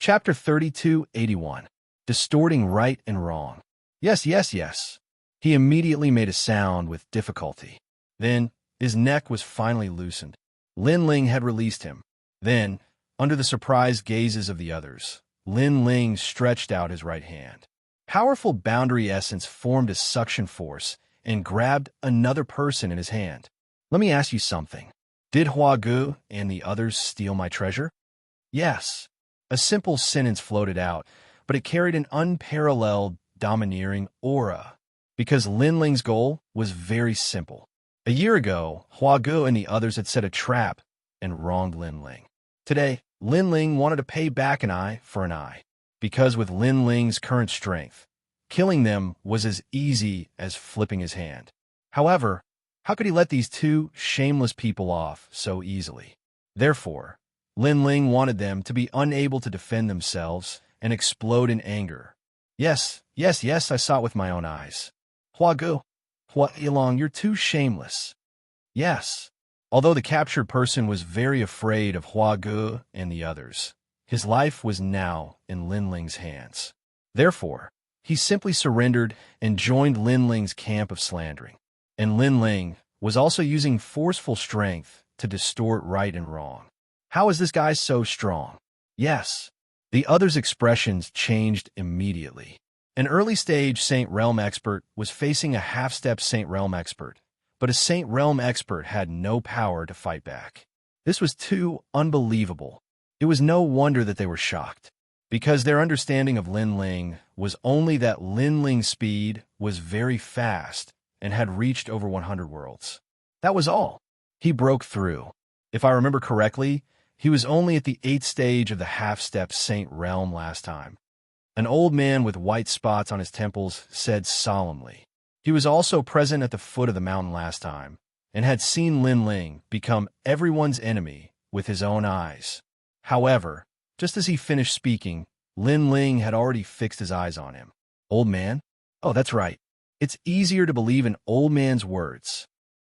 Chapter 3281. Distorting Right and Wrong. Yes, yes, yes. He immediately made a sound with difficulty. Then, his neck was finally loosened. Lin Ling had released him. Then, under the surprised gazes of the others, Lin Ling stretched out his right hand. Powerful boundary essence formed a suction force and grabbed another person in his hand. Let me ask you something. Did Hua Gu and the others steal my treasure? Yes. A simple sentence floated out, but it carried an unparalleled, domineering aura. Because Lin Ling's goal was very simple. A year ago, Hua Gu and the others had set a trap and wronged Lin Ling. Today, Lin Ling wanted to pay back an eye for an eye. Because with Lin Ling's current strength, killing them was as easy as flipping his hand. However, how could he let these two shameless people off so easily? Therefore, Lin Ling wanted them to be unable to defend themselves and explode in anger. Yes, yes, yes, I saw it with my own eyes. Hua Gu, Hua Yilong, you're too shameless. Yes. Although the captured person was very afraid of Hua Gu and the others, his life was now in Lin Ling's hands. Therefore, he simply surrendered and joined Lin Ling's camp of slandering. And Lin Ling was also using forceful strength to distort right and wrong. How is this guy so strong? Yes. The others' expressions changed immediately. An early-stage Saint Realm expert was facing a half-step Saint Realm expert, but a Saint Realm expert had no power to fight back. This was too unbelievable. It was no wonder that they were shocked, because their understanding of Lin Ling was only that Lin Ling's speed was very fast and had reached over 100 worlds. That was all. He broke through. If I remember correctly, he was only at the 8th stage of the half-step Saint Realm last time. An old man with white spots on his temples said solemnly. He was also present at the foot of the mountain last time, and had seen Lin Ling become everyone's enemy with his own eyes. However, just as he finished speaking, Lin Ling had already fixed his eyes on him. Old man? Oh, that's right. It's easier to believe an old man's words.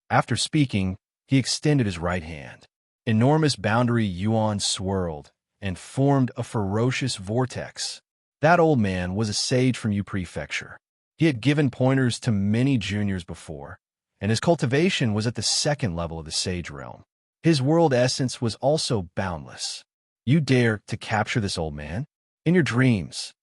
After speaking, he extended his right hand. Enormous boundary yuan swirled and formed a ferocious vortex. That old man was a sage from Yu Prefecture. He had given pointers to many juniors before, and his cultivation was at the 2nd level of the sage realm. His world essence was also boundless. You dare to capture this old man? In your dreams.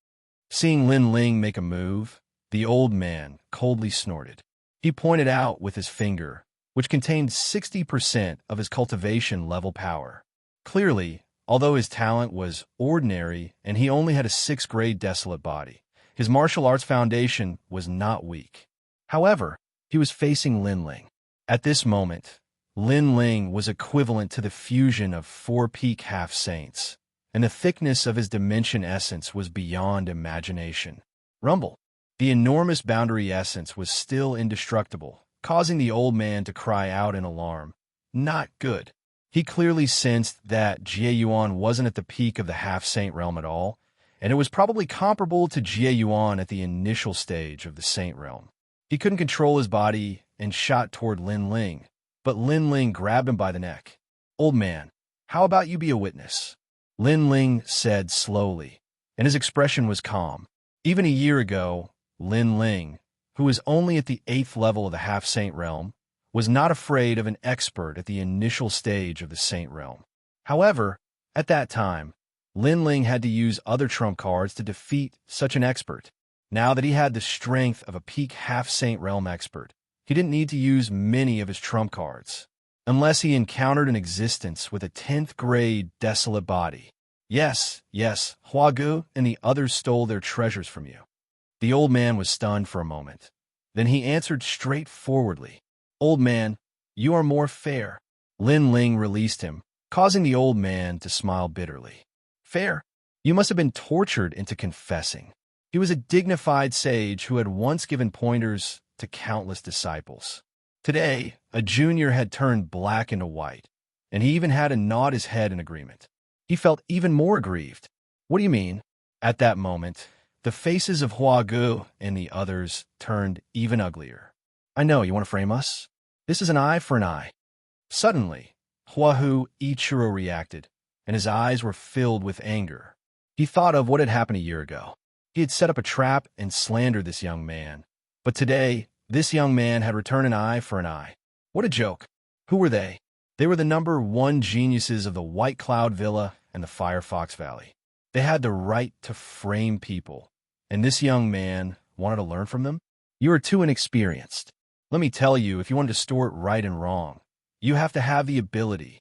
Seeing Lin Ling make a move, the old man coldly snorted. He pointed out with his finger, which contained 60% of his cultivation level power. Clearly, although his talent was ordinary and he only had a 6th grade desolate body, his martial arts foundation was not weak. However, he was facing Lin Ling. At this moment, Lin Ling was equivalent to the fusion of 4 peak half-saints, and the thickness of his dimension essence was beyond imagination. Rumble. The enormous boundary essence was still indestructible, causing the old man to cry out in alarm. Not good. He clearly sensed that Jie Yuan wasn't at the peak of the half-saint realm at all, and it was probably comparable to Jie Yuan at the initial stage of the saint realm. He couldn't control his body and shot toward Lin Ling, but Lin Ling grabbed him by the neck. Old man, how about you be a witness? Lin Ling said slowly, and his expression was calm. Even a year ago, Lin Ling, who was only at the 8th level of the half-saint realm, was not afraid of an expert at the initial stage of the saint realm. However, at that time, Lin Ling had to use other trump cards to defeat such an expert. Now that he had the strength of a peak half-saint realm expert, he didn't need to use many of his trump cards, unless he encountered an existence with a 10th grade desolate body. Yes, yes, Hua Gu and the others stole their treasures from you. The old man was stunned for a moment. Then he answered straightforwardly. Old man, you are more fair. Lin Ling released him, causing the old man to smile bitterly. Fair? You must have been tortured into confessing. He was a dignified sage who had once given pointers to countless disciples. Today, a junior had turned black into white, and he even had to nod his head in agreement. He felt even more aggrieved. What do you mean? At that moment, the faces of Hua Gu and the others turned even uglier. I know, you want to frame us? This is an eye for an eye. Suddenly, Hua Hu Ichiro reacted, and his eyes were filled with anger. He thought of what had happened a year ago. He had set up a trap and slandered this young man. But today, this young man had returned an eye for an eye. What a joke. Who were they? They were the #1 geniuses of the White Cloud Villa and the Firefox Valley. They had the right to frame people, and this young man wanted to learn from them? You are too inexperienced. Let me tell you, if you want to distort right and wrong, you have to have the ability.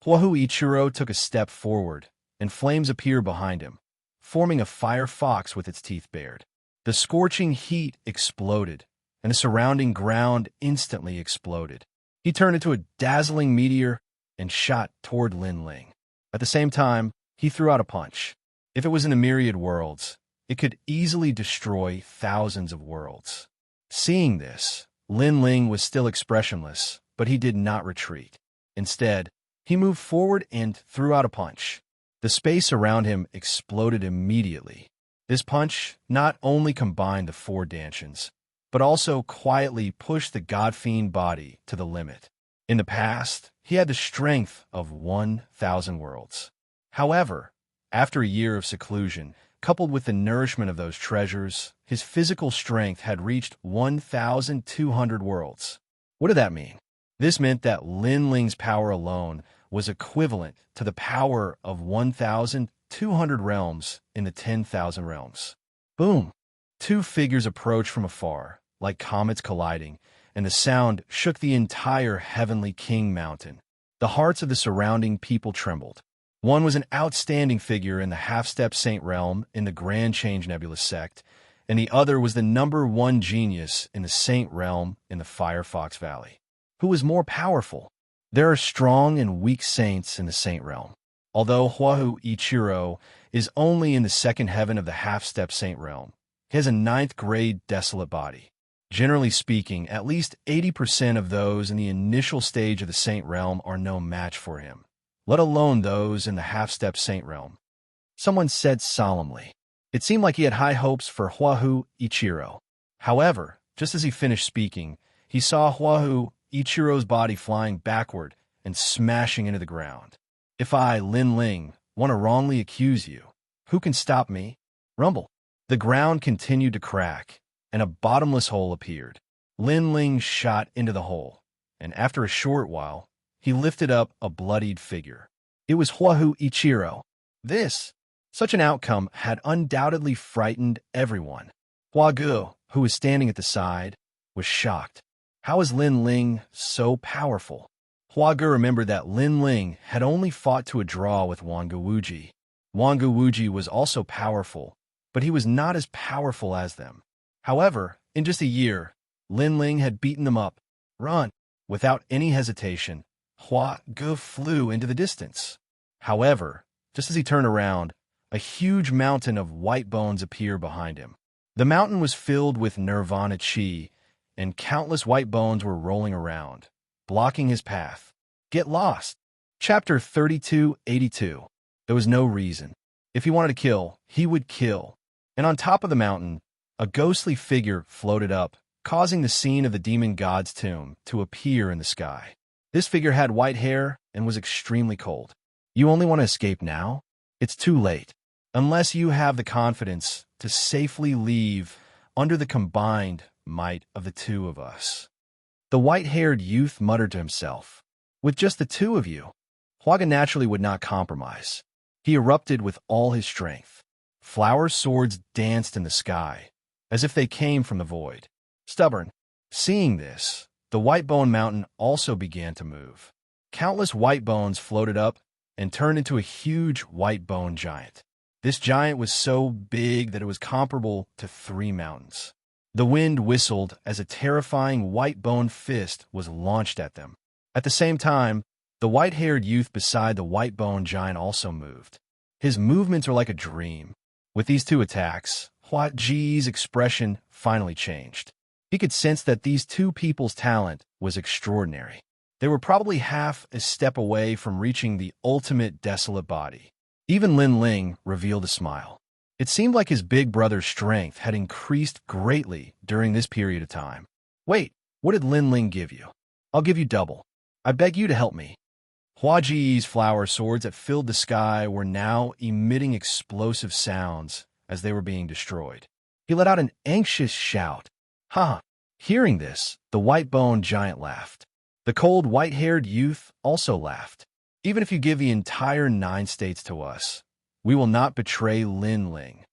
Huahu Ichiro took a step forward, and flames appeared behind him, forming a fire fox with its teeth bared. The scorching heat exploded, and the surrounding ground instantly exploded. He turned into a dazzling meteor and shot toward Lin Ling. At the same time, he threw out a punch. If it was in the myriad worlds, it could easily destroy thousands of worlds. Seeing this, Lin Ling was still expressionless, but he did not retreat. Instead, he moved forward and threw out a punch. The space around him exploded immediately. This punch not only combined the 4 dantians, but also quietly pushed the God-fiend body to the limit. In the past, he had the strength of 1,000 worlds. However, after a year of seclusion, coupled with the nourishment of those treasures, his physical strength had reached 1,200 worlds. What did that mean? This meant that Lin Ling's power alone was equivalent to the power of 1,200 realms in the 10,000 realms. Boom! 2 figures approached from afar, like comets colliding, and the sound shook the entire Heavenly King Mountain. The hearts of the surrounding people trembled. One was an outstanding figure in the half-step saint realm in the Grand Change Nebula sect, and the other was the #1 genius in the saint realm in the Firefox Valley. Who was more powerful? There are strong and weak saints in the saint realm. Although Huahu Ichiro is only in the 2nd heaven of the half-step saint realm, he has a 9th-grade desolate body. Generally speaking, at least 80% of those in the initial stage of the saint realm are no match for him, let alone those in the half-step saint realm. Someone said solemnly. It seemed like he had high hopes for Huahu Ichiro. However, just as he finished speaking, he saw Huahu Ichiro's body flying backward and smashing into the ground. If I, Lin Ling, want to wrongly accuse you, who can stop me? Rumble. The ground continued to crack, and a bottomless hole appeared. Lin Ling shot into the hole, and after a short while, he lifted up a bloodied figure. It was Huahu Ichiro. Such an outcome had undoubtedly frightened everyone. Huagu, who was standing at the side, was shocked. How is Lin Ling so powerful? Huagu remembered that Lin Ling had only fought to a draw with Wanguwuji. Wanguwuji was also powerful, but he was not as powerful as them. However, in just a year, Lin Ling had beaten them up. Run! Without any hesitation, Huagu flew into the distance. However, just as he turned around, a huge mountain of white bones appeared behind him. The mountain was filled with nirvana chi, and countless white bones were rolling around, blocking his path. Get lost. Chapter 3282. There was no reason. If he wanted to kill, he would kill. And on top of the mountain, a ghostly figure floated up, causing the scene of the demon god's tomb to appear in the sky. This figure had white hair and was extremely cold. You only want to escape now? It's too late. Unless you have the confidence to safely leave under the combined might of the 2 of us. The white-haired youth muttered to himself. With just the 2 of you, Huagu naturally would not compromise. He erupted with all his strength. Flower swords danced in the sky, as if they came from the void. Stubborn. Seeing this, the white bone mountain also began to move. Countless white bones floated up and turned into a huge white bone giant. This giant was so big that it was comparable to 3 mountains. The wind whistled as a terrifying white bone fist was launched at them. At the same time, the white-haired youth beside the white bone giant also moved. His movements were like a dream. With these 2 attacks, Huaji's expression finally changed. He could sense that these 2 people's talent was extraordinary. They were probably half a step away from reaching the ultimate desolate body. Even Lin Ling revealed a smile. It seemed like his big brother's strength had increased greatly during this period of time. Wait, what did Lin Ling give you? I'll give you double. I beg you to help me. Hua Ji's flower swords that filled the sky were now emitting explosive sounds as they were being destroyed. He let out an anxious shout. Ha! Hearing this, the white-boned giant laughed. The cold, white-haired youth also laughed. Even if you give the entire 9 states to us, we will not betray Lin Ling.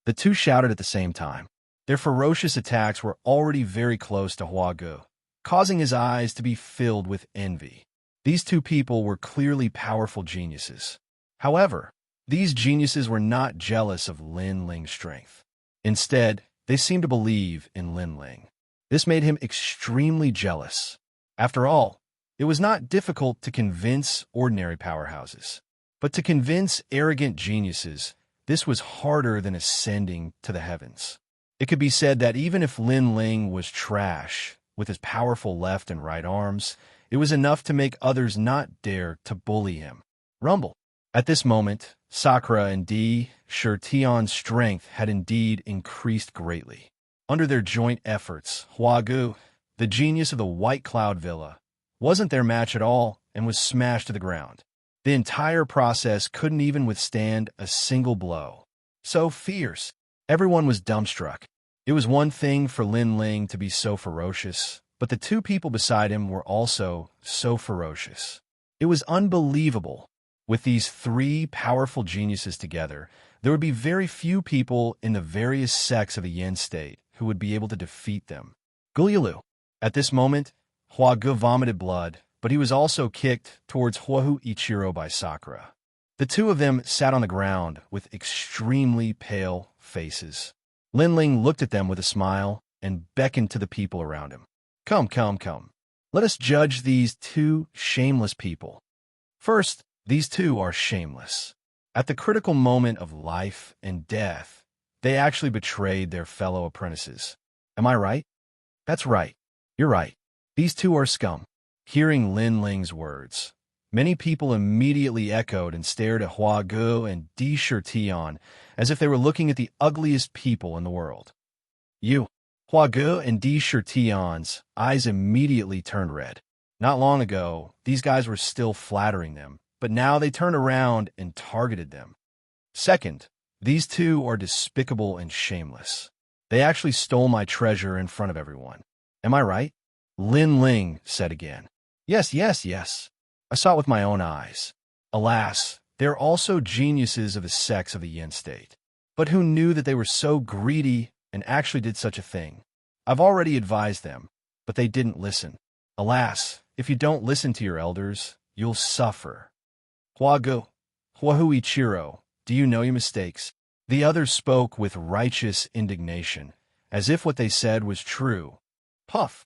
The two shouted at the same time. Their ferocious attacks were already very close to Hua Gu, causing his eyes to be filled with envy. These two people were clearly powerful geniuses. However, these geniuses were not jealous of Lin Ling's strength. Instead, they seemed to believe in Lin Ling. This made him extremely jealous. After all, it was not difficult to convince ordinary powerhouses. But to convince arrogant geniuses, this was harder than ascending to the heavens. It could be said that even if Lin Ling was trash, with his powerful left and right arms, it was enough to make others not dare to bully him. Rumble. At this moment, Sakura and Di Shirtion's strength had indeed increased greatly. Under their joint efforts, Hua Gu, the genius of the White Cloud Villa, wasn't their match at all and was smashed to the ground. The entire process couldn't even withstand a single blow. So fierce. Everyone was dumbstruck. It was one thing for Lin Ling to be so ferocious, but the two people beside him were also so ferocious. It was unbelievable. With these 3 powerful geniuses together, there would be very few people in the various sects of the Yin state who would be able to defeat them. Gulyalu. At this moment, Hua Gu vomited blood, but he was also kicked towards Huahu Ichiro by Sakura. The two of them sat on the ground with extremely pale faces. Lin Ling looked at them with a smile and beckoned to the people around him. Come, come, come. Let us judge these 2 shameless people. First, these 2 are shameless. At the critical moment of life and death, they actually betrayed their fellow apprentices. Am I right? That's right. You're right. These 2 are scum. Hearing Lin Ling's words, many people immediately echoed and stared at Hua Gu and Di Shirtion as if they were looking at the ugliest people in the world. Hua Gu and Di Shirtion's eyes immediately turned red. Not long ago, these guys were still flattering them, but now they turned around and targeted them. Second, these 2 are despicable and shameless. They actually stole my treasure in front of everyone. Am I right? Lin Ling said again. Yes, yes, yes. I saw it with my own eyes. Alas, they are also geniuses of the sects of the Yin state. But who knew that they were so greedy and actually did such a thing? I've already advised them, but they didn't listen. Alas, if you don't listen to your elders, you'll suffer. Hua Gu, Huahu Ichiro, do you know your mistakes? The others spoke with righteous indignation, as if what they said was true. Puff.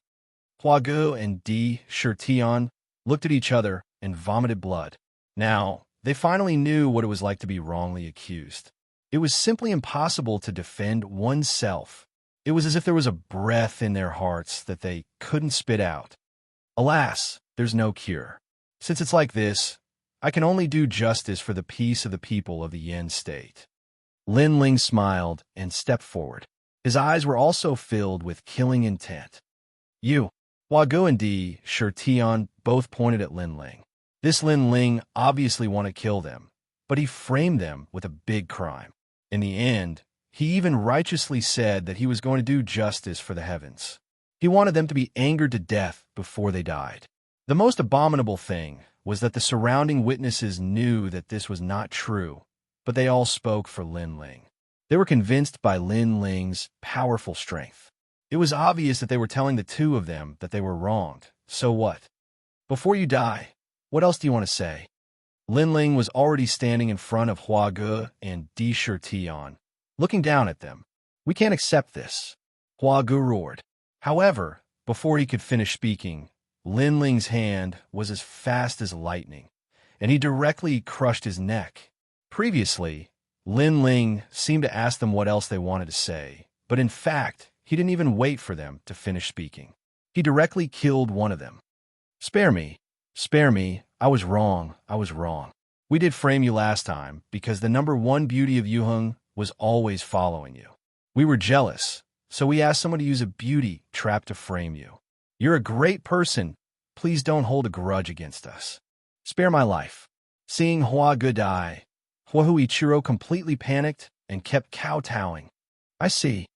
Hua Gu and Di Shirtion looked at each other and vomited blood. Now, they finally knew what it was like to be wrongly accused. It was simply impossible to defend oneself. It was as if there was a breath in their hearts that they couldn't spit out. Alas, there's no cure. Since it's like this, I can only do justice for the peace of the people of the Yin state. Lin Ling smiled and stepped forward. His eyes were also filled with killing intent. Hua Gu and Di Shirtion both pointed at Lin Ling. This Lin Ling obviously wanted to kill them, but he framed them with a big crime. In the end, he even righteously said that he was going to do justice for the heavens. He wanted them to be angered to death before they died. The most abominable thing was that the surrounding witnesses knew that this was not true, but they all spoke for Lin Ling. They were convinced by Lin Ling's powerful strength. It was obvious that they were telling the 2 of them that they were wronged. So what? Before you die, what else do you want to say? Lin Ling was already standing in front of Hua Gu and Di Shirtion, looking down at them. We can't accept this. Hua Gu roared. However, before he could finish speaking, Lin Ling's hand was as fast as lightning, and he directly crushed his neck. Previously, Lin Ling seemed to ask them what else they wanted to say, but in fact, he didn't even wait for them to finish speaking. He directly killed one of them. Spare me. Spare me. I was wrong. I was wrong. We did frame you last time because the number 1 beauty of Yuheng was always following you. We were jealous, so we asked someone to use a beauty trap to frame you. You're a great person. Please don't hold a grudge against us. Spare my life. Seeing Hua Ge die, Huahu Ichiro completely panicked and kept kowtowing. I see.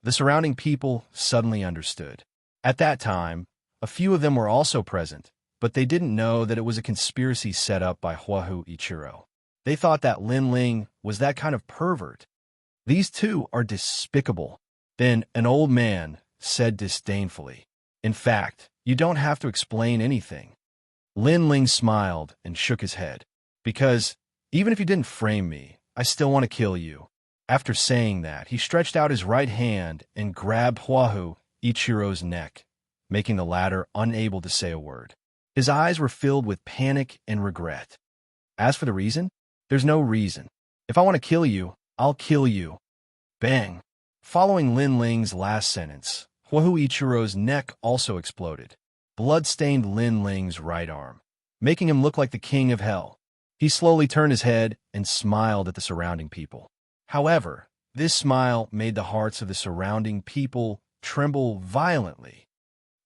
The surrounding people suddenly understood. At that time, a few of them were also present, but they didn't know that it was a conspiracy set up by Huahu Ichiro. They thought that Lin Ling was that kind of pervert. These two are despicable. Then an old man said disdainfully, "In fact, you don't have to explain anything." Lin Ling smiled and shook his head. "Because, even if you didn't frame me, I still want to kill you." After saying that, he stretched out his right hand and grabbed Huahu Ichiro's neck, making the latter unable to say a word. His eyes were filled with panic and regret. As for the reason, there's no reason. If I want to kill you, I'll kill you. Bang! Following Lin Ling's last sentence, Huahu Ichiro's neck also exploded. Blood stained Lin Ling's right arm, making him look like the king of hell. He slowly turned his head and smiled at the surrounding people. However, this smile made the hearts of the surrounding people tremble violently.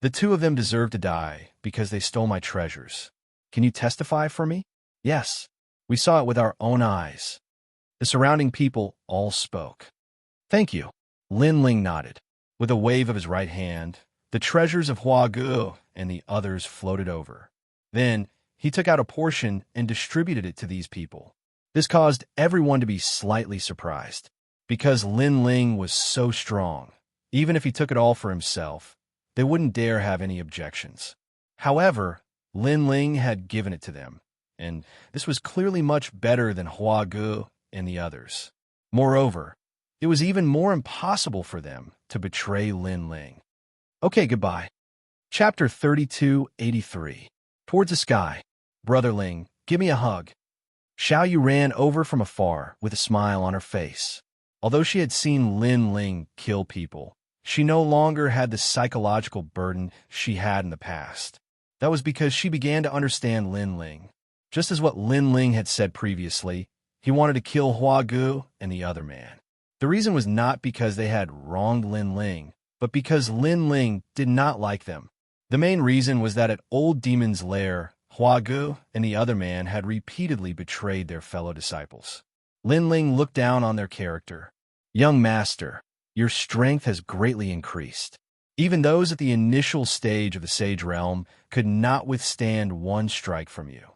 The two of them deserve to die because they stole my treasures. Can you testify for me? Yes, we saw it with our own eyes. The surrounding people all spoke. Thank you. Lin Ling nodded. With a wave of his right hand, the treasures of Hua Ge and the others floated over. Then, he took out a portion and distributed it to these people. This caused everyone to be slightly surprised. Because Lin Ling was so strong, even if he took it all for himself, they wouldn't dare have any objections. However, Lin Ling had given it to them, and this was clearly much better than Hua Ge and the others. Moreover, it was even more impossible for them to betray Lin Ling. Okay, goodbye. Chapter 3283. Towards the sky. Brother Ling, give me a hug. Xiaoyu ran over from afar with a smile on her face. Although she had seen Lin Ling kill people, she no longer had the psychological burden she had in the past. That was because she began to understand Lin Ling. Just as what Lin Ling had said previously, he wanted to kill Hua Ge and the other man. The reason was not because they had wronged Lin Ling, but because Lin Ling did not like them. The main reason was that at Old Demon's Lair, Hua Ge and the other man had repeatedly betrayed their fellow disciples. Lin Ling looked down on their character. Young master, your strength has greatly increased. Even those at the initial stage of the Sage Realm could not withstand one strike from you.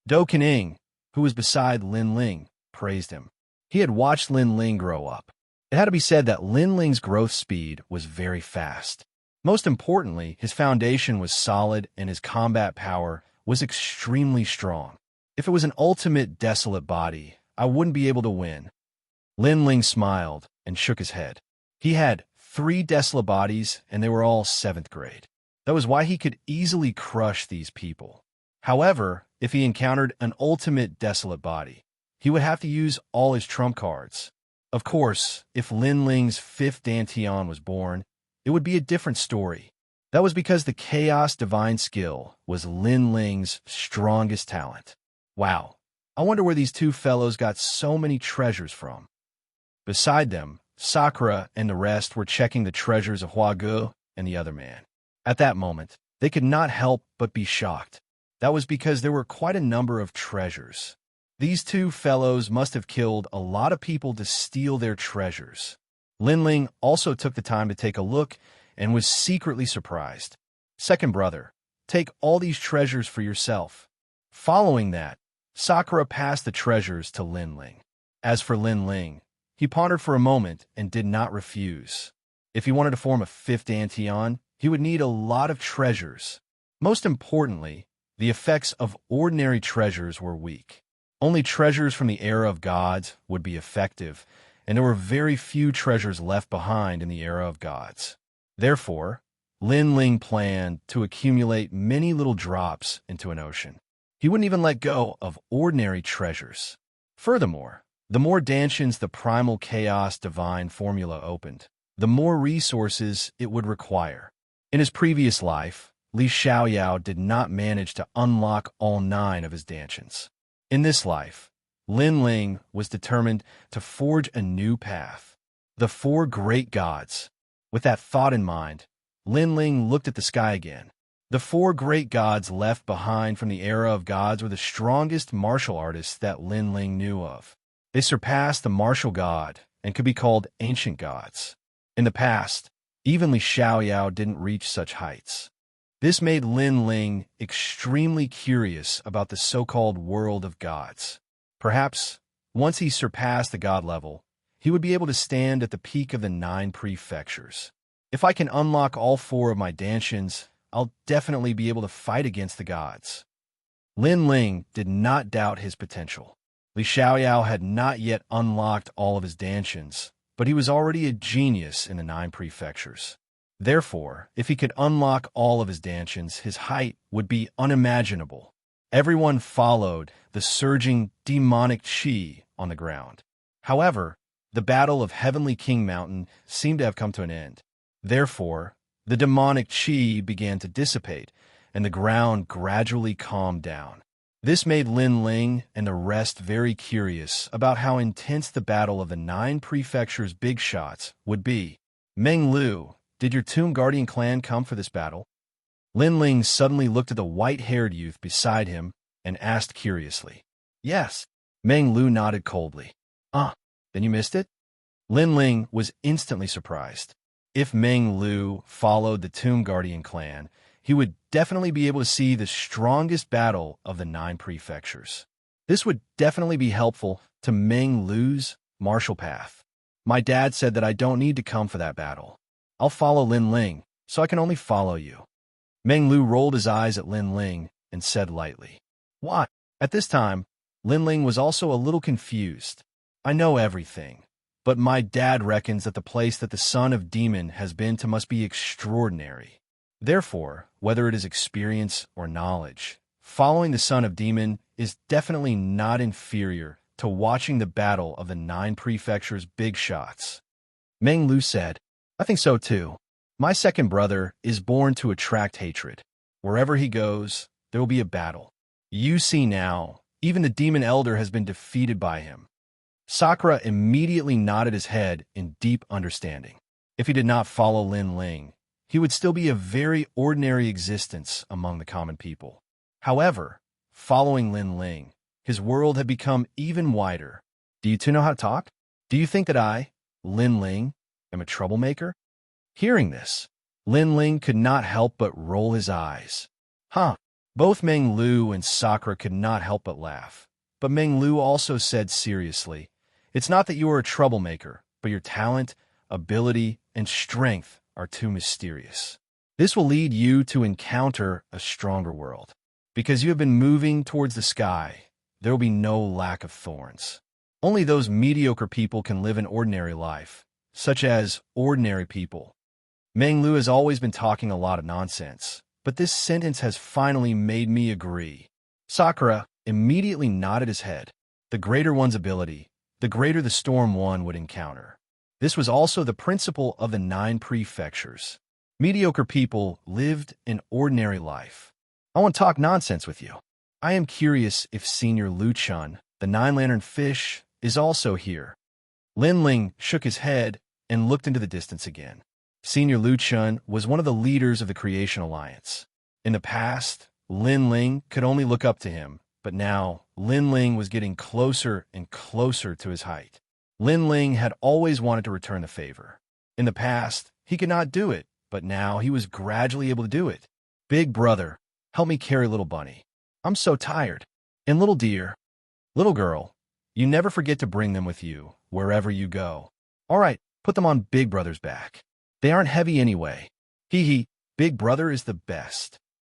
Do Kening, who was beside Lin Ling, praised him. He had watched Lin Ling grow up. It had to be said that Lin Ling's growth speed was very fast. Most importantly, his foundation was solid and his combat power was extremely strong. If it was an ultimate desolate body, I wouldn't be able to win. Lin Ling smiled and shook his head. He had 3 desolate bodies, and they were all 7th grade. That was why he could easily crush these people. However, if he encountered an ultimate desolate body, he would have to use all his trump cards. Of course, if Lin Ling's 5th Dantian was born, it would be a different story. That was because the Chaos Divine skill was Lin Ling's strongest talent. Wow, I wonder where these two fellows got so many treasures from. Beside them, Sakura and the rest were checking the treasures of Hua Ge and the other man. At that moment, they could not help but be shocked. That was because there were quite a number of treasures. These two fellows must have killed a lot of people to steal their treasures. Lin Ling also took the time to take a look and was secretly surprised. Second brother, take all these treasures for yourself. Following that, Sakura passed the treasures to Lin Ling. As for Lin Ling, he pondered for a moment and did not refuse. If he wanted to form a 5th Dantian, he would need a lot of treasures. Most importantly, the effects of ordinary treasures were weak. Only treasures from the era of gods would be effective, and there were very few treasures left behind in the era of gods. Therefore, Lin Ling planned to accumulate many little drops into an ocean. He wouldn't even let go of ordinary treasures. Furthermore, the more Dantians the primal chaos divine formula opened, the more resources it would require. In his previous life, Li Xiaoyao did not manage to unlock all 9 of his Dantians. In this life, Lin Ling was determined to forge a new path. The 4 great gods. With that thought in mind, Lin Ling looked at the sky again. The four great gods left behind from the era of gods were the strongest martial artists that Lin Ling knew of. They surpassed the martial god and could be called ancient gods. In the past, even Li Xiaoyao didn't reach such heights. This made Lin Ling extremely curious about the so-called world of gods. Perhaps, once he surpassed the god level, he would be able to stand at the peak of the 9 prefectures. If I can unlock all 4 of my dantians, I'll definitely be able to fight against the gods. Lin Ling did not doubt his potential. Li Xiaoyao had not yet unlocked all of his dantians, but he was already a genius in the 9 prefectures. Therefore, if he could unlock all of his dantians, his height would be unimaginable. Everyone followed the surging demonic qi on the ground. However, the battle of Heavenly King Mountain seemed to have come to an end. Therefore, the demonic qi began to dissipate, and the ground gradually calmed down. This made Lin Ling and the rest very curious about how intense the battle of the 9 prefectures' big shots would be. Meng Lu, did your Tomb Guardian clan come for this battle? Lin Ling suddenly looked at the white-haired youth beside him and asked curiously. Yes. Meng Lu nodded coldly. Then you missed it? Lin Ling was instantly surprised. If Meng Lu followed the Tomb Guardian clan, he would definitely be able to see the strongest battle of the 9 prefectures. This would definitely be helpful to Meng Lu's martial path. My dad said that I don't need to come for that battle. I'll follow Lin Ling, so I can only follow you. Meng Lu rolled his eyes at Lin Ling and said lightly. What? At this time, Lin Ling was also a little confused. I know everything, but my dad reckons that the place that the son of demon has been to must be extraordinary. Therefore, whether it is experience or knowledge, following the son of demon is definitely not inferior to watching the battle of the 9 prefectures' big shots. Meng Lu said, I think so too. My second brother is born to attract hatred. Wherever he goes, there will be a battle. You see now, even the demon elder has been defeated by him. Sakura immediately nodded his head in deep understanding. If he did not follow Lin Ling, he would still be a very ordinary existence among the common people. However, following Lin Ling, his world had become even wider. Do you two know how to talk? Do you think that I, Lin Ling, am a troublemaker? Hearing this, Lin Ling could not help but roll his eyes. Both Meng Lu and Sakura could not help but laugh. But Meng Lu also said seriously, It's not that you are a troublemaker, but your talent, ability, and strength are too mysterious. This will lead you to encounter a stronger world. Because you have been moving towards the sky, there will be no lack of thorns. Only those mediocre people can live an ordinary life, such as ordinary people. Meng Lu has always been talking a lot of nonsense, but this sentence has finally made me agree. Sakura immediately nodded his head. The greater one's ability, the greater the storm one would encounter. This was also the principle of the 9 prefectures. Mediocre people lived an ordinary life. I want to talk nonsense with you. I am curious if Senior Lu Chun, the 9-lantern fish, is also here. Lin Ling shook his head and looked into the distance again. Senior Lu Chun was one of the leaders of the Creation Alliance. In the past, Lin Ling could only look up to him, but now Lin Ling was getting closer and closer to his height. Lin Ling had always wanted to return the favor. In the past, he could not do it, but now he was gradually able to do it. Big brother, help me carry little bunny. I'm so tired. And little dear, little girl, you never forget to bring them with you wherever you go. All right, put them on Big Brother's back. They aren't heavy anyway. Hee, Big Brother is the best.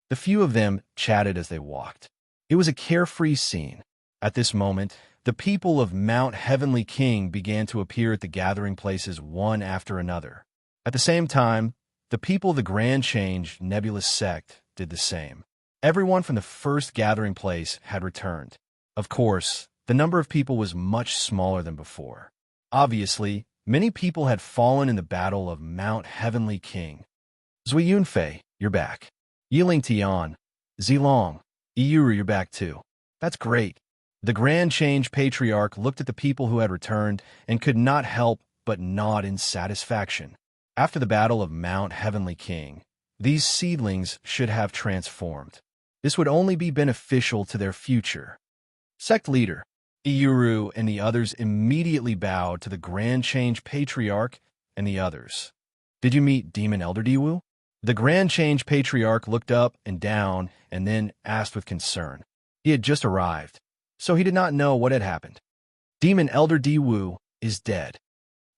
The few of them chatted as they walked. It was a carefree scene. At this moment, the people of Mount Heavenly King began to appear at the gathering places one after another. At the same time, the people of the Grand Change Nebulous Sect did the same. Everyone from the first gathering place had returned. Of course, the number of people was much smaller than before. Obviously, many people had fallen in the battle of Mount Heavenly King. Zui Yunfei, you're back. Yiling Tian, Zilong, Iyuru, you're back too. That's great. The Grand Change Patriarch looked at the people who had returned and could not help but nod in satisfaction. After the battle of Mount Heavenly King, These seedlings should have transformed. This would only be beneficial to their future. Sect leader Iuru and the others immediately bowed to the Grand Change Patriarch and the others. Did you meet Demon Elder Diwu? The Grand Change Patriarch looked up and down and then asked with concern. He had just arrived, so he did not know what had happened. Demon Elder Diwu is dead.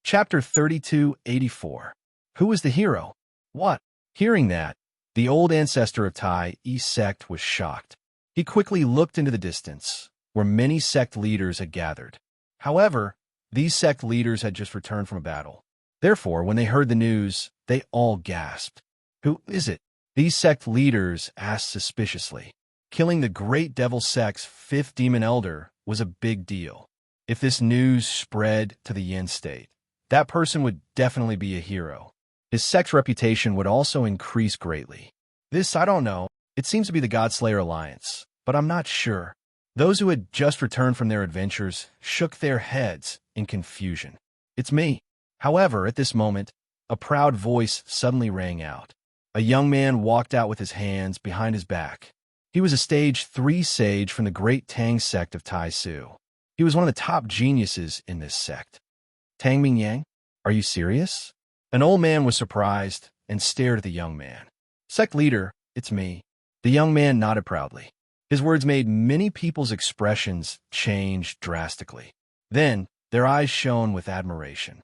Chapter 3284. Who is the hero? What? Hearing that, the old ancestor of Tai E sect was shocked. He quickly looked into the distance, where many sect leaders had gathered. However, these sect leaders had just returned from a battle. Therefore, when they heard the news, they all gasped. Who is it? These sect leaders asked suspiciously. Killing the Great Devil Sect's 5th Demon Elder was a big deal. If this news spread to the Yin state, that person would definitely be a hero. His sect's reputation would also increase greatly. This, I don't know. It seems to be the Godslayer Alliance, but I'm not sure. Those who had just returned from their adventures shook their heads in confusion. It's me. However, at this moment, a proud voice suddenly rang out. A young man walked out with his hands behind his back. He was a stage 3 sage from the Great Tang sect of Tai Su. He was one of the top geniuses in this sect. Tang Mingyang, are you serious? An old man was surprised and stared at the young man. Sect leader, it's me. The young man nodded proudly. His words made many people's expressions change drastically. Then, their eyes shone with admiration.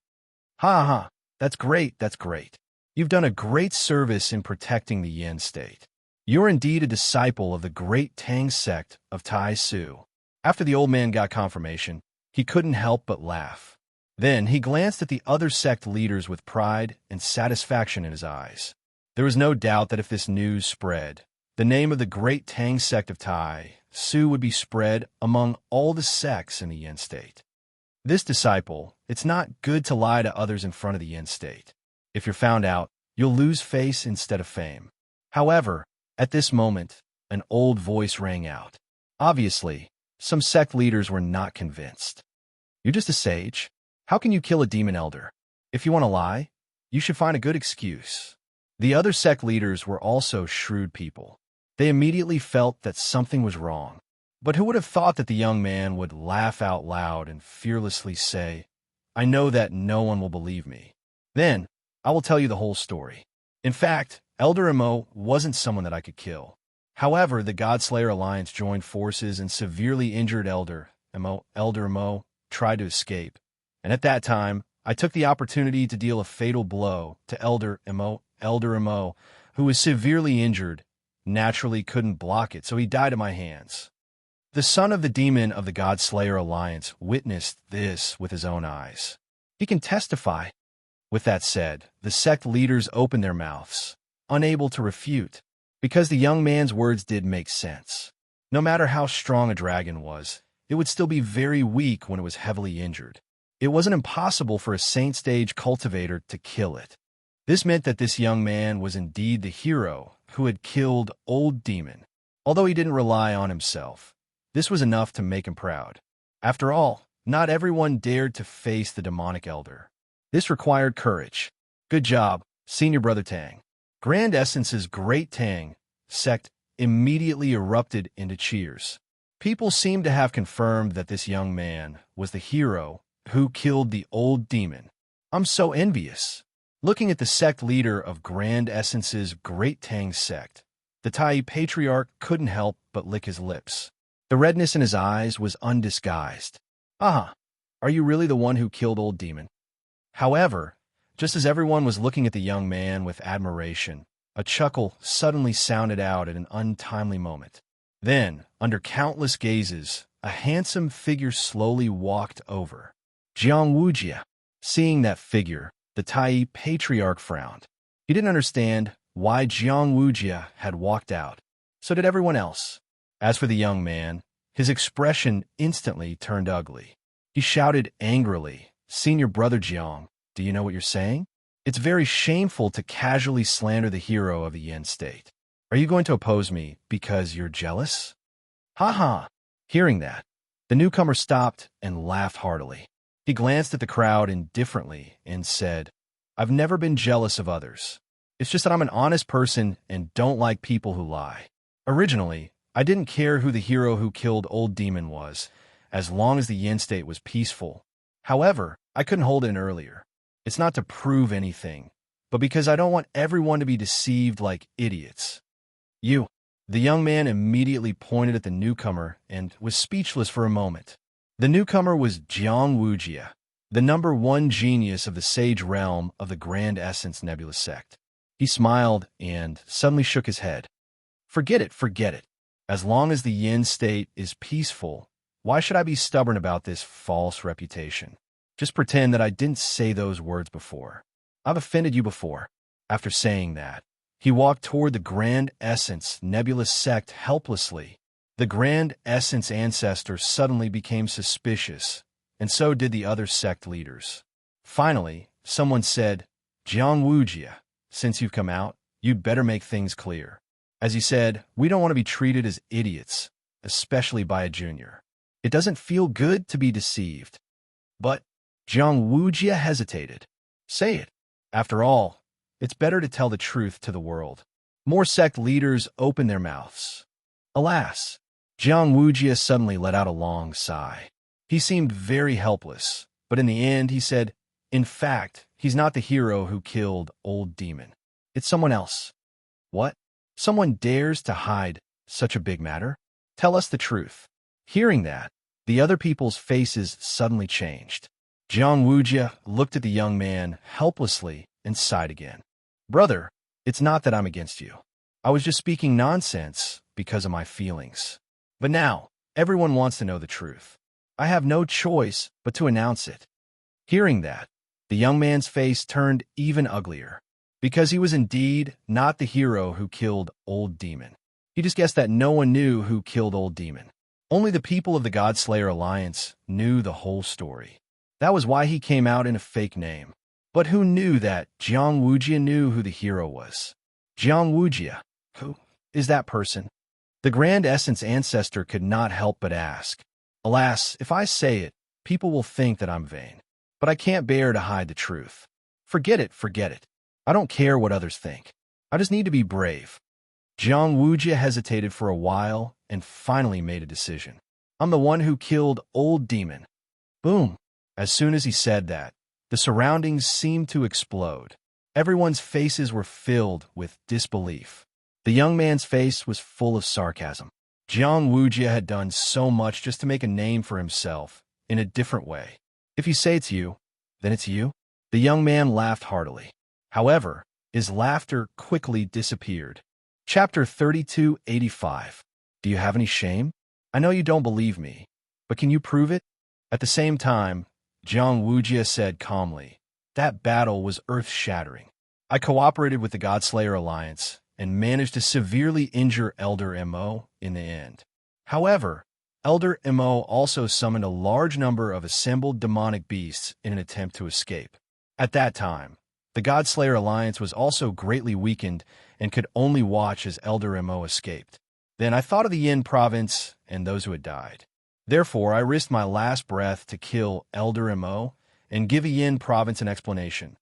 Ha ha, that's great, that's great. You've done a great service in protecting the Yin state. You're indeed a disciple of the Great Tang sect of Tai Su. After the old man got confirmation, he couldn't help but laugh. Then he glanced at the other sect leaders with pride and satisfaction in his eyes. There was no doubt that if this news spread, the name of the Great Tang sect of Tai Su would be spread among all the sects in the Yin state. This disciple, it's not good to lie to others in front of the Yin state. If you're found out, you'll lose face instead of fame. However, at this moment, an old voice rang out. Obviously, some sect leaders were not convinced. You're just a sage. How can you kill a demon elder? If you want to lie, you should find a good excuse. The other sect leaders were also shrewd people. They immediately felt that something was wrong. But who would have thought that the young man would laugh out loud and fearlessly say, I know that no one will believe me. Then, I will tell you the whole story. In fact, Elder Imo wasn't someone that I could kill. However, the Godslayer Alliance joined forces and severely injured Elder Imo tried to escape. And at that time, I took the opportunity to deal a fatal blow to Elder Imo, who was severely injured, naturally couldn't block it, so he died at my hands. The son of the demon of the Godslayer Alliance witnessed this with his own eyes. He can testify. With that said, the sect leaders opened their mouths, unable to refute, because the young man's words did make sense. No matter how strong a dragon was, it would still be very weak when it was heavily injured. It wasn't impossible for a saint stage cultivator to kill it. This meant that this young man was indeed the hero who had killed Old Demon. Although he didn't rely on himself, this was enough to make him proud. After all, not everyone dared to face the demonic elder. This required courage. Good job, Senior Brother Tang. Grand Essence's Great Tang sect immediately erupted into cheers. People seemed to have confirmed that this young man was the hero who killed the Old Demon. I'm so envious. Looking at the sect leader of Grand Essence's Great Tang sect, the Tai Patriarch couldn't help but lick his lips. The redness in his eyes was undisguised. Are you really the one who killed Old Demon? However, just as everyone was looking at the young man with admiration, a chuckle suddenly sounded out at an untimely moment. Then, under countless gazes, a handsome figure slowly walked over. Wuxia. Seeing that figure, the Tai Patriarch frowned. He didn't understand why Wuxia had walked out. So did everyone else. As for the young man, his expression instantly turned ugly. He shouted angrily, Senior Brother Jiang, do you know what you're saying? It's very shameful to casually slander the hero of the Yin state. Are you going to oppose me because you're jealous? Ha ha! Hearing that, the newcomer stopped and laughed heartily. He glanced at the crowd indifferently and said, I've never been jealous of others. It's just that I'm an honest person and don't like people who lie. Originally, I didn't care who the hero who killed Old Demon was, as long as the Yin state was peaceful. However, I couldn't hold it in earlier. It's not to prove anything, but because I don't want everyone to be deceived like idiots. You. The young man immediately pointed at the newcomer and was speechless for a moment. The newcomer was Wuxia, the #1 genius of the Sage realm of the Grand Essence Nebulous sect. He smiled and suddenly shook his head. Forget it, forget it. As long as the Yin state is peaceful, why should I be stubborn about this false reputation? Just pretend that I didn't say those words before. I've offended you before. After saying that, he walked toward the Grand Essence Nebulous sect helplessly. The Grand Essence ancestors suddenly became suspicious, and so did the other sect leaders. Finally, someone said, Wuxia, since you've come out, you'd better make things clear. As he said, we don't want to be treated as idiots, especially by a junior. It doesn't feel good to be deceived. But Wuxia hesitated. Say it. After all, it's better to tell the truth to the world. More sect leaders opened their mouths. Alas, Wuxia suddenly let out a long sigh. He seemed very helpless, but in the end he said, in fact, he's not the hero who killed Old Demon. It's someone else. What? Someone dares to hide such a big matter? Tell us the truth. Hearing that, the other people's faces suddenly changed. Wuxia looked at the young man helplessly and sighed again. Brother, it's not that I'm against you. I was just speaking nonsense because of my feelings. But now, everyone wants to know the truth. I have no choice but to announce it. Hearing that, the young man's face turned even uglier, because he was indeed not the hero who killed Old Demon. He just guessed that no one knew who killed Old Demon. Only the people of the Godslayer Alliance knew the whole story. That was why he came out in a fake name. But who knew that Wuxia knew who the hero was? Wuxia, who is that person? The Grand Essence ancestor could not help but ask. Alas, if I say it, people will think that I'm vain. But I can't bear to hide the truth. Forget it, forget it. I don't care what others think. I just need to be brave. Wuxia hesitated for a while and finally made a decision. I'm the one who killed Old Demon. Boom. As soon as he said that, the surroundings seemed to explode. Everyone's faces were filled with disbelief. The young man's face was full of sarcasm. Wuxia had done so much just to make a name for himself in a different way. If you say it's you, then it's you. The young man laughed heartily. However, his laughter quickly disappeared. Chapter 3285. Do you have any shame? I know you don't believe me, but can you prove it? At the same time, Wuxia said calmly, that battle was earth-shattering. I cooperated with the Godslayer Alliance and managed to severely injure Elder Mo in the end. However, Elder Mo also summoned a large number of assembled demonic beasts in an attempt to escape. At that time, the Godslayer Alliance was also greatly weakened and could only watch as Elder Mo escaped. Then I thought of the Yin province and those who had died. Therefore, I risked my last breath to kill Elder Mo and give a Yin province an explanation.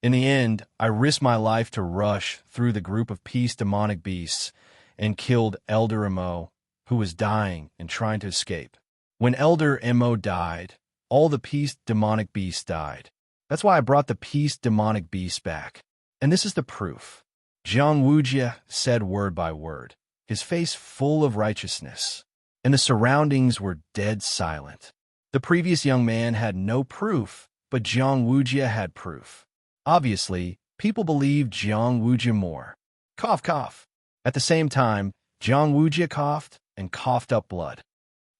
In the end, I risked my life to rush through the group of peace demonic beasts and killed Elder Mo, who was dying and trying to escape. When Elder Mo died, all the peace demonic beasts died. That's why I brought the peace demonic beasts back. And this is the proof. Wuxia said word by word, his face full of righteousness, and the surroundings were dead silent. The previous young man had no proof, but Wuxia had proof. Obviously, people believed Wuxia more. Cough, cough. At the same time, Wuxia coughed and coughed up blood.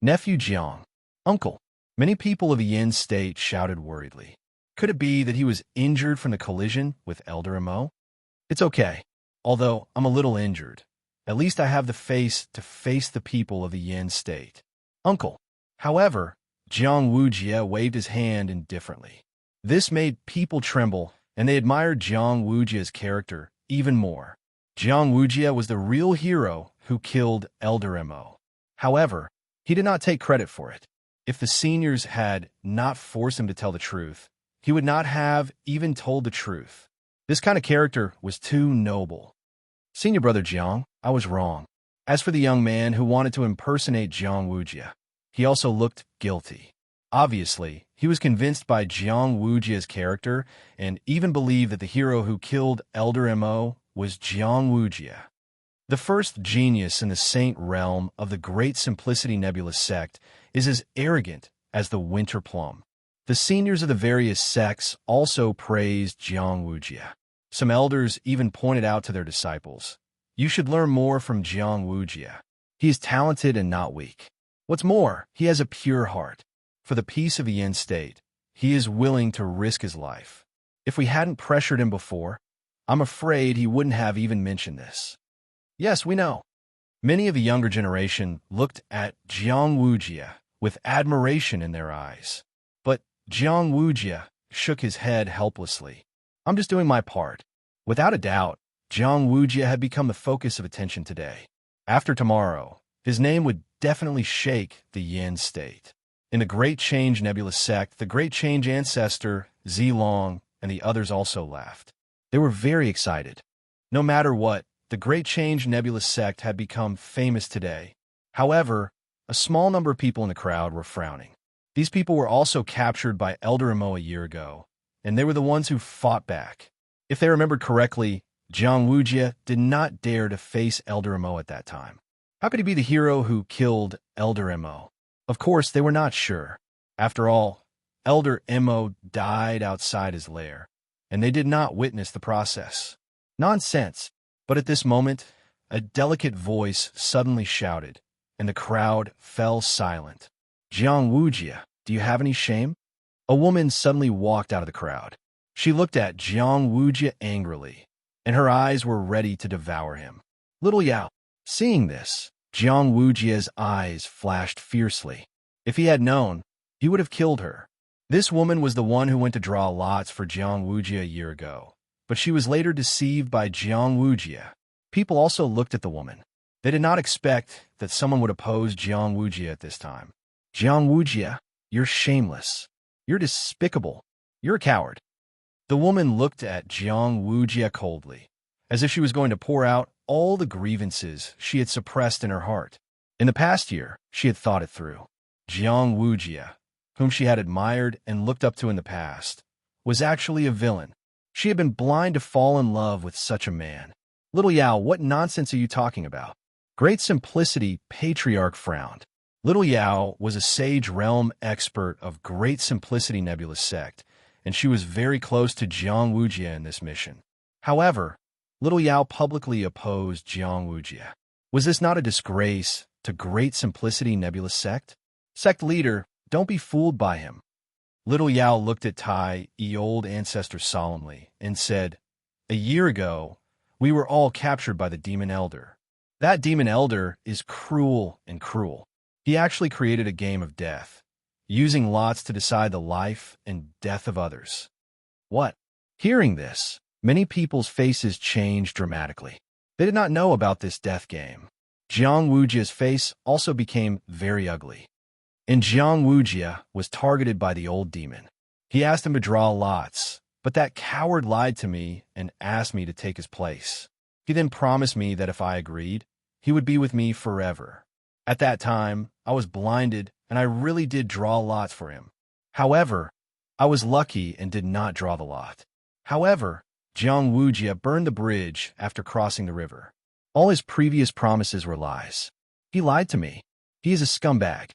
Nephew Jiang. Uncle. Many people of the Yin state shouted worriedly. Could it be that he was injured from the collision with Elder Mo? It's okay. Although I'm a little injured, at least I have the face to face the people of the Yin state. Uncle. However, Wuxia waved his hand indifferently. This made people tremble, and they admired Wuxia's character even more. Wuxia was the real hero who killed Elder Mo. However, he did not take credit for it. If the seniors had not forced him to tell the truth, he would not have even told the truth. This kind of character was too noble. Senior brother Jiang, I was wrong. As for the young man who wanted to impersonate Jiang Wuxia, he also looked guilty. Obviously, he was convinced by Jiang Wuxia's character and even believed that the hero who killed Elder Mo was Jiang Wuxia. The first genius in the saint realm of the Great Simplicity Nebula sect is as arrogant as the winter plum. The seniors of the various sects also praised Jiang Wuxia. Some elders even pointed out to their disciples, "You should learn more from Jiang Wuxia. He is talented and not weak. What's more, he has a pure heart. For the peace of the Yin state, he is willing to risk his life. If we hadn't pressured him before, I'm afraid he wouldn't have even mentioned this." Yes, we know. Many of the younger generation looked at Jiang Wuxia with admiration in their eyes. But Jiang Wuxia shook his head helplessly. "I'm just doing my part." Without a doubt, Jiang Wuxia had become the focus of attention today. After tomorrow, his name would definitely shake the Yin state. In the Great Change Nebula sect, the Great Change ancestor, Zilong, and the others also laughed. They were very excited. No matter what, the Great Change Nebula sect had become famous today. However, a small number of people in the crowd were frowning. These people were also captured by Elder Mo a year ago, and they were the ones who fought back. If they remembered correctly, Jiang Wuxia did not dare to face Elder Mo at that time. How could he be the hero who killed Elder Mo? Of course, they were not sure. After all, Elder Mo died outside his lair, and they did not witness the process. Nonsense. But at this moment, a delicate voice suddenly shouted, and the crowd fell silent. "Jiang Wuxia, do you have any shame?" A woman suddenly walked out of the crowd. She looked at Jiang Wuxia angrily, and her eyes were ready to devour him. Little Yao, seeing this, Jiang Wuxia's eyes flashed fiercely. If he had known, he would have killed her. This woman was the one who went to draw lots for Jiang Wuxia a year ago, but she was later deceived by Jiang Wuxia. People also looked at the woman. They did not expect that someone would oppose Jiang Wuxia at this time. "Jiang Wuxia, you're shameless. You're despicable. You're a coward." The woman looked at Jiang Wuxia coldly, as if she was going to pour out all the grievances she had suppressed in her heart. In the past year, she had thought it through. Jiang Wuxia, whom she had admired and looked up to in the past, was actually a villain. She had been blind to fall in love with such a man. "Little Yao, what nonsense are you talking about?" Great Simplicity Patriarch frowned. Little Yao was a Sage Realm expert of Great Simplicity Nebula sect, and she was very close to Jiang Wuxia in this mission. However, Little Yao publicly opposed Jiang Wuxia. Was this not a disgrace to Great Simplicity Nebula sect? Sect leader, don't be fooled by him. Little Yao looked at Tai, old ancestor, solemnly and said, "A year ago, we were all captured by the Demon Elder. That Demon Elder is cruel and cruel. He actually created a game of death, using lots to decide the life and death of others." What? Hearing this, many people's faces changed dramatically. They did not know about this death game. Jiang Wuxia's face also became very ugly. And Jiang Wuxia was targeted by the old demon. He asked him to draw lots, but that coward lied to me and asked me to take his place. He then promised me that if I agreed, he would be with me forever. At that time, I was blinded and I really did draw lots for him. However, I was lucky and did not draw the lot. However, Jiang Wuxia burned the bridge after crossing the river. All his previous promises were lies. He lied to me. He is a scumbag.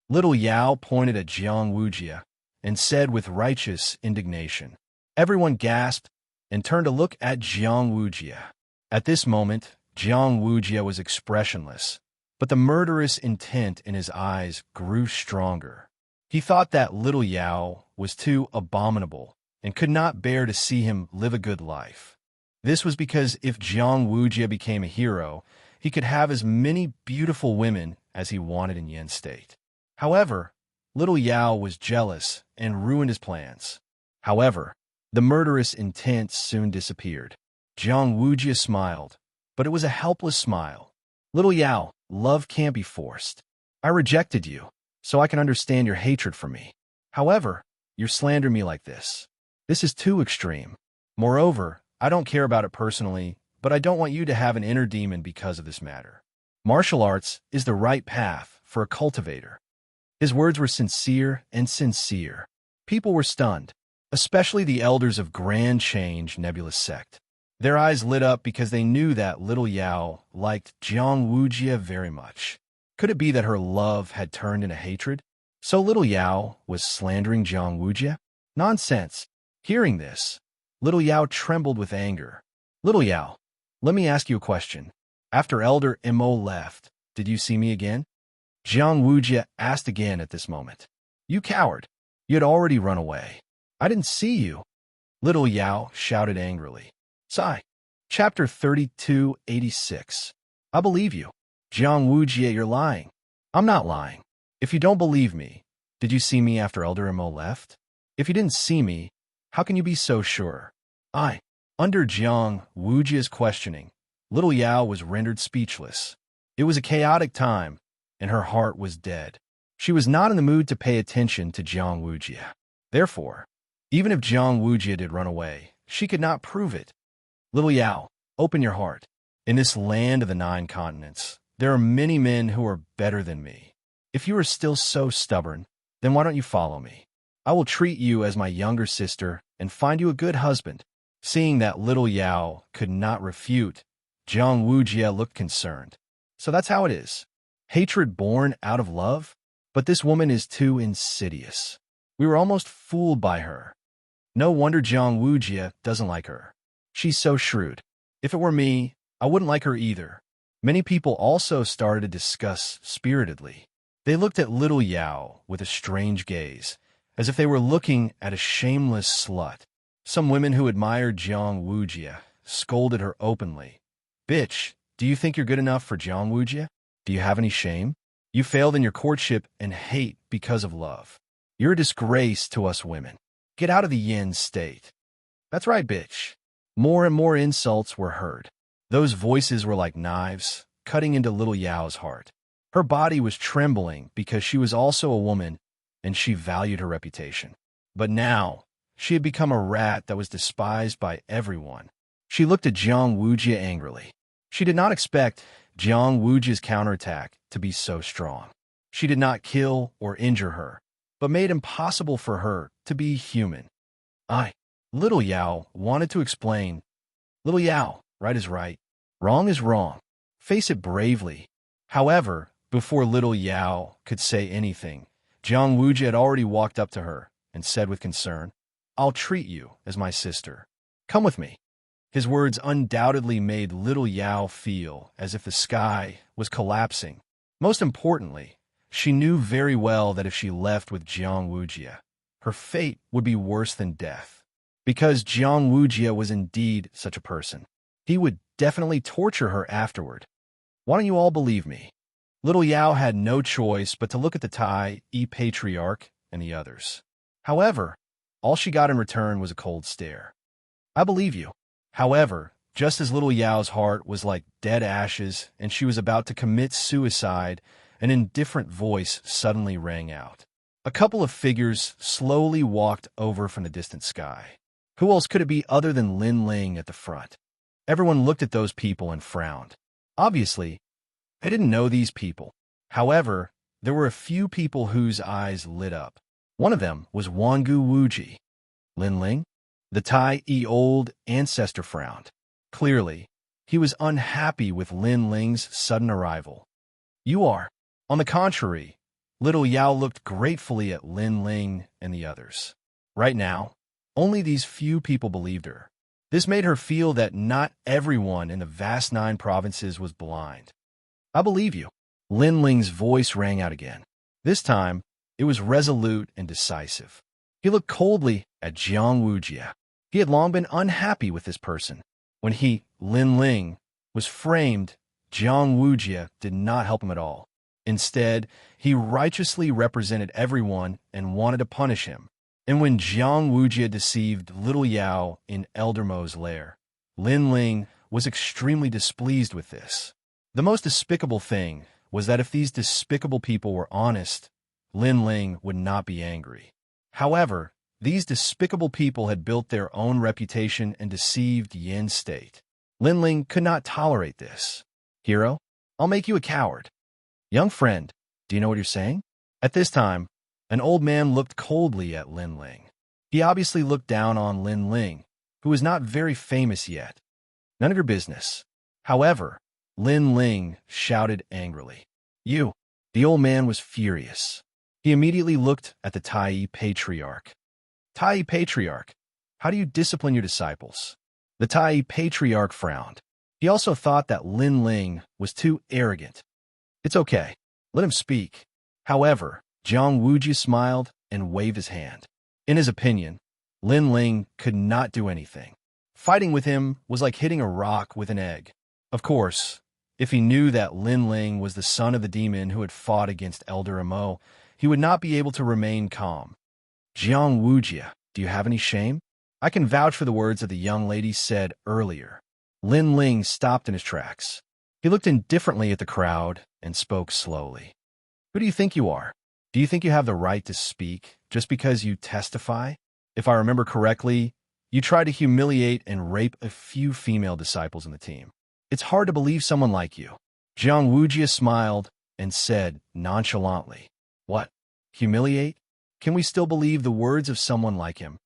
Little Yao pointed at Jiang Wuxia and said with righteous indignation. Everyone gasped and turned to look at Jiang Wuxia. At this moment, Jiang Wuxia was expressionless, but the murderous intent in his eyes grew stronger. He thought that Little Yao was too abominable and could not bear to see him live a good life. This was because if Jiang Wuxia became a hero, he could have as many beautiful women as he wanted in Yin state. However, Little Yao was jealous and ruined his plans. However, the murderous intent soon disappeared. Jiang Wuxia smiled, but it was a helpless smile. Little Yao, love can't be forced. I rejected you, so I can understand your hatred for me. However, you're slandering me like this. This is too extreme. Moreover, I don't care about it personally, but I don't want you to have an inner demon because of this matter. Martial arts is the right path for a cultivator. His words were sincere and sincere. People were stunned, especially the elders of Grand Change Nebulous Sect. Their eyes lit up because they knew that little Yao liked Jiang Wujia very much. Could it be that her love had turned into hatred? So little Yao was slandering Jiang Wujia? Nonsense. Hearing this, little Yao trembled with anger. Little Yao, let me ask you a question. After Elder Mo left, did you see me again? Jiang Wujia asked again at this moment. You coward. You had already run away. I didn't see you. Little Yao shouted angrily. Sigh. Chapter 3286. I believe you. Jiang Wujia, you're lying. I'm not lying. If you don't believe me, did you see me after Elder Mo left? If you didn't see me, how can you be so sure? Under Jiang Wujia's questioning, little Yao was rendered speechless. It was a chaotic time, and her heart was dead. She was not in the mood to pay attention to Jiang Wujia. Therefore, even if Jiang Wujia did run away, she could not prove it. Little Yao, open your heart. In this land of the 9 continents, there are many men who are better than me. If you are still so stubborn, then why don't you follow me? I will treat you as my younger sister and find you a good husband. Seeing that little Yao could not refute, Jiang Wujia looked concerned. So that's how it is. Hatred born out of love? But this woman is too insidious. We were almost fooled by her. No wonder Jiang Wujia doesn't like her. She's so shrewd. If it were me, I wouldn't like her either. Many people also started to discuss spiritedly. They looked at little Yao with a strange gaze, as if they were looking at a shameless slut. Some women who admired Jiang Wujia scolded her openly. Bitch, do you think you're good enough for Jiang Wujia? Do you have any shame? You failed in your courtship and hate because of love. You're a disgrace to us women. Get out of the yin state. That's right, bitch. More and more insults were heard. Those voices were like knives, cutting into little Yao's heart. Her body was trembling because she was also a woman, and she valued her reputation. But now, she had become a rat that was despised by everyone. She looked at Jiang Wujia angrily. She did not expect Jiang Wujia's counterattack to be so strong. She did not kill or injure her, but made impossible for her to be human. Little Yao wanted to explain. Little Yao, right is right. Wrong is wrong. Face it bravely. However, before little Yao could say anything, Jiang Wujia had already walked up to her and said with concern, I'll treat you as my sister. Come with me. His words undoubtedly made little Yao feel as if the sky was collapsing. Most importantly, she knew very well that if she left with Jiang Wujia, her fate would be worse than death. Because Jiang Wujia was indeed such a person. He would definitely torture her afterward. Why don't you all believe me? Little Yao had no choice but to look at the Tai Patriarch and the others. However, all she got in return was a cold stare. I believe you. However, just as little Yao's heart was like dead ashes and she was about to commit suicide, an indifferent voice suddenly rang out. A couple of figures slowly walked over from the distant sky. Who else could it be other than Lin Ling at the front? Everyone looked at those people and frowned. Obviously, they didn't know these people. However, there were a few people whose eyes lit up. One of them was Wangu Wuji. Lin Ling? The Tai old ancestor frowned. Clearly, he was unhappy with Lin Ling's sudden arrival. You are. On the contrary, little Yao looked gratefully at Lin Ling and the others. Right now, only these few people believed her. This made her feel that not everyone in the vast 9 provinces was blind. I believe you. Lin Ling's voice rang out again. This time, it was resolute and decisive. He looked coldly at Jiang Wujia. He had long been unhappy with this person. When he, Lin Ling, was framed, Jiang Wujia did not help him at all. Instead, he righteously represented everyone and wanted to punish him. And when Jiang Wujia deceived little Yao in Elder Mo's lair, Lin Ling was extremely displeased with this. The most despicable thing was that if these despicable people were honest, Lin Ling would not be angry. However, These despicable people had built their own reputation and deceived Yin's state. Lin Ling could not tolerate this. Hero, I'll make you a coward. Young friend, do you know what you're saying? At this time, an old man looked coldly at Lin Ling. He obviously looked down on Lin Ling, who was not very famous yet. None of your business. However, Lin Ling shouted angrily. You! The old man was furious. He immediately looked at the Tai Patriarch. Tai Patriarch, how do you discipline your disciples? The Tai Patriarch frowned. He also thought that Lin Ling was too arrogant. It's okay. Let him speak. However, Jiang Wuji smiled and waved his hand. In his opinion, Lin Ling could not do anything. Fighting with him was like hitting a rock with an egg. Of course, if he knew that Lin Ling was the son of the demon who had fought against Elder Amo, he would not be able to remain calm. Jiang Wuji, do you have any shame? I can vouch for the words that the young lady said earlier. Lin Ling stopped in his tracks. He looked indifferently at the crowd and spoke slowly. Who do you think you are? Do you think you have the right to speak just because you testify? If I remember correctly, you tried to humiliate and rape a few female disciples in the team. It's hard to believe someone like you. Jiang Wuji smiled and said nonchalantly, What? Humiliate? Can we still believe the words of someone like him?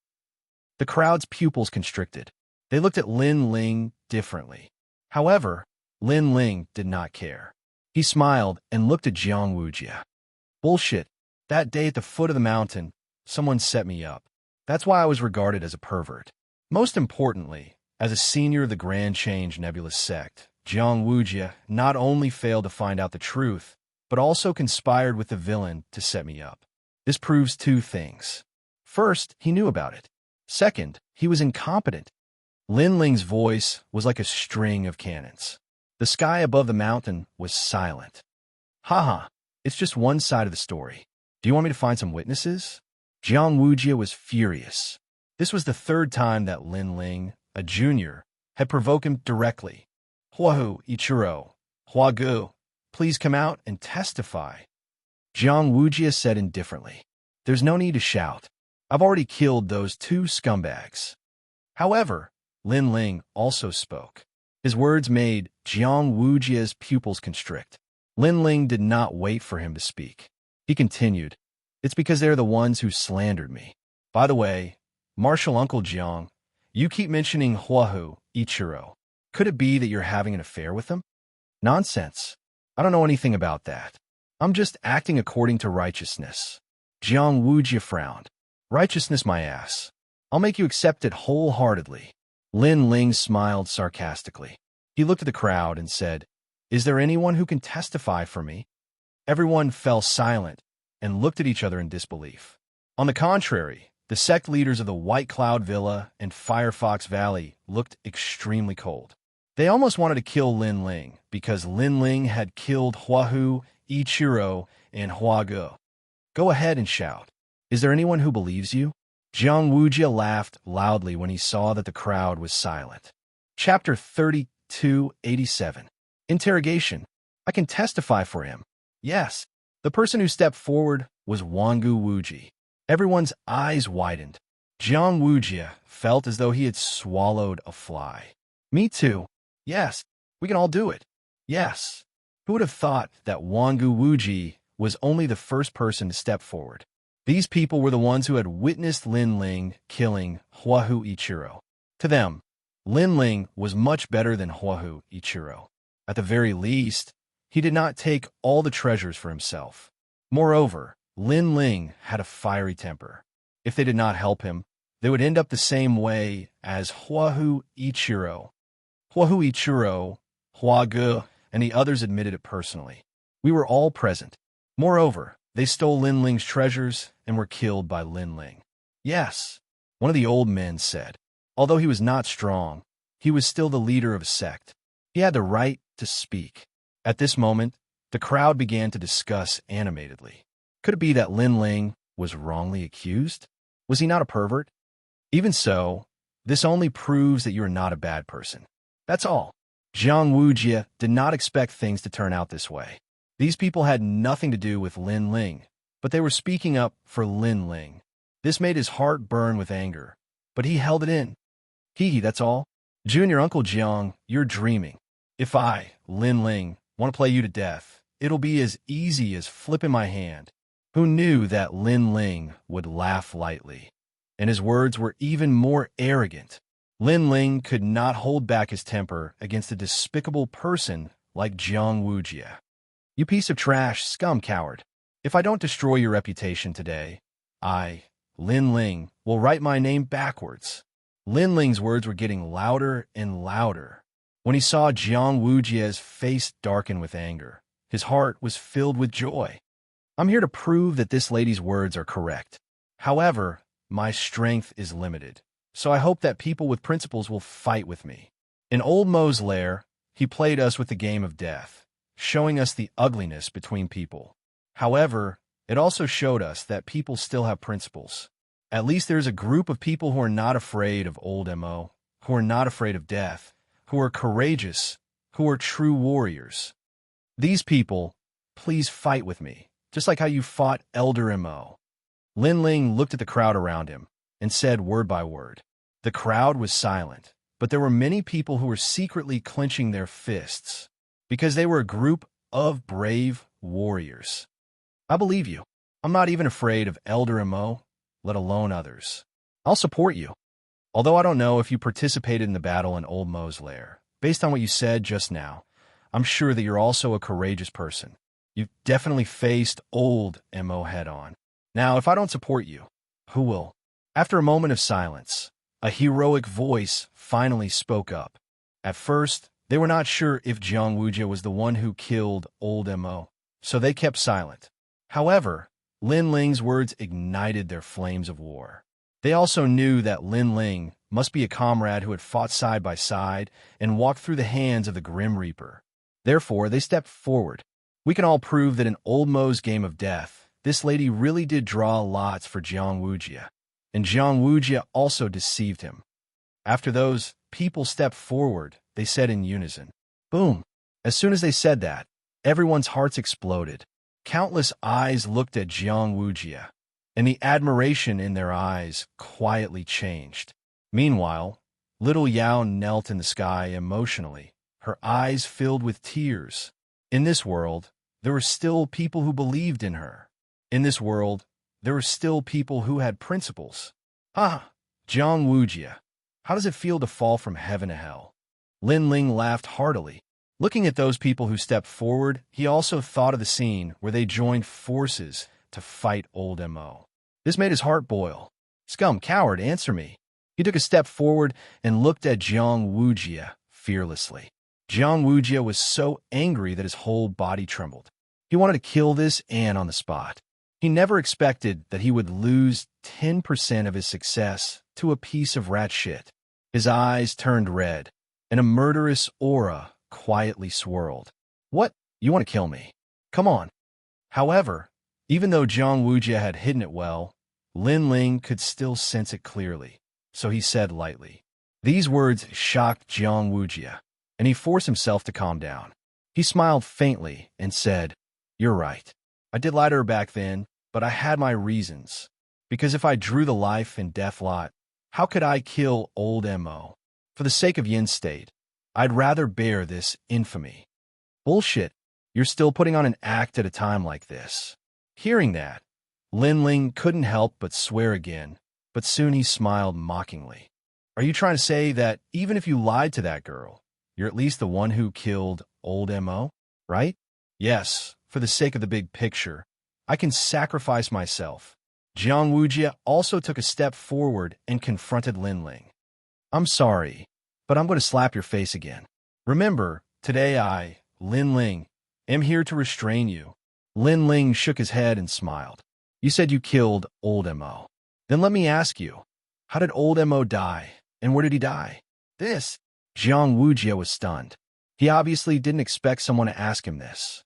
The crowd's pupils constricted. They looked at Lin Ling differently. However, Lin Ling did not care. He smiled and looked at Jiang Wuji. Bullshit. That day at the foot of the mountain, someone set me up. That's why I was regarded as a pervert. Most importantly, as a senior of the Grand Change Nebulous sect, Jiang Wuji not only failed to find out the truth, but also conspired with the villain to set me up. This proves two things. First, he knew about it. Second, he was incompetent. Lin Ling's voice was like a string of cannons. The sky above the mountain was silent. Haha, it's just one side of the story. Do you want me to find some witnesses? Jiang Wuji was furious. This was the third time that Lin Ling, a junior, had provoked him directly. Huahu Ichiro, Huagu, please come out and testify. Jiang Wuji said indifferently. There's no need to shout. I've already killed those two scumbags. However, Lin Ling also spoke. His words made Jiang Wuji's pupils constrict. Lin Ling did not wait for him to speak. He continued, It's because they're the ones who slandered me. By the way, Martial Uncle Jiang, you keep mentioning Huahu Ichiro. Could it be that you're having an affair with them? Nonsense. I don't know anything about that. I'm just acting according to righteousness. Jiang Wuji frowned. Righteousness, my ass. I'll make you accept it wholeheartedly. Lin Ling smiled sarcastically. He looked at the crowd and said, Is there anyone who can testify for me? Everyone fell silent and looked at each other in disbelief. On the contrary, the sect leaders of the White Cloud Villa and Firefox Valley looked extremely cold. They almost wanted to kill Lin Ling because Lin Ling had killed Huahu, Ichiro, and Huagu. Go ahead and shout. Is there anyone who believes you? Jiang Wuji laughed loudly when he saw that the crowd was silent. Chapter 3287. Interrogation. I can testify for him. Yes. The person who stepped forward was Wangu Wuji. Everyone's eyes widened. Jiang Wuji felt as though he had swallowed a fly. Me too. Yes. We can all do it. Yes. Who would have thought that Wangu Wuji was only the first person to step forward? These people were the ones who had witnessed Lin Ling killing Huahu Ichiro. To them, Lin Ling was much better than Huahu Ichiro. At the very least, he did not take all the treasures for himself. Moreover, Lin Ling had a fiery temper. If they did not help him, they would end up the same way as Huahu Ichiro. Huahu Ichiro, Huagu, and the others admitted it personally. We were all present. Moreover, they stole Lin Ling's treasures and were killed by Lin Ling. Yes, one of the old men said. Although he was not strong, he was still the leader of a sect. He had the right to speak. At this moment, the crowd began to discuss animatedly. Could it be that Lin Ling was wrongly accused? Was he not a pervert? Even so, this only proves that you are not a bad person. That's all. Jiang Wuji did not expect things to turn out this way. These people had nothing to do with Lin Ling, but they were speaking up for Lin Ling. This made his heart burn with anger, but he held it in. Hee, that's all. Junior Uncle Jiang, you're dreaming. If I, Lin Ling, want to play you to death, it'll be as easy as flipping my hand. Who knew that Lin Ling would laugh lightly? And his words were even more arrogant. Lin Ling could not hold back his temper against a despicable person like Jiang Wuxia. You piece of trash, scum coward. If I don't destroy your reputation today, I, Lin Ling, will write my name backwards. Lin Ling's words were getting louder and louder. When he saw Jiang Wuxia's face darken with anger, his heart was filled with joy. I'm here to prove that this lady's words are correct. However, my strength is limited, so I hope that people with principles will fight with me. In Old Mo's lair, he played us with the game of death, showing us the ugliness between people. However, it also showed us that people still have principles. At least there's a group of people who are not afraid of old Mo, who are not afraid of death, who are courageous, who are true warriors. These people, please fight with me, just like how you fought Elder Mo. Lin Ling looked at the crowd around him and said word by word. The crowd was silent, but there were many people who were secretly clenching their fists, because they were a group of brave warriors. I believe you. I'm not even afraid of Elder Mo, let alone others. I'll support you. Although I don't know if you participated in the battle in Old Mo's lair, based on what you said just now, I'm sure that you're also a courageous person. You've definitely faced Old Mo head-on. Now, if I don't support you, who will? After a moment of silence, a heroic voice finally spoke up. At first, they were not sure if Jiang Wuxia was the one who killed Old Mo, so they kept silent. However, Lin Ling's words ignited their flames of war. They also knew that Lin Ling must be a comrade who had fought side by side and walked through the hands of the Grim Reaper. Therefore, they stepped forward. We can all prove that in Old Mo's game of death, this lady really did draw lots for Jiang Wuxia, and Jiang Wuxia also deceived him. After those people stepped forward, they said in unison, boom. As soon as they said that, everyone's hearts exploded. Countless eyes looked at Jiang Wuxia, and the admiration in their eyes quietly changed. Meanwhile, little Yao knelt in the sky emotionally, her eyes filled with tears. In this world, there were still people who believed in her. In this world, there were still people who had principles. Jiang Wuxia, how does it feel to fall from heaven to hell? Lin Ling laughed heartily. Looking at those people who stepped forward, he also thought of the scene where they joined forces to fight Old Mo. This made his heart boil. Scum, coward, answer me. He took a step forward and looked at Jiang Wuxia fearlessly. Jiang Wuxia was so angry that his whole body trembled. He wanted to kill this Ant on the spot. He never expected that he would lose 10% of his success to a piece of rat shit. His eyes turned red, and a murderous aura quietly swirled. What? You want to kill me? Come on. However, even though Jiang Wuxia had hidden it well, Lin Ling could still sense it clearly, so he said lightly. These words shocked Jiang Wuxia, and he forced himself to calm down. He smiled faintly and said, You're right. I did lie to her back then, but I had my reasons. Because if I drew the life and death lot, how could I kill Old Mo? For the sake of Yin State, I'd rather bear this infamy. Bullshit. You're still putting on an act at a time like this. Hearing that, Lin Ling couldn't help but swear again, but soon he smiled mockingly. Are you trying to say that even if you lied to that girl, you're at least the one who killed Old Mo, right? Yes, for the sake of the big picture, I can sacrifice myself. Jiang Wuxia also took a step forward and confronted Lin Ling. I'm sorry, but I'm going to slap your face again. Remember, today I, Lin Ling, am here to restrain you. Lin Ling shook his head and smiled. You said you killed Old Mo. Then let me ask you, how did Old Mo die, and where did he die? This. Jiang Wuxia was stunned. He obviously didn't expect someone to ask him this.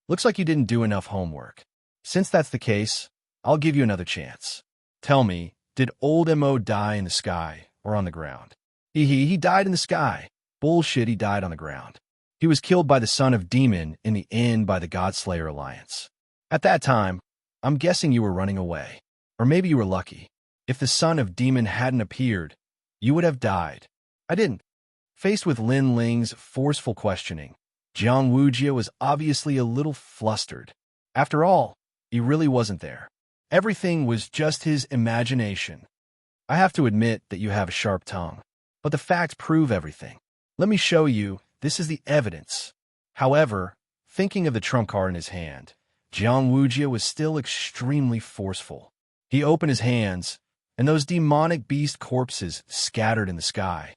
Looks like you didn't do enough homework. Since that's the case, I'll give you another chance. Tell me, did Old Mo die in the sky or on the ground? He died in the sky. Bullshit, he died on the ground. He was killed by the son of Demon in the end by the Godslayer Alliance. At that time, I'm guessing you were running away. Or maybe you were lucky. If the son of demon hadn't appeared, you would have died. I didn't. Faced with Lin Ling's forceful questioning, Jiang Wujia was obviously a little flustered. After all, he really wasn't there. Everything was just his imagination. I have to admit that you have a sharp tongue, but the facts prove everything. Let me show you, this is the evidence. However, thinking of the trump card in his hand, Jiang Wujia was still extremely forceful. He opened his hands, and those demonic beast corpses scattered in the sky.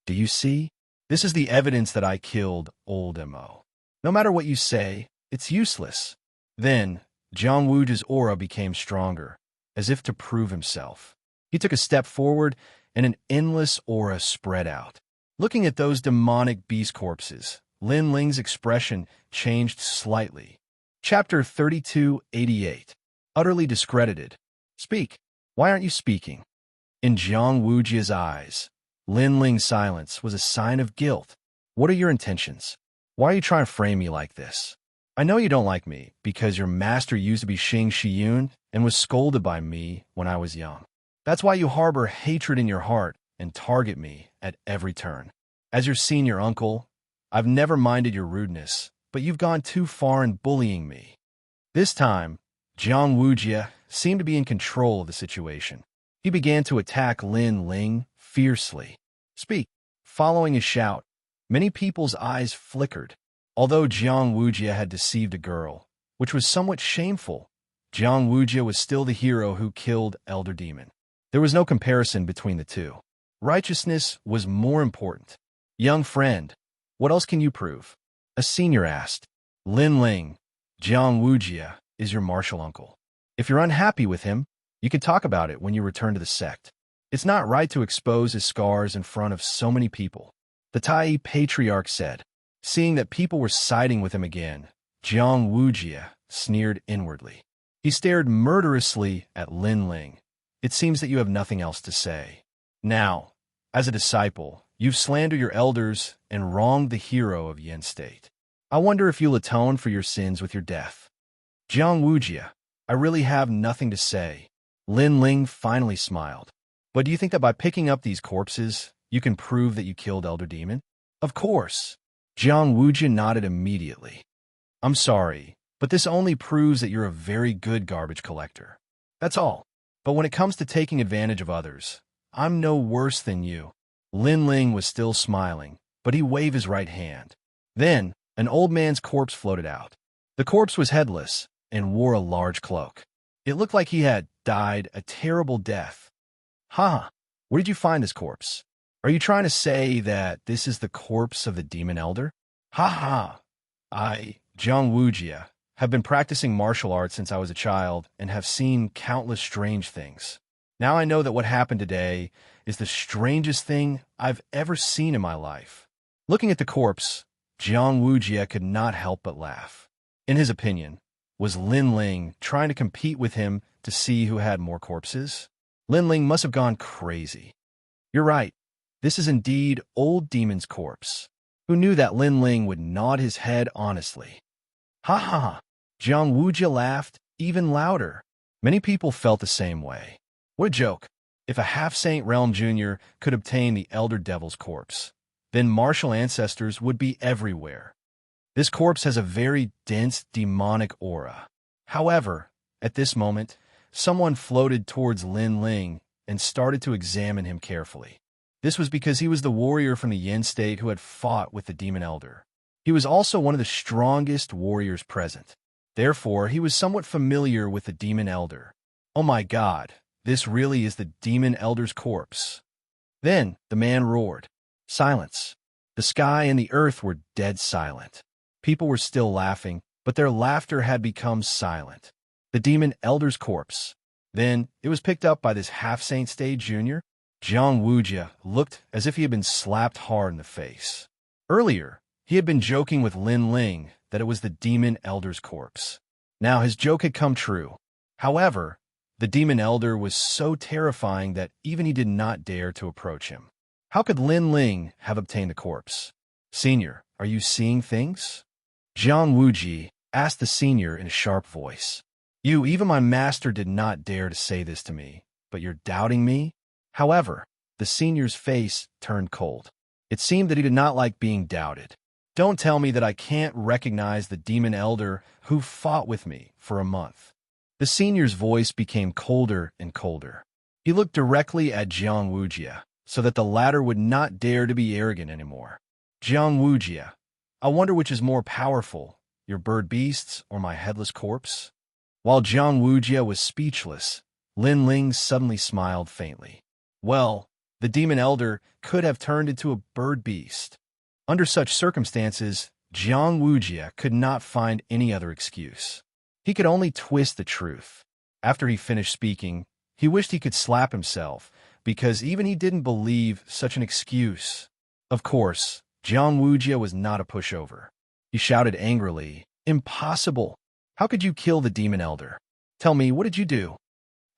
Do you see? This is the evidence that I killed old Mo. No matter what you say, it's useless. Then, Jiang Wujia's aura became stronger, as if to prove himself. He took a step forward, and an endless aura spread out. Looking at those demonic beast corpses, Lin Ling's expression changed slightly. Chapter 3288. Utterly discredited. Speak. Why aren't you speaking? In Jiang Wujia's eyes, Lin Ling's silence was a sign of guilt. What are your intentions? Why are you trying to frame me like this? I know you don't like me because your master used to be Xianxia and was scolded by me when I was young. That's why you harbor hatred in your heart and target me at every turn. As your senior uncle, I've never minded your rudeness, but you've gone too far in bullying me. This time, Jiang Wujia seemed to be in control of the situation. He began to attack Lin Ling fiercely. Speak. Following his shout, many people's eyes flickered. Although Jiang Wujia had deceived a girl, which was somewhat shameful, Jiang Wujia was still the hero who killed Elder Demon. There was no comparison between the two. Righteousness was more important. Young friend, what else can you prove? A senior asked. Lin Ling, Jiang Wujia is your martial uncle. If you're unhappy with him, you can talk about it when you return to the sect. It's not right to expose his scars in front of so many people. The Tai Patriarch said. Seeing that people were siding with him again, Jiang Wujia sneered inwardly. He stared murderously at Lin Ling. It seems that you have nothing else to say. Now, as a disciple, you've slandered your elders and wronged the hero of Yin State. I wonder if you'll atone for your sins with your death. Jiang Wujia, I really have nothing to say. Lin Ling finally smiled. But do you think that by picking up these corpses, you can prove that you killed Elder Demon? Of course. Jiang Wujia nodded immediately. I'm sorry, but this only proves that you're a very good garbage collector. That's all. But when it comes to taking advantage of others, I'm no worse than you. Lin Ling was still smiling, but he waved his right hand. Then, an old man's corpse floated out. The corpse was headless and wore a large cloak. It looked like he had died a terrible death. Ha! Where did you find this corpse? Are you trying to say that this is the corpse of the demon elder? Ha ha! I, Jiang Wujia, have been practicing martial arts since I was a child and have seen countless strange things. Now I know that what happened today is the strangest thing I've ever seen in my life. Looking at the corpse, Jiang Wujia could not help but laugh. In his opinion, was Lin Ling trying to compete with him to see who had more corpses? Lin Ling must have gone crazy. You're right. This is indeed old demon's corpse. Who knew that Lin Ling would nod his head honestly? Ha ha ha! Jiang Wujia laughed even louder. Many people felt the same way. What a joke. If a half-saint Realm Jr. could obtain the Elder Devil's corpse, then martial ancestors would be everywhere. This corpse has a very dense demonic aura. However, at this moment, someone floated towards Lin Ling and started to examine him carefully. This was because he was the warrior from the Yin State who had fought with the Demon Elder. He was also one of the strongest warriors present. Therefore, he was somewhat familiar with the Demon Elder. Oh my God, this really is the Demon Elder's corpse. Then the man roared. Silence. The sky and the earth were dead silent. People were still laughing, but their laughter had become silent. The Demon Elder's corpse. Then it was picked up by this half-saint stage junior. Jiang Wujia looked as if he had been slapped hard in the face. Earlier, he had been joking with Lin Ling that it was the Demon Elder's corpse. Now his joke had come true. However, the Demon Elder was so terrifying that even he did not dare to approach him. How could Lin Ling have obtained the corpse? Senior, are you seeing things? Jiang Wujia asked the senior in a sharp voice. Even my master did not dare to say this to me. but you're doubting me? However, the senior's face turned cold. It seemed that he did not like being doubted. Don't tell me that I can't recognize the demon elder who fought with me for a month. The senior's voice became colder and colder. He looked directly at Wuxia, so that the latter would not dare to be arrogant anymore. Wuxia, I wonder which is more powerful, your bird beasts or my headless corpse? While Wuxia was speechless, Lin Ling suddenly smiled faintly. Well, the demon elder could have turned into a bird beast. Under such circumstances, Wuxia could not find any other excuse. He could only twist the truth. After he finished speaking, he wished he could slap himself, because even he didn't believe such an excuse. Of course, Wuxia was not a pushover. He shouted angrily, "Impossible! How could you kill the demon elder? Tell me, what did you do?"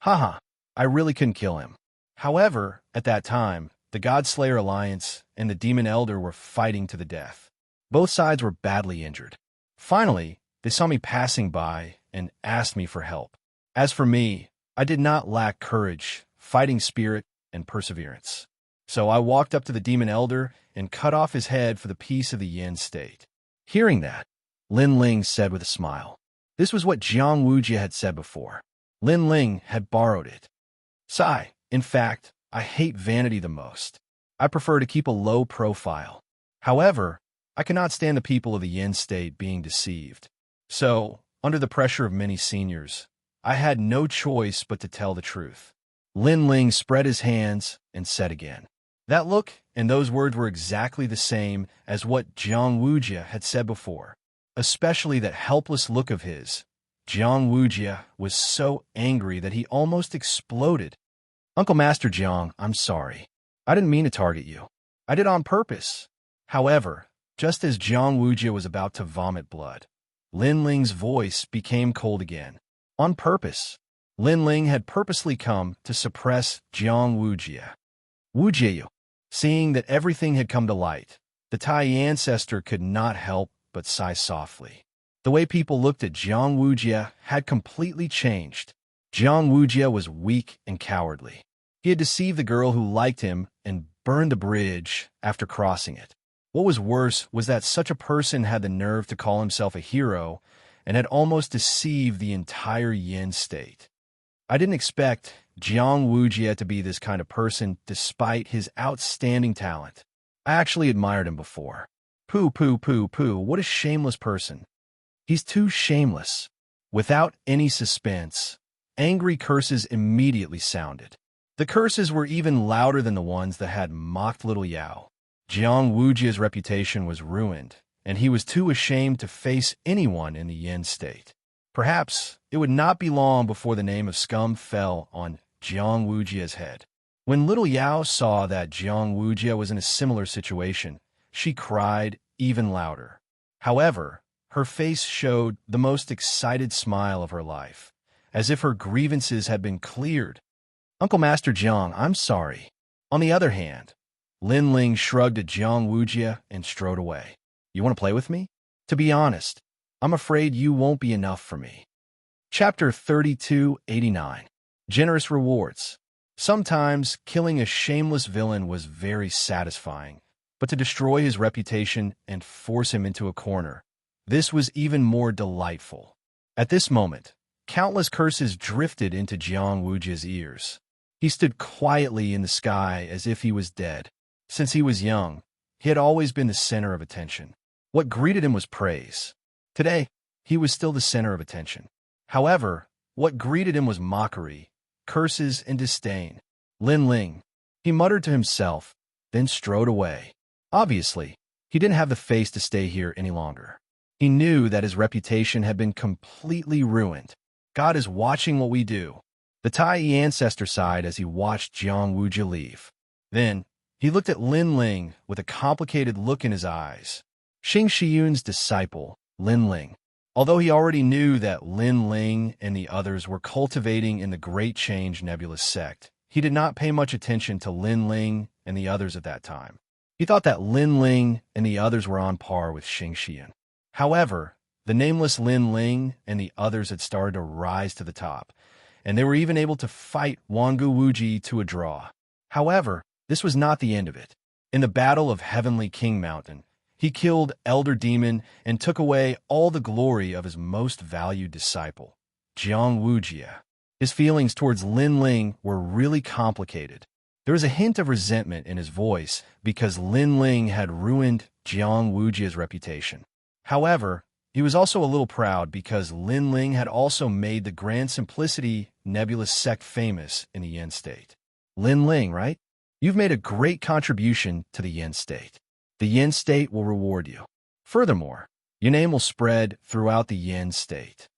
Haha, I really couldn't kill him. However, at that time, the God-Slayer Alliance and the demon elder were fighting to the death. Both sides were badly injured. Finally, they saw me passing by and asked me for help. As for me, I did not lack courage, fighting spirit, and perseverance. So I walked up to the demon elder and cut off his head for the peace of the Yin state. Hearing that, Lin Ling said with a smile. This was what Wuxia had said before. Lin Ling had borrowed it. Sigh, in fact, I hate vanity the most. I prefer to keep a low profile. However, I cannot stand the people of the Yin state being deceived. So, under the pressure of many seniors, I had no choice but to tell the truth. Lin Ling spread his hands and said again. That look and those words were exactly the same as what Wuxia had said before. Especially that helpless look of his. Wuxia was so angry that he almost exploded. Uncle Master Jiang, I'm sorry. I didn't mean to target you. I did on purpose. However, just as Wuxia was about to vomit blood, Lin Ling's voice became cold again. On purpose. Lin Ling had purposely come to suppress Wuxia. Wuxia, seeing that everything had come to light, the Tai ancestor could not help but sigh softly. The way people looked at Wuxia had completely changed. Wuxia was weak and cowardly. He had deceived the girl who liked him and burned the bridge after crossing it. What was worse was that such a person had the nerve to call himself a hero and had almost deceived the entire Yin state. I didn't expect Wuxia to be this kind of person despite his outstanding talent. I actually admired him before. Pooh, what a shameless person. He's too shameless. Without any suspense, angry curses immediately sounded. The curses were even louder than the ones that had mocked little Yao. Wuxia's reputation was ruined, and he was too ashamed to face anyone in the Yin state. Perhaps it would not be long before the name of scum fell on Wuxia's head. When little Yao saw that Wuxia was in a similar situation, she cried even louder. However, her face showed the most excited smile of her life, as if her grievances had been cleared. Uncle Master Jiang, I'm sorry. On the other hand, Lin Ling shrugged at Wuxia and strode away. You want to play with me? To be honest, I'm afraid you won't be enough for me. Chapter 3289. Generous Rewards. Sometimes killing a shameless villain was very satisfying, but to destroy his reputation and force him into a corner, this was even more delightful. At this moment, countless curses drifted into Wuxia's ears. He stood quietly in the sky as if he was dead. Since he was young, he had always been the center of attention. What greeted him was praise. Today, he was still the center of attention. However, what greeted him was mockery, curses, and disdain. Lin Ling, he muttered to himself, then strode away. Obviously, he didn't have the face to stay here any longer. He knew that his reputation had been completely ruined. God is watching what we do. The Tai ancestor sighed as he watched Wuxia leave. Then, he looked at Lin Ling with a complicated look in his eyes. Xianxia's disciple, Lin Ling. Although he already knew that Lin Ling and the others were cultivating in the Great Change Nebulous sect, he did not pay much attention to Lin Ling and the others at that time. He thought that Lin Ling and the others were on par with Xianxia. However, the nameless Lin Ling and the others had started to rise to the top, and they were even able to fight Wangu Wuji to a draw. However, this was not the end of it. In the Battle of Heavenly King Mountain, he killed Elder Demon and took away all the glory of his most valued disciple, Jiang Wuxia. His feelings towards Lin Ling were really complicated. There was a hint of resentment in his voice because Lin Ling had ruined Jiang Wujia's reputation. However, he was also a little proud because Lin Ling had also made the Grand Simplicity nebulous sect famous in the Yin state. Lin Ling, right? You've made a great contribution to the Yin state. The Yin state will reward you. Furthermore, your name will spread throughout the Yin state.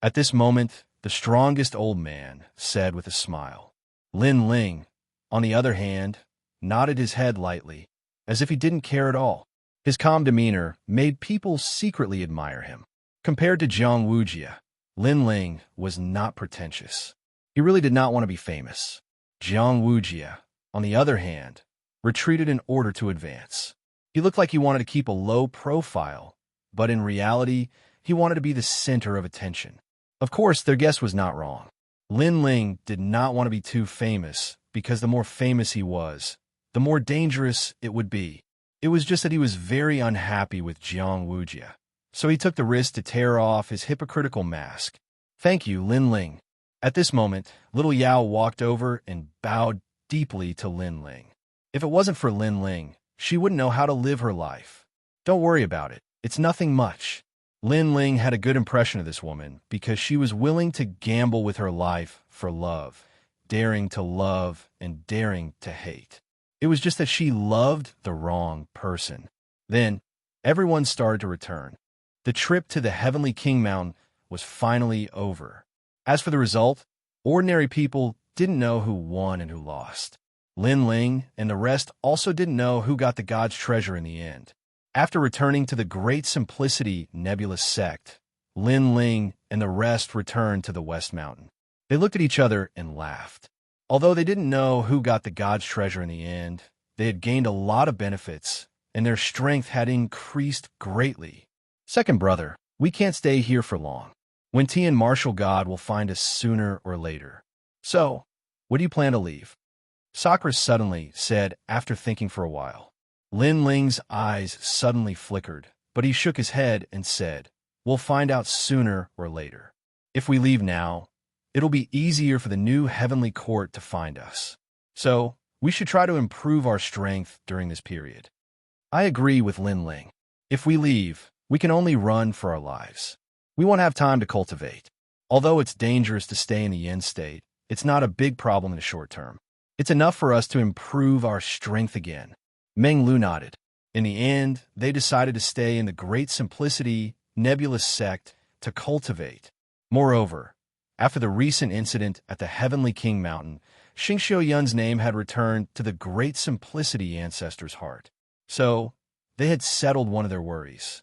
At this moment, the strongest old man said with a smile. Lin Ling, on the other hand, nodded his head lightly, as if he didn't care at all. His calm demeanor made people secretly admire him. Compared to Jiang Wuxia, Lin Ling was not pretentious. He really did not want to be famous. Jiang Wuxia, on the other hand, retreated in order to advance. He looked like he wanted to keep a low profile, but in reality, he wanted to be the center of attention. Of course, their guess was not wrong. Lin Ling did not want to be too famous because the more famous he was, the more dangerous it would be. It was just that he was very unhappy with Jiang Wuxia, so he took the risk to tear off his hypocritical mask. Thank you, Lin Ling. At this moment, little Yao walked over and bowed deeply to Lin Ling. If it wasn't for Lin Ling, she wouldn't know how to live her life. Don't worry about it. It's nothing much. Lin Ling had a good impression of this woman because she was willing to gamble with her life for love, daring to love and daring to hate. It was just that she loved the wrong person. Then, everyone started to return. The trip to the Heavenly King Mountain was finally over. As for the result, ordinary people didn't know who won and who lost. Lin Ling and the rest also didn't know who got the God's treasure in the end. After returning to the Great Simplicity nebulous sect, Lin Ling and the rest returned to the West Mountain. They looked at each other and laughed. Although they didn't know who got the God's treasure in the end, they had gained a lot of benefits, and their strength had increased greatly. Second brother, we can't stay here for long. Wen Ti and Martial God will find us sooner or later. So, what do you plan to leave? Sakura suddenly said after thinking for a while. Lin Ling's eyes suddenly flickered, but he shook his head and said, We'll find out sooner or later. If we leave now, it'll be easier for the new heavenly court to find us. So, we should try to improve our strength during this period. I agree with Lin Ling. If we leave, we can only run for our lives. We won't have time to cultivate. Although it's dangerous to stay in the Yin state, it's not a big problem in the short term. It's enough for us to improve our strength again. Meng Lu nodded. In the end, they decided to stay in the Great Simplicity nebulous sect to cultivate. Moreover, after the recent incident at the Heavenly King Mountain, Xianxia Yun's name had returned to the Great Simplicity ancestor's heart. So, they had settled one of their worries.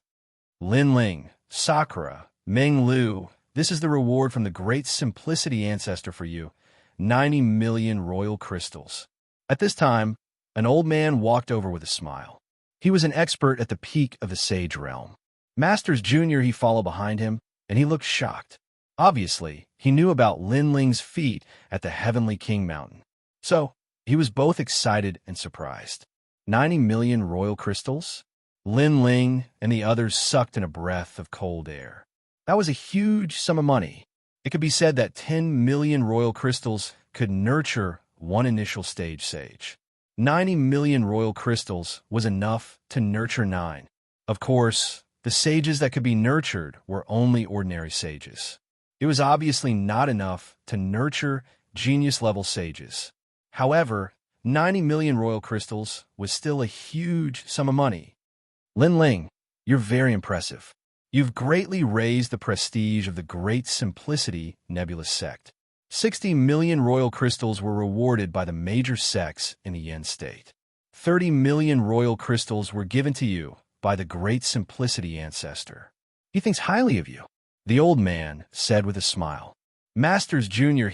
Lin Ling, Sakura, Meng Lu, this is the reward from the Great Simplicity ancestor for you, 90 million royal crystals. At this time, an old man walked over with a smile. He was an expert at the peak of the Sage realm. Masters Jr. he followed behind him, and he looked shocked. Obviously, he knew about Lin Ling's feat at the Heavenly King Mountain. So, he was both excited and surprised. 90 million royal crystals? Lin Ling and the others sucked in a breath of cold air. That was a huge sum of money. It could be said that 10 million royal crystals could nurture one initial stage sage. 90 million royal crystals was enough to nurture 9. Of course, the sages that could be nurtured were only ordinary sages. It was obviously not enough to nurture genius-level sages. However, 90 million royal crystals was still a huge sum of money. Lin Ling, you're very impressive. You've greatly raised the prestige of the Great Simplicity nebulous sect. 60 million royal crystals were rewarded by the major sects in the Yin state. 30 million royal crystals were given to you by the Great Simplicity ancestor. He thinks highly of you, the old man said with a smile. Masters Jr.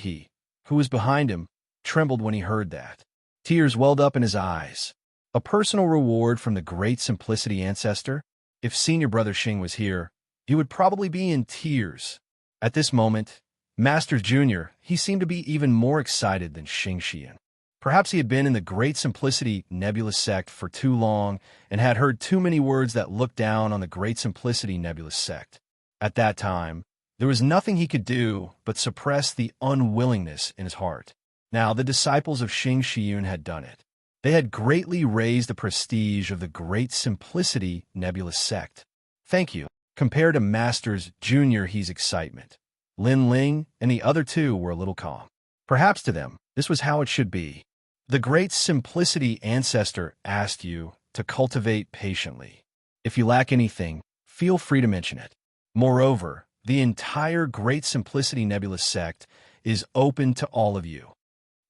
who was behind him, trembled when he heard that. Tears welled up in his eyes. A personal reward from the Great Simplicity ancestor? If senior brother Xing was here, he would probably be in tears. At this moment, Masters Jr., he seemed to be even more excited than Xianxia. Perhaps he had been in the Great Simplicity Nebulous sect for too long and had heard too many words that looked down on the Great Simplicity Nebulous sect. At that time, there was nothing he could do but suppress the unwillingness in his heart. Now, the disciples of Xianxia had done it. They had greatly raised the prestige of the Great Simplicity Nebulous sect. Thank you. Compared to Masters Jr., his excitement. Lin Ling and the other two were a little calm. Perhaps to them, this was how it should be. The Great Simplicity Ancestor asked you to cultivate patiently. If you lack anything, feel free to mention it. Moreover, the entire Great Simplicity Nebulous sect is open to all of you.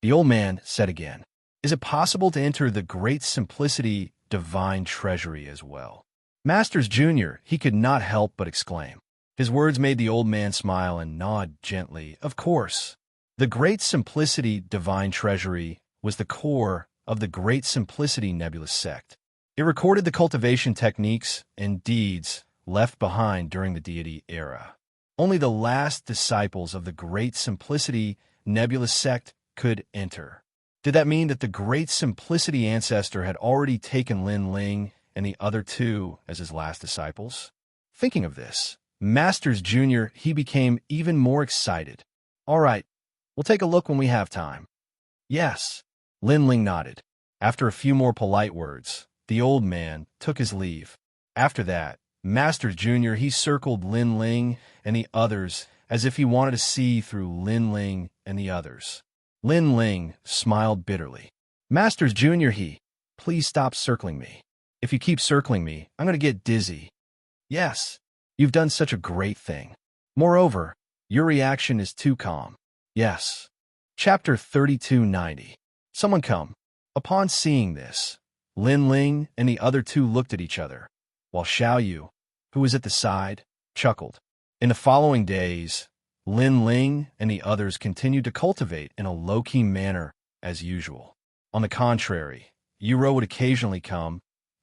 The old man said again, is it possible to enter the Great Simplicity Divine Treasury as well? Masters Jr., he could not help but exclaim. His words made the old man smile and nod gently. Of course. The Great Simplicity Divine Treasury was the core of the Great Simplicity Nebulous sect. It recorded the cultivation techniques and deeds left behind during the deity era. Only the last disciples of the Great Simplicity Nebulous sect could enter. Did that mean that the Great Simplicity Ancestor had already taken Lin Ling and the other two as his last disciples? Thinking of this, Masters Jr., he became even more excited. All right, we'll take a look when we have time. Yes. Lin Ling nodded. After a few more polite words, the old man took his leave. After that, Masters Jr., he circled Lin Ling and the others as if he wanted to see through Lin Ling and the others. Lin Ling smiled bitterly. Masters Jr., please stop circling me. If you keep circling me, I'm going to get dizzy. Yes, you've done such a great thing. Moreover, your reaction is too calm. Yes. Chapter 3290. Someone come. Upon seeing this, Lin Ling and the other two looked at each other, while Xiao Yu, who was at the side, chuckled. In the following days, Lin Ling and the others continued to cultivate in a low-key manner as usual. On the contrary, Yuro would occasionally come,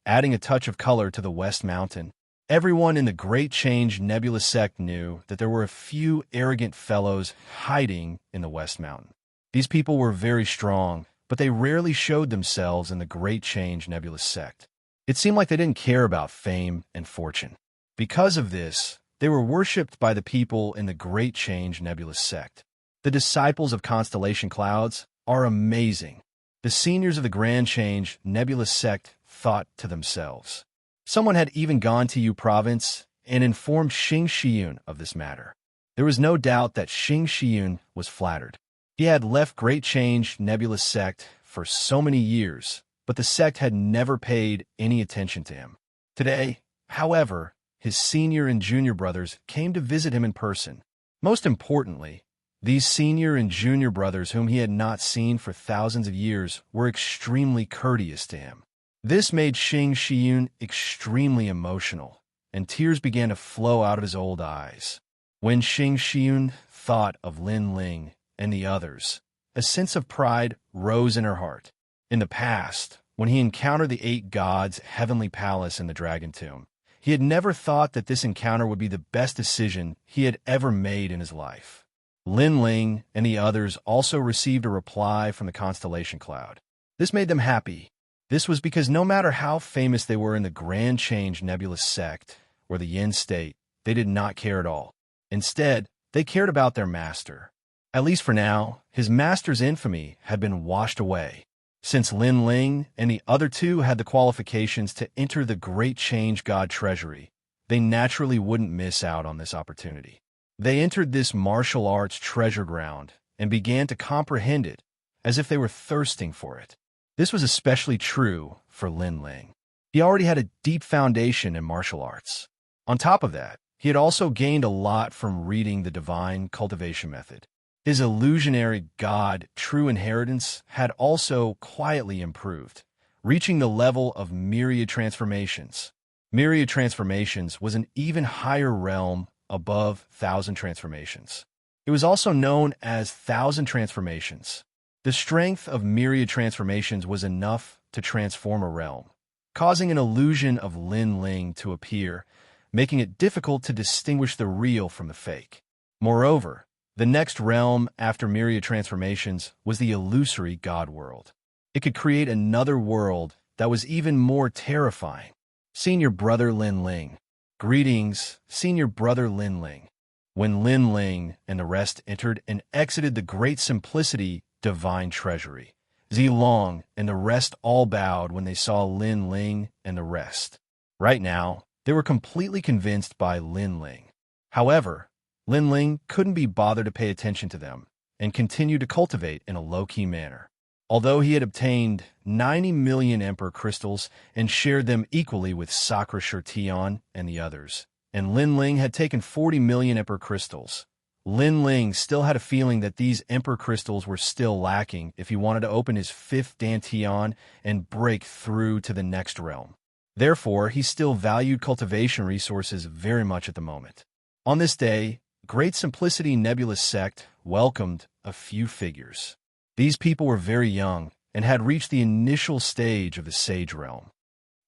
adding a touch of color to the West Mountain. Everyone in the Great Change Nebulous sect knew that there were a few arrogant fellows hiding in the West Mountain. These people were very strong, but they rarely showed themselves in the Great Change Nebulous sect. It seemed like they didn't care about fame and fortune. Because of this, they were worshipped by the people in the Great Change Nebulous sect. The disciples of Constellation Clouds are amazing. The seniors of the Grand Change Nebulous sect thought to themselves. Someone had even gone to Yu province and informed Xianxia of this matter. There was no doubt that Xianxia was flattered. He had left Great Change Nebulous sect for so many years, but the sect had never paid any attention to him. Today, however, his senior and junior brothers came to visit him in person. Most importantly, these senior and junior brothers whom he had not seen for thousands of years were extremely courteous to him. This made Xianxia extremely emotional, and tears began to flow out of his old eyes. When Xianxia thought of Lin Ling and the others, a sense of pride rose in her heart. In the past, when he encountered the 8 gods' heavenly palace in the Dragon Tomb, he had never thought that this encounter would be the best decision he had ever made in his life. Lin Ling and the others also received a reply from the Constellation Cloud. This made them happy. This was because no matter how famous they were in the Grand Change Nebulous sect or the Yin state, they did not care at all. Instead, they cared about their master. At least for now, his master's infamy had been washed away. Since Lin Ling and the other two had the qualifications to enter the Great Change God Treasury, they naturally wouldn't miss out on this opportunity. They entered this martial arts treasure ground and began to comprehend it as if they were thirsting for it. This was especially true for Lin Ling. He already had a deep foundation in martial arts. On top of that, he had also gained a lot from reading the divine cultivation method. His illusionary god true inheritance had also quietly improved, reaching the level of myriad transformations. Myriad transformations was an even higher realm above 1,000 transformations. It was also known as 1,000 transformations. The strength of myriad transformations was enough to transform a realm, causing an illusion of Lin Ling to appear, making it difficult to distinguish the real from the fake. Moreover, The next realm after myriad transformations was the illusory God world. It could create another world that was even more terrifying. Senior Brother Lin Ling. Greetings, Senior Brother Lin Ling. When Lin Ling and the rest entered and exited the Great Simplicity Divine Treasury, Zilong and the rest all bowed when they saw Lin Ling and the rest. Right now, they were completely convinced by Lin Ling. However, Lin Ling couldn't be bothered to pay attention to them and continued to cultivate in a low-key manner. Although he had obtained 90 million Emperor crystals and shared them equally with Sakura Shirtion and the others, and Lin Ling had taken 40 million Emperor crystals, Lin Ling still had a feeling that these Emperor crystals were still lacking if he wanted to open his fifth Dantian and break through to the next realm. Therefore, he still valued cultivation resources very much at the moment. On this day, Great Simplicity Nebulous Sect welcomed a few figures. These people were very young and had reached the initial stage of the Sage Realm.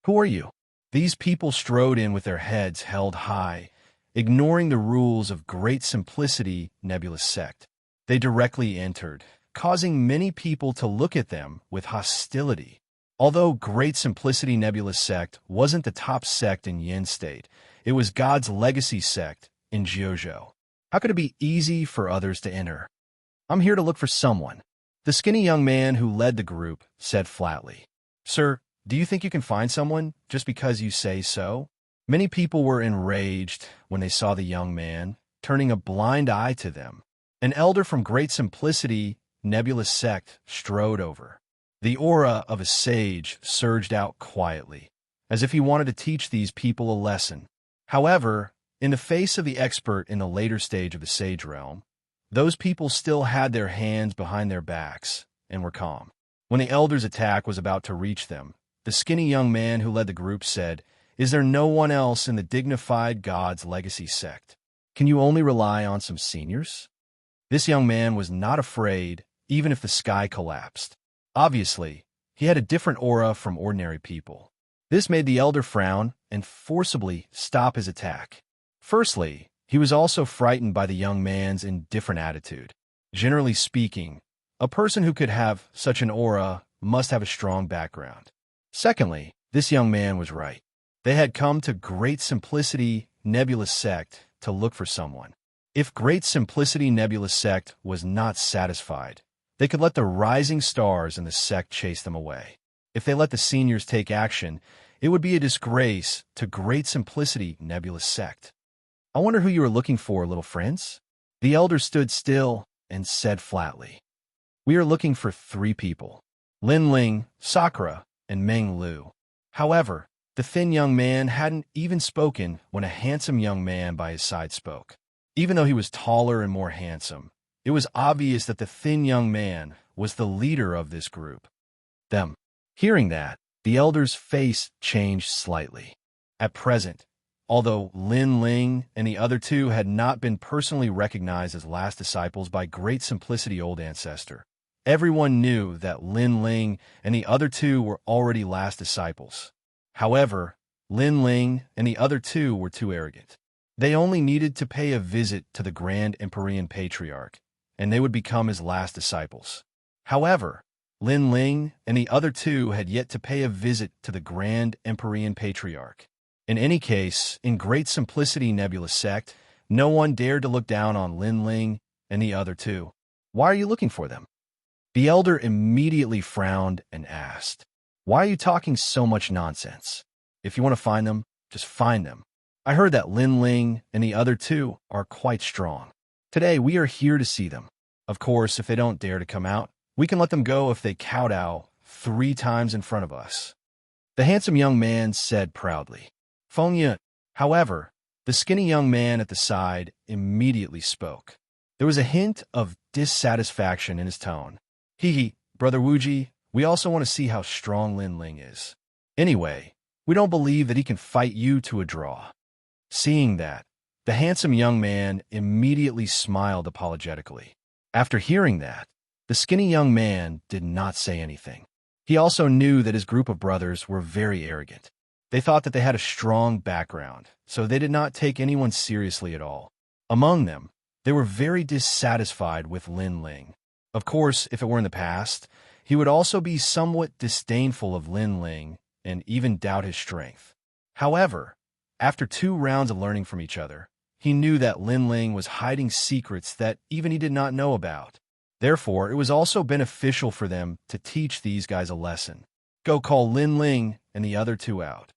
Who are you? These people strode in with their heads held high, ignoring the rules of Great Simplicity Nebulous Sect. They directly entered, causing many people to look at them with hostility. Although Great Simplicity Nebulous Sect wasn't the top sect in Yin State, it was God's legacy sect in Jiuzhou. How could it be easy for others to enter? I'm here to look for someone. The skinny young man who led the group said flatly. Sir, do you think you can find someone just because you say so? Many people were enraged when they saw the young man, turning a blind eye to them. An elder from Great Simplicity Nebulous Sect strode over. The aura of a sage surged out quietly, as if he wanted to teach these people a lesson. However, in the face of the expert in the later stage of the Sage Realm, those people still had their hands behind their backs and were calm. When the elder's attack was about to reach them, the skinny young man who led the group said, Is there no one else in the dignified God's legacy sect? Can you only rely on some seniors? This young man was not afraid, even if the sky collapsed. Obviously, he had a different aura from ordinary people. This made the elder frown and forcibly stop his attack. Firstly, he was also frightened by the young man's indifferent attitude. Generally speaking, a person who could have such an aura must have a strong background. Secondly, this young man was right. They had come to Great Simplicity Nebulous Sect to look for someone. If Great Simplicity Nebulous Sect was not satisfied, they could let the rising stars in the sect chase them away. If they let the seniors take action, it would be a disgrace to Great Simplicity Nebulous Sect. I wonder who you are looking for, little friends? The elder stood still and said flatly. We are looking for 3 people. Lin Ling, Sakura, and Meng Lu. However, the thin young man hadn't even spoken when a handsome young man by his side spoke. Even though he was taller and more handsome, it was obvious that the thin young man was the leader of this group. Them. Hearing that, the elder's face changed slightly. At present, although Lin Ling and the other 2 had not been personally recognized as last disciples by Great Simplicity Old Ancestor, everyone knew that Lin Ling and the other 2 were already last disciples. However, Lin Ling and the other 2 were too arrogant. They only needed to pay a visit to the Grand Empyrean Patriarch, and they would become his last disciples. However, Lin Ling and the other 2 had yet to pay a visit to the Grand Empyrean Patriarch. In any case, in Great Simplicity Nebulous Sect, no one dared to look down on Lin Ling and the other 2. Why are you looking for them? The elder immediately frowned and asked, Why are you talking so much nonsense? If you want to find them, just find them. I heard that Lin Ling and the other 2 are quite strong. Today, we are here to see them. Of course, if they don't dare to come out, we can let them go if they kowtow 3 times in front of us. The handsome young man said proudly. Fengya. However, the skinny young man at the side immediately spoke. There was a hint of dissatisfaction in his tone. Hee, Brother Wuji, we also want to see how strong Lin Ling is. Anyway, we don't believe that he can fight you to a draw. Seeing that, the handsome young man immediately smiled apologetically. After hearing that, the skinny young man did not say anything. He also knew that his group of brothers were very arrogant. They thought that they had a strong background, so they did not take anyone seriously at all. Among them, They were very dissatisfied with Lin Ling. Of course, if it were in the past, he would also be somewhat disdainful of Lin Ling and even doubt his strength. However, after 2 rounds of learning from each other, he knew that Lin Ling was hiding secrets that even he did not know about. Therefore, it was also beneficial for them to teach these guys a lesson. Go call Lin Ling and the other 2 out.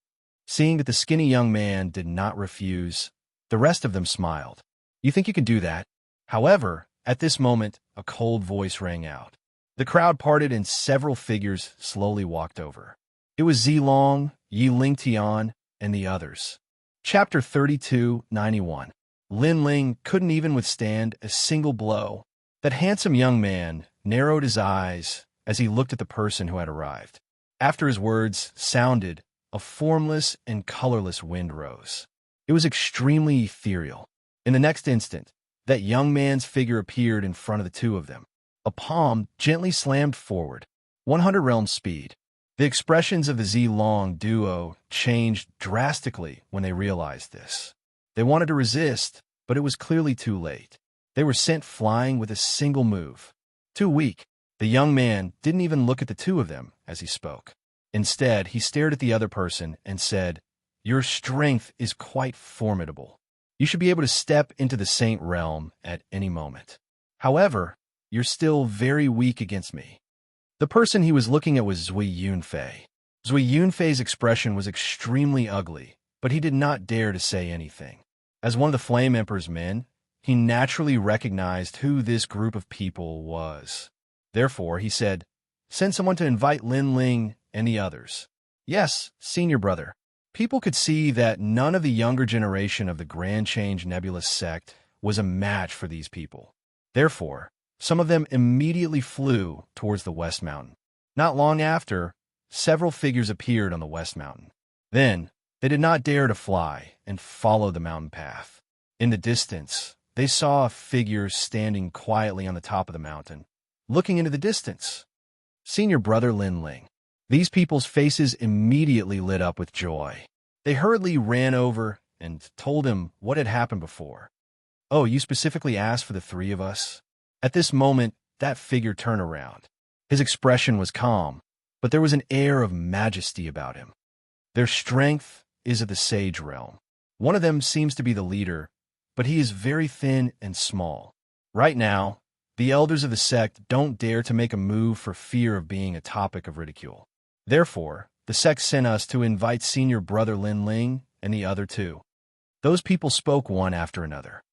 Seeing that the skinny young man did not refuse, the rest of them smiled. You think you can do that? However, at this moment, a cold voice rang out. The crowd parted and several figures slowly walked over. It was Zilong, Yi Lingtian, and the others. Chapter 32:91. Lin Ling couldn't even withstand a single blow. That handsome young man narrowed his eyes as he looked at the person who had arrived. After his words sounded, a formless and colorless wind rose. It was extremely ethereal. In the next instant, that young man's figure appeared in front of the 2 of them. A palm gently slammed forward. 100 realm speed. The expressions of the Zilong duo changed drastically when they realized this. They wanted to resist, but it was clearly too late. They were sent flying with a single move. Too weak. The young man didn't even look at the 2 of them as he spoke. Instead, he stared at the other person and said, "Your strength is quite formidable. You should be able to step into the Saint Realm at any moment. However, you're still very weak against me." The person he was looking at was Zui Yunfei. Zui Yunfei's expression was extremely ugly, but he did not dare to say anything. As one of the Flame Emperor's men, he naturally recognized who this group of people was. Therefore, he said, "Send someone to invite Lin Ling and the others." Yes, senior brother. People could see that none of the younger generation of the Grand Change Nebulous sect was a match for these people. Therefore, some of them immediately flew towards the West Mountain. Not long after, several figures appeared on the West Mountain. Then, they did not dare to fly and follow the mountain path. In the distance, they saw a figure standing quietly on the top of the mountain, looking into the distance. Senior brother Lin Ling. These people's faces immediately lit up with joy. They hurriedly ran over and told him what had happened before. "Oh, you specifically asked for the 3 of us?" At this moment, that figure turned around. His expression was calm, but there was an air of majesty about him. Their strength is of the Sage realm. One of them seems to be the leader, but he is very thin and small. Right now, the elders of the sect don't dare to make a move for fear of being a topic of ridicule. Therefore, the sect sent us to invite senior brother Lin Ling and the other 2. Those people spoke one after another.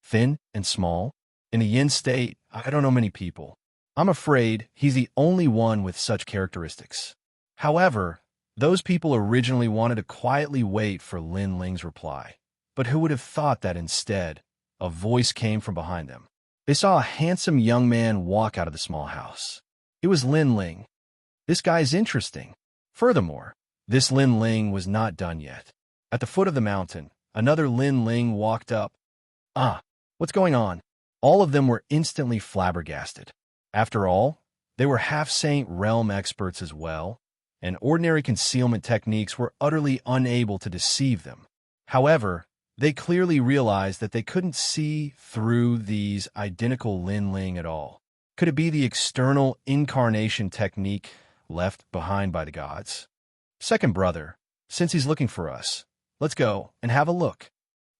Thin and small? In the yin state, I don't know many people. I'm afraid he's the only one with such characteristics. However, those people originally wanted to quietly wait for Lin Ling's reply. But who would have thought that instead, a voice came from behind them? They saw a handsome young man walk out of the small house. It was Lin Ling. This guy's interesting. Furthermore, this Lin Ling was not done yet. At the foot of the mountain, another Lin Ling walked up. What's going on? All of them were instantly flabbergasted. After all, they were half-saint realm experts as well, and ordinary concealment techniques were utterly unable to deceive them. However, they clearly realized that they couldn't see through these identical Lin Ling at all. Could it be the external incarnation technique left behind by the gods? Second brother, since he's looking for us, let's go and have a look.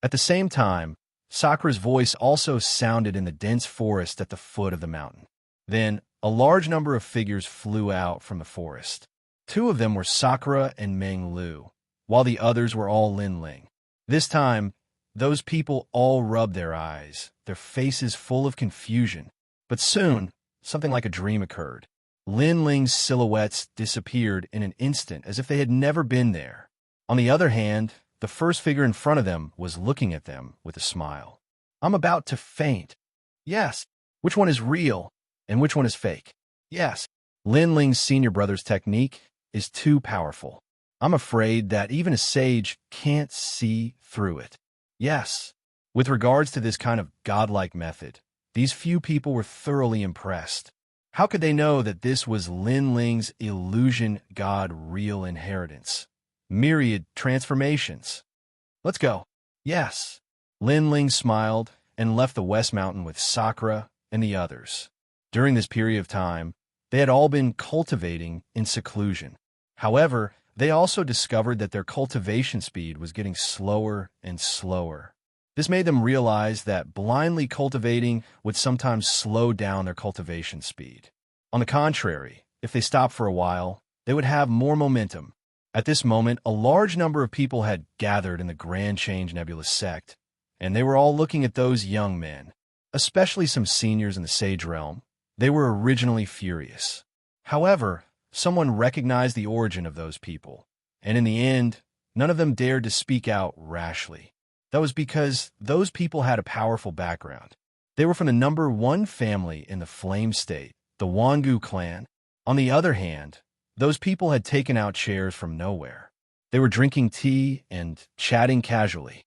At the same time, Sakura's voice also sounded in the dense forest at the foot of the mountain. Then, a large number of figures flew out from the forest. 2 of them were Sakura and Meng Lu, while the others were all Lin Ling. This time, those people all rubbed their eyes, their faces full of confusion. But soon, something like a dream occurred. Lin Ling's silhouettes disappeared in an instant as if they had never been there. On the other hand, the first figure in front of them was looking at them with a smile. I'm about to faint. Yes. Which one is real and which one is fake? Yes. Lin Ling's senior brother's technique is too powerful. I'm afraid that even a sage can't see through it. Yes. With regards to this kind of godlike method, these few people were thoroughly impressed. How could they know that this was Lin Ling's illusion god real inheritance? Myriad transformations. Let's go. Yes. Lin Ling smiled and left the West Mountain with Sakura and the others. During this period of time, they had all been cultivating in seclusion. However, they also discovered that their cultivation speed was getting slower and slower. This made them realize that blindly cultivating would sometimes slow down their cultivation speed. On the contrary, if they stopped for a while, they would have more momentum. At this moment, a large number of people had gathered in the Grand Change Nebulous sect, and they were all looking at those young men, especially some seniors in the Sage Realm. They were originally furious. However, someone recognized the origin of those people, and in the end, none of them dared to speak out rashly. That was because those people had a powerful background. They were from the number 1 family in the Flame State, the Wangu clan. On the other hand, those people had taken out chairs from nowhere. They were drinking tea and chatting casually.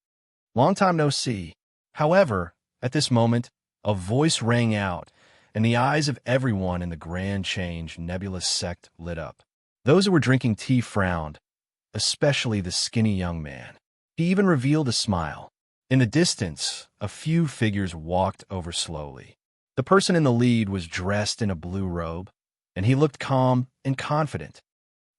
Long time no see. However, at this moment, a voice rang out, and the eyes of everyone in the Grand Change Nebulous sect lit up. Those who were drinking tea frowned, especially the skinny young man. He even revealed a smile. In the distance, a few figures walked over slowly. The person in the lead was dressed in a blue robe, and he looked calm and confident.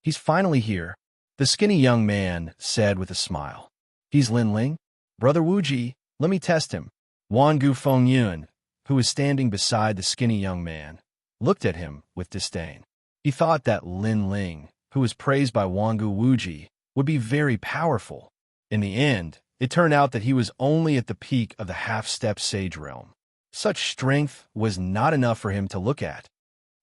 "He's finally here," the skinny young man said with a smile. "He's Lin Ling? Brother Wuji, let me test him." Wangu Fengyun, who was standing beside the skinny young man, looked at him with disdain. He thought that Lin Ling, who was praised by Wangu Wuji, would be very powerful. In the end, it turned out that he was only at the peak of the half-step sage realm. Such strength was not enough for him to look at.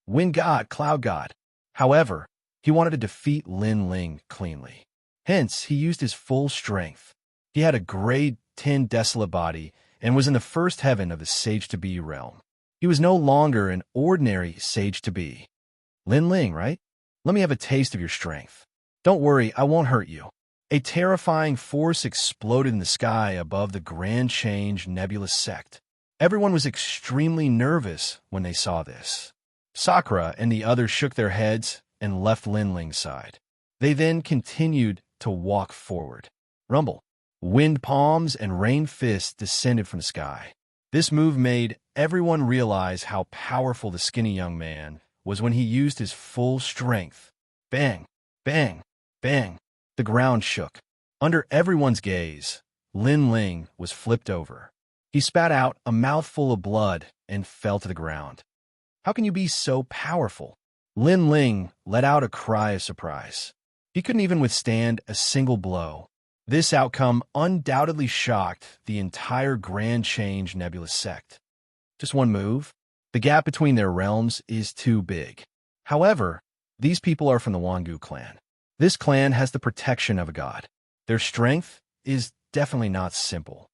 Wind God, Cloud God. However, he wanted to defeat Lin Ling cleanly. Hence, he used his full strength. He had a grade 10 desolate body and was in the first heaven of the Sage-to-Be realm. He was no longer an ordinary Sage-to-Be. "Lin Ling, right? Let me have a taste of your strength. Don't worry, I won't hurt you." A terrifying force exploded in the sky above the Grand Change Nebulous sect. Everyone was extremely nervous when they saw this. Sakura and the others shook their heads and left Lin Ling's side. They then continued to walk forward. Rumble. Wind palms and rain fists descended from the sky. This move made everyone realize how powerful the skinny young man was when he used his full strength. Bang, bang, bang. The ground shook. Under everyone's gaze, Lin Ling was flipped over. He spat out a mouthful of blood and fell to the ground. "How can you be so powerful?" Lin Ling let out a cry of surprise. He couldn't even withstand a single blow. This outcome undoubtedly shocked the entire Grand Change Nebulous sect. Just one move? The gap between their realms is too big. However, these people are from the Wangu clan. This clan has the protection of a god. Their strength is definitely not simple.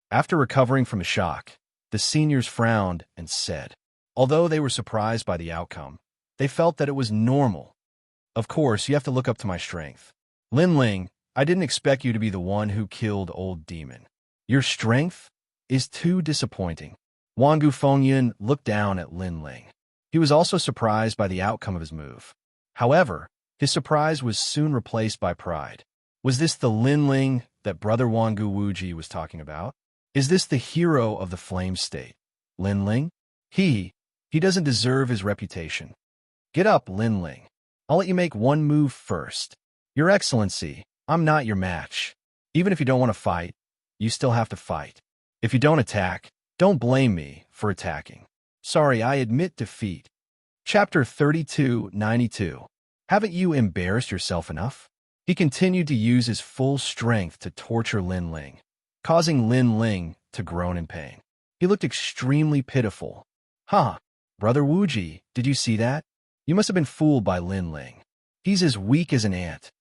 After recovering from the shock, the seniors frowned and said, although they were surprised by the outcome, they felt that it was normal. "Of course, you have to look up to my strength. Lin Ling, I didn't expect you to be the one who killed Old Demon. Your strength is too disappointing." Wangu Fengyun looked down at Lin Ling. He was also surprised by the outcome of his move. However, his surprise was soon replaced by pride. Was this the Lin Ling that Brother Wangu Wuji was talking about? Is this the hero of the Flame State? Lin Ling? He doesn't deserve his reputation. "Get up, Lin Ling. I'll let you make one move first. Your Excellency, I'm not your match. Even if you don't want to fight, you still have to fight. If you don't attack, don't blame me for attacking. Sorry, I admit defeat." Chapter 3292. Haven't you embarrassed yourself enough? He continued to use his full strength to torture Lin Ling, causing Lin Ling to groan in pain. He looked extremely pitiful. "Huh, Brother Wuji, did you see that? You must have been fooled by Lin Ling. He's as weak as an ant."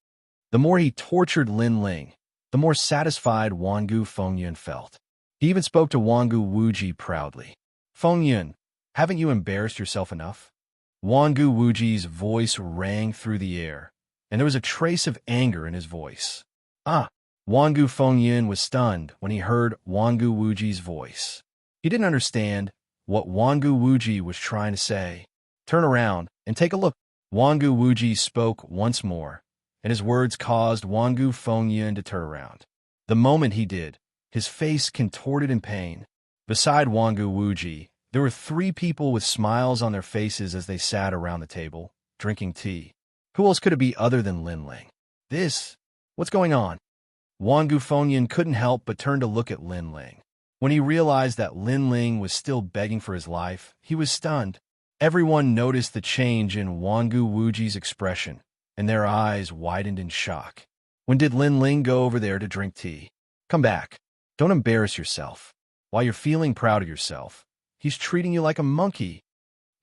The more he tortured Lin Ling, the more satisfied Wangu Fengyun felt. He even spoke to Wangu Wuji proudly. "Fengyun, haven't you embarrassed yourself enough?" Wangu Wuji's voice rang through the air, and there was a trace of anger in his voice. Wangu Fengyun was stunned when he heard Wangu Wuji's voice. He didn't understand what Wangu Wuji was trying to say. "Turn around and take a look." Wangu Wuji spoke once more, and his words caused Wangu Fengyun to turn around. The moment he did, his face contorted in pain. Beside Wangu Wuji, there were 3 people with smiles on their faces as they sat around the table, drinking tea. Who else could it be other than Lin Ling? What's going on? Wangu Fengyan couldn't help but turn to look at Lin Ling. When he realized that Lin Ling was still begging for his life, he was stunned. Everyone noticed the change in Wangu Wuji's expression, and their eyes widened in shock. When did Lin Ling go over there to drink tea? Come back. Don't embarrass yourself. While you're feeling proud of yourself, he's treating you like a monkey.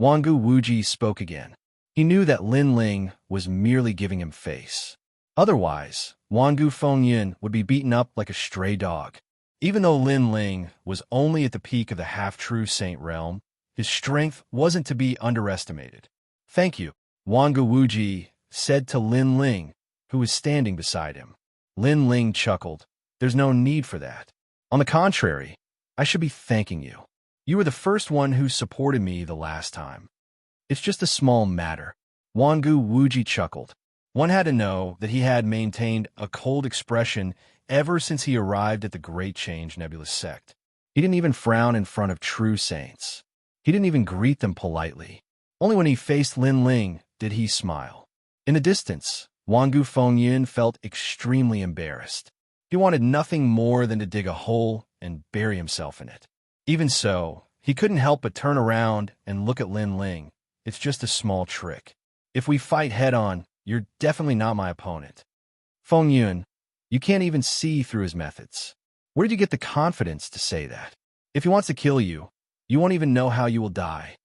Wangu Wuji spoke again. He knew that Lin Ling was merely giving him face. Otherwise, Wangu Fengyan would be beaten up like a stray dog. Even though Lin Ling was only at the peak of the half-true saint realm, his strength wasn't to be underestimated. Thank you, Wangu Wuji said to Lin Ling, who was standing beside him. Lin Ling chuckled. There's no need for that. On the contrary, I should be thanking you. You were the first one who supported me the last time. It's just a small matter. Wangu Wuji chuckled. One had to know that he had maintained a cold expression ever since he arrived at the Great Change Nebulous Sect. He didn't even frown in front of true saints. He didn't even greet them politely. Only when he faced Lin Ling did he smile. In the distance, Wangu Fengyan felt extremely embarrassed. He wanted nothing more than to dig a hole and bury himself in it. Even so, he couldn't help but turn around and look at Lin Ling. It's just a small trick. If we fight head-on, you're definitely not my opponent. Fengyan, you can't even see through his methods. Where did you get the confidence to say that? If he wants to kill you, you won't even know how you will die.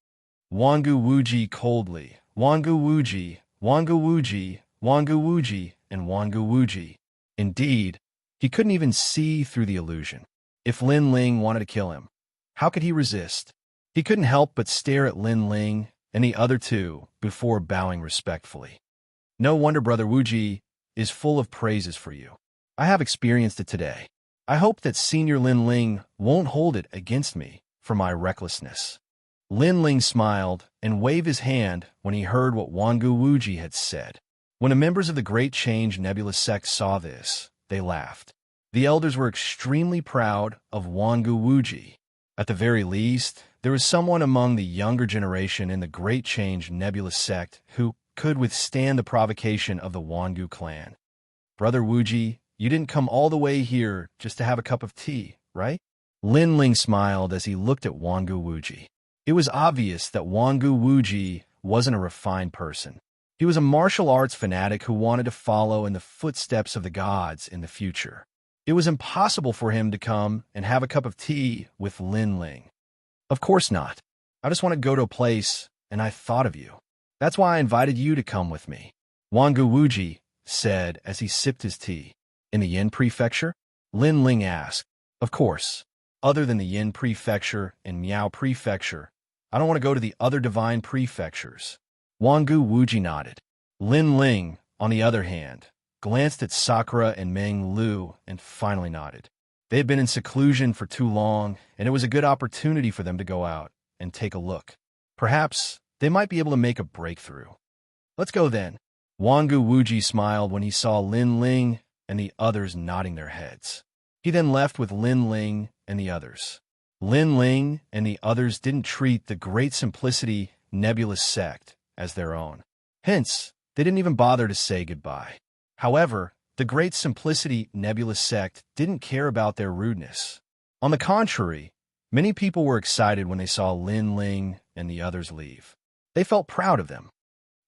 Wangu Wuji coldly. Wangu Wuji, Wangu Wuji, Wangu Wuji, and Wangu Wuji. Indeed, he couldn't even see through the illusion. If Lin Ling wanted to kill him, how could he resist? He couldn't help but stare at Lin Ling and the other 2 before bowing respectfully. No wonder Brother Wuji is full of praises for you. I have experienced it today. I hope that Senior Lin Ling won't hold it against me for my recklessness. Lin Ling smiled and waved his hand when he heard what Wangu Wuji had said. When the members of the Great Change Nebulous Sect saw this, they laughed. The elders were extremely proud of Wangu Wuji. At the very least, there was someone among the younger generation in the Great Change Nebulous Sect who could withstand the provocation of the Wangu clan. Brother Wuji, you didn't come all the way here just to have a cup of tea, right? Lin Ling smiled as he looked at Wangu Wuji. It was obvious that Wangu Wuji wasn't a refined person. He was a martial arts fanatic who wanted to follow in the footsteps of the gods in the future. It was impossible for him to come and have a cup of tea with Lin Ling. Of course not. I just want to go to a place, and I thought of you. That's why I invited you to come with me. Wangu Wuji said as he sipped his tea. In the Yin Prefecture? Lin Ling asked. Of course. Other than the Yin Prefecture and Miao Prefecture, I don't want to go to the other divine prefectures. Wangu Wuji nodded. Lin Ling, on the other hand, glanced at Sakura and Meng Lu and finally nodded. They had been in seclusion for too long, and it was a good opportunity for them to go out and take a look. Perhaps they might be able to make a breakthrough. Let's go then. Wangu Wuji smiled when he saw Lin Ling and the others nodding their heads. He then left with Lin Ling and the others. Lin Ling and the others didn't treat the Great Simplicity Nebulous Sect as their own. Hence, they didn't even bother to say goodbye. However, the Great Simplicity Nebulous Sect didn't care about their rudeness. On the contrary, many people were excited when they saw Lin Ling and the others leave. They felt proud of them.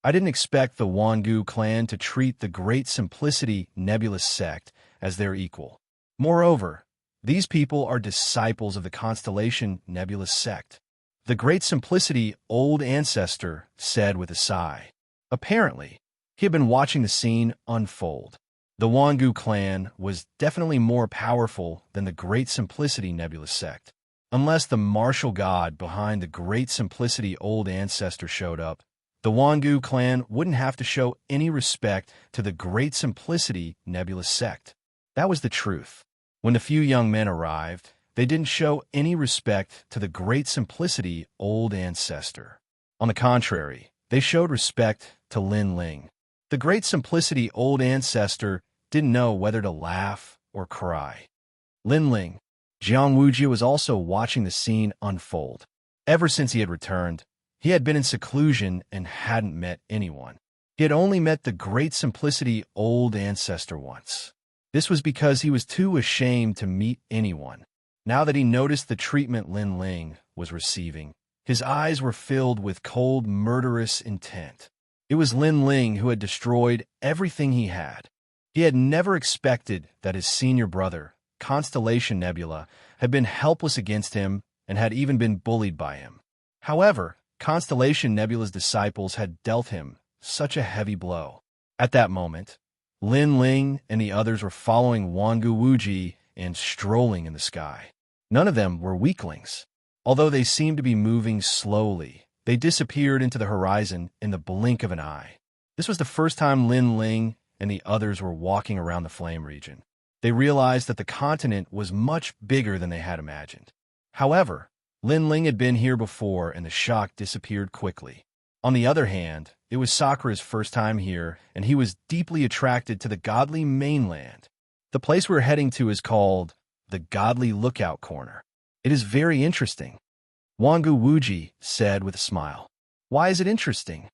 I didn't expect the Wangu clan to treat the Great Simplicity Nebulous Sect as their equal. Moreover, these people are disciples of the Constellation Nebulous Sect. The Great Simplicity Old Ancestor said with a sigh. Apparently, he had been watching the scene unfold. The Wangu clan was definitely more powerful than the Great Simplicity Nebulous Sect. Unless the martial god behind the Great Simplicity Old Ancestor showed up, the Wangu clan wouldn't have to show any respect to the Great Simplicity Nebulous Sect. That was the truth. When the few young men arrived, they didn't show any respect to the Great Simplicity Old Ancestor. On the contrary, they showed respect to Lin Ling. The Great Simplicity Old Ancestor didn't know whether to laugh or cry. Lin Ling, Wuxia was also watching the scene unfold. Ever since he had returned, he had been in seclusion and hadn't met anyone. He had only met the great simplicity old ancestor once. This was because he was too ashamed to meet anyone. Now that he noticed the treatment Lin Ling was receiving, his eyes were filled with cold, murderous intent. It was Lin Ling who had destroyed everything he had. He had never expected that his senior brother, Constellation Nebula, had been helpless against him and had even been bullied by him. However, Constellation Nebula's disciples had dealt him such a heavy blow. At that moment, Lin Ling and the others were following Wangu Wuji and strolling in the sky. None of them were weaklings. Although they seemed to be moving slowly, they disappeared into the horizon in the blink of an eye. This was the first time Lin Ling and the others were walking around the flame region. They realized that the continent was much bigger than they had imagined. However, Lin Ling had been here before and the shock disappeared quickly. On the other hand, it was Sakura's first time here, and he was deeply attracted to the godly mainland. The place we're heading to is called the Godly Lookout Corner. It is very interesting, Wangu Wuji said with a smile. Why is it interesting?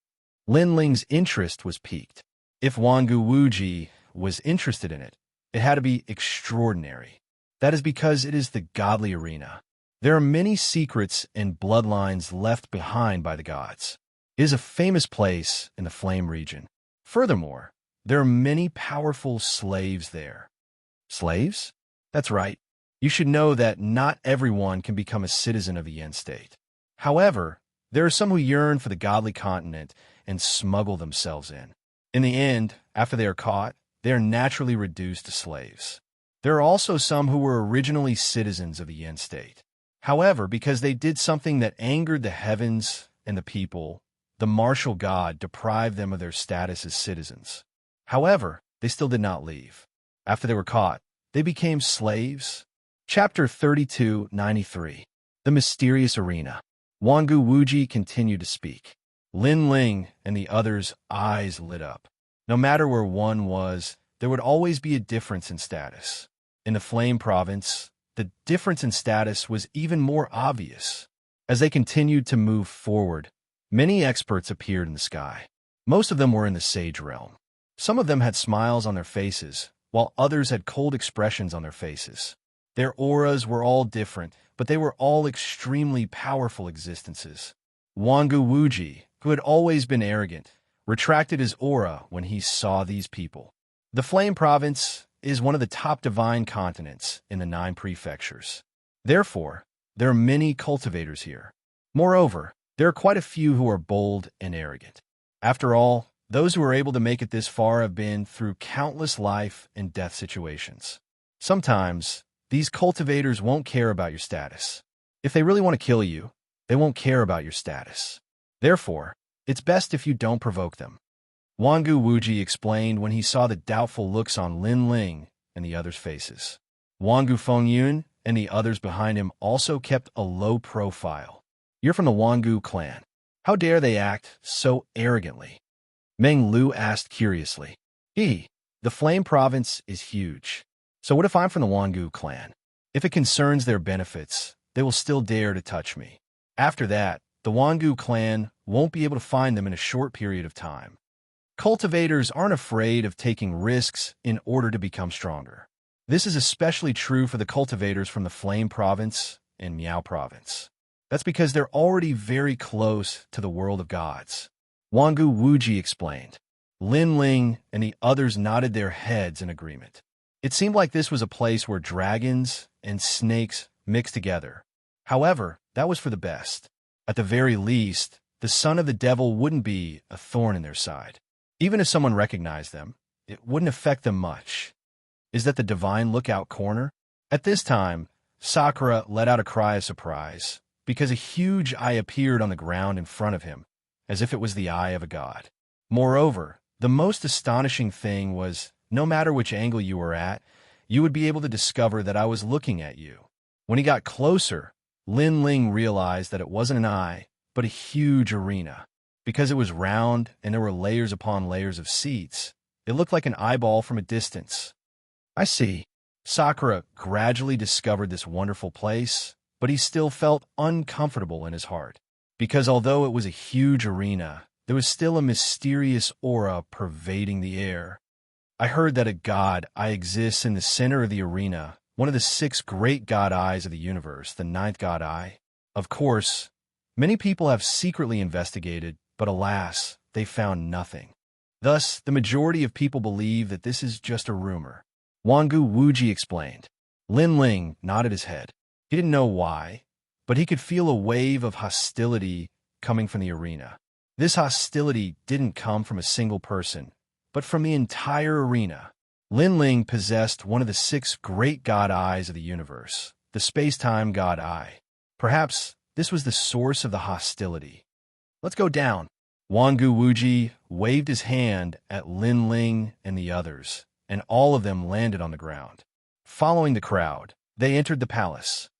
Lin Ling's interest was piqued. If Wangu Wuji was interested in it, it had to be extraordinary. That is because it is the godly arena. There are many secrets and bloodlines left behind by the gods. It is a famous place in the Flame region. Furthermore, there are many powerful slaves there. Slaves? That's right. You should know that not everyone can become a citizen of the Yen state. However, there are some who yearn for the godly continent and smuggle themselves in. In the end, after they are caught, they are naturally reduced to slaves. There are also some who were originally citizens of the Yen state. However, because they did something that angered the heavens and the people, the martial god deprived them of their status as citizens. However, they still did not leave. After they were caught, they became slaves. Chapter 3293. The Mysterious Arena. Wangu Wuji continued to speak. Lin Ling and the others' eyes lit up. No matter where one was, there would always be a difference in status. In the Flame Province, the difference in status was even more obvious. As they continued to move forward, many experts appeared in the sky. Most of them were in the Sage realm. Some of them had smiles on their faces, while others had cold expressions on their faces. Their auras were all different, but they were all extremely powerful existences. Wangu Wuji, who had always been arrogant, retracted his aura when he saw these people. The Flame Province is one of the top divine continents in the 9 prefectures. Therefore, there are many cultivators here. Moreover, there are quite a few who are bold and arrogant. After all, those who are able to make it this far have been through countless life and death situations. Sometimes, these cultivators won't care about your status. If they really want to kill you, they won't care about your status. Therefore, it's best if you don't provoke them. Wangu Wuji explained when he saw the doubtful looks on Lin Ling and the others' faces. Wangu Fengyun and the others behind him also kept a low profile. You're from the Wangu clan. How dare they act so arrogantly? Meng Lu asked curiously. The Flame Province is huge. So what if I'm from the Wangu clan? If it concerns their benefits, they will still dare to touch me. After that, the Wangu clan won't be able to find them in a short period of time. Cultivators aren't afraid of taking risks in order to become stronger. This is especially true for the cultivators from the Flame Province and Miao Province. That's because they're already very close to the world of gods. Wangu Wuji explained. Lin Ling and the others nodded their heads in agreement. It seemed like this was a place where dragons and snakes mixed together. However, that was for the best. At the very least, the son of the devil wouldn't be a thorn in their side. Even if someone recognized them, it wouldn't affect them much. Is that the divine lookout corner? At this time, Sakura let out a cry of surprise, because a huge eye appeared on the ground in front of him, as if it was the eye of a god. Moreover, the most astonishing thing was, no matter which angle you were at, you would be able to discover that I was looking at you. When he got closer, Lin Ling realized that it wasn't an eye, but a huge arena. Because it was round and there were layers upon layers of seats, it looked like an eyeball from a distance. I see. Sakura gradually discovered this wonderful place, but he still felt uncomfortable in his heart. Because although it was a huge arena, there was still a mysterious aura pervading the air. I heard that a god eye exists in the center of the arena, one of the 6 great god eyes of the universe, the 9th god eye. Of course, many people have secretly investigated, but alas, they found nothing. Thus, the majority of people believe that this is just a rumor. Wangu Wuji explained. Lin Ling nodded his head. He didn't know why, but he could feel a wave of hostility coming from the arena. This hostility didn't come from a single person, but from the entire arena. Lin Ling possessed one of the 6 great god eyes of the universe, the space-time god eye. Perhaps this was the source of the hostility. Let's go down. Wangu Wuji waved his hand at Lin Ling and the others, and all of them landed on the ground. Following the crowd, they entered the palace.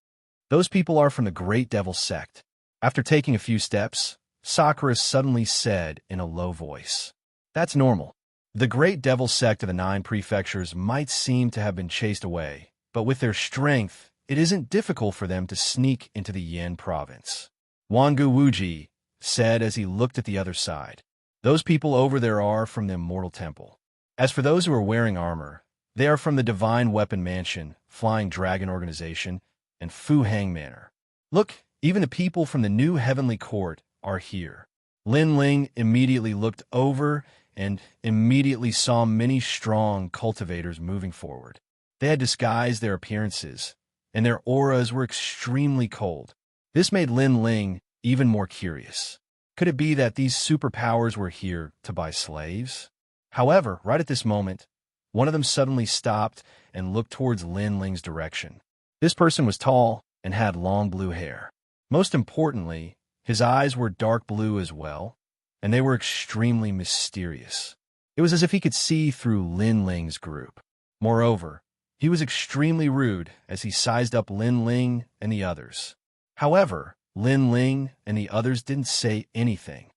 Those people are from the Great Devil sect. After taking a few steps, Sakura suddenly said in a low voice, "That's normal. The Great Devil sect of the 9 prefectures might seem to have been chased away, but with their strength, it isn't difficult for them to sneak into the Yin province." Wangu Wuji said as he looked at the other side. "Those people over there are from the Immortal Temple. As for those who are wearing armor, they are from the Divine Weapon Mansion, Flying Dragon Organization, and Fu Hang Manor. Look, even the people from the New Heavenly Court are here." Lin Ling immediately looked over and immediately saw many strong cultivators moving forward. They had disguised their appearances, and their auras were extremely cold. This made Lin Ling even more curious. Could it be that these superpowers were here to buy slaves? However, right at this moment, one of them suddenly stopped and looked towards Lin Ling's direction. This person was tall and had long blue hair. Most importantly, his eyes were dark blue as well, and they were extremely mysterious. It was as if he could see through Lin Ling's group. Moreover, he was extremely rude as he sized up Lin Ling and the others. However, Lin Ling and the others didn't say anything.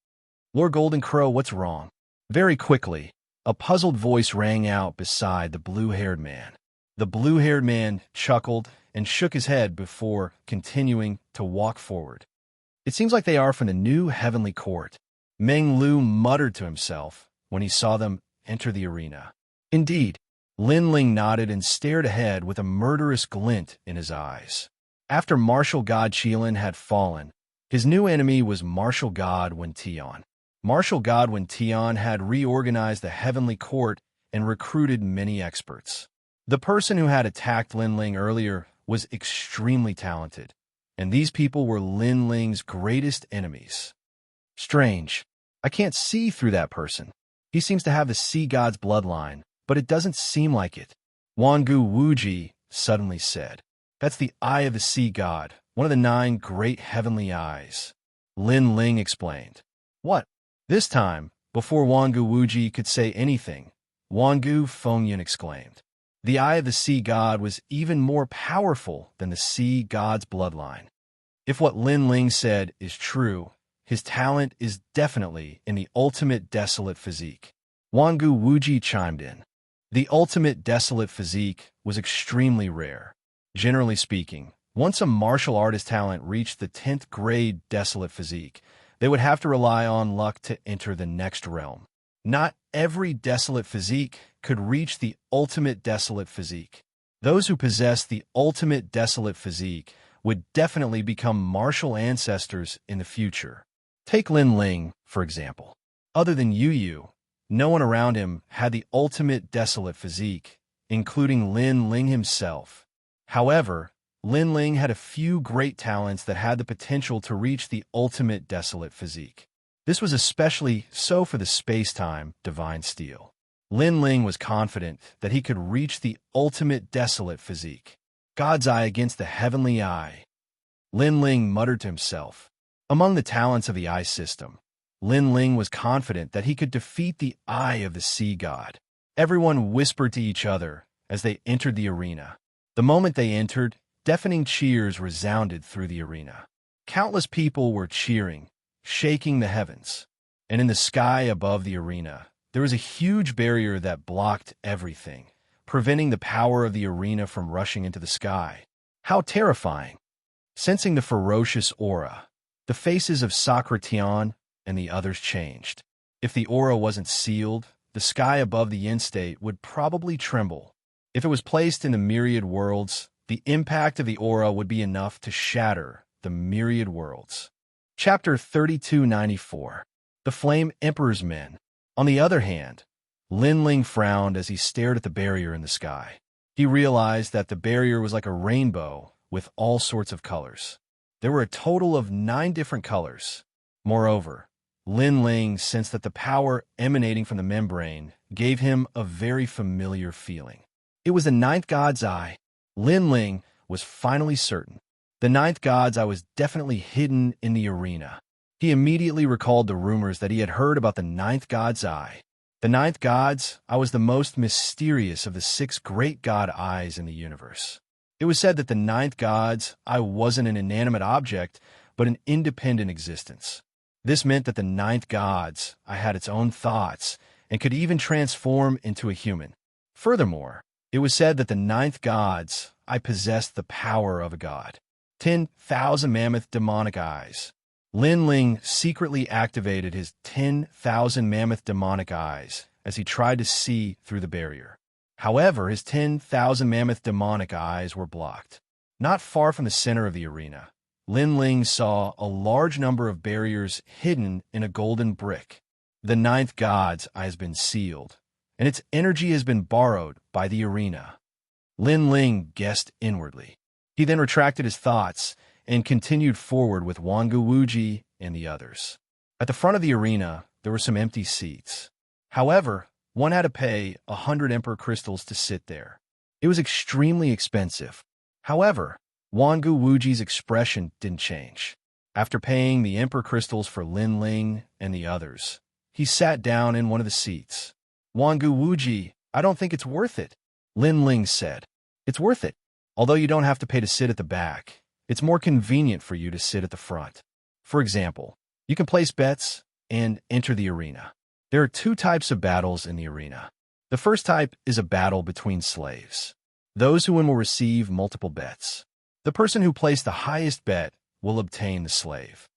"Lord Golden Crow, what's wrong?" Very quickly, a puzzled voice rang out beside the blue-haired man. The blue-haired man chuckled and shook his head before continuing to walk forward. "It seems like they are from the New Heavenly Court," Meng Lu muttered to himself when he saw them enter the arena. Indeed, Lin Ling nodded and stared ahead with a murderous glint in his eyes. After Martial God Qilin had fallen, his new enemy was Martial God Wen Tian. Martial God Wen Tian had reorganized the Heavenly Court and recruited many experts. The person who had attacked Lin Ling earlier was extremely talented, and these people were Lin Ling's greatest enemies. Strange. I can't see through that person. He seems to have the Sea God's bloodline, but it doesn't seem like it. Wangu Wuji suddenly said. "That's the Eye of the Sea God, one of the 9 great heavenly eyes," Lin Ling explained. "What?" This time, before Wangu Wuji could say anything, Wangu Fengyan exclaimed. The Eye of the Sea God was even more powerful than the Sea God's bloodline. If what Lin Ling said is true, his talent is definitely in the ultimate desolate physique. Wangu Wuji chimed in. The ultimate desolate physique was extremely rare. Generally speaking, once a martial artist talent reached the 10th grade desolate physique, they would have to rely on luck to enter the next realm. Not every desolate physique could reach the ultimate desolate physique. Those who possess the ultimate desolate physique would definitely become martial ancestors in the future. Take Lin Ling, for example. Other than Yu Yu, no one around him had the ultimate desolate physique, including Lin Ling himself. However, Lin Ling had a few great talents that had the potential to reach the ultimate desolate physique. This was especially so for the space-time divine steel. Lin Ling was confident that he could reach the ultimate desolate physique. God's eye against the heavenly eye. Lin Ling muttered to himself. Among the talents of the eye system, Lin Ling was confident that he could defeat the eye of the sea god. Everyone whispered to each other as they entered the arena. The moment they entered, deafening cheers resounded through the arena. Countless people were cheering, shaking the heavens. And in the sky above the arena, there was a huge barrier that blocked everything, preventing the power of the arena from rushing into the sky. How terrifying! Sensing the ferocious aura, the faces of Socrateon and the others changed. If the aura wasn't sealed, the sky above the in-state would probably tremble. If it was placed in the myriad worlds, the impact of the aura would be enough to shatter the myriad worlds. Chapter 3294. The Flame Emperor's Men. On the other hand, Lin Ling frowned as he stared at the barrier in the sky. He realized that the barrier was like a rainbow with all sorts of colors. There were a total of 9 different colors. Moreover, Lin Ling sensed that the power emanating from the membrane gave him a very familiar feeling. It was the 9th God's Eye. Lin Ling was finally certain. The 9th God's Eye was definitely hidden in the arena. He immediately recalled the rumors that he had heard about the 9th God's Eye. The 9th God's Eye was the most mysterious of the 6 great God Eyes in the universe. It was said that the 9th God's Eye wasn't an inanimate object, but an independent existence. This meant that the 9th God's Eye had its own thoughts and could even transform into a human. Furthermore, it was said that the 9th God's Eye possessed the power of a god. 10,000 mammoth demonic eyes. Lin Ling secretly activated his 10,000 mammoth demonic eyes as he tried to see through the barrier. However, his 10,000 mammoth demonic eyes were blocked. Not far from the center of the arena, Lin Ling saw a large number of barriers hidden in a golden brick. The 9th God's Eye has been sealed, and its energy has been borrowed by the arena. Lin Ling guessed inwardly. He then retracted his thoughts and continued forward with Wangu Wuji and the others. At the front of the arena, there were some empty seats. However, one had to pay 100 Emperor Crystals to sit there. It was extremely expensive. However, Wangu Wuji's expression didn't change. After paying the Emperor Crystals for Lin Ling and the others, he sat down in one of the seats. Wangu Wuji, I don't think it's worth it, Lin Ling said. It's worth it. Although you don't have to pay to sit at the back, it's more convenient for you to sit at the front. For example, you can place bets and enter the arena. There are 2 types of battles in the arena. The first type is a battle between slaves. Those who win will receive multiple bets. The person who placed the highest bet will obtain the slave.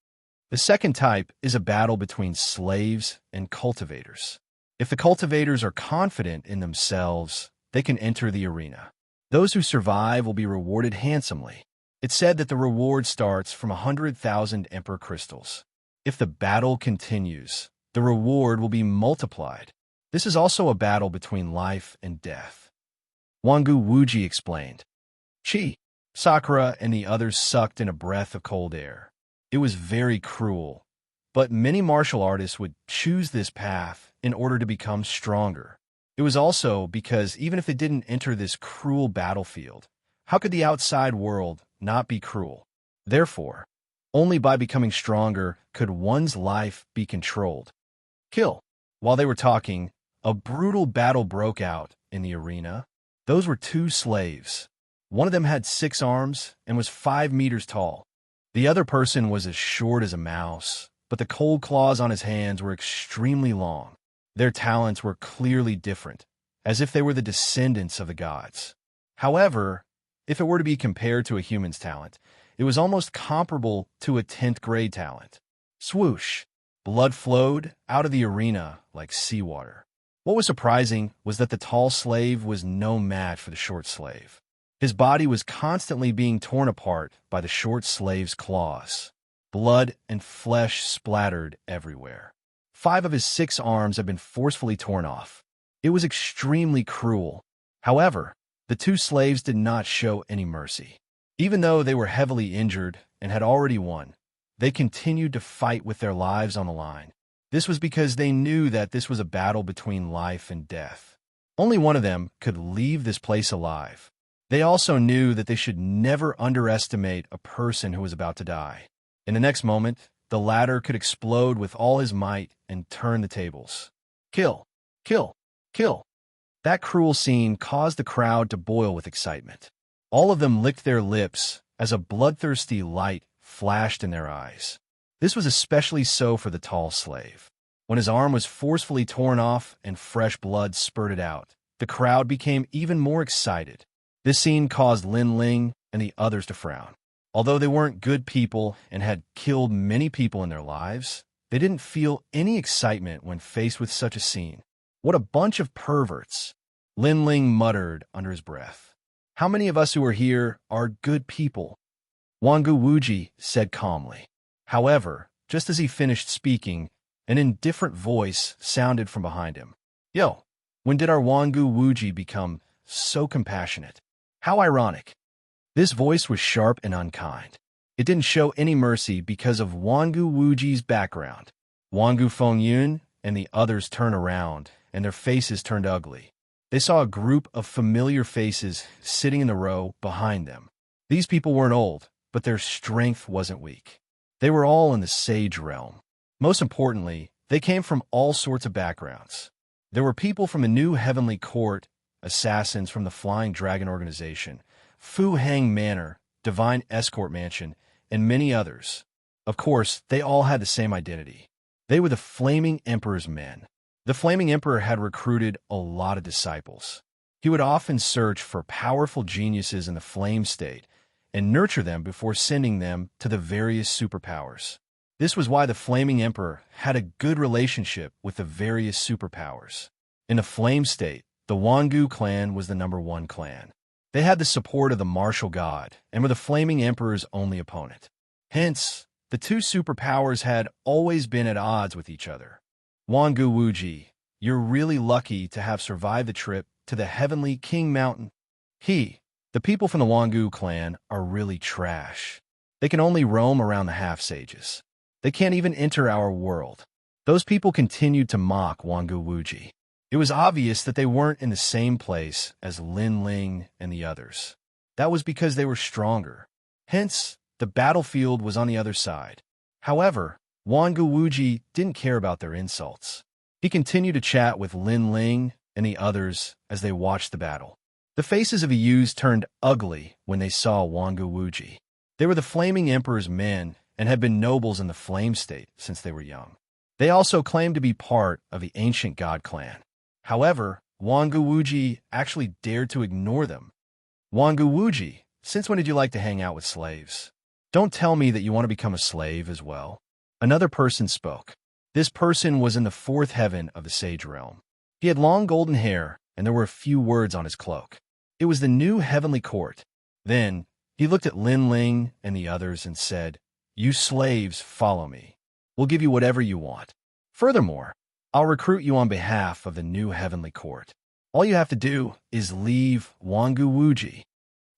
The second type is a battle between slaves and cultivators. If the cultivators are confident in themselves, they can enter the arena. Those who survive will be rewarded handsomely. It's said that the reward starts from 100,000 Emperor Crystals. If the battle continues, the reward will be multiplied. This is also a battle between life and death. Wangu Wuji explained. Chi, Sakura, and the others sucked in a breath of cold air. It was very cruel, but many martial artists would choose this path in order to become stronger. It was also because even if they didn't enter this cruel battlefield, how could the outside world not be cruel? Therefore, only by becoming stronger could one's life be controlled. Kill. While they were talking, a brutal battle broke out in the arena. Those were 2 slaves. One of them had 6 arms and was 5 meters tall. The other person was as short as a mouse, but the cold claws on his hands were extremely long. Their talents were clearly different, as if they were the descendants of the gods. However, if it were to be compared to a human's talent, it was almost comparable to a 10th grade talent. Swoosh! Blood flowed out of the arena like seawater. What was surprising was that the tall slave was no match for the short slave. His body was constantly being torn apart by the short slave's claws. Blood and flesh splattered everywhere. 5 of his 6 arms had been forcefully torn off. It was extremely cruel. However, the 2 slaves did not show any mercy. Even though they were heavily injured and had already won, they continued to fight with their lives on the line. This was because they knew that this was a battle between life and death. Only one of them could leave this place alive. They also knew that they should never underestimate a person who was about to die. In the next moment, the latter could explode with all his might and turn the tables. Kill! Kill! Kill! That cruel scene caused the crowd to boil with excitement. All of them licked their lips as a bloodthirsty light flashed in their eyes. This was especially so for the tall slave. When his arm was forcefully torn off and fresh blood spurted out, the crowd became even more excited. This scene caused Lin Ling and the others to frown. Although they weren't good people and had killed many people in their lives, they didn't feel any excitement when faced with such a scene. What a bunch of perverts, Lin Ling muttered under his breath. How many of us who are here are good people? Wangu Wuji said calmly. However, just as he finished speaking, an indifferent voice sounded from behind him. Yo, when did our Wangu Wuji become so compassionate? How ironic. This voice was sharp and unkind. It didn't show any mercy because of Wangu Wuji's background. Wangu Fengyun and the others turned around, and their faces turned ugly. They saw a group of familiar faces sitting in the row behind them. These people weren't old, but their strength wasn't weak. They were all in the sage realm. Most importantly, they came from all sorts of backgrounds. There were people from the New Heavenly Court, assassins from the Flying Dragon Organization, Fu Hang Manor, Divine Escort Mansion, and many others. Of course, they all had the same identity. They were the Flaming Emperor's men. The Flaming Emperor had recruited a lot of disciples. He would often search for powerful geniuses in the flame state and nurture them before sending them to the various superpowers. This was why the Flaming Emperor had a good relationship with the various superpowers. In the flame state, the Wangu clan was the #1 clan. They had the support of the martial god and were the Flaming Emperor's only opponent. Hence, the two superpowers had always been at odds with each other. Wangu Wuji, you're really lucky to have survived the trip to the Heavenly King Mountain. The people from the Wangu clan are really trash. They can only roam around the half-sages. They can't even enter our world. Those people continued to mock Wangu Wuji. It was obvious that they weren't in the same place as Lin Ling and the others. That was because they were stronger. Hence, the battlefield was on the other side. However, Wangu Wuji didn't care about their insults. He continued to chat with Lin Ling and the others as they watched the battle. The faces of the youths turned ugly when they saw Wangu Wuji. They were the Flaming Emperor's men and had been nobles in the flame state since they were young. They also claimed to be part of the ancient god clan. However, Wangu Wuji actually dared to ignore them. Wangu Wuji, since when did you like to hang out with slaves? Don't tell me that you want to become a slave as well. Another person spoke. This person was in the 4th heaven of the sage realm. He had long golden hair, and there were a few words on his cloak. It was the New Heavenly Court. Then, he looked at Lin Ling and the others and said, "You slaves, follow me. We'll give you whatever you want. Furthermore, I'll recruit you on behalf of the New Heavenly Court. All you have to do is leave Wangu Wuji."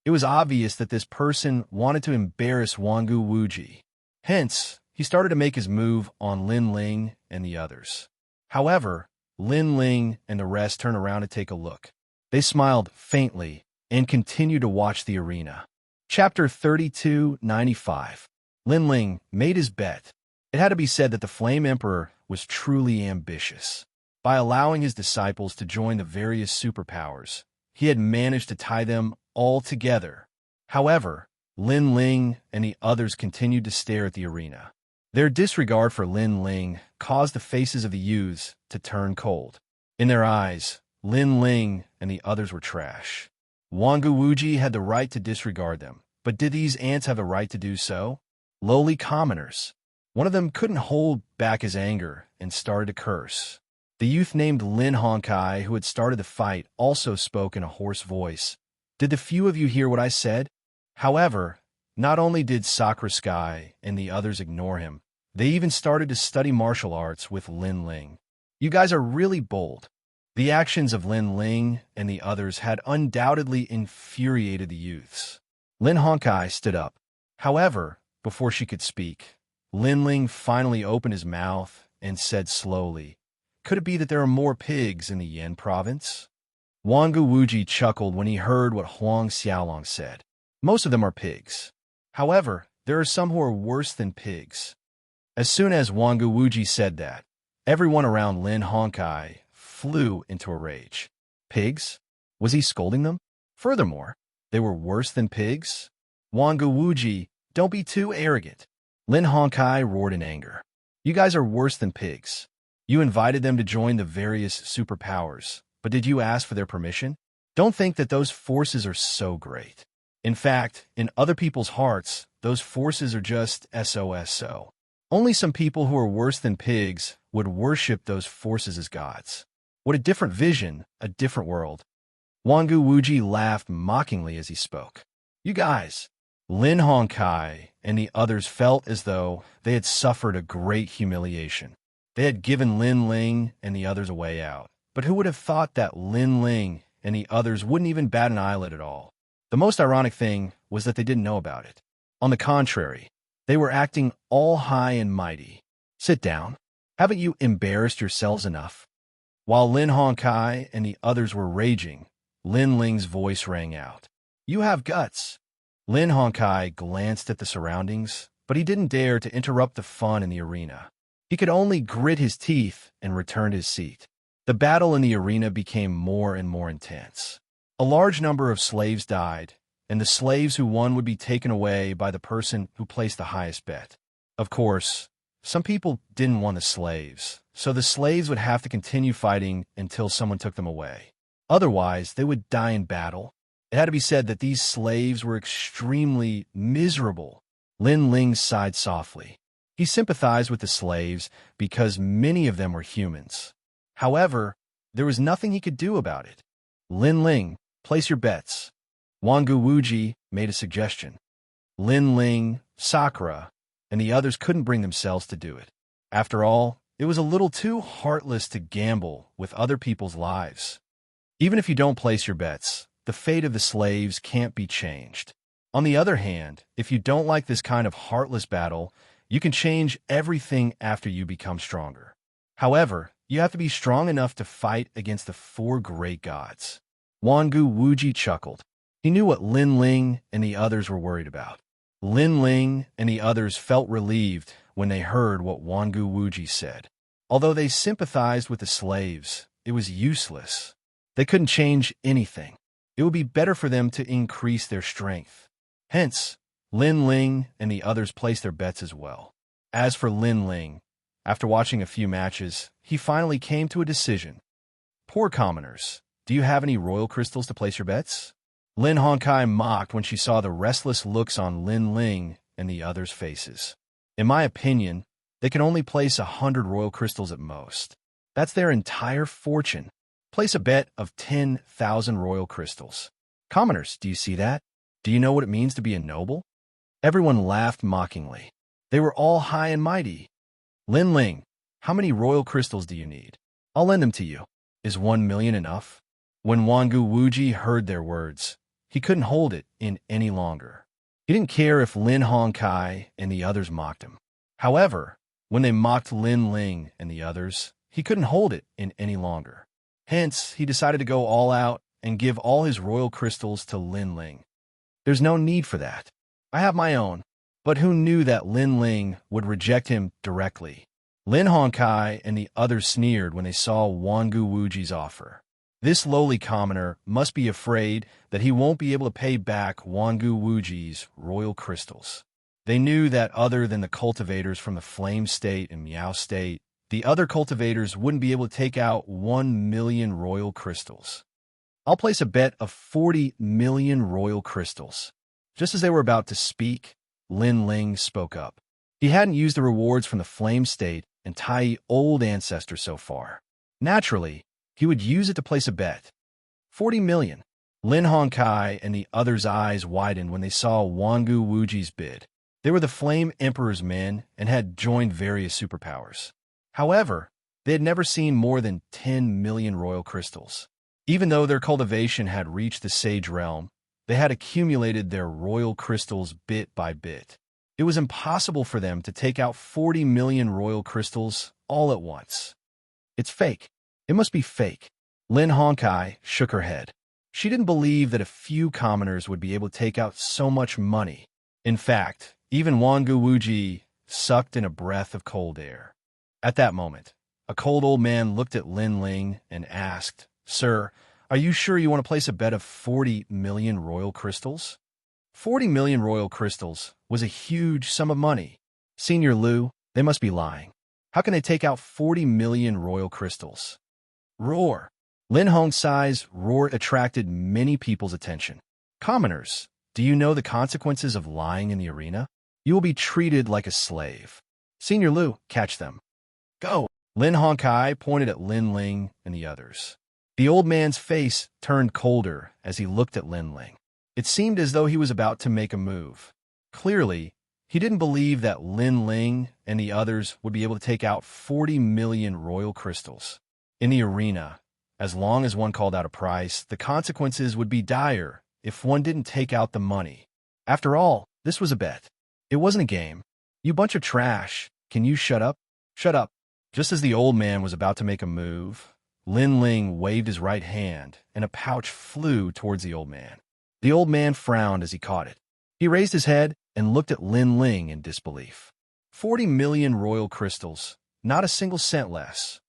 It was obvious that this person wanted to embarrass Wangu Wuji. Hence, he started to make his move on Lin Ling and the others. However, Lin Ling and the rest turned around to take a look. They smiled faintly and continued to watch the arena. Chapter 3295. Lin Ling made his bet. It had to be said that the Flame Emperor was truly ambitious. By allowing his disciples to join the various superpowers, he had managed to tie them all together. However, Lin Ling and the others continued to stare at the arena. Their disregard for Lin Ling caused the faces of the youths to turn cold. In their eyes, Lin Ling and the others were trash. Wangu Wuji had the right to disregard them, but did these ants have the right to do so? Lowly commoners. One of them couldn't hold back his anger and started to curse. The youth named Lin Honkai, who had started the fight, also spoke in a hoarse voice. "Did the few of you hear what I said?" However, not only did Sakura Sky and the others ignore him, they even started to study martial arts with Lin Ling. "You guys are really bold." The actions of Lin Ling and the others had undoubtedly infuriated the youths. Lin Honkai stood up. However, before she could speak, Lin Ling finally opened his mouth and said slowly, "Could it be that there are more pigs in the Yen province?" Wangu Wuji chuckled when he heard what Huang Xiaolong said. Most of them are pigs. However, there are some who are worse than pigs. As soon as Wangu Wuji said that, everyone around Lin Honkai flew into a rage. Pigs? Was he scolding them? Furthermore, they were worse than pigs? Wangu Wuji, don't be too arrogant. Lin Honkai roared in anger. You guys are worse than pigs. You invited them to join the various superpowers, but did you ask for their permission? Don't think that those forces are so great. In fact, in other people's hearts, those forces are just SOSO. Only some people who are worse than pigs would worship those forces as gods. What a different vision, a different world. Wangu Wuji laughed mockingly as he spoke. You guys, Lin Hongkai and the others felt as though they had suffered a great humiliation. They had given Lin Ling and the others a way out. But who would have thought that Lin Ling and the others wouldn't even bat an eyelid at all? The most ironic thing was that they didn't know about it. On the contrary, they were acting all high and mighty. Sit down. Haven't you embarrassed yourselves enough? While Lin Hongkai and the others were raging, Lin Ling's voice rang out. You have guts. Lin Hongkai glanced at the surroundings, but he didn't dare to interrupt the fun in the arena. He could only grit his teeth and return to his seat. The battle in the arena became more and more intense. A large number of slaves died, and the slaves who won would be taken away by the person who placed the highest bet. Of course, some people didn't want the slaves, so the slaves would have to continue fighting until someone took them away. Otherwise, they would die in battle. It had to be said that these slaves were extremely miserable. Lin Ling sighed softly. He sympathized with the slaves because many of them were humans. However, there was nothing he could do about it. Lin Ling, place your bets. Wangu Wuji made a suggestion. Lin Ling, Sakura, and the others couldn't bring themselves to do it. After all, it was a little too heartless to gamble with other people's lives. Even if you don't place your bets, the fate of the slaves can't be changed. On the other hand, if you don't like this kind of heartless battle, you can change everything after you become stronger. However, you have to be strong enough to fight against the four great gods. Wangu Wuji chuckled. He knew what Lin Ling and the others were worried about. Lin Ling and the others felt relieved when they heard what Wangu Wuji said. Although they sympathized with the slaves, it was useless. They couldn't change anything. It would be better for them to increase their strength. Hence, Lin Ling and the others placed their bets as well. As for Lin Ling, after watching a few matches, he finally came to a decision. Poor commoners, do you have any royal crystals to place your bets? Lin Hongkai mocked when she saw the restless looks on Lin Ling and the others' faces. In my opinion, they can only place 100 royal crystals at most. That's their entire fortune. Place a bet of 10,000 royal crystals. Commoners, do you see that? Do you know what it means to be a noble? Everyone laughed mockingly. They were all high and mighty. Lin Ling, how many royal crystals do you need? I'll lend them to you. Is 1 million enough? When Wangu Wuji heard their words, he couldn't hold it in any longer. He didn't care if Lin Hongkai and the others mocked him. However, when they mocked Lin Ling and the others, he couldn't hold it in any longer. Hence, he decided to go all out and give all his royal crystals to Lin Ling. There's no need for that. I have my own. But who knew that Lin Ling would reject him directly? Lin Hongkai and the others sneered when they saw Wangu Wuji's offer. This lowly commoner must be afraid that he won't be able to pay back Wangu Wuji's royal crystals. They knew that other than the cultivators from the Flame State and Meow State, the other cultivators wouldn't be able to take out 1 million royal crystals. I'll place a bet of 40 million royal crystals. Just as they were about to speak, Lin Ling spoke up. He hadn't used the rewards from the Flame State and Tai old ancestor so far. Naturally, he would use it to place a bet. 40 million. Lin Hongkai and the others' eyes widened when they saw Wangu Wuji's bid. They were the Flame Emperor's men and had joined various superpowers. However, they had never seen more than 10 million royal crystals. Even though their cultivation had reached the Sage Realm, they had accumulated their royal crystals bit by bit. It was impossible for them to take out 40 million royal crystals all at once. It's fake. It must be fake. Lin Hongkai shook her head. She didn't believe that a few commoners would be able to take out so much money. In fact, even Wangu Wuji sucked in a breath of cold air. At that moment, a cold old man looked at Lin Ling and asked, Sir, are you sure you want to place a bet of 40 million royal crystals? 40 million royal crystals was a huge sum of money. Senior Liu, they must be lying. How can they take out 40 million royal crystals? Roar! Lin Hongxi's roar attracted many people's attention. Commoners, do you know the consequences of lying in the arena? You will be treated like a slave. Senior Lu, catch them. Go! Lin Hongkai pointed at Lin Ling and the others. The old man's face turned colder as he looked at Lin Ling. It seemed as though he was about to make a move. Clearly, he didn't believe that Lin Ling and the others would be able to take out 40 million royal crystals. In the arena, as long as one called out a price, the consequences would be dire if one didn't take out the money. After all, this was a bet. It wasn't a game. You bunch of trash. Can you shut up? Shut up. Just as the old man was about to make a move, Lin Ling waved his right hand, and a pouch flew towards the old man. The old man frowned as he caught it. He raised his head and looked at Lin Ling in disbelief. 40 million royal crystals, not a single cent less.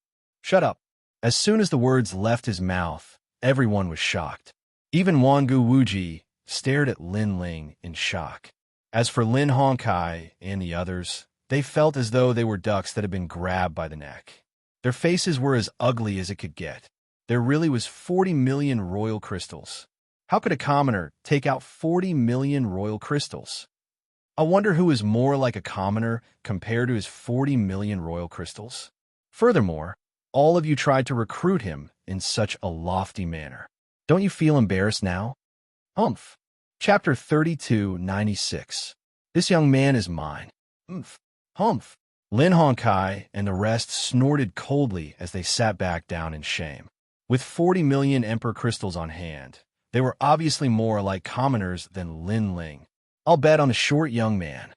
Shut up. As soon as the words left his mouth, everyone was shocked. Even Wangu Wuji stared at Lin Ling in shock. As for Lin Hongkai and the others, they felt as though they were ducks that had been grabbed by the neck. Their faces were as ugly as it could get. There really was 40 million royal crystals. How could a commoner take out 40 million royal crystals? I wonder who is more like a commoner compared to his 40 million royal crystals. Furthermore, all of you tried to recruit him in such a lofty manner. Don't you feel embarrassed now? Humph. Chapter 3296. This young man is mine. Humph. Humph. Lin Hongkai and the rest snorted coldly as they sat back down in shame. With 40 million Emperor crystals on hand, they were obviously more like commoners than Lin Ling. I'll bet on a short young man.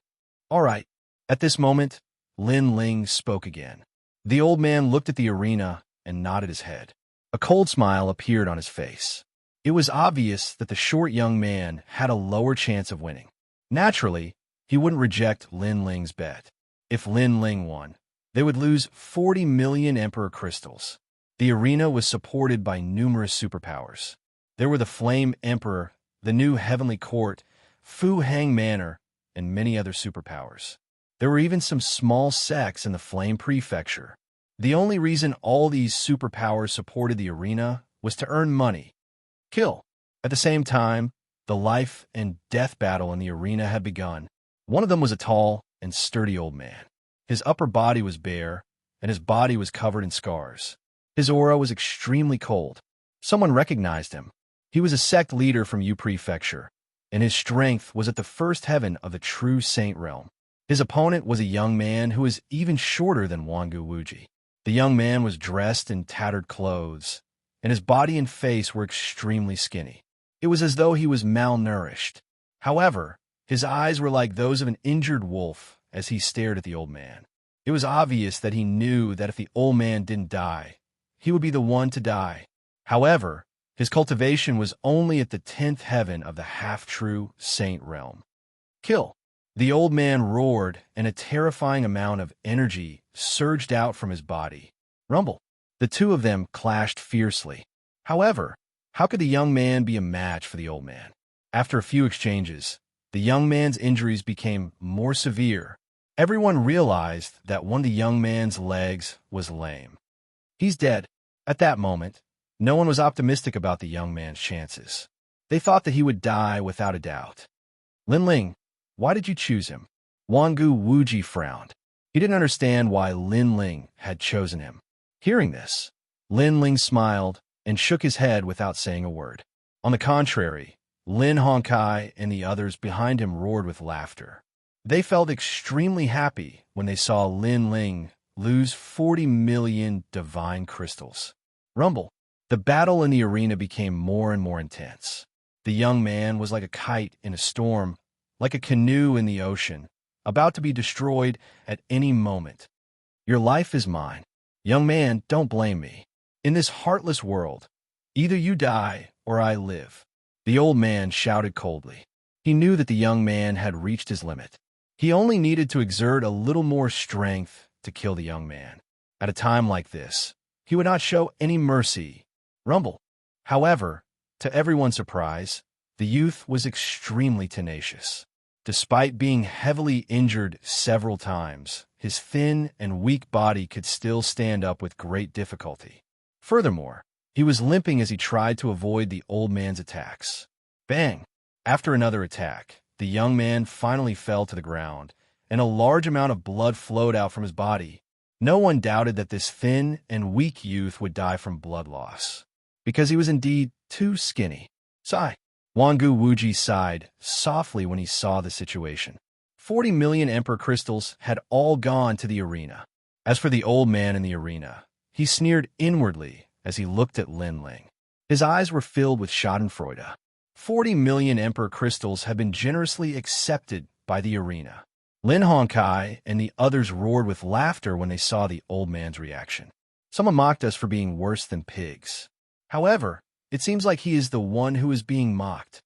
All right. At this moment, Lin Ling spoke again. The old man looked at the arena and nodded his head. A cold smile appeared on his face. It was obvious that the short young man had a lower chance of winning. Naturally, he wouldn't reject Lin Ling's bet. If Lin Ling won, they would lose 40 million Emperor crystals. The arena was supported by numerous superpowers. There were the Flame Emperor, the new Heavenly Court, Fu Hang Manor, and many other superpowers. There were even some small sects in the Flame Prefecture. The only reason all these superpowers supported the arena was to earn money. Kill. At the same time, the life and death battle in the arena had begun. One of them was a tall and sturdy old man. His upper body was bare, and his body was covered in scars. His aura was extremely cold. Someone recognized him. He was a sect leader from Yu Prefecture, and his strength was at the first heaven of the true saint realm. His opponent was a young man who was even shorter than Wangu Wuji. The young man was dressed in tattered clothes, and his body and face were extremely skinny. It was as though he was malnourished. However, his eyes were like those of an injured wolf as he stared at the old man. It was obvious that he knew that if the old man didn't die, he would be the one to die. However, his cultivation was only at the 10th heaven of the half-true saint realm. Kill. The old man roared, and a terrifying amount of energy surged out from his body. Rumble. The two of them clashed fiercely. However, how could the young man be a match for the old man? After a few exchanges, the young man's injuries became more severe. Everyone realized that one of the young man's legs was lame. He's dead. At that moment, no one was optimistic about the young man's chances. They thought that he would die without a doubt. Lin Ling, why did you choose him? Wangu Wuji frowned. He didn't understand why Lin Ling had chosen him. Hearing this, Lin Ling smiled and shook his head without saying a word. On the contrary, Lin Hongkai and the others behind him roared with laughter. They felt extremely happy when they saw Lin Ling lose 40 million divine crystals. Rumble. The battle in the arena became more and more intense. The young man was like a kite in a storm, like a canoe in the ocean, about to be destroyed at any moment. Your life is mine. Young man, don't blame me. In this heartless world, either you die or I live. The old man shouted coldly. He knew that the young man had reached his limit. He only needed to exert a little more strength to kill the young man. At a time like this, he would not show any mercy. Rumble. However, to everyone's surprise, the youth was extremely tenacious. Despite being heavily injured several times, his thin and weak body could still stand up with great difficulty. Furthermore, He was limping as he tried to avoid the old man's attacks. Bang! After another attack, the young man finally fell to the ground, and a large amount of blood flowed out from his body. No one doubted that this thin and weak youth would die from blood loss, because he was indeed too skinny. Sigh. Wangu Wuji sighed softly when he saw the situation. 40 million Emperor crystals had all gone to the arena. As for the old man in the arena, he sneered inwardly as he looked at Lin Ling. His eyes were filled with schadenfreude. 40 million Emperor crystals had been generously accepted by the arena. Lin Hongkai and the others roared with laughter when they saw the old man's reaction. Someone mocked us for being worse than pigs. However, it seems like he is the one who is being mocked.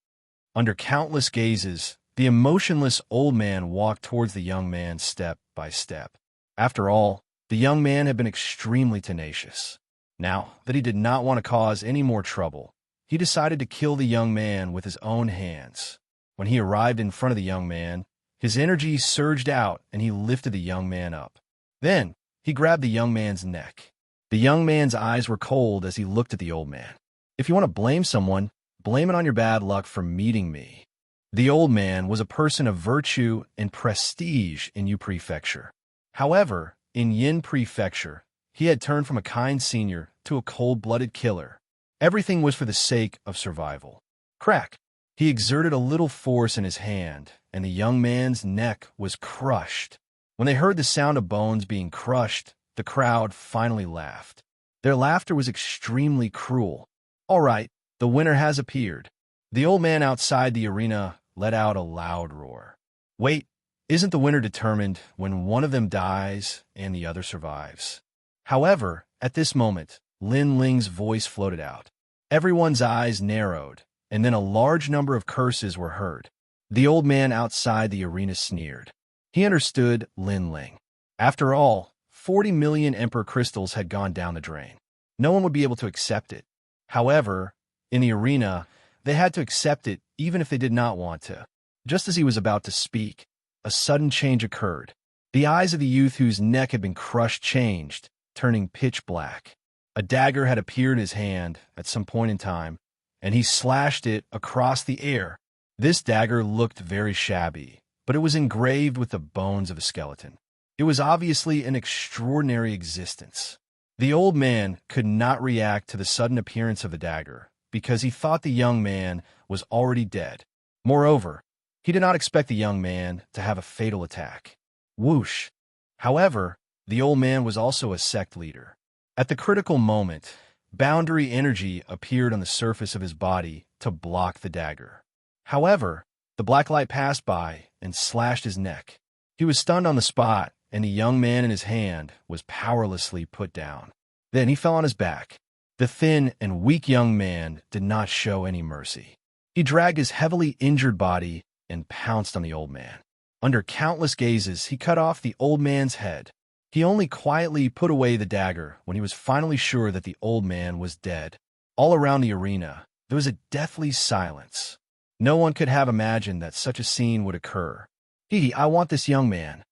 Under countless gazes, the emotionless old man walked towards the young man step by step. After all, the young man had been extremely tenacious. Now that he did not want to cause any more trouble, he decided to kill the young man with his own hands. When he arrived in front of the young man, his energy surged out and he lifted the young man up. Then, he grabbed the young man's neck. The young man's eyes were cold as he looked at the old man. If you want to blame someone, blame it on your bad luck for meeting me. The old man was a person of virtue and prestige in Yu Prefecture. However, in Yin Prefecture, he had turned from a kind senior to a cold-blooded killer. Everything was for the sake of survival. Crack! He exerted a little force in his hand, and the young man's neck was crushed. When they heard the sound of bones being crushed, the crowd finally laughed. Their laughter was extremely cruel. All right, the winner has appeared. The old man outside the arena let out a loud roar. Wait, isn't the winner determined when one of them dies and the other survives? However, at this moment, Lin Ling's voice floated out. Everyone's eyes narrowed, and then a large number of curses were heard. The old man outside the arena sneered. He understood Lin Ling. After all, 40 million Emperor crystals had gone down the drain. No one would be able to accept it. However, in the arena, they had to accept it even if they did not want to. Just as he was about to speak, a sudden change occurred. The eyes of the youth whose neck had been crushed changed, turning pitch black. A dagger had appeared in his hand at some point in time, and he slashed it across the air. This dagger looked very shabby, but it was engraved with the bones of a skeleton. It was obviously an extraordinary existence. The old man could not react to the sudden appearance of the dagger because he thought the young man was already dead. Moreover, he did not expect the young man to have a fatal attack. Whoosh! However, the old man was also a sect leader. At the critical moment, boundary energy appeared on the surface of his body to block the dagger. However, the black light passed by and slashed his neck. He was stunned on the spot, and the young man in his hand was powerlessly put down. Then he fell on his back. The thin and weak young man did not show any mercy. He dragged his heavily injured body and pounced on the old man. Under countless gazes, he cut off the old man's head. He only quietly put away the dagger when he was finally sure that the old man was dead. All around the arena, there was a deathly silence. No one could have imagined that such a scene would occur. I want this young man.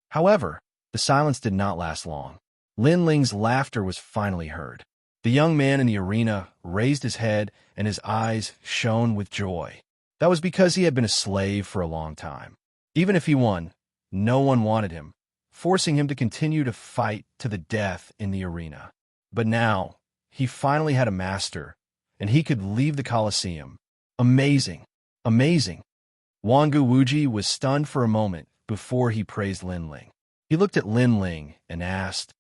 However, the silence did not last long. Lin Ling's laughter was finally heard. The young man in the arena raised his head and his eyes shone with joy. That was because he had been a slave for a long time. Even if he won, no one wanted him, forcing him to continue to fight to the death in the arena. But now, he finally had a master, and he could leave the Colosseum. Amazing! Amazing! Wangu Wuji was stunned for a moment before he praised Lin Ling. He looked at Lin Ling and asked,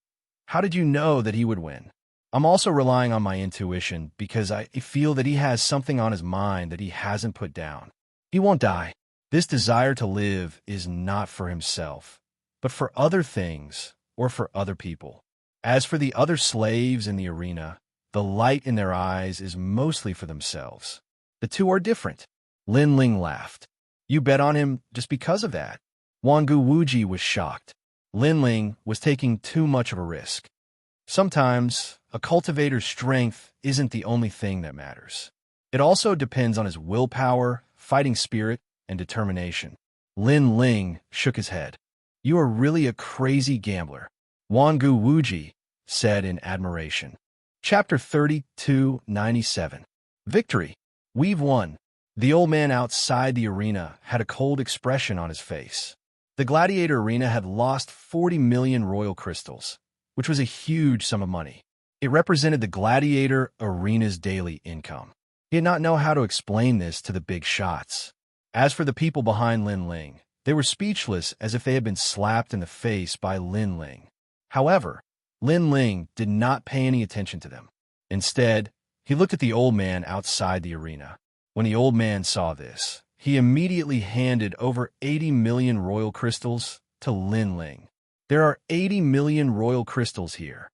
"How did you know that he would win?" I'm also relying on my intuition because I feel that he has something on his mind that he hasn't put down. He won't die. This desire to live is not for himself, but for other things or for other people. As for the other slaves in the arena, the light in their eyes is mostly for themselves. The two are different. Lin Ling laughed. You bet on him just because of that. Wangu Wuji was shocked. Lin Ling was taking too much of a risk. Sometimes, a cultivator's strength isn't the only thing that matters. It also depends on his willpower, fighting spirit, and determination. Lin Ling shook his head. You are really a crazy gambler, Wangu Wuji said in admiration. Chapter 32:97. Victory. We've won. The old man outside the arena had a cold expression on his face. The gladiator arena had lost 40 million royal crystals, which was a huge sum of money. It represented the gladiator arena's daily income. He did not know how to explain this to the big shots. As for the people behind Lin Ling, they were speechless as if they had been slapped in the face by Lin Ling. However, Lin Ling did not pay any attention to them. Instead, he looked at the old man outside the arena. When the old man saw this, he immediately handed over 80 million royal crystals to Lin Ling. There are 80 million royal crystals here.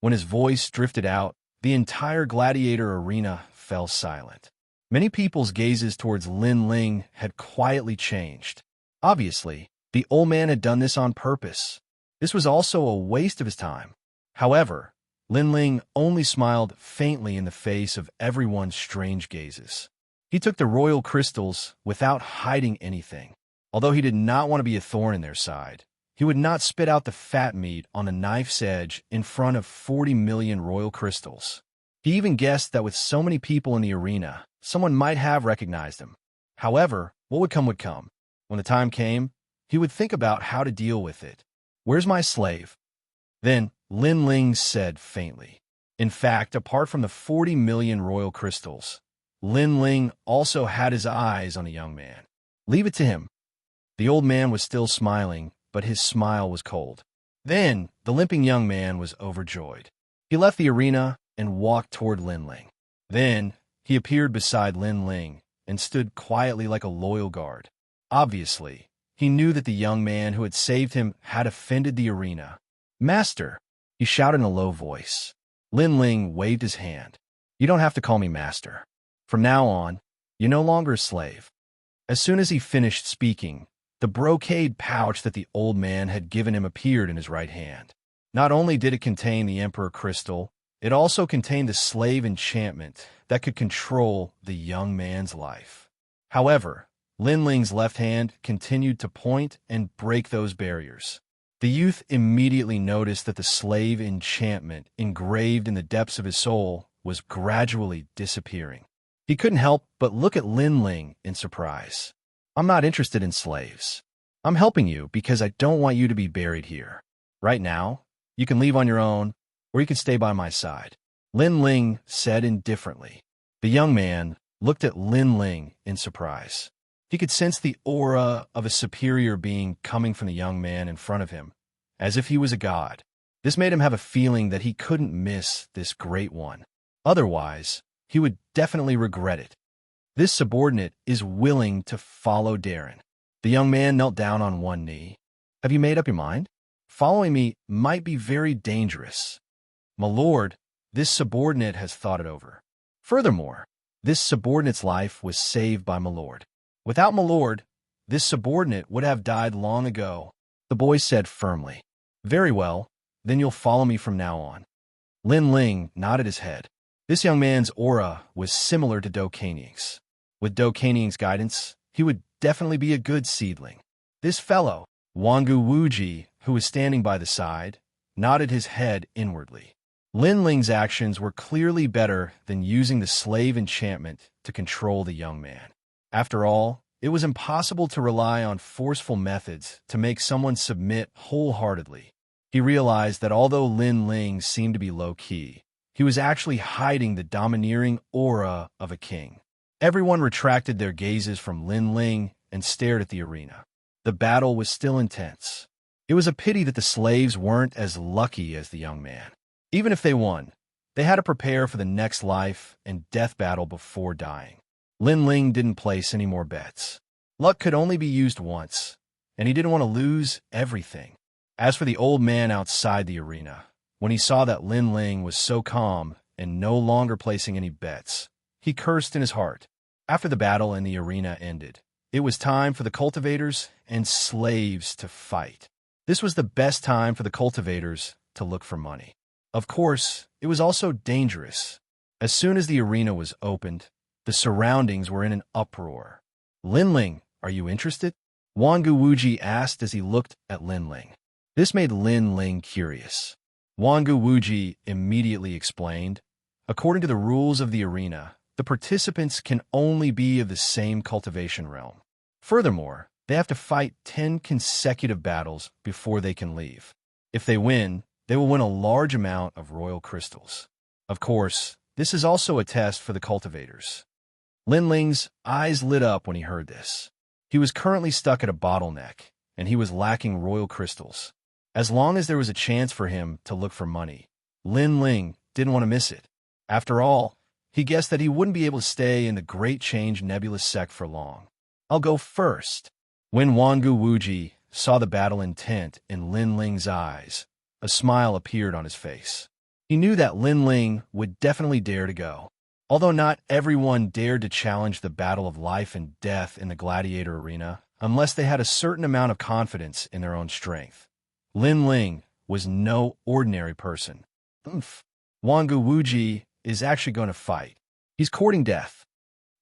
When his voice drifted out, the entire gladiator arena fell silent. Many people's gazes towards Lin Ling had quietly changed. Obviously, the old man had done this on purpose. This was also a waste of his time. However, Lin Ling only smiled faintly in the face of everyone's strange gazes. He took the royal crystals without hiding anything. Although he did not want to be a thorn in their side, he would not spit out the fat meat on a knife's edge in front of 40 million royal crystals. He even guessed that with so many people in the arena, someone might have recognized him. However, what would come would come. When the time came, he would think about how to deal with it. "Where's my slave?" Then Lin Ling said faintly. In fact, apart from the 40 million royal crystals, Lin Ling also had his eyes on a young man. "Leave it to him." The old man was still smiling, but his smile was cold. Then the limping young man was overjoyed. He left the arena and walked toward Lin Ling. Then he appeared beside Lin Ling and stood quietly like a loyal guard. Obviously, he knew that the young man who had saved him had offended the arena. "Master," he shouted in a low voice. Lin Ling waved his hand. "You don't have to call me master. From now on, you're no longer a slave." As soon as he finished speaking, the brocade pouch that the old man had given him appeared in his right hand. Not only did it contain the Emperor Crystal, it also contained the slave enchantment that could control the young man's life. However, Lin Ling's left hand continued to point and break those barriers. The youth immediately noticed that the slave enchantment engraved in the depths of his soul was gradually disappearing. He couldn't help but look at Lin Ling in surprise. "I'm not interested in slaves. I'm helping you because I don't want you to be buried here. Right now, you can leave on your own, or you can stay by my side," Lin Ling said indifferently. The young man looked at Lin Ling in surprise. He could sense the aura of a superior being coming from the young man in front of him, as if he was a god. This made him have a feeling that he couldn't miss this great one. Otherwise, he would definitely regret it. This subordinate is willing to follow Darren. The young man knelt down on one knee. "Have you made up your mind? Following me might be very dangerous." "My lord, this subordinate has thought it over. Furthermore, this subordinate's life was saved by my lord. Without my lord, this subordinate would have died long ago," the boy said firmly. "Very well, then you'll follow me from now on." Lin Ling nodded his head. This young man's aura was similar to Do Caning's. With Do Caning's guidance, he would definitely be a good seedling. This fellow, Wangu Wuji, who was standing by the side, nodded his head inwardly. Lin Ling's actions were clearly better than using the slave enchantment to control the young man. After all, it was impossible to rely on forceful methods to make someone submit wholeheartedly. He realized that although Lin Ling seemed to be low-key, he was actually hiding the domineering aura of a king. Everyone retracted their gazes from Lin Ling and stared at the arena. The battle was still intense. It was a pity that the slaves weren't as lucky as the young man. Even if they won, they had to prepare for the next life and death battle before dying. Lin Ling didn't place any more bets. Luck could only be used once, and he didn't want to lose everything. As for the old man outside the arena, when he saw that Lin Ling was so calm and no longer placing any bets, he cursed in his heart. After the battle and the arena ended, it was time for the cultivators and slaves to fight. This was the best time for the cultivators to look for money. Of course, it was also dangerous. As soon as the arena was opened, the surroundings were in an uproar. "Lin Ling, are you interested?" Wangu Wuji asked as he looked at Lin Ling. This made Lin Ling curious. Wangu Wuji immediately explained, According to the rules of the arena, the participants can only be of the same cultivation realm. Furthermore, they have to fight 10 consecutive battles before they can leave. If they win, they will win a large amount of royal crystals. Of course, this is also a test for the cultivators. Lin Ling's eyes lit up when he heard this. He was currently stuck at a bottleneck, and he was lacking royal crystals. As long as there was a chance for him to look for money, Lin Ling didn't want to miss it. After all, he guessed that he wouldn't be able to stay in the Great Change Nebulous sect for long. I'll go first. When Wangu Wuji saw the battle intent in Lin Ling's eyes, a smile appeared on his face. He knew that Lin Ling would definitely dare to go. Although not everyone dared to challenge the battle of life and death in the gladiator arena, unless they had a certain amount of confidence in their own strength. Lin Ling was no ordinary person. Wangu Wuji is actually going to fight. He's courting death.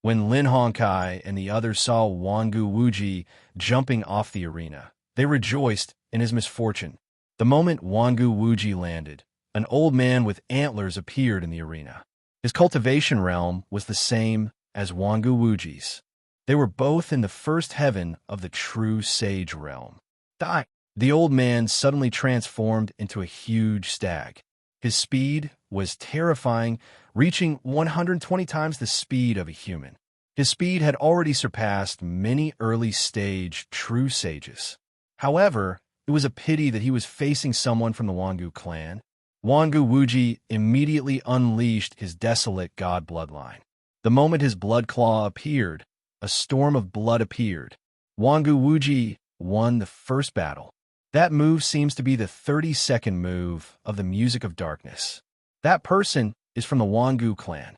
When Lin Hongkai and the others saw Wangu Wuji jumping off the arena, they rejoiced in his misfortune. The moment Wangu Wuji landed, an old man with antlers appeared in the arena. His cultivation realm was the same as Wangu Wuji's. They were both in the first heaven of the true sage realm. The old man suddenly transformed into a huge stag. His speed was terrifying, reaching 120 times the speed of a human. His speed had already surpassed many early-stage true sages. However, it was a pity that he was facing someone from the Wangu clan. Wangu Wuji immediately unleashed his desolate god bloodline. The moment his blood claw appeared, a storm of blood appeared. Wangu Wuji won the first battle. That move seems to be the 32nd move of the Music of Darkness. That person is from the Wangu clan.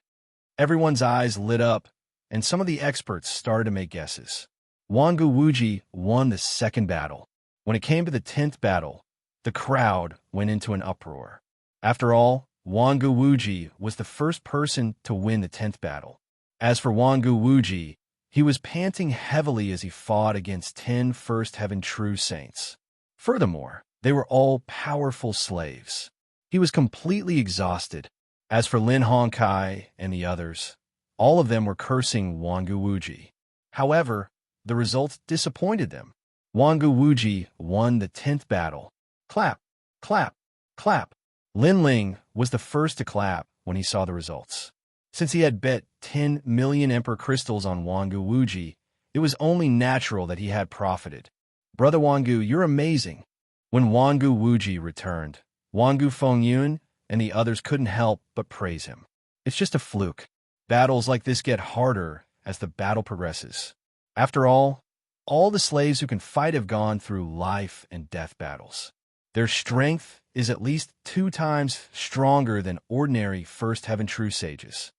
Everyone's eyes lit up, and some of the experts started to make guesses. Wangu Wuji won the second battle. When it came to the 10th battle, the crowd went into an uproar. After all, Wangu Wuji was the first person to win the 10th battle. As for Wangu Wuji, he was panting heavily as he fought against 10 First Heaven True Saints. Furthermore, they were all powerful slaves. He was completely exhausted. As for Lin Hongkai and the others, all of them were cursing Wangu Wuji. However, the results disappointed them. Wangu Wuji won the 10th battle. Clap, clap, clap. Lin Ling was the first to clap when he saw the results. Since he had bet 10 million Emperor Crystals on Wangu Wuji, it was only natural that he had profited. Brother Wangu, you're amazing. When Wangu Wuji returned, Wangu Fengyun and the others couldn't help but praise him. It's just a fluke. Battles like this get harder as the battle progresses. After all the slaves who can fight have gone through life and death battles. Their strength is at least 2 times stronger than ordinary First Heaven True Sages.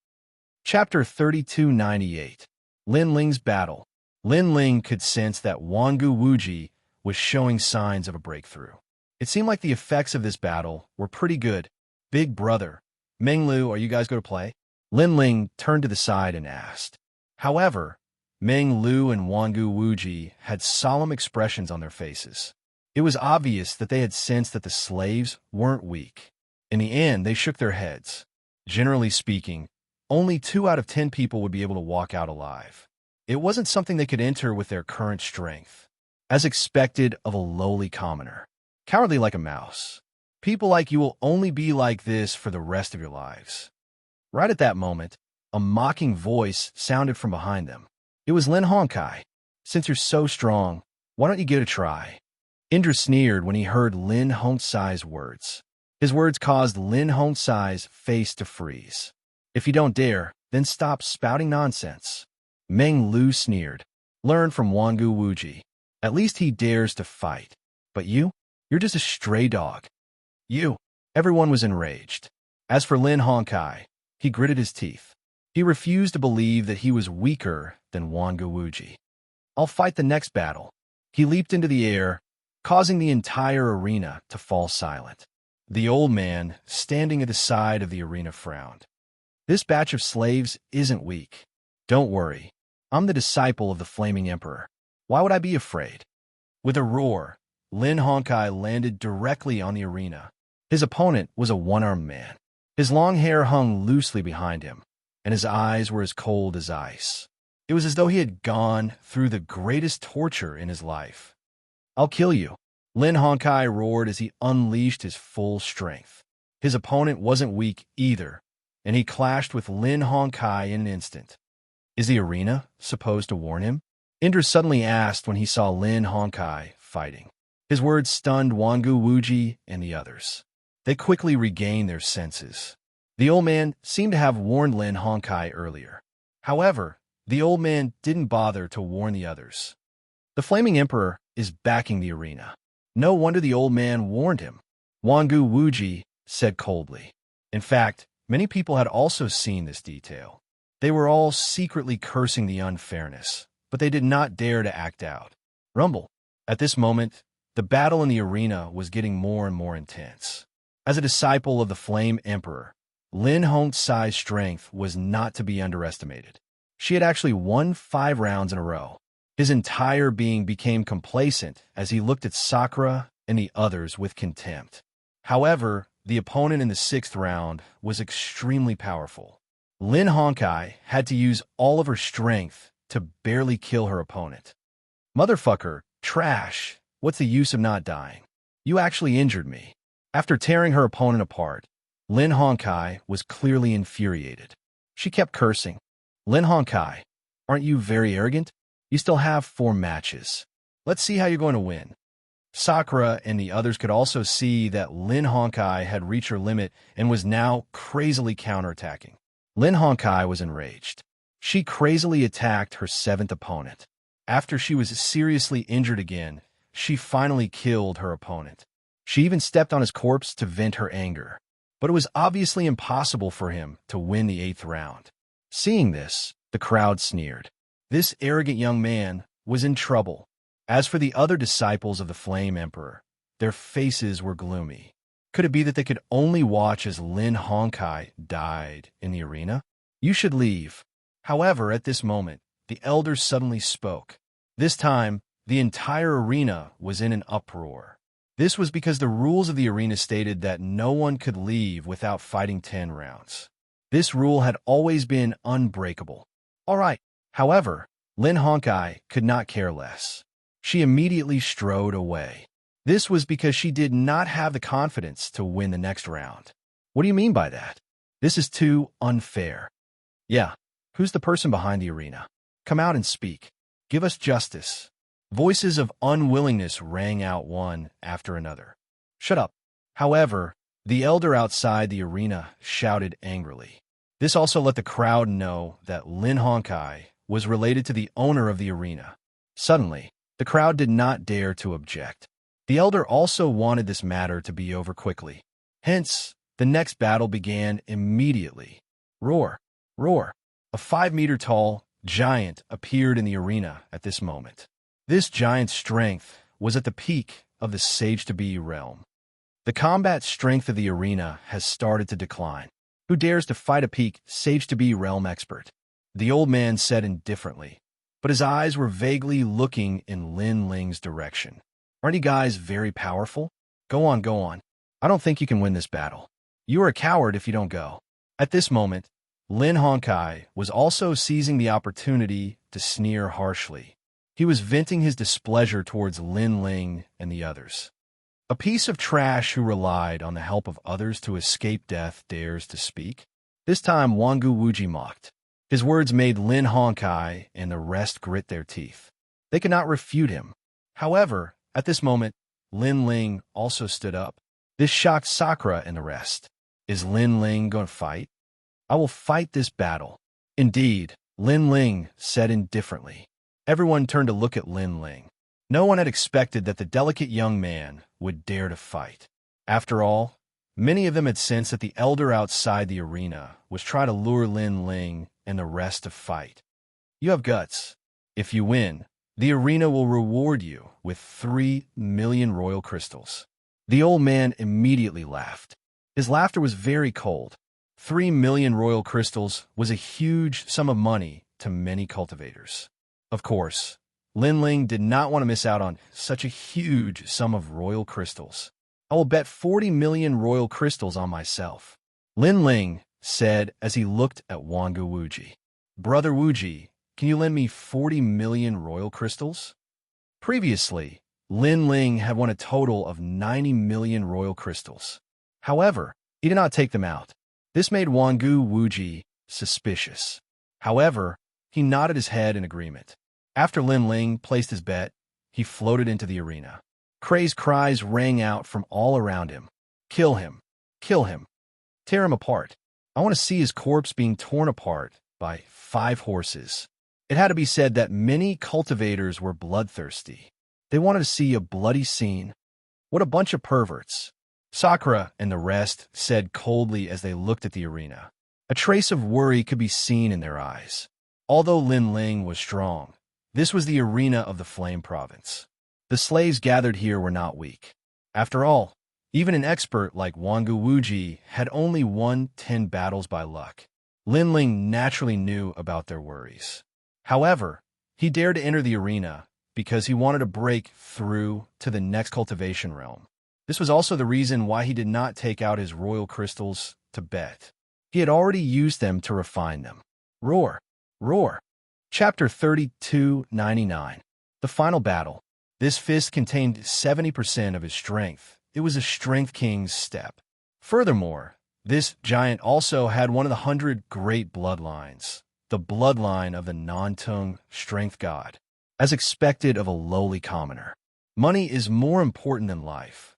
Chapter 3298. Lin Ling's Battle. Lin Ling could sense that Wangu Wuji was showing signs of a breakthrough. It seemed like the effects of this battle were pretty good. Big brother, Meng Lu, are you guys going to play? Lin Ling turned to the side and asked. However, Meng Lu and Wangu Wuji had solemn expressions on their faces. It was obvious that they had sensed that the slaves weren't weak. In the end, they shook their heads. Generally speaking, only 2 out of 10 people would be able to walk out alive. It wasn't something they could enter with their current strength. As expected of a lowly commoner. Cowardly like a mouse. People like you will only be like this for the rest of your lives. Right at that moment, a mocking voice sounded from behind them. It was Lin Hongkai. Since you're so strong, why don't you give it a try? Indra sneered when he heard Lin Hongkai's words. His words caused Lin Hongkai's face to freeze. If you don't dare, then stop spouting nonsense. Meng Lu sneered. Learn from Wangu Wuji. At least he dares to fight. But you're just a stray dog. Everyone was enraged. As for Lin Hongkai, he gritted his teeth. He refused to believe that he was weaker than Wangu Wuji. I'll fight the next battle. He leaped into the air, causing the entire arena to fall silent. The old man, standing at the side of the arena, frowned. This batch of slaves isn't weak. Don't worry. I'm the disciple of the Flaming Emperor. Why would I be afraid? With a roar, Lin Hongkai landed directly on the arena. His opponent was a one-armed man. His long hair hung loosely behind him, and his eyes were as cold as ice. It was as though he had gone through the greatest torture in his life. "I'll kill you," Lin Hongkai roared as he unleashed his full strength. His opponent wasn't weak either, and he clashed with Lin Hongkai in an instant. "Is the arena supposed to warn him?" Indra suddenly asked when he saw Lin Hongkai fighting. His words stunned Wangu Wuji and the others. They quickly regained their senses. The old man seemed to have warned Lin Hongkai earlier. However, the old man didn't bother to warn the others. The Flaming Emperor is backing the arena. No wonder the old man warned him, Wangu Wuji said coldly. In fact, many people had also seen this detail. They were all secretly cursing the unfairness, but they did not dare to act out. Rumble. At this moment, the battle in the arena was getting more and more intense. As a disciple of the Flame Emperor, Lin Hongkai's strength was not to be underestimated. She had actually won 5 rounds in a row. His entire being became complacent as he looked at Sakura and the others with contempt. However, the opponent in the 6th round was extremely powerful. Lin Hongkai had to use all of her strength to barely kill her opponent. "Motherfucker, trash, what's the use of not dying? You actually injured me." After tearing her opponent apart, Lin Hongkai was clearly infuriated. She kept cursing. "Lin Hongkai, aren't you very arrogant? You still have 4 matches. Let's see how you're going to win." Sakura and the others could also see that Lin Hongkai had reached her limit and was now crazily counterattacking. Lin Hongkai was enraged. She crazily attacked her 7th opponent. After she was seriously injured again, she finally killed her opponent. She even stepped on his corpse to vent her anger. But it was obviously impossible for him to win the 8th round. Seeing this, the crowd sneered. This arrogant young man was in trouble. As for the other disciples of the Flame Emperor, their faces were gloomy. Could it be that they could only watch as Lin Hongkai died in the arena? "You should leave." However, at this moment, the elder suddenly spoke. This time, the entire arena was in an uproar. This was because the rules of the arena stated that no one could leave without fighting 10 rounds. This rule had always been unbreakable. All right. However, Lin Hongkai could not care less. She immediately strode away. This was because she did not have the confidence to win the next round. "What do you mean by that? This is too unfair." "Yeah, who's the person behind the arena? Come out and speak. Give us justice." Voices of unwillingness rang out one after another. "Shut up." However, the elder outside the arena shouted angrily. This also let the crowd know that Lin Hongkai was related to the owner of the arena. Suddenly, the crowd did not dare to object. The elder also wanted this matter to be over quickly. Hence, the next battle began immediately. Roar! Roar! A 5-meter-tall giant appeared in the arena at this moment. This giant's strength was at the peak of the Sage-to-Be realm. The combat strength of the arena has started to decline. Who dares to fight a peak Sage-to-Be realm expert? The old man said indifferently, but his eyes were vaguely looking in Lin Ling's direction. "Aren't you guys very powerful? Go on, go on. I don't think you can win this battle. You are a coward if you don't go." At this moment, Lin Hongkai was also seizing the opportunity to sneer harshly. He was venting his displeasure towards Lin Ling and the others. A piece of trash who relied on the help of others to escape death dares to speak? This time Wangu Wuji mocked. His words made Lin Hongkai and the rest grit their teeth. They could not refute him. However, at this moment, Lin Ling also stood up. This shocked Sakura and the rest. Is Lin Ling going to fight? "I will fight this battle." Indeed, Lin Ling said indifferently. Everyone turned to look at Lin Ling. No one had expected that the delicate young man would dare to fight. After all, many of them had sensed that the elder outside the arena was trying to lure Lin Ling and the rest to fight. "You have guts. If you win, the arena will reward you with 3 million royal crystals." The old man immediately laughed. His laughter was very cold. 3 million royal crystals was a huge sum of money to many cultivators. Of course, Lin Ling did not want to miss out on such a huge sum of royal crystals. "I will bet 40 million royal crystals on myself." Lin Ling said as he looked at Wangu Wuji. Brother Wuji, can you lend me 40 million royal crystals? Previously, Lin Ling had won a total of 90 million royal crystals. However, he did not take them out. This made Wangu Wuji suspicious. However, he nodded his head in agreement. After Lin Ling placed his bet, he floated into the arena. Crazed cries rang out from all around him. Kill him! Kill him! Tear him apart! I want to see his corpse being torn apart by 5 horses. It had to be said that many cultivators were bloodthirsty. They wanted to see a bloody scene. What a bunch of perverts! Sakura and the rest said coldly as they looked at the arena. A trace of worry could be seen in their eyes. Although Lin Ling was strong, this was the arena of the Flame Province. The slaves gathered here were not weak. After all, even an expert like Wangu Wuji had only won 10 battles by luck. Lin Ling naturally knew about their worries. However, he dared to enter the arena because he wanted to break through to the next cultivation realm. This was also the reason why he did not take out his royal crystals to bet. He had already used them to refine them. Roar! Roar! Chapter 3299. The Final Battle. This fist contained 70% of his strength. It was a Strength King's step. Furthermore, this giant also had one of the 100 great bloodlines, the bloodline of the non-tongue strength god. As expected of a lowly commoner, money is more important than life.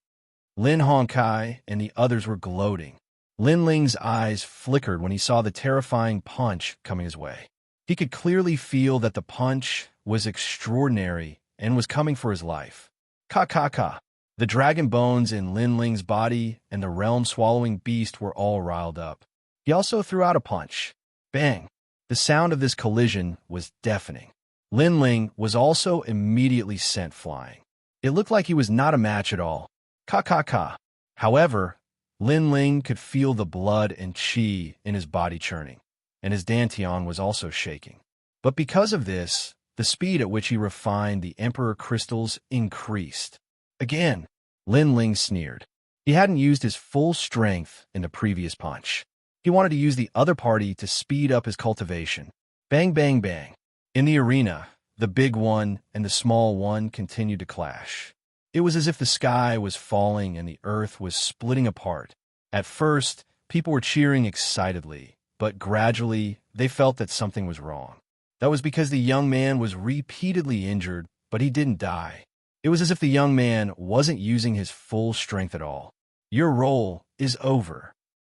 Lin Hongkai and the others were gloating. Lin Ling's eyes flickered when he saw the terrifying punch coming his way. He could clearly feel that the punch was extraordinary and was coming for his life. Ka. The dragon bones in Lin Ling's body and the realm-swallowing beast were all riled up. He also threw out a punch. Bang! The sound of this collision was deafening. Lin Ling was also immediately sent flying. It looked like he was not a match at all. Ka. However, Lin Ling could feel the blood and qi in his body churning, and his dantian was also shaking. But because of this, the speed at which he refined the Emperor crystals increased. Again, Lin Ling sneered. He hadn't used his full strength in the previous punch. He wanted to use the other party to speed up his cultivation. Bang, bang, bang. In the arena, the big one and the small one continued to clash. It was as if the sky was falling and the earth was splitting apart. At first, people were cheering excitedly, but gradually they felt that something was wrong. That was because the young man was repeatedly injured, but he didn't die. It was as if the young man wasn't using his full strength at all. Your role is over.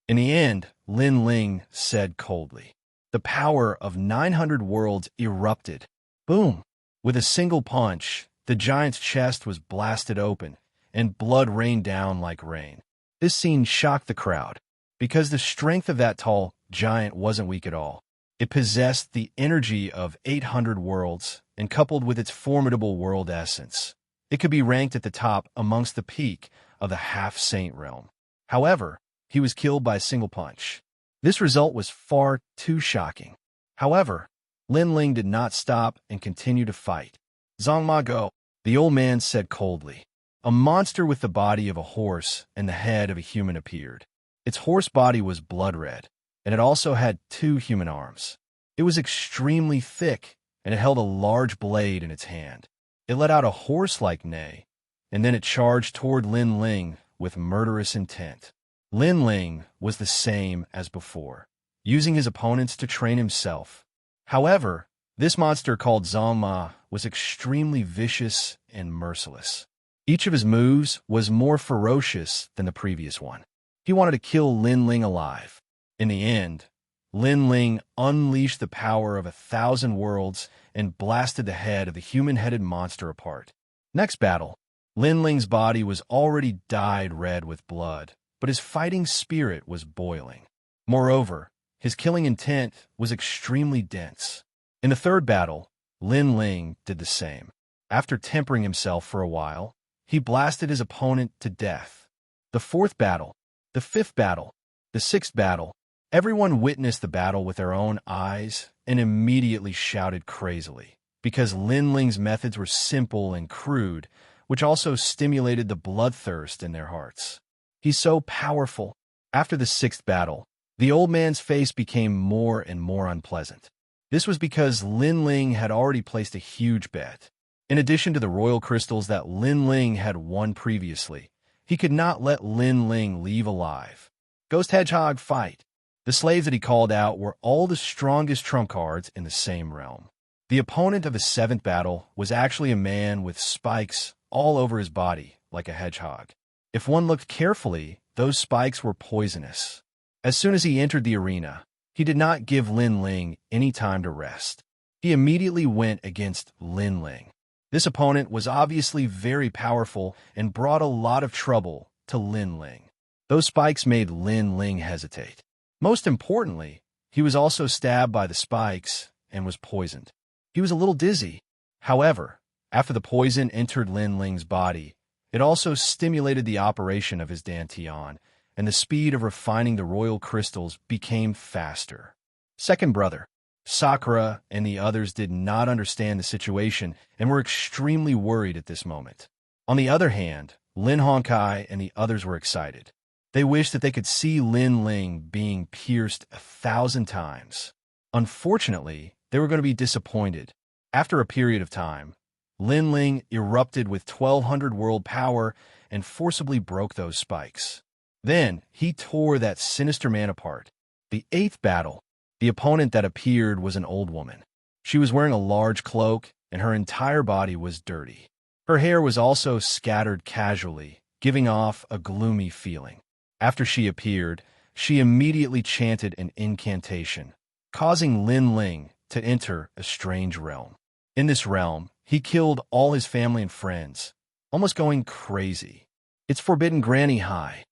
In the end, Lin Ling said coldly. The power of 900 worlds erupted. Boom! With a single punch, the giant's chest was blasted open, and blood rained down like rain. This scene shocked the crowd, because the strength of that tall giant wasn't weak at all. It possessed the energy of 800 worlds, and coupled with its formidable world essence, it could be ranked at the top amongst the peak of the half-saint realm. However, he was killed by a single punch. This result was far too shocking. However, Lin Ling did not stop and continued to fight. Zhongma go, the old man said coldly. A monster with the body of a horse and the head of a human appeared. Its horse body was blood red, and it also had 2 human arms. It was extremely thick, and it held a large blade in its hand. It let out a horse-like neigh, and then it charged toward Lin Ling with murderous intent. Lin Ling was the same as before, using his opponents to train himself. However, this monster called Zhongma was extremely vicious and merciless. Each of his moves was more ferocious than the previous one. He wanted to kill Lin Ling alive. In the end, Lin Ling unleashed the power of 1,000 worlds and blasted the head of the human-headed monster apart. Next battle, Lin Ling's body was already dyed red with blood, but his fighting spirit was boiling. Moreover, his killing intent was extremely dense. In the third battle, Lin Ling did the same. After tempering himself for a while, he blasted his opponent to death. The fourth battle, the fifth battle, the sixth battle, everyone witnessed the battle with their own eyes and immediately shouted crazily, because Lin Ling's methods were simple and crude, which also stimulated the bloodthirst in their hearts. He's so powerful. After the sixth battle, The old man's face became more and more unpleasant. This was because Lin Ling had already placed a huge bet. In addition to the royal crystals that Lin Ling had won previously, he could not let Lin Ling leave alive. Ghost Hedgehog fight. The slaves that he called out were all the strongest trump cards in the same realm. The opponent of the seventh battle was actually a man with spikes all over his body, like a hedgehog. If one looked carefully, those spikes were poisonous. As soon as he entered the arena, he did not give Lin Ling any time to rest. He immediately went against Lin Ling. This opponent was obviously very powerful and brought a lot of trouble to Lin Ling. Those spikes made Lin Ling hesitate. Most importantly, he was also stabbed by the spikes and was poisoned. He was a little dizzy. However, after the poison entered Lin Ling's body, it also stimulated the operation of his dantian, and the speed of refining the royal crystals became faster. Second brother, Sakura and the others did not understand the situation and were extremely worried at this moment. On the other hand, Lin Hongkai and the others were excited. They wished that they could see Lin Ling being pierced 1,000 times. Unfortunately, they were going to be disappointed. After a period of time, Lin Ling erupted with 1,200 world power and forcibly broke those spikes. Then, he tore that sinister man apart. The eighth battle. The opponent that appeared was an old woman. She was wearing a large cloak, and her entire body was dirty. Her hair was also scattered casually, giving off a gloomy feeling. After she appeared, she immediately chanted an incantation, causing Lin Ling to enter a strange realm. In this realm, he killed all his family and friends, almost going crazy. It's Forbidden Granny High.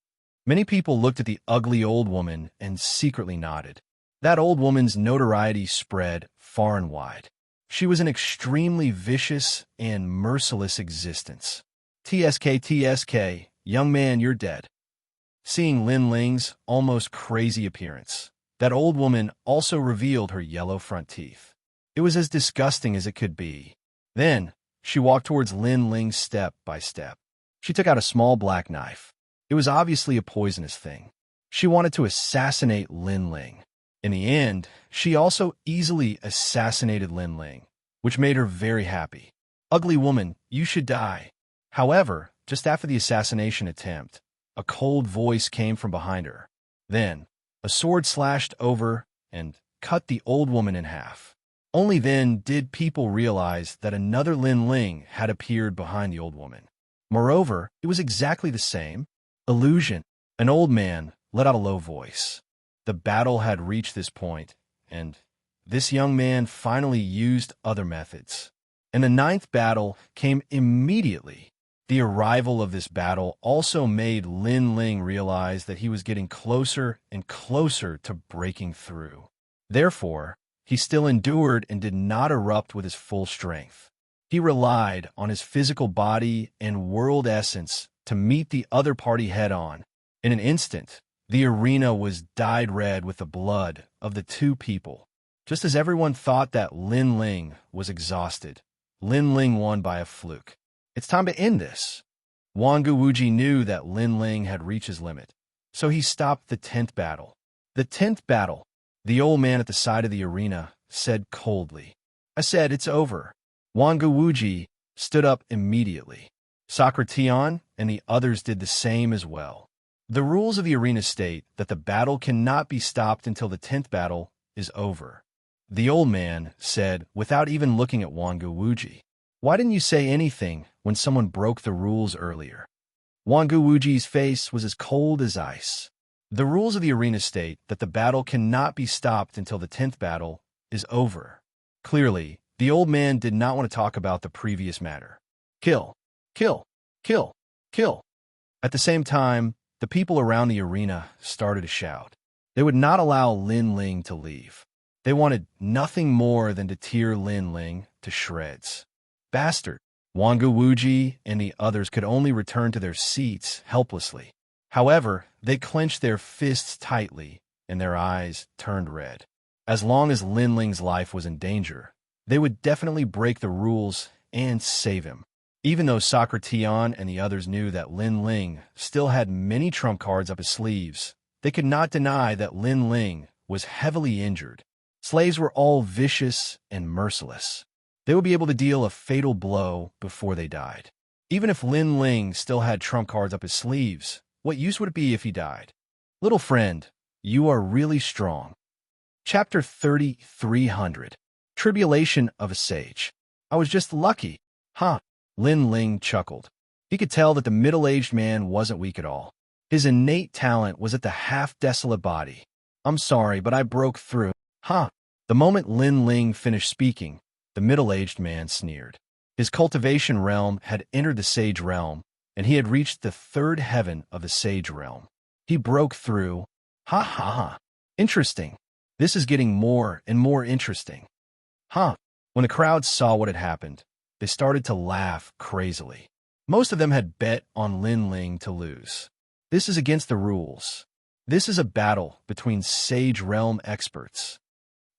Many people looked at the ugly old woman and secretly nodded. That old woman's notoriety spread far and wide. She was an extremely vicious and merciless existence. TSK, young man, you're dead. Seeing Lin Ling's almost crazy appearance, that old woman also revealed her yellow front teeth. It was as disgusting as it could be. Then, she walked towards Lin Ling step by step. She took out a small black knife. It was obviously a poisonous thing. She wanted to assassinate Lin Ling. In the end, she also easily assassinated Lin Ling, which made her very happy. Ugly woman, you should die. However, just after the assassination attempt, a cold voice came from behind her. Then, a sword slashed over and cut the old woman in half. Only then did people realize that another Lin Ling had appeared behind the old woman. Moreover, it was exactly the same illusion. An old man let out a low voice. The battle had reached this point, and this young man finally used other methods. And the ninth battle came immediately. The arrival of this battle also made Lin Ling realize that he was getting closer and closer to breaking through. Therefore, he still endured and did not erupt with his full strength. He relied on his physical body and world essence to meet the other party head-on. In an instant, the arena was dyed red with the blood of the two people. Just as everyone thought that Lin Ling was exhausted, Lin Ling won by a fluke. It's time to end this. Wang Guwuji knew that Lin Ling had reached his limit, so he stopped the 10th battle. The 10th battle, the old man at the side of the arena said coldly. I said, it's over. Wang Guwuji stood up immediately. Socrates and the others did the same as well. The rules of the arena state that the battle cannot be stopped until the 10th battle is over. The old man said without even looking at Wang Guwuji. Why didn't you say anything when someone broke the rules earlier? Wang Guwuji's face was as cold as ice. The rules of the arena state that the battle cannot be stopped until the 10th battle is over. Clearly, the old man did not want to talk about the previous matter. Kill, kill, kill, kill. At the same time, the people around the arena started to shout. They would not allow Lin Ling to leave. They wanted nothing more than to tear Lin Ling to shreds. Bastard! Wang Guwuji and the others could only return to their seats helplessly. However, they clenched their fists tightly, and their eyes turned red. As long as Lin Ling's life was in danger, they would definitely break the rules and save him. Even though Socrates and the others knew that Lin Ling still had many trump cards up his sleeves, they could not deny that Lin Ling was heavily injured. Slaves were all vicious and merciless. They would be able to deal a fatal blow before they died. Even if Lin Ling still had trump cards up his sleeves, what use would it be if he died? Little friend, you are really strong. Chapter 3300. Tribulation of a Sage. I was just lucky. Huh? Lin Ling chuckled. He could tell that the middle-aged man wasn't weak at all. His innate talent was at the half-desolate body. I'm sorry, but I broke through. Huh? The moment Lin Ling finished speaking, the middle-aged man sneered. His cultivation realm had entered the sage realm, and he had reached the third heaven of the sage realm. He broke through. Ha ha ha. Interesting. This is getting more and more interesting. Huh? When the crowd saw what had happened, they started to laugh crazily. Most of them had bet on Lin Ling to lose. This is against the rules. This is a battle between Sage Realm experts.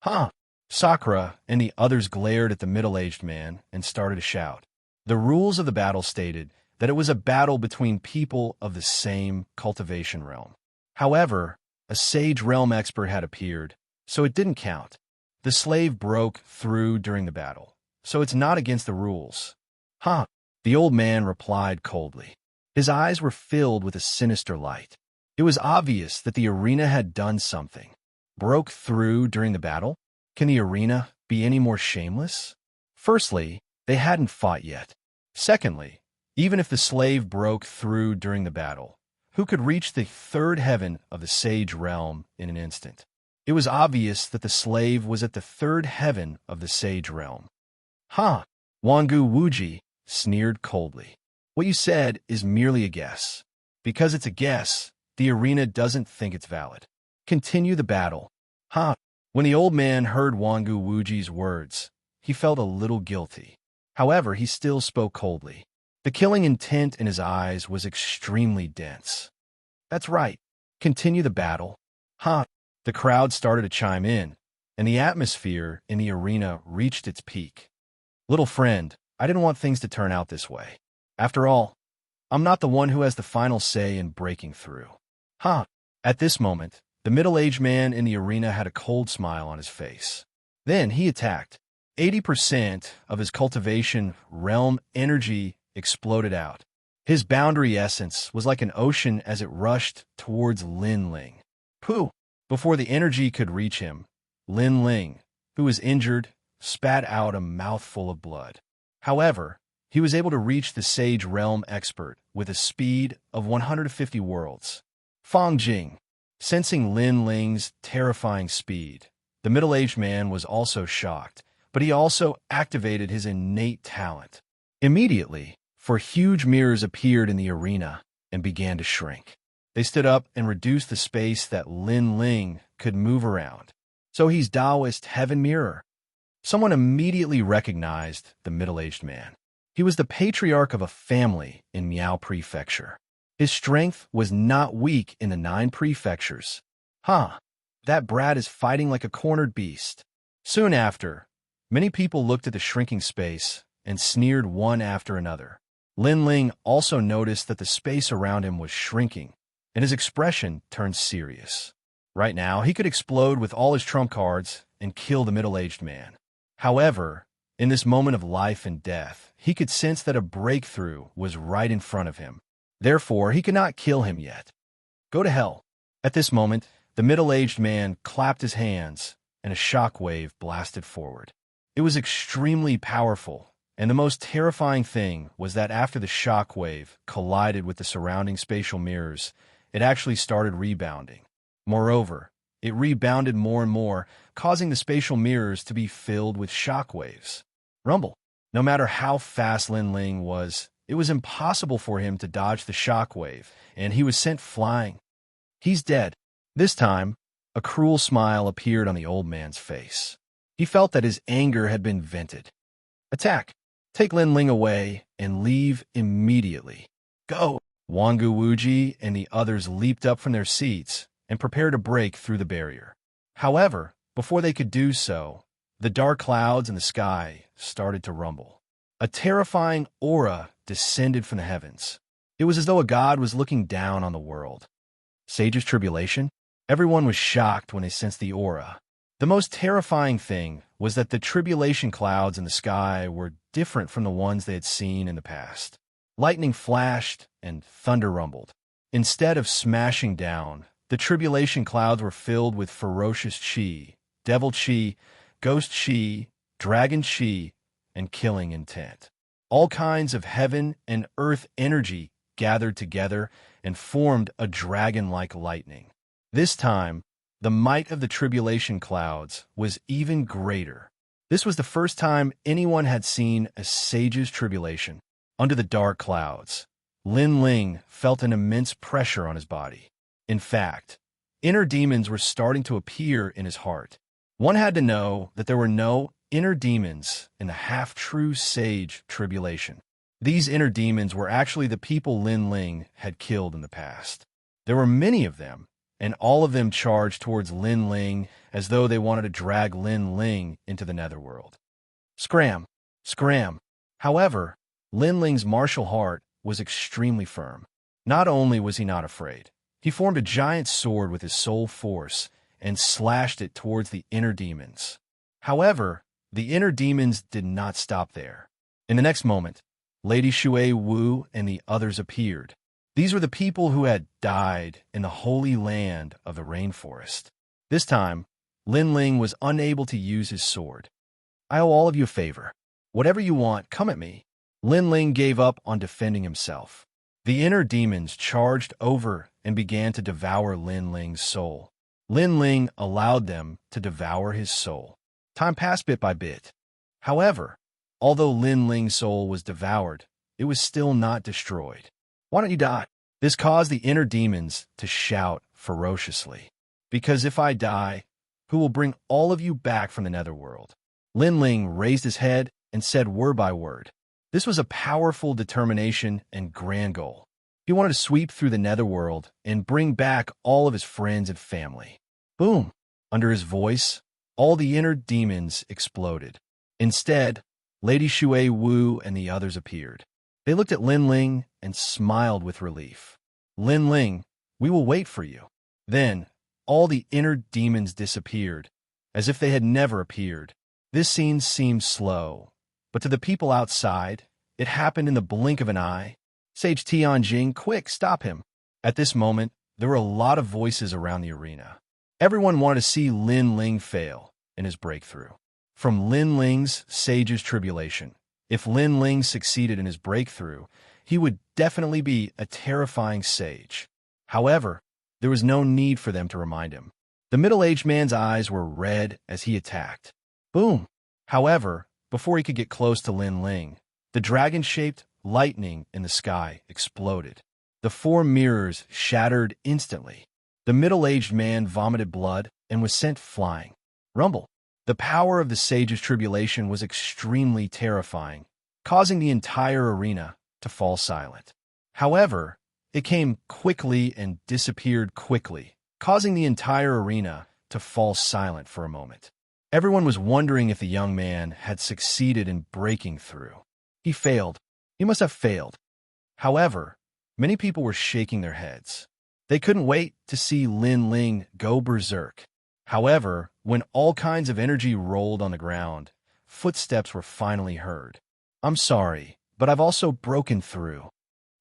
Huh? Sakura and the others glared at the middle-aged man and started to shout. The rules of the battle stated that it was a battle between people of the same cultivation realm. However, a Sage Realm expert had appeared, so it didn't count. The slave broke through during the battle, so it's not against the rules. Huh? The old man replied coldly. His eyes were filled with a sinister light. It was obvious that the arena had done something. Broke through during the battle? Can the arena be any more shameless? Firstly, they hadn't fought yet. Secondly, even if the slave broke through during the battle, who could reach the third heaven of the sage realm in an instant? It was obvious that the slave was at the third heaven of the sage realm. Huh? Wangu Wuji sneered coldly. What you said is merely a guess. Because it's a guess, the arena doesn't think it's valid. Continue the battle. Huh? When the old man heard Wangu Wuji's words, he felt a little guilty. However, he still spoke coldly. The killing intent in his eyes was extremely dense. That's right. Continue the battle. Huh? The crowd started to chime in, and the atmosphere in the arena reached its peak. Little friend, I didn't want things to turn out this way. After all, I'm not the one who has the final say in breaking through. Huh? At this moment, the middle-aged man in the arena had a cold smile on his face. Then he attacked. 80% of his cultivation realm energy exploded out. His boundary essence was like an ocean as it rushed towards Lin Ling. Pooh! Before the energy could reach him, Lin Ling, who was injured, spat out a mouthful of blood. However, he was able to reach the Sage Realm expert with a speed of 150 worlds. Fang Jing, sensing Lin Ling's terrifying speed, the middle-aged man was also shocked, but he also activated his innate talent. Immediately, four huge mirrors appeared in the arena and began to shrink. They stood up and reduced the space that Lin Ling could move around. So he's Taoist Heaven Mirror. Someone immediately recognized the middle-aged man. He was the patriarch of a family in Miao Prefecture. His strength was not weak in the 9 prefectures. Huh, that brat is fighting like a cornered beast. Soon after, many people looked at the shrinking space and sneered one after another. Lin Ling also noticed that the space around him was shrinking, and his expression turned serious. Right now, he could explode with all his trump cards and kill the middle-aged man. However, in this moment of life and death, he could sense that a breakthrough was right in front of him. Therefore, he could not kill him yet. Go to hell. At this moment, the middle-aged man clapped his hands, and a shockwave blasted forward. It was extremely powerful, and the most terrifying thing was that after the shockwave collided with the surrounding spatial mirrors, it actually started rebounding. Moreover, it rebounded more and more, causing the spatial mirrors to be filled with shockwaves. Rumble. No matter how fast Lin Ling was, it was impossible for him to dodge the shockwave, and he was sent flying. He's dead. This time, a cruel smile appeared on the old man's face. He felt that his anger had been vented. Attack! Take Lin Ling away and leave immediately. Go! Wangu Wuji and the others leaped up from their seats and prepared to break through the barrier. However, before they could do so, the dark clouds in the sky started to rumble. A terrifying aura descended from the heavens. It was as though a god was looking down on the world. Sage's tribulation? Everyone was shocked when they sensed the aura. The most terrifying thing was that the tribulation clouds in the sky were different from the ones they had seen in the past. Lightning flashed and thunder rumbled. Instead of smashing down, the tribulation clouds were filled with ferocious chi, devil chi, ghost chi, dragon chi, and killing intent. All kinds of heaven and earth energy gathered together and formed a dragon-like lightning. This time, the might of the tribulation clouds was even greater. This was the first time anyone had seen a sage's tribulation. Under the dark clouds, Lin Ling felt an immense pressure on his body. In fact, inner demons were starting to appear in his heart. One had to know that there were no inner demons in the half-true sage tribulation. These inner demons were actually the people Lin Ling had killed in the past. There were many of them, and all of them charged towards Lin Ling as though they wanted to drag Lin Ling into the netherworld. Scram! Scram! However, Lin Ling's martial heart was extremely firm. Not only was he not afraid, he formed a giant sword with his soul force and slashed it towards the inner demons. However, the inner demons did not stop there. In the next moment, Lady Shui Wu and the others appeared. These were the people who had died in the holy land of the rainforest. This time, Lin Ling was unable to use his sword. I owe all of you a favor. Whatever you want, come at me. Lin Ling gave up on defending himself. The inner demons charged over and began to devour Lin Ling's soul. Lin Ling allowed them to devour his soul. Time passed bit by bit. However, although Lin Ling's soul was devoured, it was still not destroyed. Why don't you die? This caused the inner demons to shout ferociously. Because if I die, who will bring all of you back from the netherworld? Lin Ling raised his head and said word by word. This was a powerful determination and grand goal. He wanted to sweep through the netherworld and bring back all of his friends and family. Boom! Under his voice, all the inner demons exploded. Instead, Lady Shui Wu and the others appeared. They looked at Lin Ling and smiled with relief. Lin Ling, we will wait for you. Then, all the inner demons disappeared, as if they had never appeared. This scene seemed slow, but to the people outside, it happened in the blink of an eye. Sage Tianjing, quick, stop him. At this moment, there were a lot of voices around the arena. Everyone wanted to see Lin Ling fail in his breakthrough. From Lin Ling's sage's tribulation, if Lin Ling succeeded in his breakthrough, he would definitely be a terrifying sage. However, there was no need for them to remind him. The middle-aged man's eyes were red as he attacked. Boom! However, before he could get close to Lin Ling, the dragon-shaped lightning in the sky exploded. The four mirrors shattered instantly. The middle-aged man vomited blood and was sent flying. Rumble! The power of the sage's tribulation was extremely terrifying, causing the entire arena to fall silent. However, it came quickly and disappeared quickly, causing the entire arena to fall silent for a moment. Everyone was wondering if the young man had succeeded in breaking through. He failed. He must have failed. However, many people were shaking their heads. They couldn't wait to see Lin Ling go berserk. However, when all kinds of energy rolled on the ground, footsteps were finally heard. I'm sorry, but I've also broken through.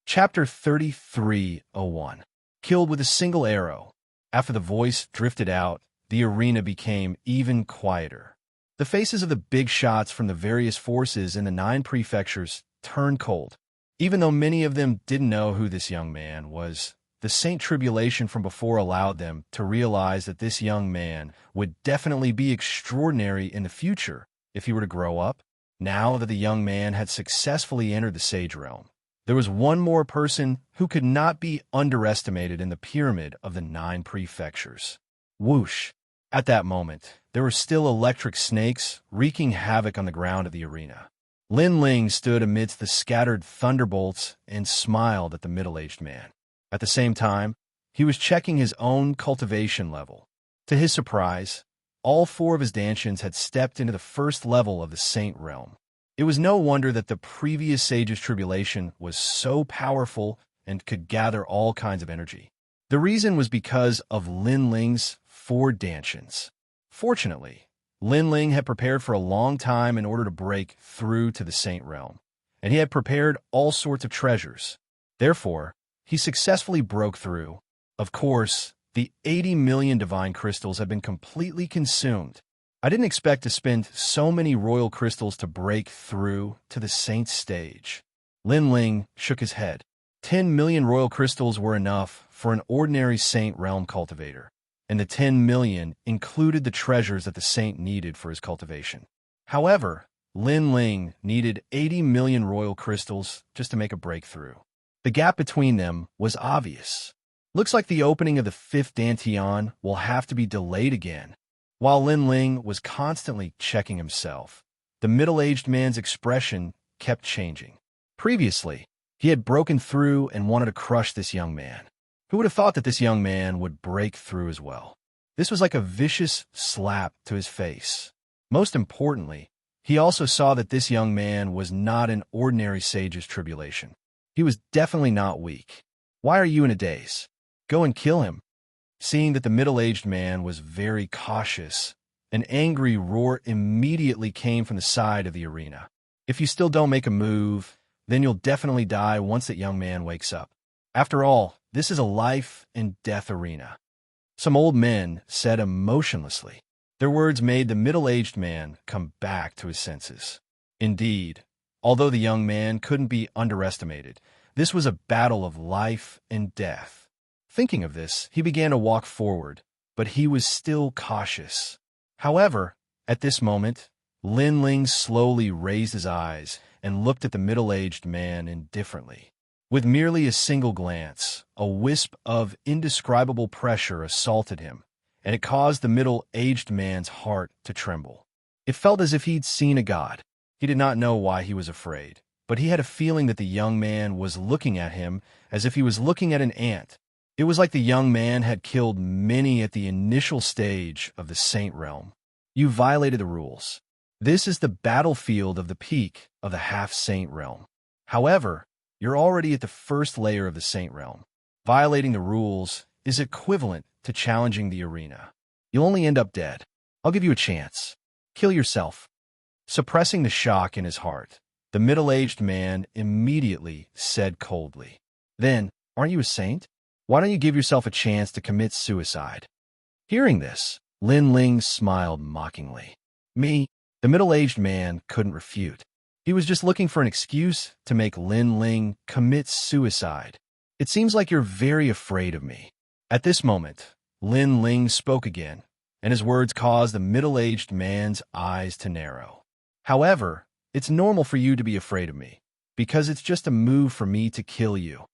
Chapter 33:01. Killed with a single arrow. After the voice drifted out, the arena became even quieter. The faces of the big shots from the various forces in the 9 prefectures turned cold. Even though many of them didn't know who this young man was, the Saint Tribulation from before allowed them to realize that this young man would definitely be extraordinary in the future if he were to grow up. Now that the young man had successfully entered the Sage Realm, there was one more person who could not be underestimated in the pyramid of the 9 prefectures. Whoosh! At that moment, there were still electric snakes wreaking havoc on the ground of the arena. Lin Ling stood amidst the scattered thunderbolts and smiled at the middle-aged man. At the same time, he was checking his own cultivation level. To his surprise, all 4 of his Danshians had stepped into the first level of the Saint Realm. It was no wonder that the previous Sage's Tribulation was so powerful and could gather all kinds of energy. The reason was because of Lin Ling's 4 dantians. Fortunately, Lin Ling had prepared for a long time in order to break through to the Saint Realm, and he had prepared all sorts of treasures. Therefore, he successfully broke through. Of course, the 80 million divine crystals had been completely consumed. I didn't expect to spend so many royal crystals to break through to the saint stage. Lin Ling shook his head. 10 million royal crystals were enough for an ordinary saint realm cultivator, and the 10 million included the treasures that the saint needed for his cultivation. However, Lin Ling needed 80 million royal crystals just to make a breakthrough. The gap between them was obvious. Looks like the opening of the 5th dantian will have to be delayed again. While Lin Ling was constantly checking himself, the middle-aged man's expression kept changing. Previously, he had broken through and wanted to crush this young man. Who would have thought that this young man would break through as well? This was like a vicious slap to his face. Most importantly, he also saw that this young man was not an ordinary sage's tribulation. He was definitely not weak. Why are you in a daze? Go and kill him. Seeing that the middle-aged man was very cautious, an angry roar immediately came from the side of the arena. If you still don't make a move, then you'll definitely die once that young man wakes up. After all, this is a life and death arena. Some old men said emotionlessly. Their words made the middle-aged man come back to his senses. Indeed, although the young man couldn't be underestimated, this was a battle of life and death. Thinking of this, he began to walk forward, but he was still cautious. However, at this moment, Lin Ling slowly raised his eyes and looked at the middle-aged man indifferently. With merely a single glance, a wisp of indescribable pressure assaulted him, and it caused the middle-aged man's heart to tremble. It felt as if he'd seen a god. He did not know why he was afraid, but he had a feeling that the young man was looking at him as if he was looking at an ant. It was like the young man had killed many at the initial stage of the Saint Realm. You violated the rules. This is the battlefield of the peak of the half-Saint Realm. However, you're already at the first layer of the Saint Realm. Violating the rules is equivalent to challenging the arena. You'll only end up dead. I'll give you a chance. Kill yourself. Suppressing the shock in his heart, the middle-aged man immediately said coldly, "Then, aren't you a saint? Why don't you give yourself a chance to commit suicide?" Hearing this, Lin Ling smiled mockingly. Me? The middle-aged man couldn't refute. He was just looking for an excuse to make Lin Ling commit suicide. It seems like you're very afraid of me. At this moment, Lin Ling spoke again, and his words caused the middle-aged man's eyes to narrow. However, it's normal for you to be afraid of me, because it's just a move for me to kill you,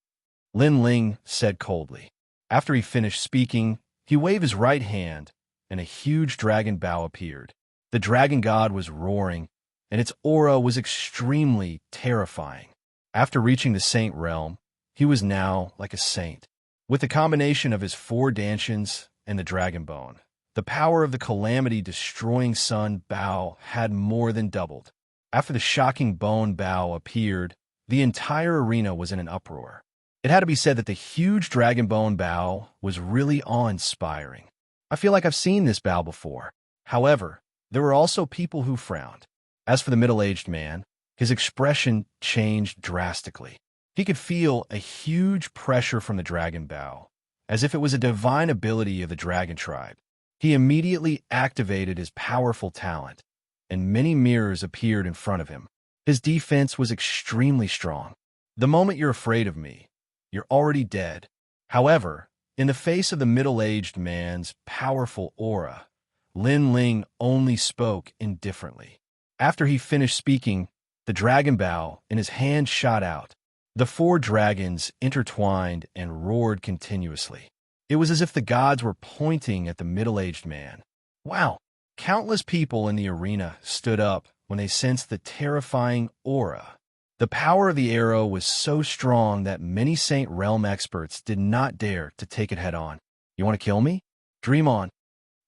Lin Ling said coldly. After he finished speaking, he waved his right hand, and a huge dragon bow appeared. The dragon god was roaring, and its aura was extremely terrifying. After reaching the saint realm, he was now like a saint. With the combination of his 4 dantians and the dragon bone, the power of the calamity-destroying sun bow had more than doubled. After the shocking bone bow appeared, the entire arena was in an uproar. It had to be said that the huge dragon bone bow was really awe-inspiring. I feel like I've seen this bow before. However, there were also people who frowned. As for the middle-aged man, his expression changed drastically. He could feel a huge pressure from the dragon bow, as if it was a divine ability of the dragon tribe. He immediately activated his powerful talent, and many mirrors appeared in front of him. His defense was extremely strong. The moment you're afraid of me, you're already dead. However, in the face of the middle-aged man's powerful aura, Lin Ling only spoke indifferently. After he finished speaking, the dragon bow in his hand shot out. The 4 dragons intertwined and roared continuously. It was as if the gods were pointing at the middle-aged man. Wow! Countless people in the arena stood up when they sensed the terrifying aura. The power of the arrow was so strong that many Saint Realm experts did not dare to take it head-on. You want to kill me? Dream on.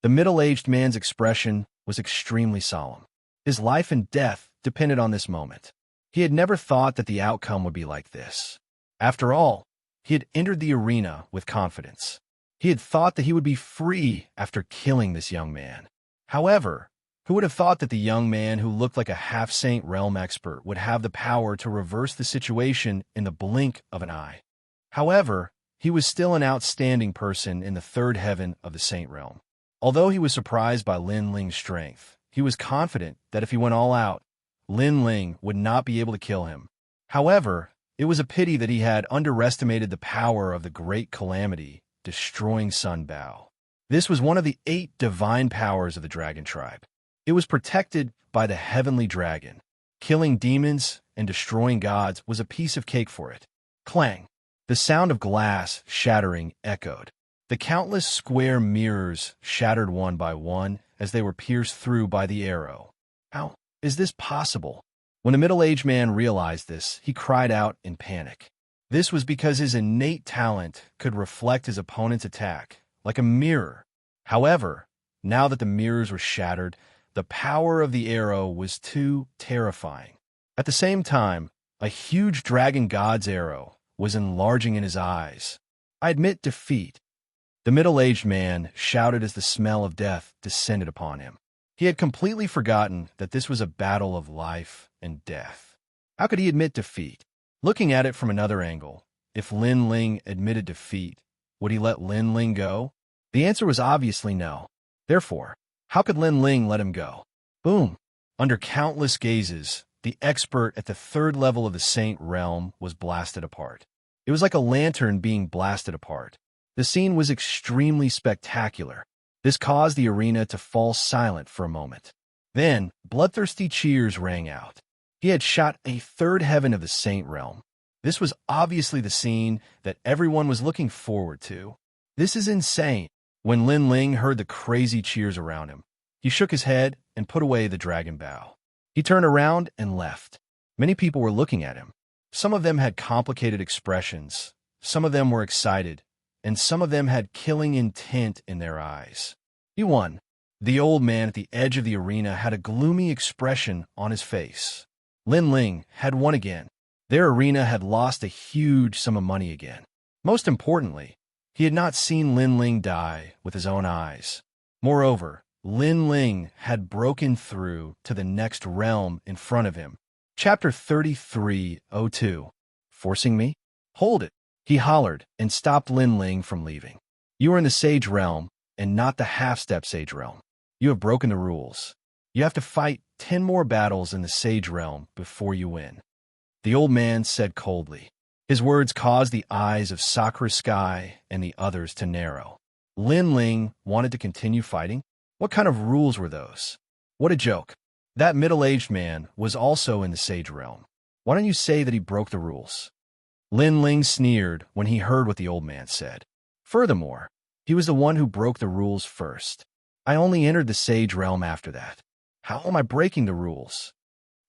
The middle-aged man's expression was extremely solemn. His life and death depended on this moment. He had never thought that the outcome would be like this. After all, He had entered the arena with confidence. He had thought that he would be free after killing this young man. However, who would have thought that the young man who looked like a half-saint realm expert would have the power to reverse the situation in the blink of an eye? However, he was still an outstanding person in the third heaven of the saint realm. Although he was surprised by Lin Ling's strength, he was confident that if he went all out, Lin Ling would not be able to kill him. However, it was a pity that he had underestimated the power of the great calamity, destroying Sun Bao. This was one of the 8 divine powers of the dragon tribe. It was protected by the heavenly dragon. Killing demons and destroying gods was a piece of cake for it. Clang! The sound of glass shattering echoed. The countless square mirrors shattered one by one as they were pierced through by the arrow. How is this possible? When the middle-aged man realized this, he cried out in panic. This was because his innate talent could reflect his opponent's attack, like a mirror. However, now that the mirrors were shattered, the power of the arrow was too terrifying. At the same time, a huge dragon god's arrow was enlarging in his eyes. I admit defeat. The middle-aged man shouted as the smell of death descended upon him. He had completely forgotten that this was a battle of life and death. How could he admit defeat? Looking at it from another angle, if Lin Ling admitted defeat, would he let Lin Ling go? The answer was obviously no. Therefore, how could Lin Ling let him go? Boom! Under countless gazes, the expert at the 3rd level of the Saint Realm was blasted apart. It was like a lantern being blasted apart. The scene was extremely spectacular. This caused the arena to fall silent for a moment. Then, bloodthirsty cheers rang out. He had shot a 3rd heaven of the Saint Realm. This was obviously the scene that everyone was looking forward to. This is insane. When Lin Ling heard the crazy cheers around him, he shook his head and put away the dragon bow. He turned around and left. Many people were looking at him. Some of them had complicated expressions. Some of them were excited, and some of them had killing intent in their eyes. He won. The old man at the edge of the arena had a gloomy expression on his face. Lin Ling had won again. Their arena had lost a huge sum of money again. Most importantly, he had not seen Lin Ling die with his own eyes. Moreover, Lin Ling had broken through to the next realm in front of him. Chapter 33:02. Forcing me? Hold it! He hollered and stopped Lin Ling from leaving. You are in the Sage Realm and not the half-step Sage Realm. You have broken the rules. You have to fight 10 more battles in the Sage Realm before you win. The old man said coldly. His words caused the eyes of Sakura Sky and the others to narrow. Lin Ling wanted to continue fighting? What kind of rules were those? What a joke. That middle-aged man was also in the Sage Realm. Why don't you say that he broke the rules? Lin Ling sneered when he heard what the old man said. Furthermore, he was the one who broke the rules first. I only entered the Sage Realm after that. How am I breaking the rules?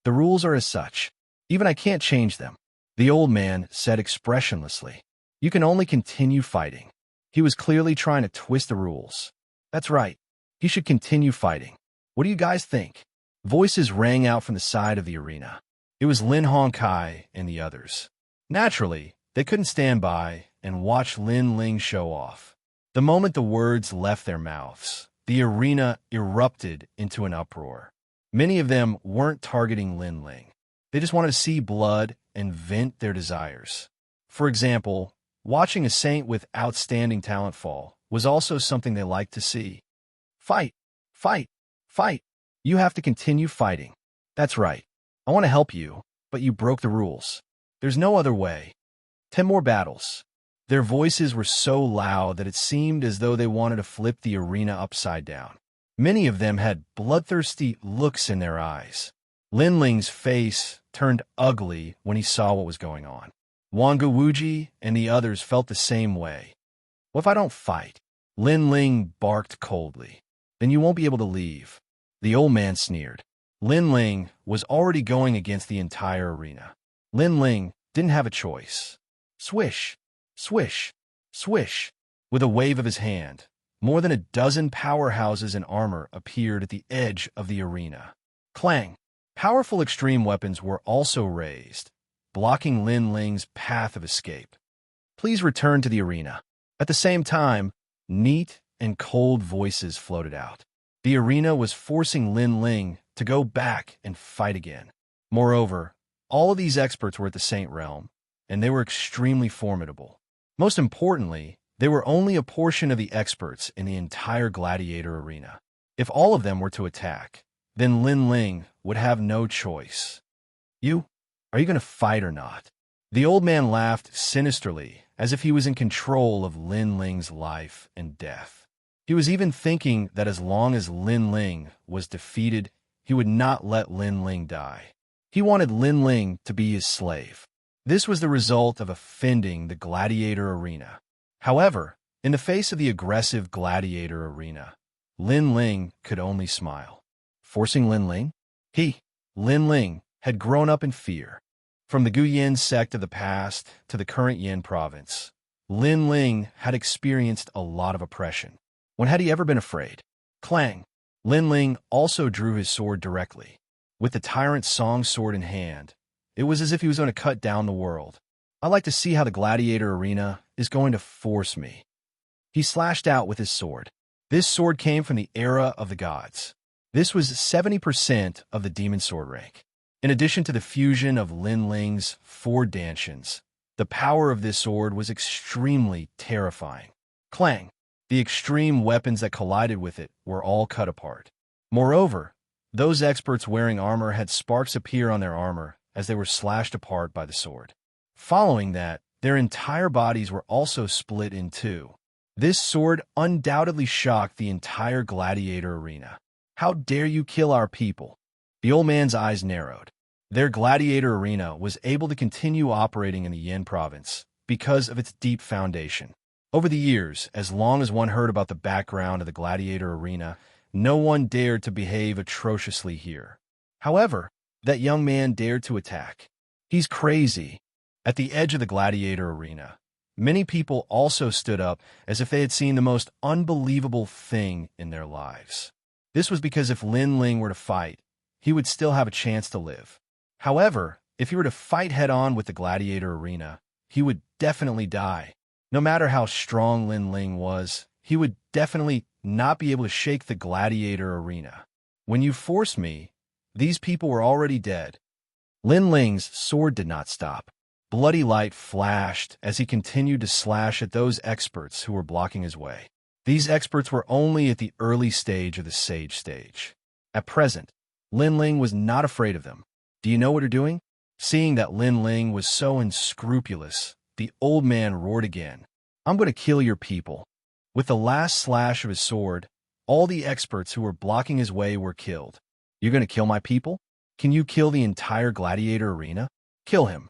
The rules are as such. Even I can't change them. The old man said expressionlessly. You can only continue fighting. He was clearly trying to twist the rules. That's right. He should continue fighting. What do you guys think? Voices rang out from the side of the arena. It was Lin Hongkai and the others. Naturally, they couldn't stand by and watch Lin Ling show off. The moment the words left their mouths, the arena erupted into an uproar. Many of them weren't targeting Lin Ling. They just wanted to see blood and vent their desires. For example, watching a saint with outstanding talent fall was also something they liked to see. Fight! Fight! Fight! You have to continue fighting. That's right. I want to help you, but you broke the rules. There's no other way. 10 more battles. Their voices were so loud that it seemed as though they wanted to flip the arena upside down. Many of them had bloodthirsty looks in their eyes. Lin Ling's face turned ugly when he saw what was going on. Wanga Wuji and the others felt the same way. What if I don't fight? Lin Ling barked coldly. Then you won't be able to leave. The old man sneered. Lin Ling was already going against the entire arena. Lin Ling didn't have a choice. Swish, swish, swish. With a wave of his hand, more than a dozen powerhouses in armor appeared at the edge of the arena. Clang! Powerful extreme weapons were also raised, blocking Lin Ling's path of escape. Please return to the arena. At the same time, neat and cold voices floated out. The arena was forcing Lin Ling to go back and fight again. Moreover, all of these experts were at the Saint Realm, and they were extremely formidable. Most importantly, they were only a portion of the experts in the entire gladiator arena. If all of them were to attack, then Lin Ling would have no choice. Are you going to fight or not? The old man laughed sinisterly, as if he was in control of Lin Ling's life and death. He was even thinking that as long as Lin Ling was defeated, he would not let Lin Ling die. He wanted Lin Ling to be his slave. This was the result of offending the gladiator arena. However, in the face of the aggressive gladiator arena, Lin Ling could only smile. Forcing Lin Ling? Lin Ling, had grown up in fear. From the Guyan sect of the past to the current Yin province, Lin Ling had experienced a lot of oppression. When had he ever been afraid? Clang! Lin Ling also drew his sword directly. With the tyrant Song sword in hand, it was as if he was going to cut down the world. I'd like to see how the gladiator arena is going to force me. He slashed out with his sword. This sword came from the era of the gods. This was 70% of the demon sword rank. In addition to the fusion of Lin Ling's 4 dantians, the power of this sword was extremely terrifying. Clang! The extreme weapons that collided with it were all cut apart. Moreover, those experts wearing armor had sparks appear on their armor as they were slashed apart by the sword. Following that, their entire bodies were also split in two. This sword undoubtedly shocked the entire gladiator arena. How dare you kill our people? The old man's eyes narrowed. Their gladiator arena was able to continue operating in the Yin province because of its deep foundation. Over the years, as long as one heard about the background of the gladiator arena, no one dared to behave atrociously here. However, that young man dared to attack. He's crazy. At the edge of the gladiator arena, many people also stood up as if they had seen the most unbelievable thing in their lives. This was because if Lin Ling were to fight, he would still have a chance to live. However, if he were to fight head-on with the gladiator arena, he would definitely die. No matter how strong Lin Ling was, he would definitely not be able to shake the gladiator arena. When you forced me, these people were already dead. Lin Ling's sword did not stop. Bloody light flashed as he continued to slash at those experts who were blocking his way. These experts were only at the early stage of the sage stage. At present, Lin Ling was not afraid of them. Do you know what you're doing? Seeing that Lin Ling was so unscrupulous, the old man roared again. I'm going to kill your people. With the last slash of his sword, all the experts who were blocking his way were killed. You're going to kill my people? Can you kill the entire gladiator arena? Kill him.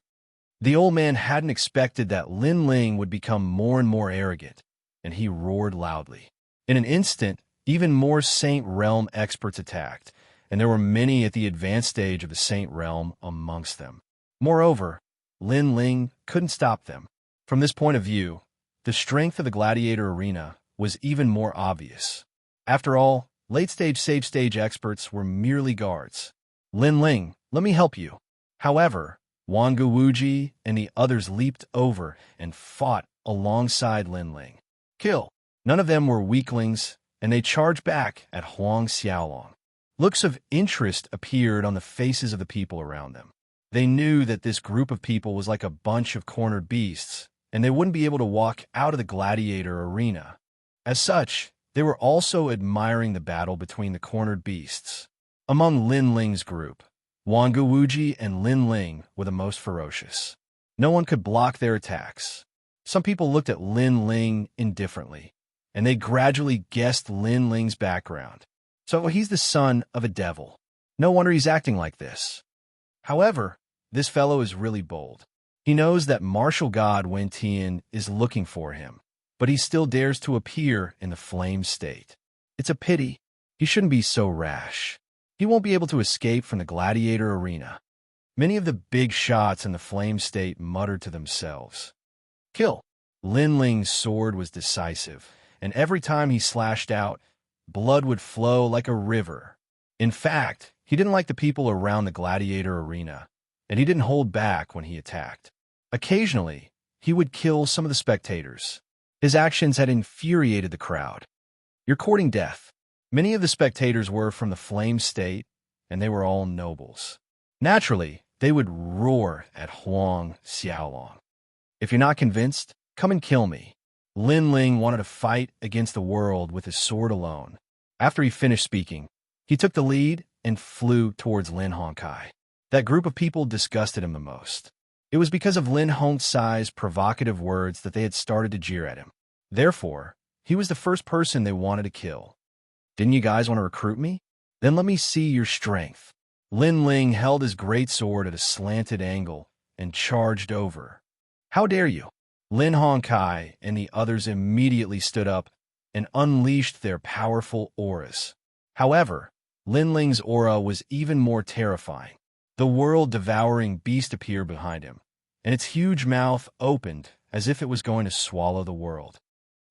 The old man hadn't expected that Lin Ling would become more and more arrogant, and he roared loudly. In an instant, even more Saint Realm experts attacked, and there were many at the advanced stage of the Saint Realm amongst them. Moreover, Lin Ling couldn't stop them. From this point of view, the strength of the gladiator arena was even more obvious. After all, late-stage sage stage experts were merely guards. Lin Ling, let me help you. However, Wang Wuji and the others leaped over and fought alongside Lin Ling. Kill! None of them were weaklings, and they charged back at Huang Xiaolong. Looks of interest appeared on the faces of the people around them. They knew that this group of people was like a bunch of cornered beasts, and they wouldn't be able to walk out of the gladiator arena. As such, they were also admiring the battle between the cornered beasts. Among Lin Ling's group, Wang Wuji and Lin Ling were the most ferocious. No one could block their attacks. Some people looked at Lin Ling indifferently, and they gradually guessed Lin Ling's background. So he's the son of a devil. No wonder he's acting like this. However, this fellow is really bold. He knows that martial god Wen Tian is looking for him, but he still dares to appear in the flame state. It's a pity. He shouldn't be so rash. He won't be able to escape from the gladiator arena. Many of the big shots in the flame state muttered to themselves. Kill! Lin Ling's sword was decisive, and every time he slashed out, blood would flow like a river. In fact, he didn't like the people around the gladiator arena, and he didn't hold back when he attacked. Occasionally, he would kill some of the spectators. His actions had infuriated the crowd. "You're courting death." Many of the spectators were from the Flame State, and they were all nobles. Naturally, they would roar at Huang Xiaolong. "If you're not convinced, come and kill me." Lin Ling wanted to fight against the world with his sword alone. After he finished speaking, he took the lead and flew towards Lin Hongkai. That group of people disgusted him the most. It was because of Lin Hongkai's provocative words that they had started to jeer at him. Therefore, he was the first person they wanted to kill. "Didn't you guys want to recruit me? Then let me see your strength." Lin Ling held his great sword at a slanted angle and charged over. "How dare you?" Lin Hongkai and the others immediately stood up and unleashed their powerful auras. However, Lin Ling's aura was even more terrifying. The world-devouring beast appeared behind him, and its huge mouth opened as if it was going to swallow the world.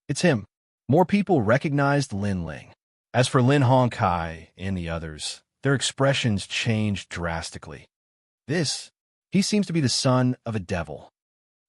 "It's him." More people recognized Lin Ling. As for Lin Hongkai and the others, their expressions changed drastically. He seems to be the son of a devil.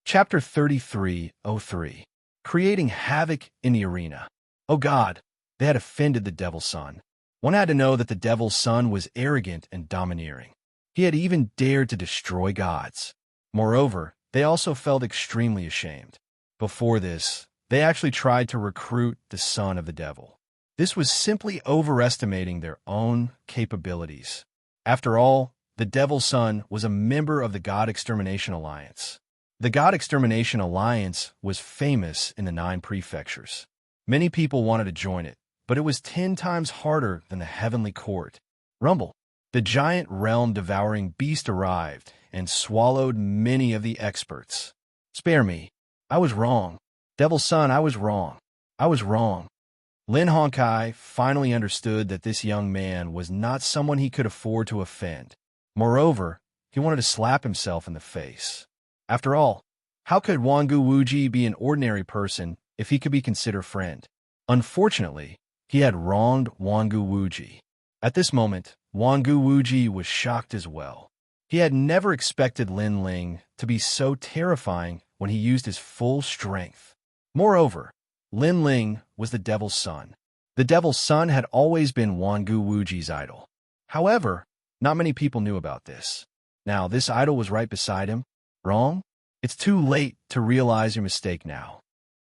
Chapter 33:03. Creating havoc in the arena. Oh God, they had offended the devil's son. One had to know that the devil's son was arrogant and domineering. He had even dared to destroy gods. Moreover, they also felt extremely ashamed. Before this, they actually tried to recruit the son of the devil. This was simply overestimating their own capabilities. After all, the devil's son was a member of the God Extermination Alliance. The God Extermination Alliance was famous in the 9 prefectures. Many people wanted to join it, but it was 10 times harder than the Heavenly Court. Rumble. The giant realm-devouring beast arrived and swallowed many of the experts. "Spare me. I was wrong. Devil's son, I was wrong. I was wrong." Lin Hongkai finally understood that this young man was not someone he could afford to offend. Moreover, he wanted to slap himself in the face. After all, how could Wangu Wuji be an ordinary person if he could be considered friend? Unfortunately, he had wronged Wangu Wuji. At this moment, Wangu Wuji was shocked as well. He had never expected Lin Ling to be so terrifying when he used his full strength. Moreover, Lin Ling was the devil's son. The devil's son had always been Wangu Wuji's idol. However, not many people knew about this. Now, this idol was right beside him. Wrong? It's too late to realize your mistake now.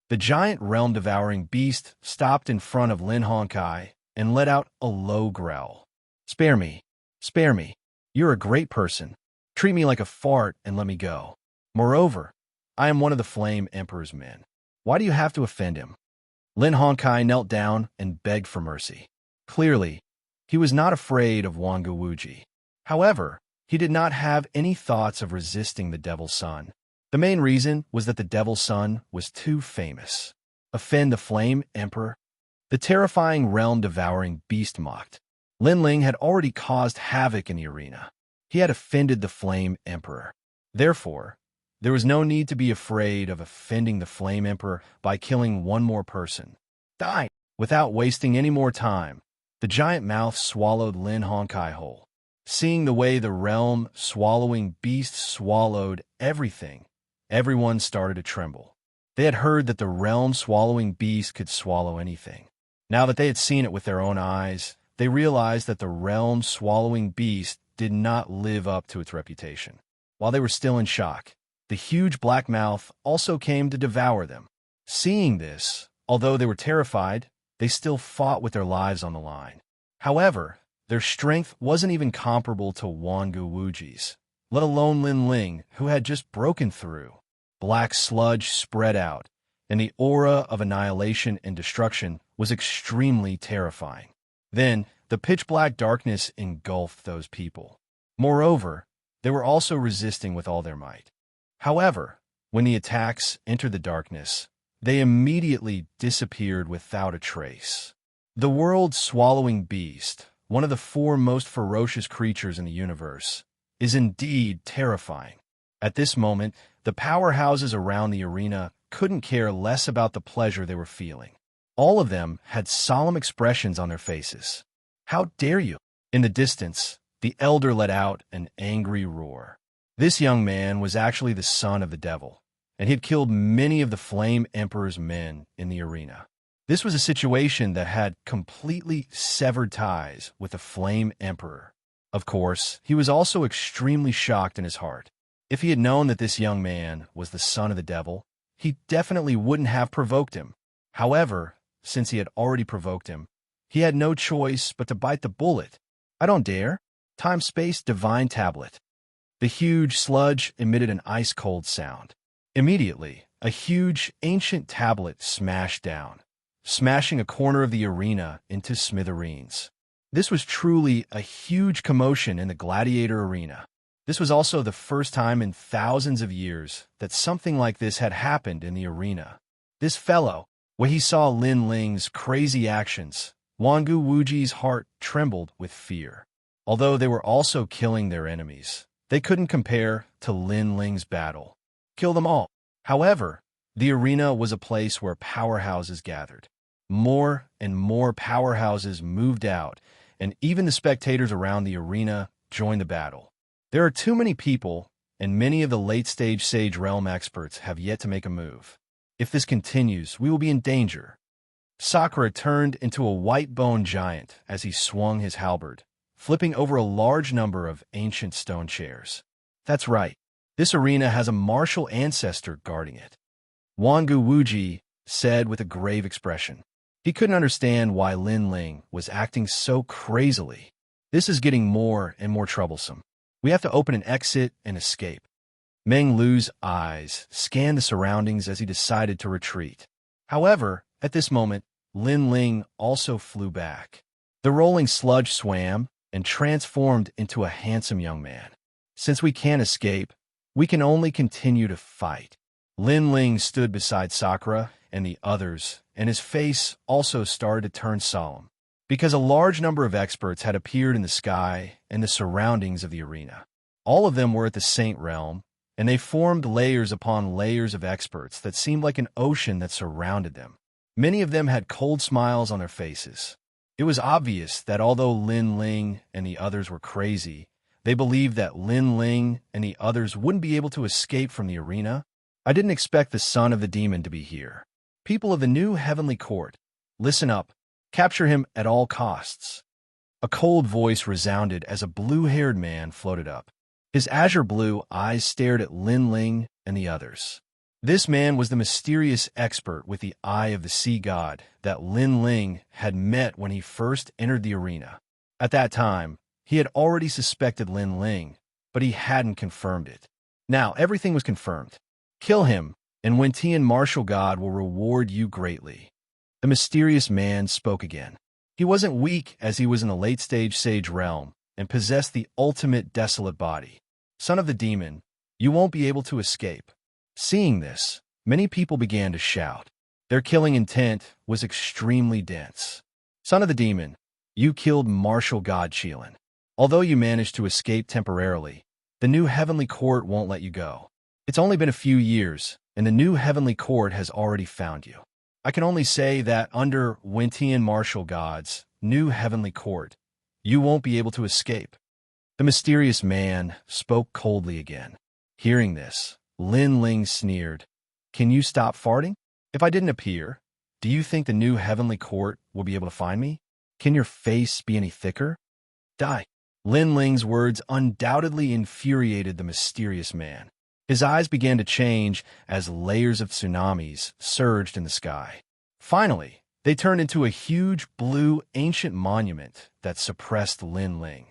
The giant realm-devouring beast stopped in front of Lin Hongkai and let out a low growl. "Spare me. Spare me. You're a great person. Treat me like a fart and let me go. Moreover, I am one of the Flame Emperor's men. Why do you have to offend him?" Lin Hongkai knelt down and begged for mercy. Clearly, he was not afraid of Wangu Wuji. However, he did not have any thoughts of resisting the devil's son. The main reason was that the devil's son was too famous. Offend the Flame Emperor? The terrifying realm-devouring beast mocked. Lin Ling had already caused havoc in the arena. He had offended the Flame Emperor. Therefore, there was no need to be afraid of offending the Flame Emperor by killing one more person. Die! Without wasting any more time, the giant mouth swallowed Lin Hongkai whole. Seeing the way the realm-swallowing beast swallowed everything, everyone started to tremble. They had heard that the realm-swallowing beast could swallow anything. Now that they had seen it with their own eyes, they realized that the realm-swallowing beast did not live up to its reputation. While they were still in shock, the huge black mouth also came to devour them. Seeing this, although they were terrified, they still fought with their lives on the line. However, their strength wasn't even comparable to Wangu Wuji's, let alone Lin Ling, who had just broken through. Black sludge spread out, and the aura of annihilation and destruction was extremely terrifying. Then, the pitch-black darkness engulfed those people. Moreover, they were also resisting with all their might. However, when the attacks entered the darkness, they immediately disappeared without a trace. The world-swallowing beast, one of the 4 most ferocious creatures in the universe, is indeed terrifying. At this moment, the powerhouses around the arena couldn't care less about the pleasure they were feeling. All of them had solemn expressions on their faces. "How dare you?" In the distance, the elder let out an angry roar. This young man was actually the son of the devil. and he had killed many of the Flame Emperor's men in the arena. This was a situation that had completely severed ties with the Flame Emperor. Of course, he was also extremely shocked in his heart. If he had known that this young man was the son of the devil, he definitely wouldn't have provoked him. However, since he had already provoked him, he had no choice but to bite the bullet. I don't dare. Time-space divine tablet. The huge sludge emitted an ice-cold sound. Immediately, a huge, ancient tablet smashed down, smashing a corner of the arena into smithereens. This was truly a huge commotion in the gladiator arena. This was also the first time in thousands of years that something like this had happened in the arena. This fellow, when he saw Lin Ling's crazy actions, Wangu Wuji's heart trembled with fear. Although they were also killing their enemies, they couldn't compare to Lin Ling's battle. Kill them all. However, the arena was a place where powerhouses gathered. More and more powerhouses moved out, and even the spectators around the arena joined the battle. There are too many people, and many of the late-stage Sage Realm experts have yet to make a move. If this continues, we will be in danger. Sakura turned into a white-boned giant as he swung his halberd, flipping over a large number of ancient stone chairs. That's right. This arena has a martial ancestor guarding it. Wangu Wuji said with a grave expression. He couldn't understand why Lin Ling was acting so crazily. This is getting more and more troublesome. We have to open an exit and escape. Meng Lu's eyes scanned the surroundings as he decided to retreat. However, at this moment, Lin Ling also flew back. The rolling sludge swam and transformed into a handsome young man. Since we can't escape, we can only continue to fight. Lin Ling stood beside Sakura and the others, and his face also started to turn solemn, because a large number of experts had appeared in the sky and the surroundings of the arena. All of them were at the Saint Realm, and they formed layers upon layers of experts that seemed like an ocean that surrounded them. Many of them had cold smiles on their faces. It was obvious that although Lin Ling and the others were crazy, they believed that Lin Ling and the others wouldn't be able to escape from the arena. I didn't expect the son of the demon to be here. People of the new heavenly court, listen up. Capture him at all costs. A cold voice resounded as a blue-haired man floated up. His azure blue eyes stared at Lin Ling and the others. This man was the mysterious expert with the eye of the sea god that Lin Ling had met when he first entered the arena. At that time, he had already suspected Lin Ling, but he hadn't confirmed it. Now everything was confirmed. Kill him, and Wentian Martial God will reward you greatly. The mysterious man spoke again. He wasn't weak as he was in the late-stage Sage Realm and possessed the ultimate desolate body. Son of the demon, you won't be able to escape. Seeing this, many people began to shout. Their killing intent was extremely dense. Son of the demon, you killed Martial God Qilin. Although you managed to escape temporarily, the new heavenly court won't let you go. It's only been a few years, and the new heavenly court has already found you. I can only say that under Wentian Martial God's new heavenly court, you won't be able to escape. The mysterious man spoke coldly again. Hearing this, Lin Ling sneered. Can you stop farting? If I didn't appear, do you think the new heavenly court will be able to find me? Can your face be any thicker? Die. Lin Ling's words undoubtedly infuriated the mysterious man. His eyes began to change as layers of tsunamis surged in the sky. Finally, they turned into a huge blue ancient monument that suppressed Lin Ling.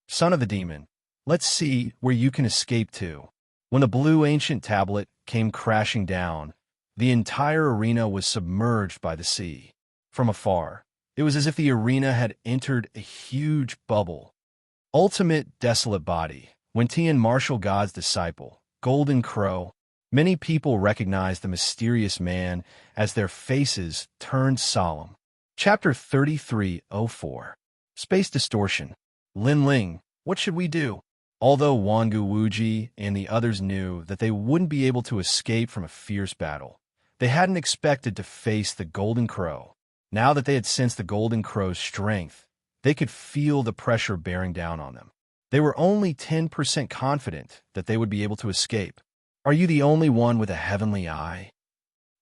Son of the demon, let's see where you can escape to. When the blue ancient tablet came crashing down, the entire arena was submerged by the sea. From afar, it was as if the arena had entered a huge bubble. Ultimate desolate body, Wentian Martial God's disciple, Golden Crow. Many people recognized the mysterious man as their faces turned solemn. Chapter 3304. Space Distortion. Lin Ling, what should we do? Although Wangu Wuji and the others knew that they wouldn't be able to escape from a fierce battle, they hadn't expected to face the Golden Crow. Now that they had sensed the Golden Crow's strength, they could feel the pressure bearing down on them. They were only 10% confident that they would be able to escape. Are you the only one with a heavenly eye?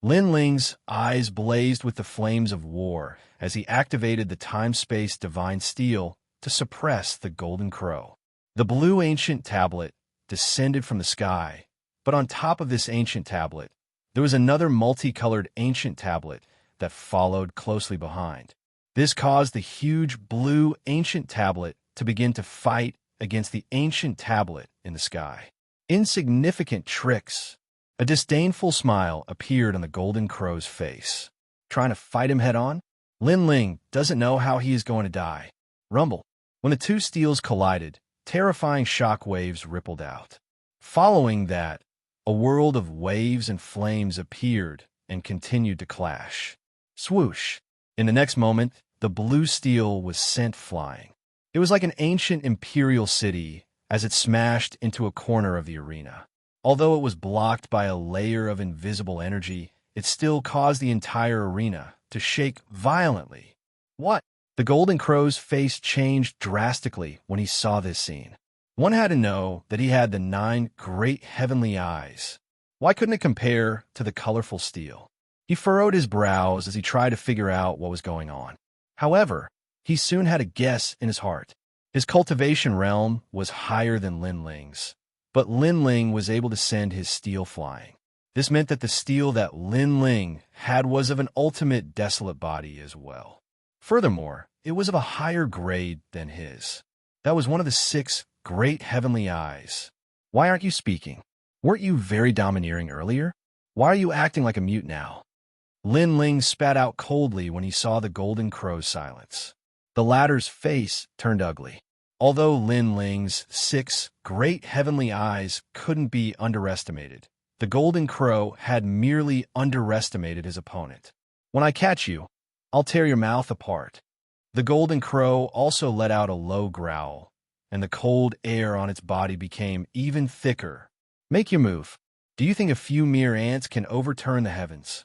Lin Ling's eyes blazed with the flames of war as he activated the time-space divine steel to suppress the golden crow. The blue ancient tablet descended from the sky, but on top of this ancient tablet, there was another multicolored ancient tablet that followed closely behind. This caused the huge blue ancient tablet to begin to fight against the ancient tablet in the sky. Insignificant tricks. A disdainful smile appeared on the golden crow's face. Trying to fight him head-on? Lin Ling doesn't know how he is going to die. Rumble. When the two steels collided, terrifying shock waves rippled out. Following that, a world of waves and flames appeared and continued to clash. Swoosh. In the next moment, the blue steel was sent flying. It was like an ancient imperial city as it smashed into a corner of the arena. Although it was blocked by a layer of invisible energy, it still caused the entire arena to shake violently. What? The Golden Crow's face changed drastically when he saw this scene. One had to know that he had the 9 great heavenly eyes. Why couldn't it compare to the colorful steel? He furrowed his brows as he tried to figure out what was going on. However, he soon had a guess in his heart. His cultivation realm was higher than Lin Ling's, but Lin Ling was able to send his steel flying. This meant that the steel that Lin Ling had was of an ultimate desolate body as well. Furthermore, it was of a higher grade than his. That was one of the 6 great heavenly eyes. Why aren't you speaking? Weren't you very domineering earlier? Why are you acting like a mute now? Lin Ling spat out coldly when he saw the Golden Crow's silence. The latter's face turned ugly. Although Lin Ling's 6 great heavenly eyes couldn't be underestimated, the Golden Crow had merely underestimated his opponent. When I catch you, I'll tear your mouth apart. The Golden Crow also let out a low growl, and the cold air on its body became even thicker. Make your move. Do you think a few mere ants can overturn the heavens?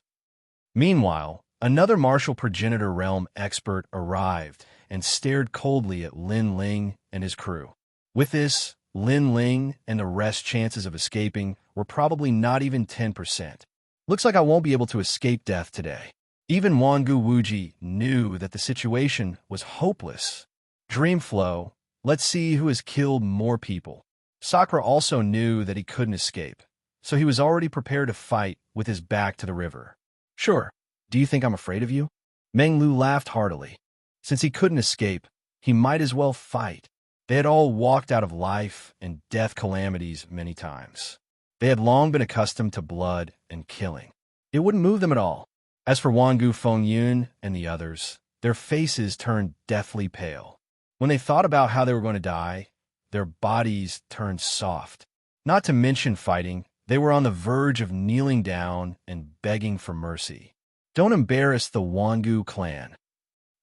Meanwhile, another martial progenitor realm expert arrived and stared coldly at Lin Ling and his crew. With this, Lin Ling and the rest's chances of escaping were probably not even 10%. Looks like I won't be able to escape death today. Even Wangu Wuji knew that the situation was hopeless. Dreamflow, let's see who has killed more people. Sakura also knew that he couldn't escape, so he was already prepared to fight with his back to the river. Sure, do you think I'm afraid of you? Meng Lu laughed heartily. Since he couldn't escape, he might as well fight. They had all walked out of life and death calamities many times. They had long been accustomed to blood and killing. It wouldn't move them at all. As for Wangu Fengyun and the others, their faces turned deathly pale. When they thought about how they were going to die, their bodies turned soft. Not to mention fighting, they were on the verge of kneeling down and begging for mercy. Don't embarrass the Wangu clan.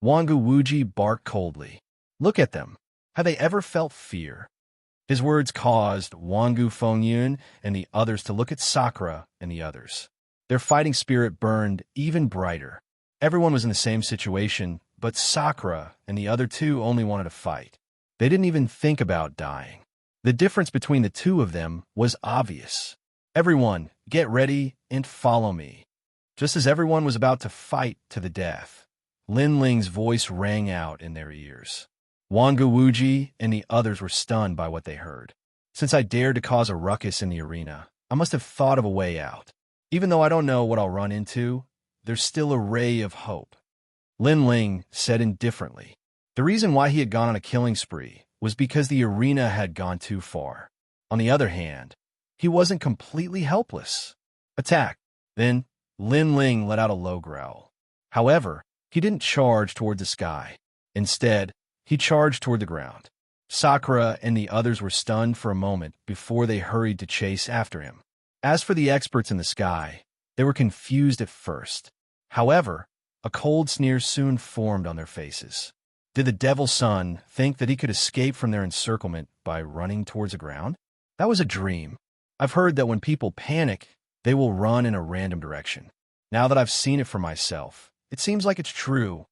Wangu Wuji barked coldly. Look at them. Have they ever felt fear? His words caused Wangu Fengyun and the others to look at Sakura and the others. Their fighting spirit burned even brighter. Everyone was in the same situation, but Sakura and the other 2 only wanted to fight. They didn't even think about dying. The difference between the 2 of them was obvious. Everyone, get ready and follow me. Just as everyone was about to fight to the death, Lin Ling's voice rang out in their ears. Wangu Wuji and the others were stunned by what they heard. Since I dared to cause a ruckus in the arena, I must have thought of a way out. Even though I don't know what I'll run into, there's still a ray of hope. Lin Ling said indifferently. The reason why he had gone on a killing spree was because the arena had gone too far. On the other hand, he wasn't completely helpless. Attack. Then, Lin Ling let out a low growl. However, he didn't charge toward the sky. Instead, he charged toward the ground. Sakura and the others were stunned for a moment before they hurried to chase after him. As for the experts in the sky, they were confused at first. However, a cold sneer soon formed on their faces. Did the Devil's Son think that he could escape from their encirclement by running towards the ground? That was a dream. I've heard that when people panic, they will run in a random direction. Now that I've seen it for myself, it seems like it's true.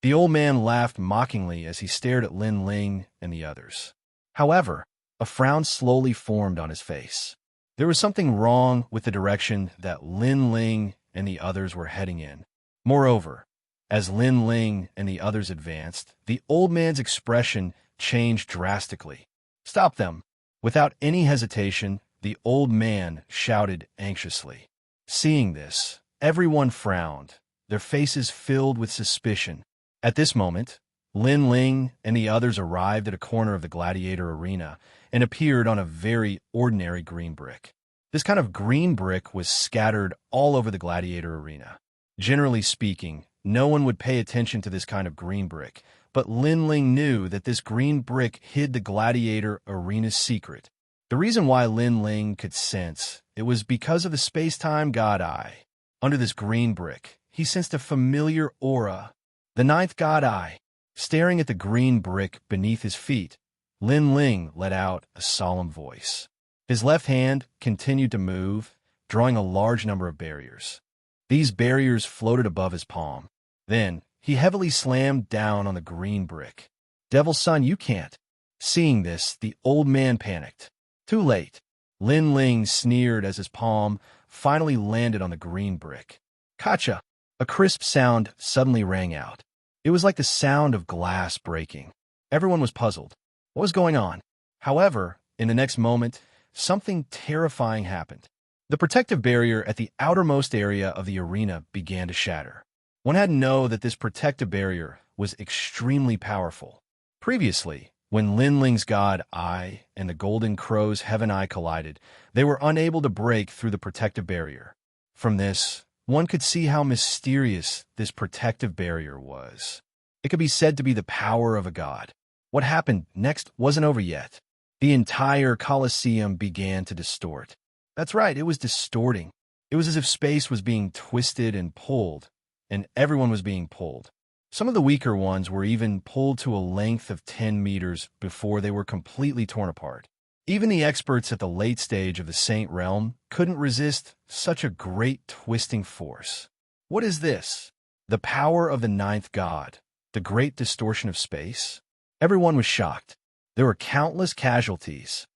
The old man laughed mockingly as he stared at Lin Ling and the others. However, a frown slowly formed on his face. There was something wrong with the direction that Lin Ling and the others were heading in. Moreover, as Lin Ling and the others advanced, the old man's expression changed drastically. "Stop them!" Without any hesitation, the old man shouted anxiously. Seeing this, everyone frowned, their faces filled with suspicion. At this moment, Lin Ling and the others arrived at a corner of the gladiator arena and appeared on a very ordinary green brick. This kind of green brick was scattered all over the gladiator arena. Generally speaking, no one would pay attention to this kind of green brick, but Lin Ling knew that this green brick hid the gladiator arena's secret. The reason why Lin Ling could sense it was because of the space-time god eye. Under this green brick, he sensed a familiar aura. The ninth god eye. Staring at the green brick beneath his feet, Lin Ling let out a solemn voice. His left hand continued to move, drawing a large number of barriers. These barriers floated above his palm. Then, he heavily slammed down on the green brick. "Devil's son, you can't." Seeing this, the old man panicked. Too late. Lin Ling sneered as his palm finally landed on the green brick. "Gotcha!" A crisp sound suddenly rang out. It was like the sound of glass breaking. Everyone was puzzled. What was going on? However, in the next moment, something terrifying happened. The protective barrier at the outermost area of the arena began to shatter. One had to know that this protective barrier was extremely powerful. Previously, when Lin Ling's god Eye and the Golden Crow's Heaven Eye collided, they were unable to break through the protective barrier. From this, one could see how mysterious this protective barrier was. It could be said to be the power of a god. What happened next wasn't over yet. The entire Colosseum began to distort. That's right, it was distorting. It was as if space was being twisted and pulled, and everyone was being pulled. Some of the weaker ones were even pulled to a length of 10 meters before they were completely torn apart. Even the experts at the late stage of the Saint Realm couldn't resist such a great twisting force. What is this? The power of the ninth god, the great distortion of space? Everyone was shocked. There were countless casualties.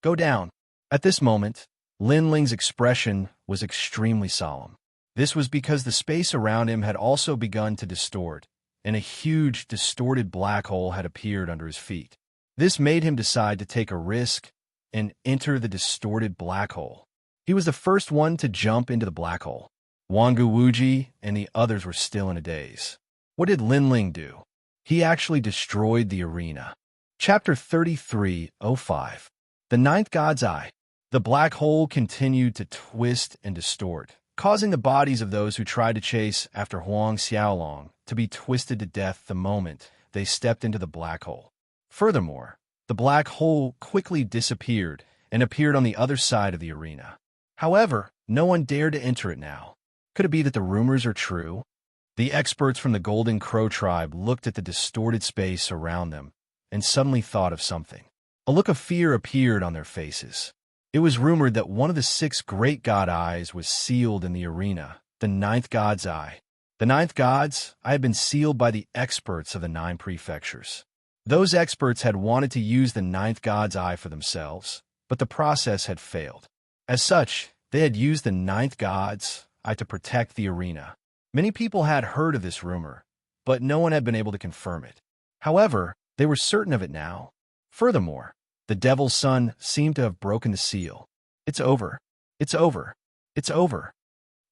Go down. At this moment, Lin Ling's expression was extremely solemn. This was because the space around him had also begun to distort, and a huge, distorted black hole had appeared under his feet. This made him decide to take a risk and enter the distorted black hole. He was the first one to jump into the black hole. Wangu Wuji and the others were still in a daze. What did Lin Ling do? He actually destroyed the arena. Chapter 33:05. The Ninth God's Eye. The black hole continued to twist and distort, causing the bodies of those who tried to chase after Huang Xiaolong to be twisted to death the moment they stepped into the black hole. Furthermore, the black hole quickly disappeared and appeared on the other side of the arena. However, no one dared to enter it now. Could it be that the rumors are true? The experts from the Golden Crow tribe looked at the distorted space around them and suddenly thought of something. A look of fear appeared on their faces. It was rumored that one of the 6 great god eyes was sealed in the arena, the ninth god's eye. The ninth god's eye had been sealed by the experts of the 9 prefectures. Those experts had wanted to use the ninth god's eye for themselves, but the process had failed. As such, they had used the ninth god's eye to protect the arena. Many people had heard of this rumor, but no one had been able to confirm it. However, they were certain of it now. Furthermore, the Devil's Son seemed to have broken the seal. It's over. It's over. It's over.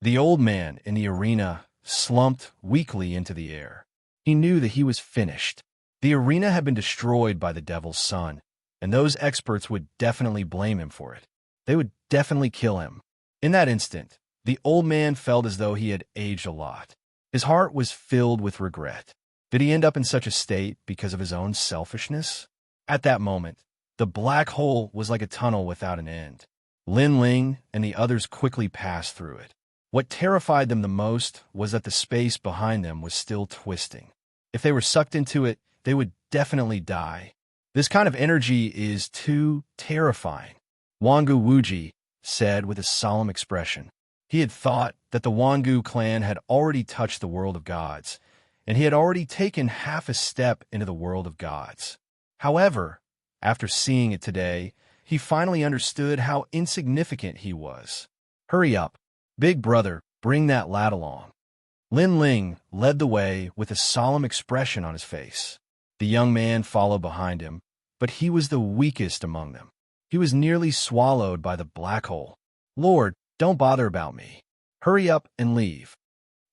The old man in the arena slumped weakly into the air. He knew that he was finished. The arena had been destroyed by the Devil's Son, and those experts would definitely blame him for it. They would definitely kill him. In that instant, the old man felt as though he had aged a lot. His heart was filled with regret. Did he end up in such a state because of his own selfishness? At that moment, the black hole was like a tunnel without an end. Lin Ling and the others quickly passed through it. What terrified them the most was that the space behind them was still twisting. If they were sucked into it, they would definitely die. This kind of energy is too terrifying, Wangu Wuji said with a solemn expression. He had thought that the Wangu clan had already touched the world of gods, and he had already taken half a step into the world of gods. However, after seeing it today, he finally understood how insignificant he was. Hurry up. Big brother, bring that lad along. Lin Ling led the way with a solemn expression on his face. The young man followed behind him, but he was the weakest among them. He was nearly swallowed by the black hole. Lord, don't bother about me. Hurry up and leave.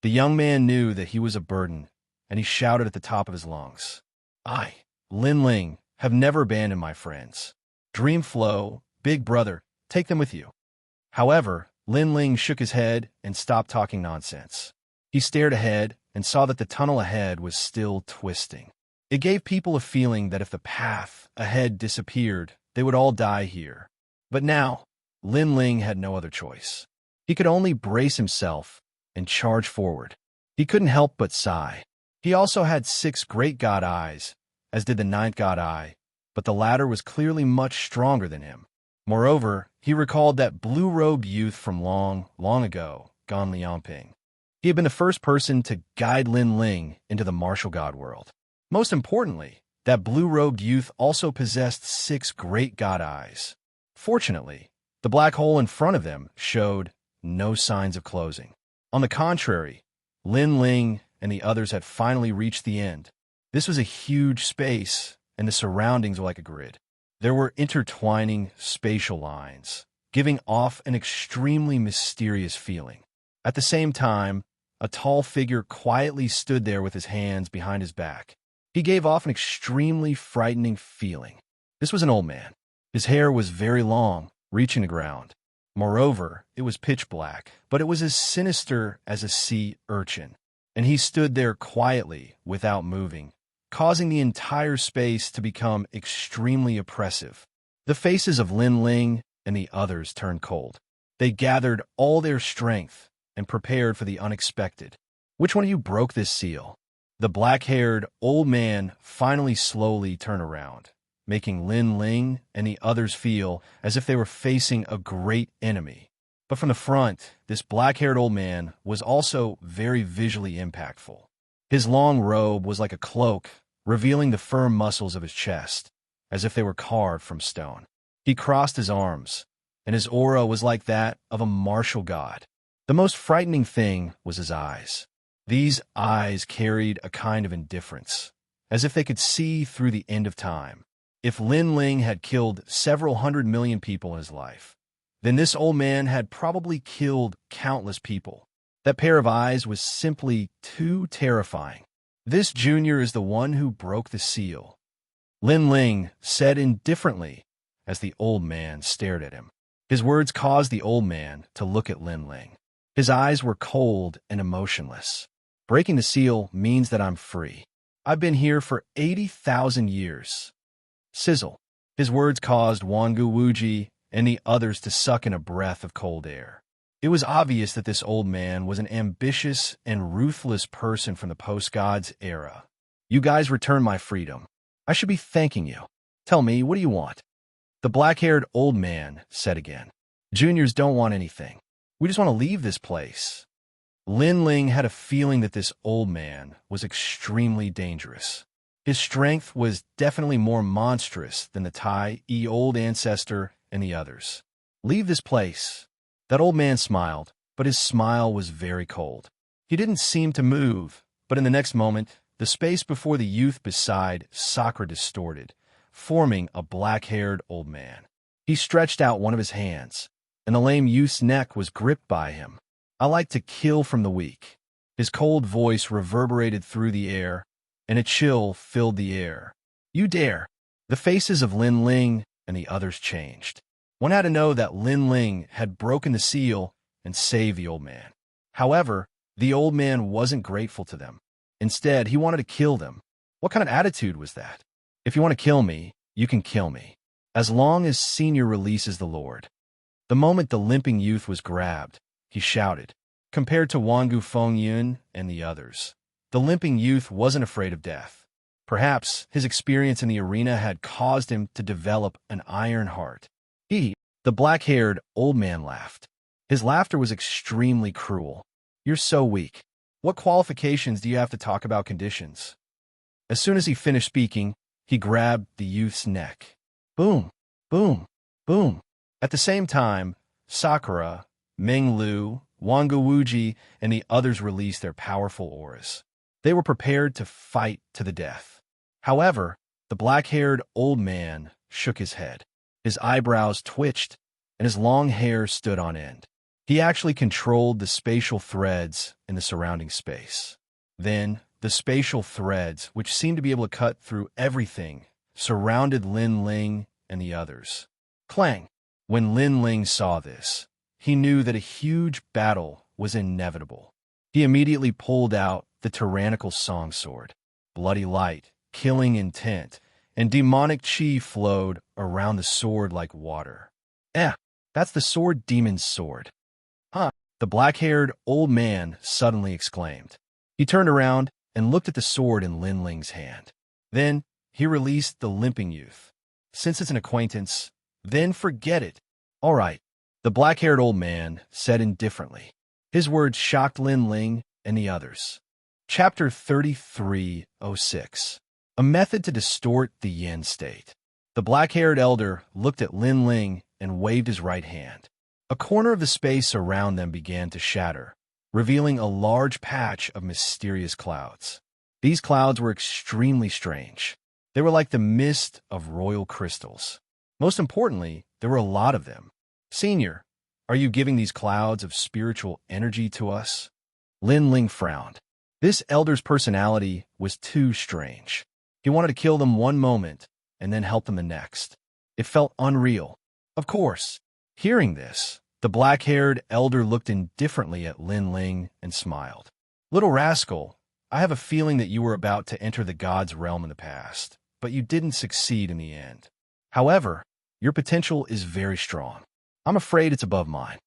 The young man knew that he was a burden, and he shouted at the top of his lungs. I, Lin Ling, have never abandoned my friends. Dream Flow, big brother, take them with you. However, Lin Ling shook his head and stopped talking nonsense. He stared ahead and saw that the tunnel ahead was still twisting. It gave people a feeling that if the path ahead disappeared, they would all die here. But now, Lin Ling had no other choice. He could only brace himself and charge forward. He couldn't help but sigh. He also had 6 great god eyes, as did the 9th god eye, but the latter was clearly much stronger than him. Moreover, he recalled that blue-robed youth from long, long ago, Gan Liangping. He had been the first person to guide Lin Ling into the martial god world. Most importantly, that blue-robed youth also possessed 6 great god eyes. Fortunately, the black hole in front of them showed no signs of closing. On the contrary, Lin Ling and the others had finally reached the end. This was a huge space, and the surroundings were like a grid. There were intertwining spatial lines, giving off an extremely mysterious feeling. At the same time, a tall figure quietly stood there with his hands behind his back. He gave off an extremely frightening feeling. This was an old man. His hair was very long, reaching the ground. Moreover, it was pitch black, but it was as sinister as a sea urchin. And he stood there quietly, without moving, causing the entire space to become extremely oppressive. The faces of Lin Ling and the others turned cold. They gathered all their strength and prepared for the unexpected. Which one of you broke this seal? The black-haired old man finally slowly turned around, making Lin Ling and the others feel as if they were facing a great enemy. But from the front, this black-haired old man was also very visually impactful. His long robe was like a cloak, revealing the firm muscles of his chest, as if they were carved from stone. He crossed his arms, and his aura was like that of a martial god. The most frightening thing was his eyes. These eyes carried a kind of indifference, as if they could see through the end of time. If Lin Ling had killed several 100 million people in his life, then this old man had probably killed countless people. That pair of eyes was simply too terrifying. This junior is the one who broke the seal, Lin Ling said indifferently as the old man stared at him. His words caused the old man to look at Lin Ling. His eyes were cold and emotionless. Breaking the seal means that I'm free. I've been here for 80,000 years. Sizzle. His words caused Wangu Wuji and the others to suck in a breath of cold air. It was obvious that this old man was an ambitious and ruthless person from the post-gods era. You guys returned my freedom. I should be thanking you. Tell me, what do you want? The black-haired old man said again. Juniors don't want anything. We just want to leave this place. Lin Ling had a feeling that this old man was extremely dangerous. His strength was definitely more monstrous than the Tai, old ancestor, and the others. Leave this place. That old man smiled, but his smile was very cold. He didn't seem to move, but in the next moment, the space before the youth beside Sakura distorted, forming a black-haired old man. He stretched out one of his hands, and the lame youth's neck was gripped by him. I like to kill from the weak. His cold voice reverberated through the air, and a chill filled the air. You dare. The faces of Lin Ling and the others changed. One had to know that Lin Ling had broken the seal and saved the old man. However, the old man wasn't grateful to them. Instead, he wanted to kill them. What kind of attitude was that? If you want to kill me, you can kill me, as long as Senior releases the Lord. The moment the limping youth was grabbed, he shouted. Compared to Wangu Fengyun and the others, the limping youth wasn't afraid of death. Perhaps his experience in the arena had caused him to develop an iron heart. The black-haired old man laughed. His laughter was extremely cruel. You're so weak. What qualifications do you have to talk about conditions? As soon as he finished speaking, he grabbed the youth's neck. Boom, boom, Boom! At the same time, Sakura, Minglu, Wangawuji, and the others released their powerful auras. They were prepared to fight to the death. However, the black-haired old man shook his head. His eyebrows twitched, and his long hair stood on end. He actually controlled the spatial threads in the surrounding space. Then, the spatial threads, which seemed to be able to cut through everything, surrounded Lin Ling and the others. Clang! When Lin Ling saw this, he knew that a huge battle was inevitable. He immediately pulled out the tyrannical song sword. Bloody light, killing intent, and demonic chi flowed around the sword like water. That's the sword demon's sword. Huh, the black-haired old man suddenly exclaimed. He turned around and looked at the sword in Lin Ling's hand. Then, he released the limping youth. Since it's an acquaintance, then forget it. All right, the black-haired old man said indifferently. His words shocked Lin Ling and the others. Chapter 3306. A method to distort the yin state. The black-haired elder looked at Lin Ling and waved his right hand. A corner of the space around them began to shatter, revealing a large patch of mysterious clouds. These clouds were extremely strange. They were like the mist of royal crystals. Most importantly, there were a lot of them. Senior, are you giving these clouds of spiritual energy to us? Lin Ling frowned. This elder's personality was too strange. He wanted to kill them one moment and then help them the next. It felt unreal. Of course, hearing this, the black-haired elder looked indifferently at Lin Ling and smiled. Little rascal, I have a feeling that you were about to enter the god's realm in the past, but you didn't succeed in the end. However, your potential is very strong. I'm afraid it's above mine.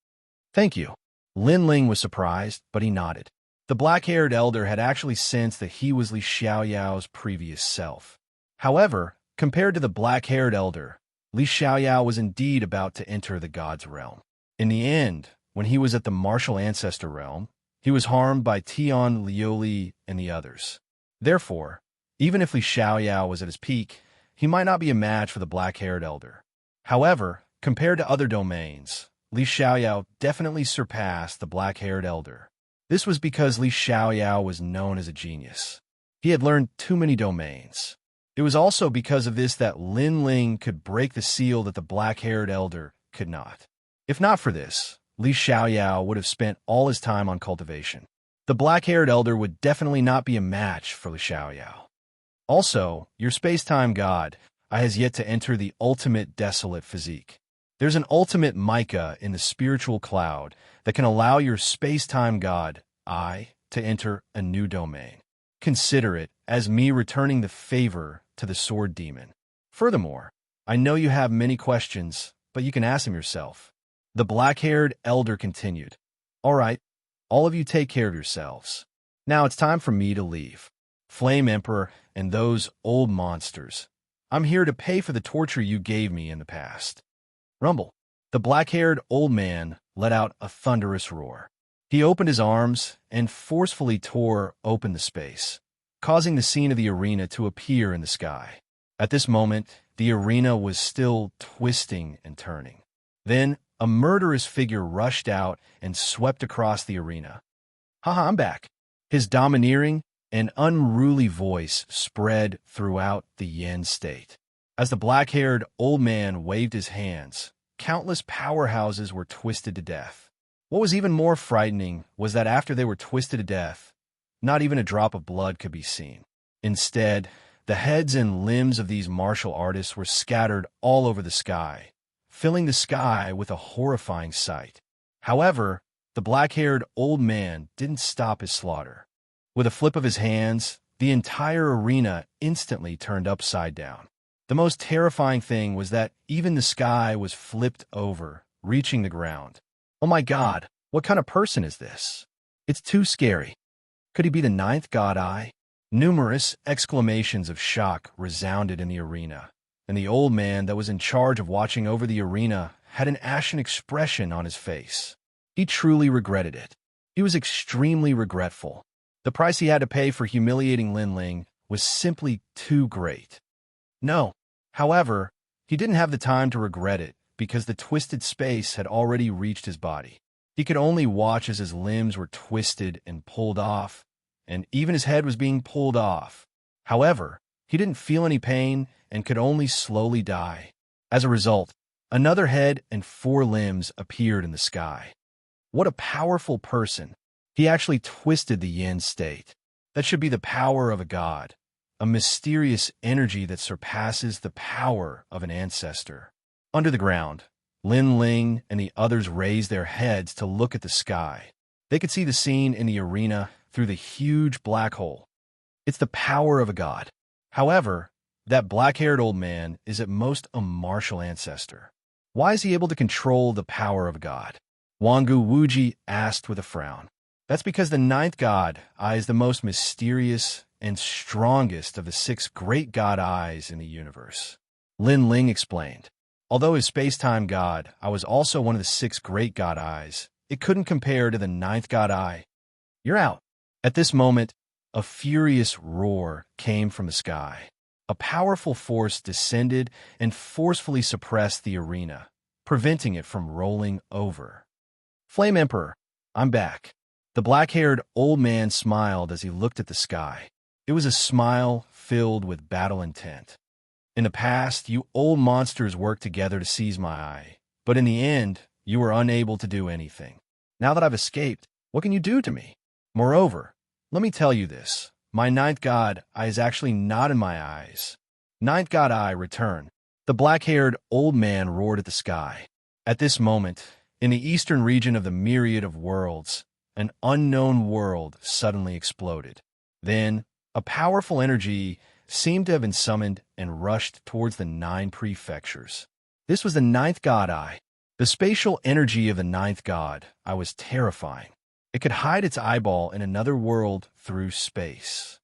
Thank you. Lin Ling was surprised, but he nodded. The black-haired elder had actually sensed that he was Li Xiaoyao's previous self. However, compared to the black-haired elder, Li Xiaoyao was indeed about to enter the god's realm. In the end, when he was at the martial ancestor realm, he was harmed by Tian Liuli and the others. Therefore, even if Li Xiaoyao was at his peak, he might not be a match for the black-haired elder. However, compared to other domains, Li Xiaoyao definitely surpassed the black-haired elder. This was because Li Xiaoyao was known as a genius. He had learned too many domains. It was also because of this that Lin Ling could break the seal that the black-haired elder could not. If not for this, Li Xiaoyao would have spent all his time on cultivation. The black-haired elder would definitely not be a match for Li Xiaoyao. Also, your space-time god, has yet to enter the ultimate desolate physique. There's an ultimate mica in the spiritual cloud that can allow your space-time god, to enter a new domain. Consider it as me returning the favor to the sword demon. Furthermore, I know you have many questions, but you can ask them yourself. The black-haired elder continued. All right, all of you take care of yourselves. Now it's time for me to leave. Flame Emperor and those old monsters. I'm here to pay for the torture you gave me in the past. Rumble. The black-haired old man let out a thunderous roar. He opened his arms and forcefully tore open the space, causing the scene of the arena to appear in the sky. At this moment, the arena was still twisting and turning. Then, a murderous figure rushed out and swept across the arena. Haha, I'm back. His domineering and unruly voice spread throughout the yin state. As the black-haired old man waved his hands, countless powerhouses were twisted to death. What was even more frightening was that after they were twisted to death, not even a drop of blood could be seen. Instead, the heads and limbs of these martial artists were scattered all over the sky, filling the sky with a horrifying sight. However, the black-haired old man didn't stop his slaughter. With a flip of his hands, the entire arena instantly turned upside down. The most terrifying thing was that even the sky was flipped over, reaching the ground. Oh my God, what kind of person is this? It's too scary. Could he be the ninth god eye? Numerous exclamations of shock resounded in the arena, and the old man that was in charge of watching over the arena had an ashen expression on his face. He truly regretted it. He was extremely regretful. The price he had to pay for humiliating Lin Ling was simply too great. No, however, he didn't have the time to regret it because the twisted space had already reached his body. He could only watch as his limbs were twisted and pulled off, and even his head was being pulled off. However, he didn't feel any pain and could only slowly die. As a result, another head and 4 limbs appeared in the sky. What a powerful person. He actually twisted the yin state. That should be the power of a god, a mysterious energy that surpasses the power of an ancestor. Under the ground, Lin Ling and the others raised their heads to look at the sky. They could see the scene in the arena through the huge black hole. It's the power of a god. However, that black-haired old man is at most a martial ancestor. Why is he able to control the power of a god? Wangu Wuji asked with a frown. That's because the 9th god, Ai, is the most mysterious and strongest of the 6 great god Ais in the universe. Lin Ling explained. Although his space-time god, I was also one of the 6 great god Ais. It couldn't compare to the 9th god Ai. You're out. At this moment, a furious roar came from the sky. A powerful force descended and forcefully suppressed the arena, preventing it from rolling over. Flame Emperor, I'm back. The black-haired old man smiled as he looked at the sky. It was a smile filled with battle intent. In the past, you old monsters worked together to seize my eye, but in the end, you were unable to do anything. Now that I've escaped, what can you do to me? Moreover, let me tell you this. My 9th god, Ai, is actually not in my eyes. 9th god Ai, return. The black-haired old man roared at the sky. At this moment, in the eastern region of the myriad of worlds, an unknown world suddenly exploded. Then, a powerful energy seemed to have been summoned and rushed towards the 9 prefectures. This was the 9th god Ai. The spatial energy of the 9th god Ai was terrifying. It could hide its eyeball in another world through space.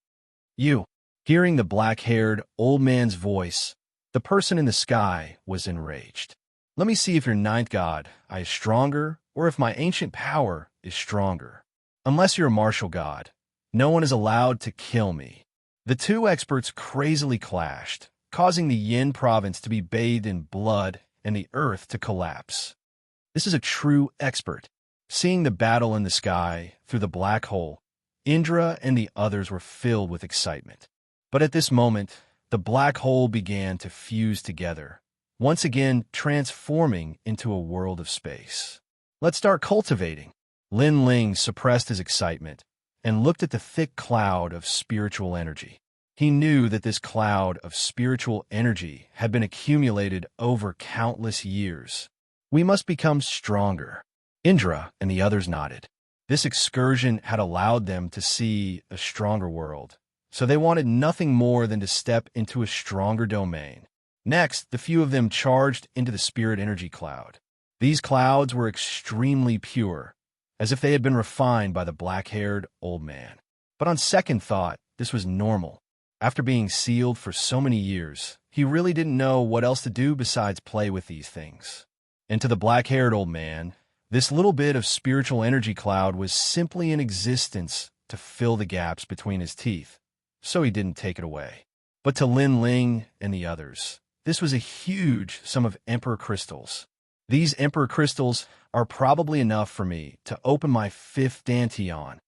You, hearing the black-haired old man's voice, the person in the sky was enraged. Let me see if your 9th god Ai is stronger or if my ancient power is stronger. Unless you're a martial god, no one is allowed to kill me. The 2 experts crazily clashed, causing the Yin province to be bathed in blood and the earth to collapse. This is a true expert. Seeing the battle in the sky through the black hole, Indra and the others were filled with excitement. But at this moment, the black hole began to fuse together, once again transforming into a world of space. Let's start cultivating. Lin Ling suppressed his excitement and looked at the thick cloud of spiritual energy. He knew that this cloud of spiritual energy had been accumulated over countless years. We must become stronger. Indra and the others nodded. This excursion had allowed them to see a stronger world, so they wanted nothing more than to step into a stronger domain. Next, the few of them charged into the spirit energy cloud. These clouds were extremely pure, as if they had been refined by the black-haired old man. But on second thought, this was normal. After being sealed for so many years, he really didn't know what else to do besides play with these things. And to the black-haired old man, this little bit of spiritual energy cloud was simply in existence to fill the gaps between his teeth, so he didn't take it away. But to Lin Ling and the others, this was a huge sum of Emperor crystals. These Emperor crystals are probably enough for me to open my 5th dantian.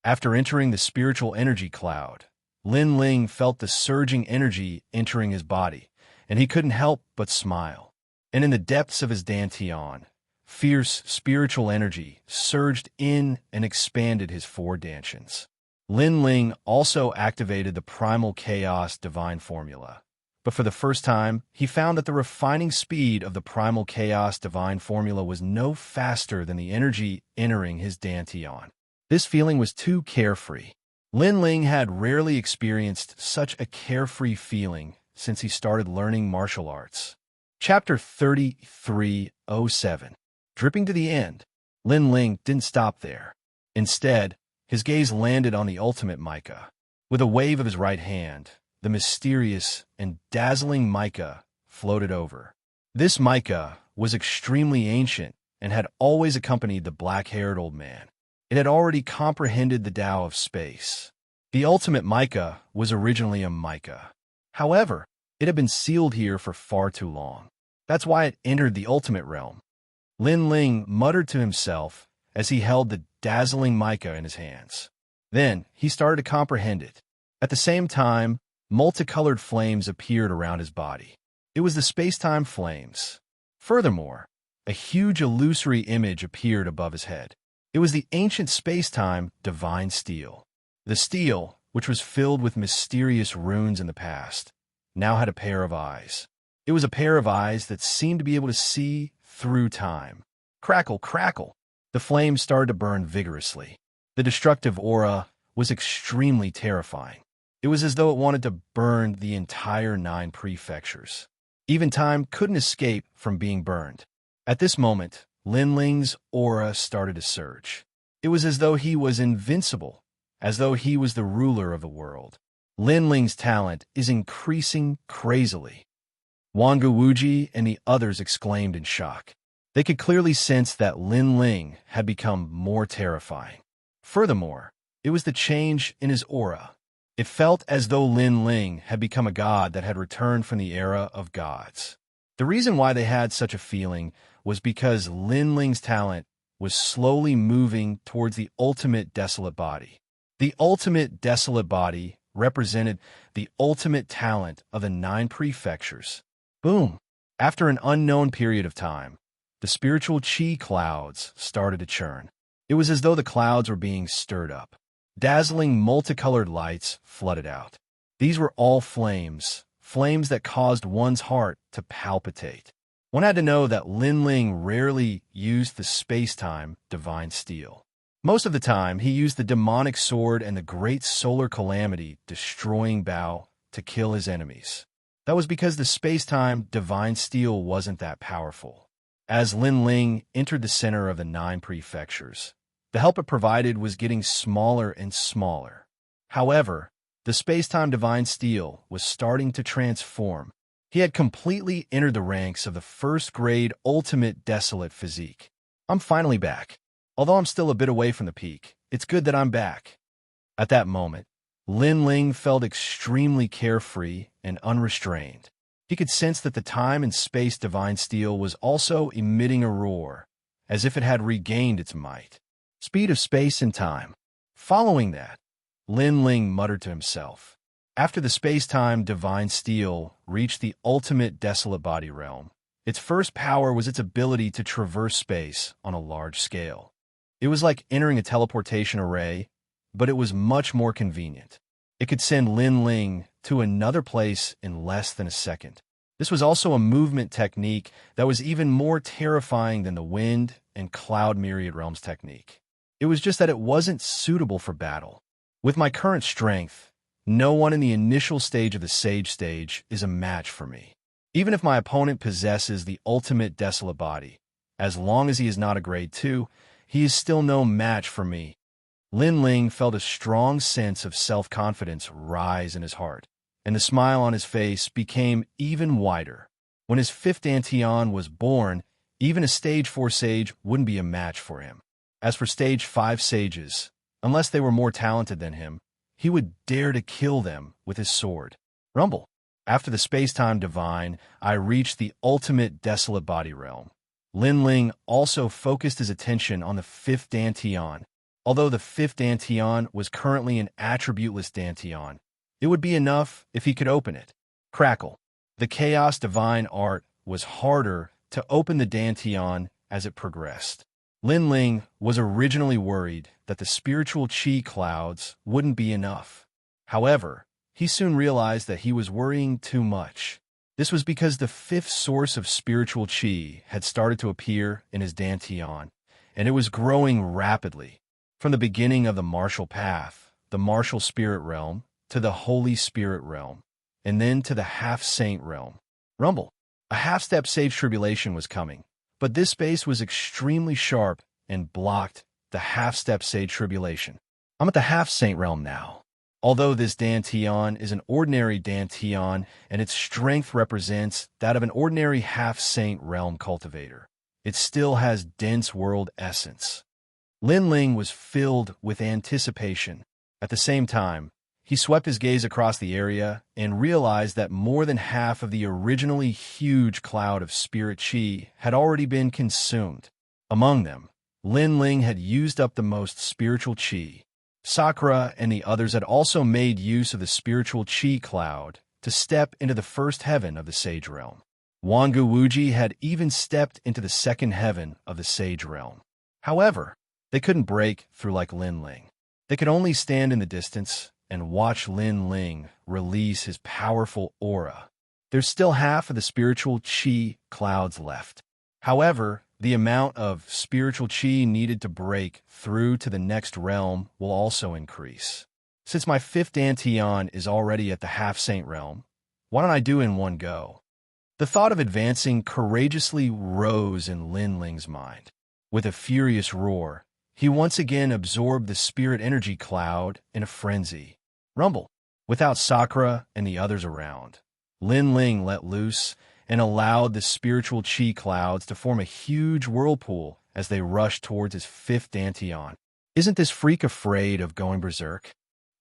After entering the spiritual energy cloud, Lin Ling felt the surging energy entering his body, and he couldn't help but smile. And in the depths of his dantian, fierce spiritual energy surged in and expanded his 4 dantians. Lin Ling also activated the primal chaos divine formula. But for the first time, he found that the refining speed of the primal chaos divine formula was no faster than the energy entering his dantian. This feeling was too carefree. Lin Ling had rarely experienced such a carefree feeling since he started learning martial arts. Chapter 3307. Dripping to the end, Lin Ling didn't stop there. Instead, his gaze landed on the ultimate mica. With a wave of his right hand, the mysterious and dazzling mica floated over. This mica was extremely ancient and had always accompanied the black-haired old man. It had already comprehended the Tao of space. The ultimate mica was originally a mica. However, it had been sealed here for far too long. That's why it entered the ultimate realm. Lin Ling muttered to himself as he held the dazzling mica in his hands. Then he started to comprehend it. At the same time, multicolored flames appeared around his body. It was the space-time flames. Furthermore, a huge illusory image appeared above his head. It was the ancient space-time divine steel. The steel, which was filled with mysterious runes in the past, now had a pair of eyes. It was a pair of eyes that seemed to be able to see through time. Crackle, crackle. The flames started to burn vigorously. The destructive aura was extremely terrifying. It was as though it wanted to burn the entire 9 prefectures. Even time couldn't escape from being burned. At this moment, Lin Ling's aura started to surge. It was as though he was invincible, as though he was the ruler of the world. Lin Ling's talent is increasing crazily. Wangu Wuji and the others exclaimed in shock. They could clearly sense that Lin Ling had become more terrifying. Furthermore, it was the change in his aura. It felt as though Lin Ling had become a god that had returned from the era of gods. The reason why they had such a feeling was because Lin Ling's talent was slowly moving towards the ultimate desolate body. The ultimate desolate body represented the ultimate talent of the 9 prefectures. Boom! After an unknown period of time, the spiritual chi clouds started to churn. It was as though the clouds were being stirred up. Dazzling multicolored lights flooded out. These were all flames, flames that caused one's heart to palpitate. One had to know that Lin Ling rarely used the space-time divine steel. Most of the time, he used the demonic sword and the great solar calamity destroying bow to kill his enemies. That was because the space-time divine steel wasn't that powerful. As Lin Ling entered the center of the 9 prefectures, the help it provided was getting smaller and smaller. However, the space-time divine steel was starting to transform. He had completely entered the ranks of the first-grade ultimate desolate physique. I'm finally back. Although I'm still a bit away from the peak, it's good that I'm back. At that moment, Lin Ling felt extremely carefree and unrestrained. He could sense that the time and space divine steel was also emitting a roar, as if it had regained its might. Speed of space and time. Following that, Lin Ling muttered to himself. After the space-time divine steel reached the ultimate desolate body realm, its first power was its ability to traverse space on a large scale. It was like entering a teleportation array, but it was much more convenient. It could send Lin Ling to another place in less than a second. This was also a movement technique that was even more terrifying than the wind and cloud myriad realms technique. It was just that it wasn't suitable for battle. With my current strength, no one in the initial stage of the Sage stage is a match for me. Even if my opponent possesses the ultimate desolate body, as long as he is not a grade 2, he is still no match for me. Lin Ling felt a strong sense of self-confidence rise in his heart, and the smile on his face became even wider. When his 5th Dantian was born, even a stage 4 sage wouldn't be a match for him. As for stage 5 sages, unless they were more talented than him, he would dare to kill them with his sword. Rumble. After the space-time divine, I reached the ultimate desolate body realm. Lin Ling also focused his attention on the 5th Dantian. Although the 5th Dantian was currently an attributeless Dantian, it would be enough if he could open it. Crackle. The Chaos Divine Art was harder to open the Dantian as it progressed. Lin Ling was originally worried that the spiritual chi clouds wouldn't be enough. However, he soon realized that he was worrying too much. This was because the 5th source of spiritual chi had started to appear in his Dantian, and it was growing rapidly. From the beginning of the martial path, the martial spirit realm, to the holy spirit realm, and then to the half-saint realm. Rumble. A half-step sage tribulation was coming, but this space was extremely sharp and blocked the half-step sage tribulation. I'm at the half-saint realm now. Although this Dantian is an ordinary Dantian and its strength represents that of an ordinary half-saint realm cultivator, it still has dense world essence. Lin Ling was filled with anticipation. At the same time, He swept his gaze across the area and realized that more than half of the originally huge cloud of spirit chi had already been consumed. Among them, Lin Ling had used up the most spiritual chi. Sakura and the others had also made use of the spiritual chi cloud to step into the first heaven of the Sage Realm. Wangu Wuji had even stepped into the second heaven of the Sage Realm. However, they couldn't break through like Lin Ling. They could only stand in the distance and watch Lin Ling release his powerful aura. There's still half of the spiritual chi clouds left. However, the amount of spiritual chi needed to break through to the next realm will also increase. Since my fifth Dantian is already at the half-saint realm, why don't I do it in one go? The thought of advancing courageously rose in Lin Ling's mind. With a furious roar, he once again absorbed the spirit energy cloud in a frenzy. Rumble. Without Sakura and the others around, Lin Ling let loose and allowed the spiritual chi clouds to form a huge whirlpool as they rushed towards his fifth Dantian. Isn't this freak afraid of going berserk?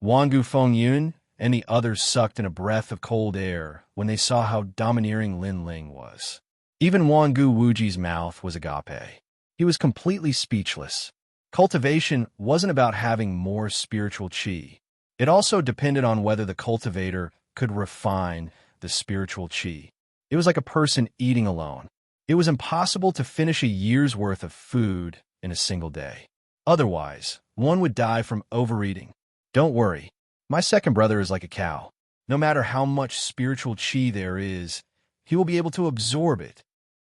Wangu Fengyun and the others sucked in a breath of cold air when they saw how domineering Lin Ling was. Even Wangu Wuji's mouth was agape. He was completely speechless. Cultivation wasn't about having more spiritual chi. It also depended on whether the cultivator could refine the spiritual chi. It was like a person eating alone. It was impossible to finish a year's worth of food in a single day. Otherwise, one would die from overeating. Don't worry, my second brother is like a cow. No matter how much spiritual chi there is, he will be able to absorb it.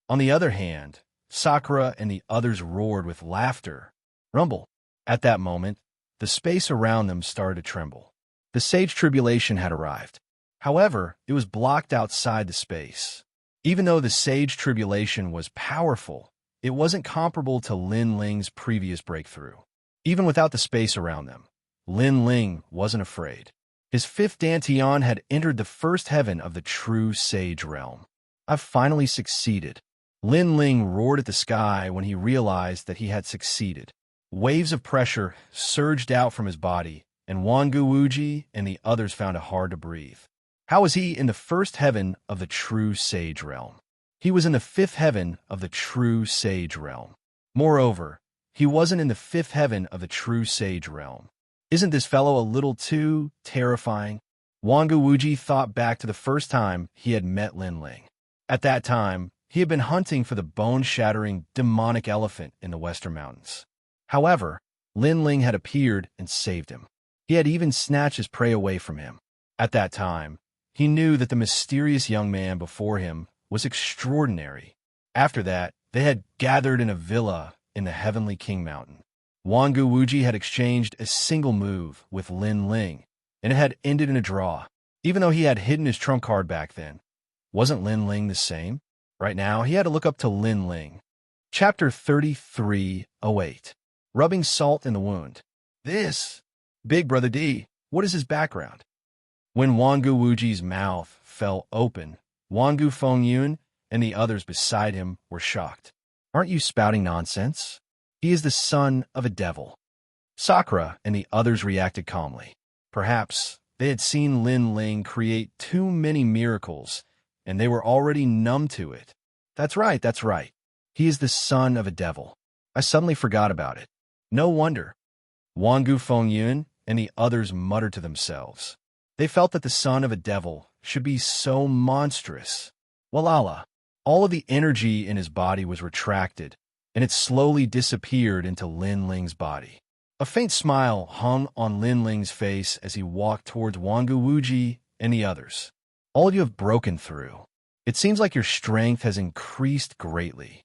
On the other hand, Sakura and the others roared with laughter. Rumble. At that moment, the space around them started to tremble. The Sage Tribulation had arrived. However, it was blocked outside the space. Even though the Sage Tribulation was powerful, it wasn't comparable to Lin Ling's previous breakthrough. Even without the space around them, Lin Ling wasn't afraid. His fifth Dantian had entered the first heaven of the true Sage Realm. I've finally succeeded. Lin Ling roared at the sky when he realized that he had succeeded. Waves of pressure surged out from his body, and Wangu Wuji and the others found it hard to breathe. How was he in the first heaven of the true Sage Realm? He was in the fifth heaven of the true Sage Realm. Moreover, he wasn't in the fifth heaven of the true Sage Realm. Isn't this fellow a little too terrifying? Wangu Wuji thought back to the first time he had met Lin Ling. At that time, he had been hunting for the bone-shattering demonic elephant in the Western Mountains. However, Lin Ling had appeared and saved him. He had even snatched his prey away from him. At that time, he knew that the mysterious young man before him was extraordinary. After that, they had gathered in a villa in the Heavenly King Mountain. Wangu Wuji had exchanged a single move with Lin Ling, and it had ended in a draw. Even though he had hidden his trump card back then, wasn't Lin Ling the same? Right now, he had to look up to Lin Ling. Chapter 3308. Rubbing salt in the wound. This, Big Brother D, what is his background? When Wangu Wuji's mouth fell open, Wangu Fengyun and the others beside him were shocked. Aren't you spouting nonsense? He is the son of a devil. Sakura and the others reacted calmly. Perhaps they had seen Lin Ling create too many miracles, and they were already numb to it. That's right, that's right. He is the son of a devil. I suddenly forgot about it. No wonder. Wangu Fengyun and the others muttered to themselves. They felt that the son of a devil should be so monstrous. Walala. All of the energy in his body was retracted, and it slowly disappeared into Lin Ling's body. A faint smile hung on Lin Ling's face as he walked towards Wangu Wuji and the others. All of you have broken through. It seems like your strength has increased greatly.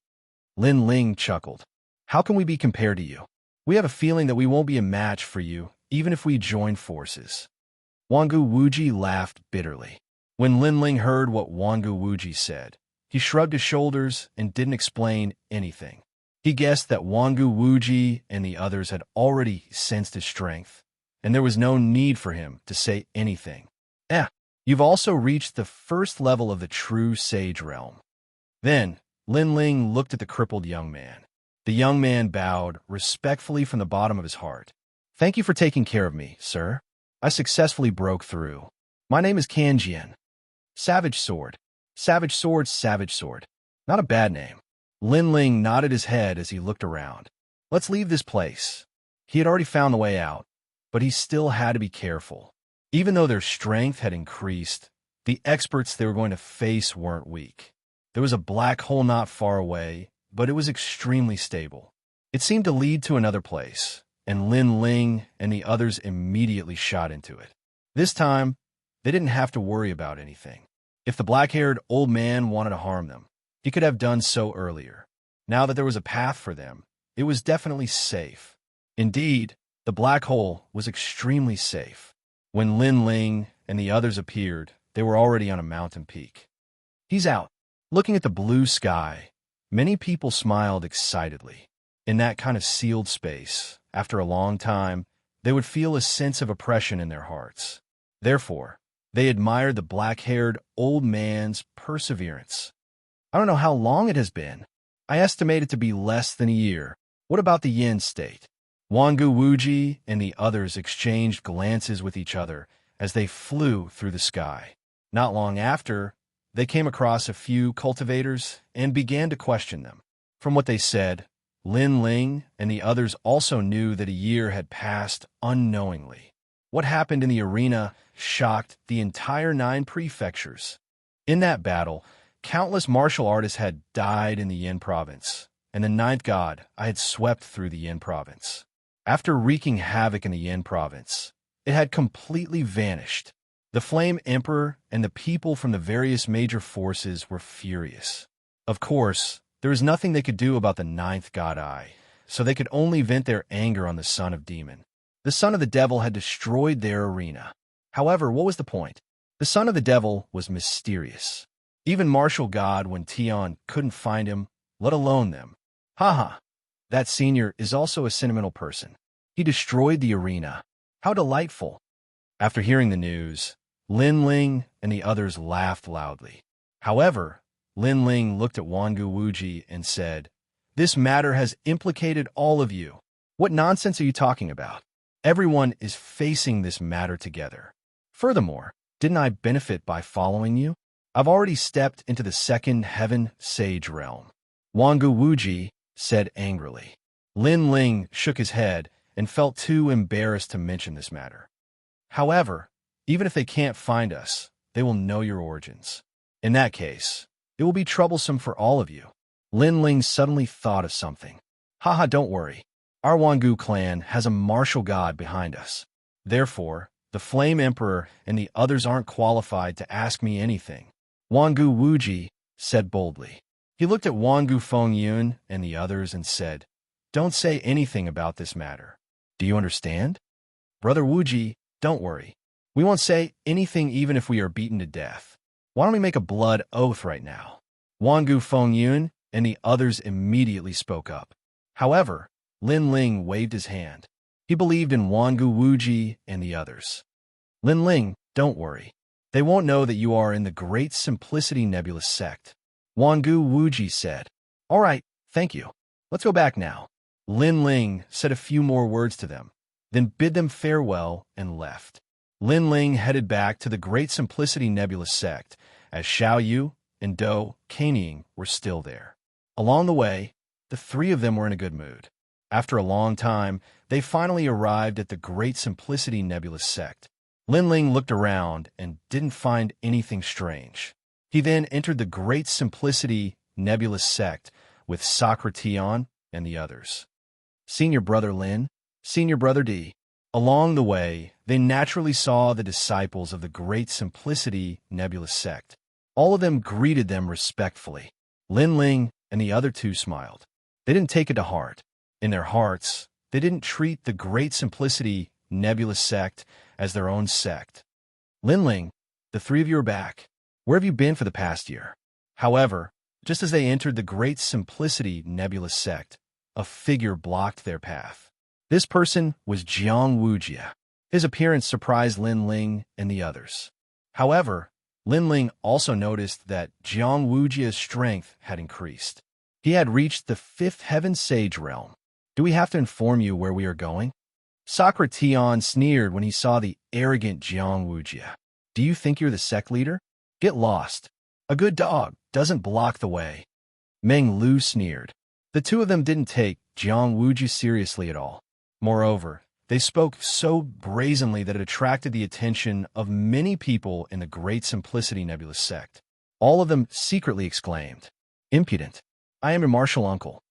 Lin Ling chuckled. How can we be compared to you? We have a feeling that we won't be a match for you, even if we join forces. Wangu Wuji laughed bitterly. When Lin Ling heard what Wangu Wuji said, he shrugged his shoulders and didn't explain anything. He guessed that Wangu Wuji and the others had already sensed his strength, and there was no need for him to say anything. You've also reached the first level of the true Sage Realm. Then, Lin Ling looked at the crippled young man. The young man bowed respectfully from the bottom of his heart. Thank you for taking care of me, sir. I successfully broke through. My name is Kanjian. Savage Sword. Savage Sword, Savage Sword. Not a bad name. Lin Ling nodded his head as he looked around. Let's leave this place. He had already found the way out, but he still had to be careful. Even though their strength had increased, the experts they were going to face weren't weak. There was a black hole not far away, but it was extremely stable. It seemed to lead to another place, and Lin Ling and the others immediately shot into it. This time, they didn't have to worry about anything. If the black-haired old man wanted to harm them, he could have done so earlier. Now that there was a path for them, it was definitely safe. Indeed, the black hole was extremely safe. When Lin Ling and the others appeared, they were already on a mountain peak. He's out. Looking at the blue sky, many people smiled excitedly. In that kind of sealed space, after a long time, they would feel a sense of oppression in their hearts. Therefore, they admired the black-haired old man's perseverance. I don't know how long it has been. I estimate it to be less than a year. What about the Yin state? Wangu Wuji and the others exchanged glances with each other as they flew through the sky. Not long after, they came across a few cultivators and began to question them. From what they said, Lin Ling and the others also knew that a year had passed unknowingly. What happened in the arena shocked the entire 9 prefectures. In that battle, countless martial artists had died in the Yin province, and the 9th god I had swept through the Yin province. After wreaking havoc in the Yin province, it had completely vanished. The Flame Emperor and the people from the various major forces were furious. Of course, there was nothing they could do about the 9th god Eye, so they could only vent their anger on the son of demon. The son of the devil had destroyed their arena. However, what was the point? The son of the devil was mysterious. Even martial god when Tian couldn't find him, let alone them. Haha, that senior is also a sentimental person. He destroyed the arena. How delightful. After hearing the news, Lin Ling and the others laughed loudly. However, Lin Ling looked at Wangu Wuji and said, "This matter has implicated all of you. What nonsense are you talking about? Everyone is facing this matter together. Furthermore, didn't I benefit by following you? I've already stepped into the second heaven sage realm." Wangu Wuji said angrily. Lin Ling shook his head and felt too embarrassed to mention this matter. However, even if they can't find us, they will know your origins. In that case, it will be troublesome for all of you. Lin Ling suddenly thought of something. Haha, don't worry. Our Wangu clan has a martial god behind us. Therefore, the Flame Emperor and the others aren't qualified to ask me anything. Wangu Wuji said boldly. He looked at Wangu Fengyun and the others and said, "Don't say anything about this matter. Do you understand? Brother Wuji, don't worry. We won't say anything even if we are beaten to death. Why don't we make a blood oath right now?" Wangu Fengyun and the others immediately spoke up. However, Lin Ling waved his hand. He believed in Wangu Wuji and the others. Lin Ling, don't worry. They won't know that you are in the Great Simplicity Nebulous sect. Wangu Wuji said. All right, thank you. Let's go back now. Lin Ling said a few more words to them, then bid them farewell and left. Lin Ling headed back to the Great Simplicity Nebulous sect, as Xiao Yu and Dou Kanying were still there. Along the way, the 3 of them were in a good mood. After a long time, they finally arrived at the Great Simplicity Nebulous sect. Lin Ling looked around and didn't find anything strange. He then entered the Great Simplicity Nebulous sect with Socrateon and the others. Senior Brother Lin, Senior Brother D. Along the way, they naturally saw the disciples of the Great Simplicity Nebulous sect. All of them greeted them respectfully. Lin Ling and the other 2 smiled. They didn't take it to heart. In their hearts, they didn't treat the Great Simplicity Nebulous sect as their own sect. Lin Ling, the 3 of you are back. Where have you been for the past year? However, just as they entered the Great Simplicity Nebulous sect, a figure blocked their path. This person was Jiang Wuxia. His appearance surprised Lin Ling and the others. However, Lin Ling also noticed that Jiang Wuxia's strength had increased. He had reached the 5th Heaven Sage realm. Do we have to inform you where we are going? Socrates sneered when he saw the arrogant Jiang Wuxia. Do you think you're the sect leader? Get lost. A good dog doesn't block the way. Meng Lu sneered. The two of them didn't take Jiang Wuxia seriously at all. Moreover, they spoke so brazenly that it attracted the attention of many people in the Great Simplicity Nebulous sect. All of them secretly exclaimed, "Impudent! I am your martial uncle."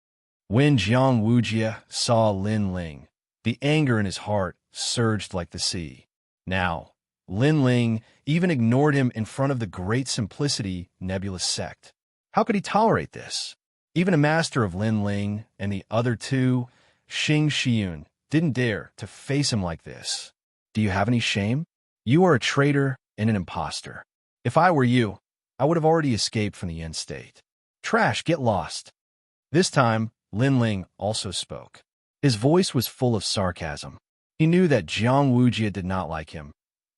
When Jiang Wuxia saw Lin Ling, the anger in his heart surged like the sea. Now, Lin Ling even ignored him in front of the Great Simplicity Nebulous sect. How could he tolerate this? Even a master of Lin Ling and the other two, Xianxia, didn't dare to face him like this. Do you have any shame? You are a traitor and an imposter. If I were you, I would have already escaped from the end state. Trash, get lost. This time, Lin Ling also spoke. His voice was full of sarcasm. He knew that Jiang Wuxia did not like him,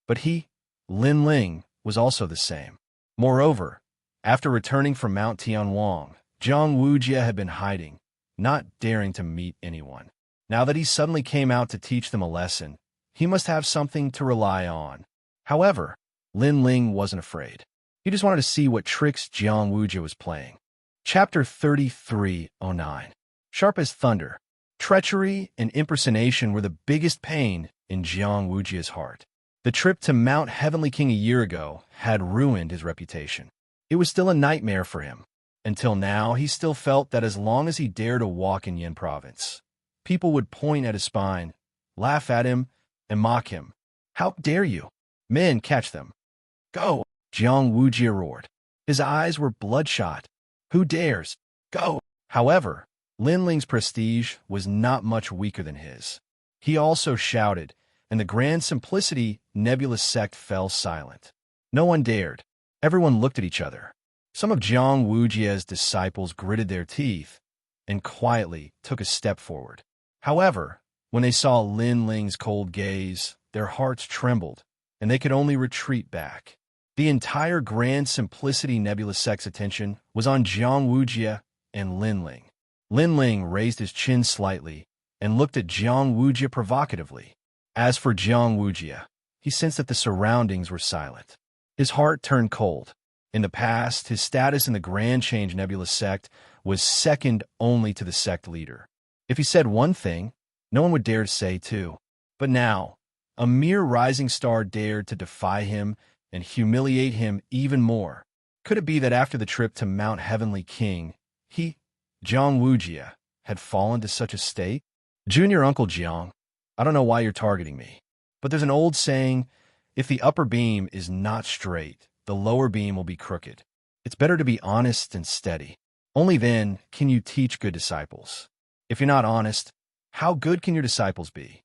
but he, Lin Ling, was also the same. Moreover, after returning from Mount Tianwang, Jiang Wuxia had been hiding, not daring to meet anyone. Now that he suddenly came out to teach them a lesson, he must have something to rely on. However, Lin Ling wasn't afraid. He just wanted to see what tricks Jiang Wuxia was playing. Chapter 3309. Sharp as thunder. Treachery and impersonation were the biggest pain in Jiang Wuxia's heart. The trip to Mount Heavenly King a year ago had ruined his reputation. It was still a nightmare for him. Until now, he still felt that as long as he dared to walk in Yin Province, people would point at his spine, laugh at him, and mock him. How dare you? Men, catch them. Go! Jiang Wuxia roared. His eyes were bloodshot. Who dares? Go! However, Lin Ling's prestige was not much weaker than his. He also shouted, and the Grand Simplicity Nebulous sect fell silent. No one dared. Everyone looked at each other. Some of Jiang Wuxia's disciples gritted their teeth and quietly took a step forward. However, when they saw Lin Ling's cold gaze, their hearts trembled, and they could only retreat back. The entire Grand Simplicity Nebulous sect's attention was on Jiang Wuxia and Lin Ling. Lin Ling raised his chin slightly and looked at Jiang Wuxia provocatively. As for Jiang Wuxia, he sensed that the surroundings were silent. His heart turned cold. In the past, his status in the Grand Change Nebulous sect was second only to the sect leader. If he said one thing, no one would dare to say two. But now, a mere rising star dared to defy him and humiliate him even more. Could it be that after the trip to Mount Heavenly King, he, Jiang Wuxia, had fallen to such a state? Junior Uncle Jiang, I don't know why you're targeting me, but there's an old saying, if the upper beam is not straight, the lower beam will be crooked. It's better to be honest and steady. Only then can you teach good disciples. If you're not honest, how good can your disciples be?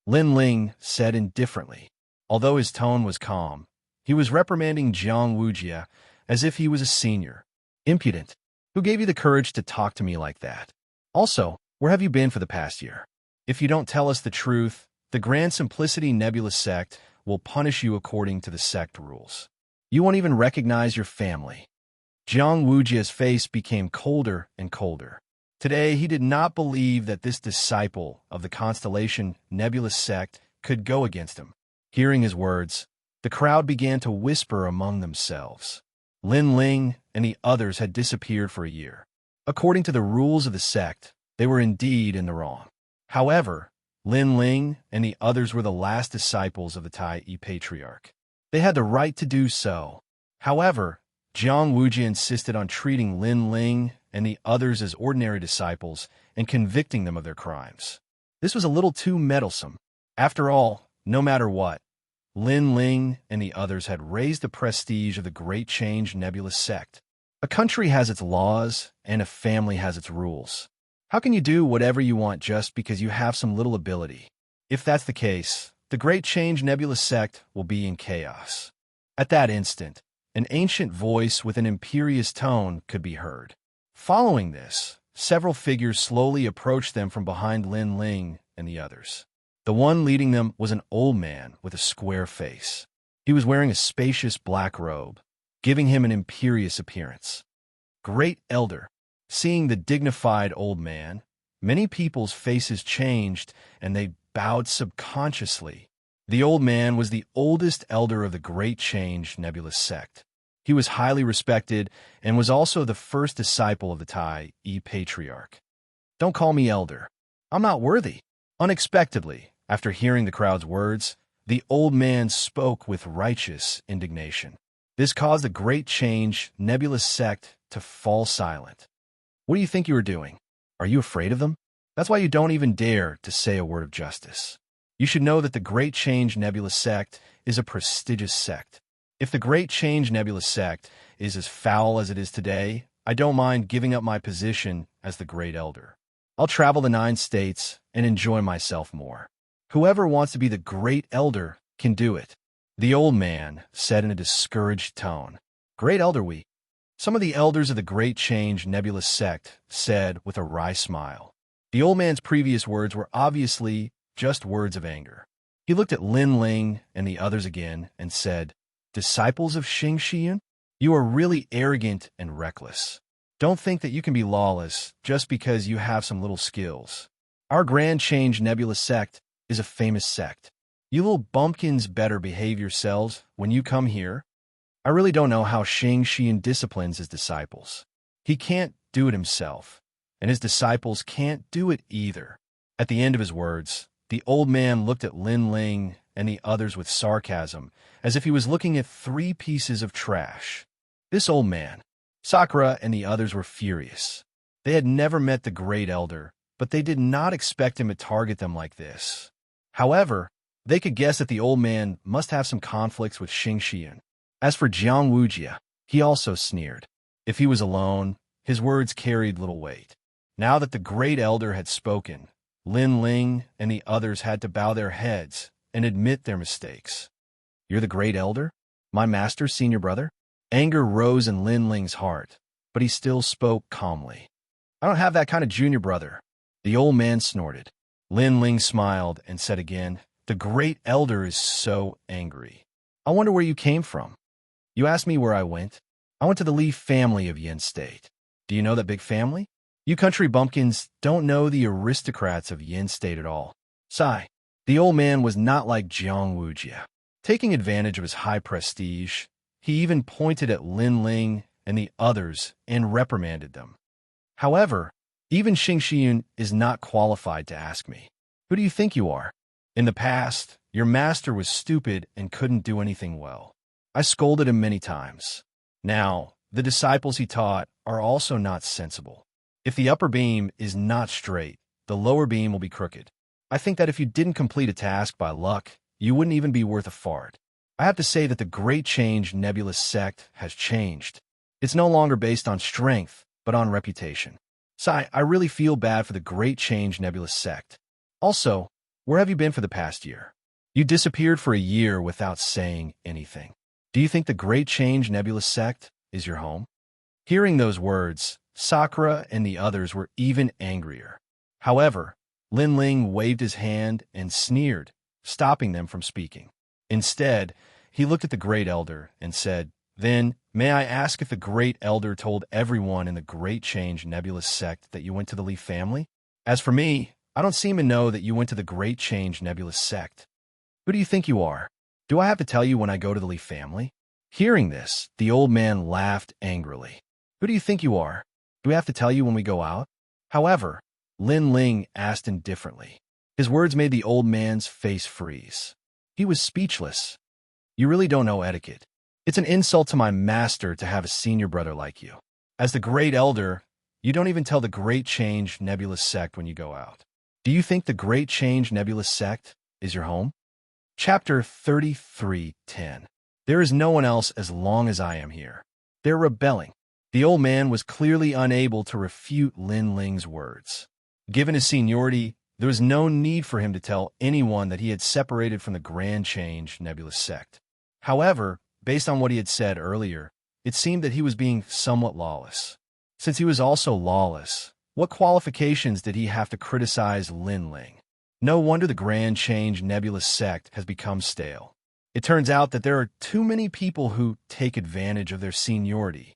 Lin Ling said indifferently. Although his tone was calm, he was reprimanding Jiang Wuxia as if he was a senior. Impudent. Who gave you the courage to talk to me like that? Also, where have you been for the past year? If you don't tell us the truth, the Grand Simplicity Nebulous sect will punish you according to the sect rules. You won't even recognize your family. Jiang Wuxia's face became colder and colder. Today, he did not believe that this disciple of the Constellation Nebulous sect could go against him. Hearing his words, the crowd began to whisper among themselves. Lin Ling and the others had disappeared for a year. According to the rules of the sect, they were indeed in the wrong. However, Lin Ling and the others were the last disciples of the Tai Patriarch. They had the right to do so. However, Jiang Wuxia insisted on treating Lin Ling and the others as ordinary disciples and convicting them of their crimes. This was a little too meddlesome. After all, no matter what, Lin Ling and the others had raised the prestige of the Great Change Nebulous sect. A country has its laws, and a family has its rules. How can you do whatever you want just because you have some little ability? If that's the case, the Great Change Nebulous sect will be in chaos. At that instant, an ancient voice with an imperious tone could be heard. Following this, several figures slowly approached them from behind Lin Ling and the others. The one leading them was an old man with a square face. He was wearing a spacious black robe, giving him an imperious appearance. Great Elder. Seeing the dignified old man, many people's faces changed and they bowed subconsciously. The old man was the oldest elder of the Great Change Nebulous sect. He was highly respected and was also the first disciple of the Tai Patriarch. Don't call me elder. I'm not worthy. Unexpectedly, after hearing the crowd's words, the old man spoke with righteous indignation. This caused the Great Change Nebulous sect to fall silent. What do you think you are doing? Are you afraid of them? That's why you don't even dare to say a word of justice. You should know that the Great Change Nebulous sect is a prestigious sect. If the Great Change Nebulous sect is as foul as it is today, I don't mind giving up my position as the Great Elder. I'll travel the 9 states and enjoy myself more. Whoever wants to be the Great Elder can do it. The old man said in a discouraged tone. Great Elder we. Some of the elders of the Great Change Nebulous sect said with a wry smile. The old man's previous words were obviously just words of anger. He looked at Lin Ling and the others again and said, Disciples of Xianxia, you are really arrogant and reckless. Don't think that you can be lawless just because you have some little skills. Our Grand Change Nebulous sect is a famous sect. You little bumpkins better behave yourselves when you come here. I really don't know how Xianxia disciplines his disciples. He can't do it himself, and his disciples can't do it either. At the end of his words, the old man looked at Lin Ling and the others with sarcasm, as if he was looking at 3 pieces of trash. This old man, Sakura and the others were furious. They had never met the Great Elder, but they did not expect him to target them like this. However, they could guess that the old man must have some conflicts with Xianxia. As for Wuxia, he also sneered. If he was alone, his words carried little weight. Now that the Great Elder had spoken, Lin Ling and the others had to bow their heads and admit their mistakes. You're the Great Elder? My master's senior brother? Anger rose in Lin Ling's heart, but he still spoke calmly. I don't have that kind of junior brother. The old man snorted. Lin Ling smiled and said again, The Great Elder is so angry. I wonder where you came from. You asked me where I went. I went to the Li family of Yin State. Do you know that big family? You country bumpkins don't know the aristocrats of Yin State at all. Sigh. The old man was not like Wuxia. Taking advantage of his high prestige, he even pointed at Lin Ling and the others and reprimanded them. However, even Xianxia is not qualified to ask me. Who do you think you are? In the past, your master was stupid and couldn't do anything well. I scolded him many times. Now, the disciples he taught are also not sensible. If the upper beam is not straight, the lower beam will be crooked. I think that if you didn't complete a task by luck, you wouldn't even be worth a fart. I have to say that the Great Change Nebulous sect has changed. It's no longer based on strength, but on reputation. Sai, I really feel bad for the Great Change Nebulous sect. Also, where have you been for the past year? You disappeared for a year without saying anything. Do you think the Great Change Nebulous sect is your home? Hearing those words, Sakura and the others were even angrier. However, Lin Ling waved his hand and sneered, stopping them from speaking. Instead, he looked at the Great Elder and said, Then, may I ask if the Great Elder told everyone in the Great Change Nebulous sect that you went to the Li family? As for me, I don't seem to know that you went to the Great Change Nebulous sect. Who do you think you are? Do I have to tell you when I go to the Li family? Hearing this, the old man laughed angrily. Who do you think you are? Do we have to tell you when we go out? However, Lin Ling asked indifferently. His words made the old man's face freeze. He was speechless. You really don't know etiquette. It's an insult to my master to have a senior brother like you. As the Great Elder, you don't even tell the Great Change Nebulous sect when you go out. Do you think the Great Change Nebulous sect is your home? Chapter 33:10. There is no one else as long as I am here. They're rebelling. The old man was clearly unable to refute Lin Ling's words. Given his seniority, there was no need for him to tell anyone that he had separated from the Grand Change Nebulous sect. However, based on what he had said earlier, it seemed that he was being somewhat lawless. Since he was also lawless, what qualifications did he have to criticize Lin Ling? No wonder the Grand Change Nebulous sect has become stale. It turns out that there are too many people who take advantage of their seniority.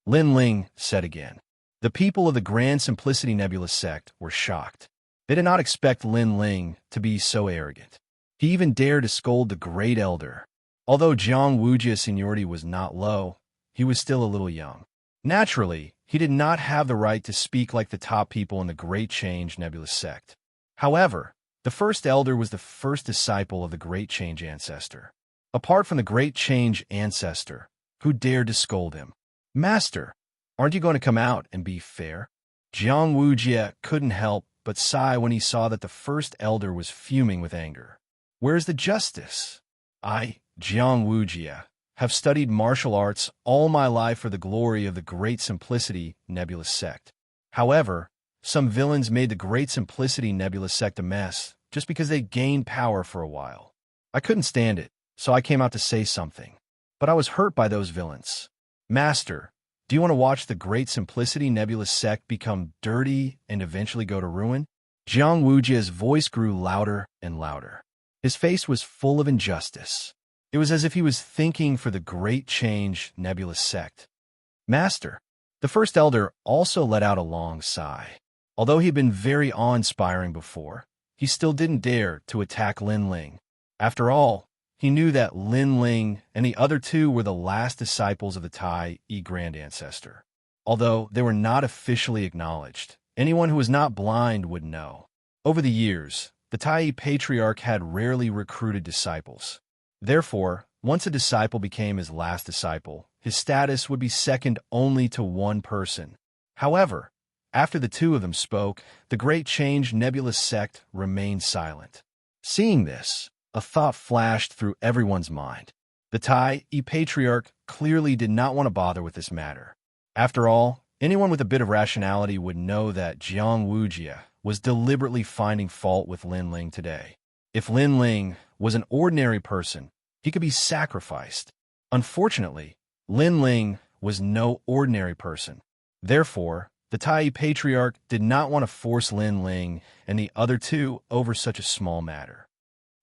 Lin Ling said again. The people of the Grand Simplicity Nebulous sect were shocked. They did not expect Lin Ling to be so arrogant. He even dared to scold the great elder. Although Jiang Wujia's seniority was not low, he was still a little young. Naturally, he did not have the right to speak like the top people in the Great Change Nebulous sect. However, the first elder was the first disciple of the Great Change ancestor. Apart from the Great Change ancestor, who dared to scold him? Master, aren't you going to come out and be fair? Jiang Wujia couldn't help but sigh when he saw that the first elder was fuming with anger. Where's the justice? I, Jiang Wujia, have studied martial arts all my life for the glory of the Great Simplicity Nebulous sect. However, some villains made the Great Simplicity Nebulous sect a mess just because they gained power for a while. I couldn't stand it, so I came out to say something. But I was hurt by those villains. Master, do you want to watch the Great Simplicity Nebulous sect become dirty and eventually go to ruin? Jiang Wujia's voice grew louder and louder. His face was full of injustice. It was as if he was thinking for the Great Change Nebulous sect. Master, the first elder also let out a long sigh. Although he'd been very awe-inspiring before, he still didn't dare to attack Lin Ling. After all, he knew that Lin Ling and the other two were the last disciples of the Tai Yi Grand Ancestor. Although they were not officially acknowledged, anyone who was not blind would know. Over the years, the Tai Yi Patriarch had rarely recruited disciples. Therefore, once a disciple became his last disciple, his status would be second only to one person. However, after the two of them spoke, the Great Change Nebulous sect remained silent. Seeing this, a thought flashed through everyone's mind. The Tai Yi Patriarch clearly did not want to bother with this matter. After all, anyone with a bit of rationality would know that Jiang Wujia was deliberately finding fault with Lin Ling today. If Lin Ling was an ordinary person, he could be sacrificed. Unfortunately, Lin Ling was no ordinary person. Therefore, the Tai Yi Patriarch did not want to force Lin Ling and the other two over such a small matter.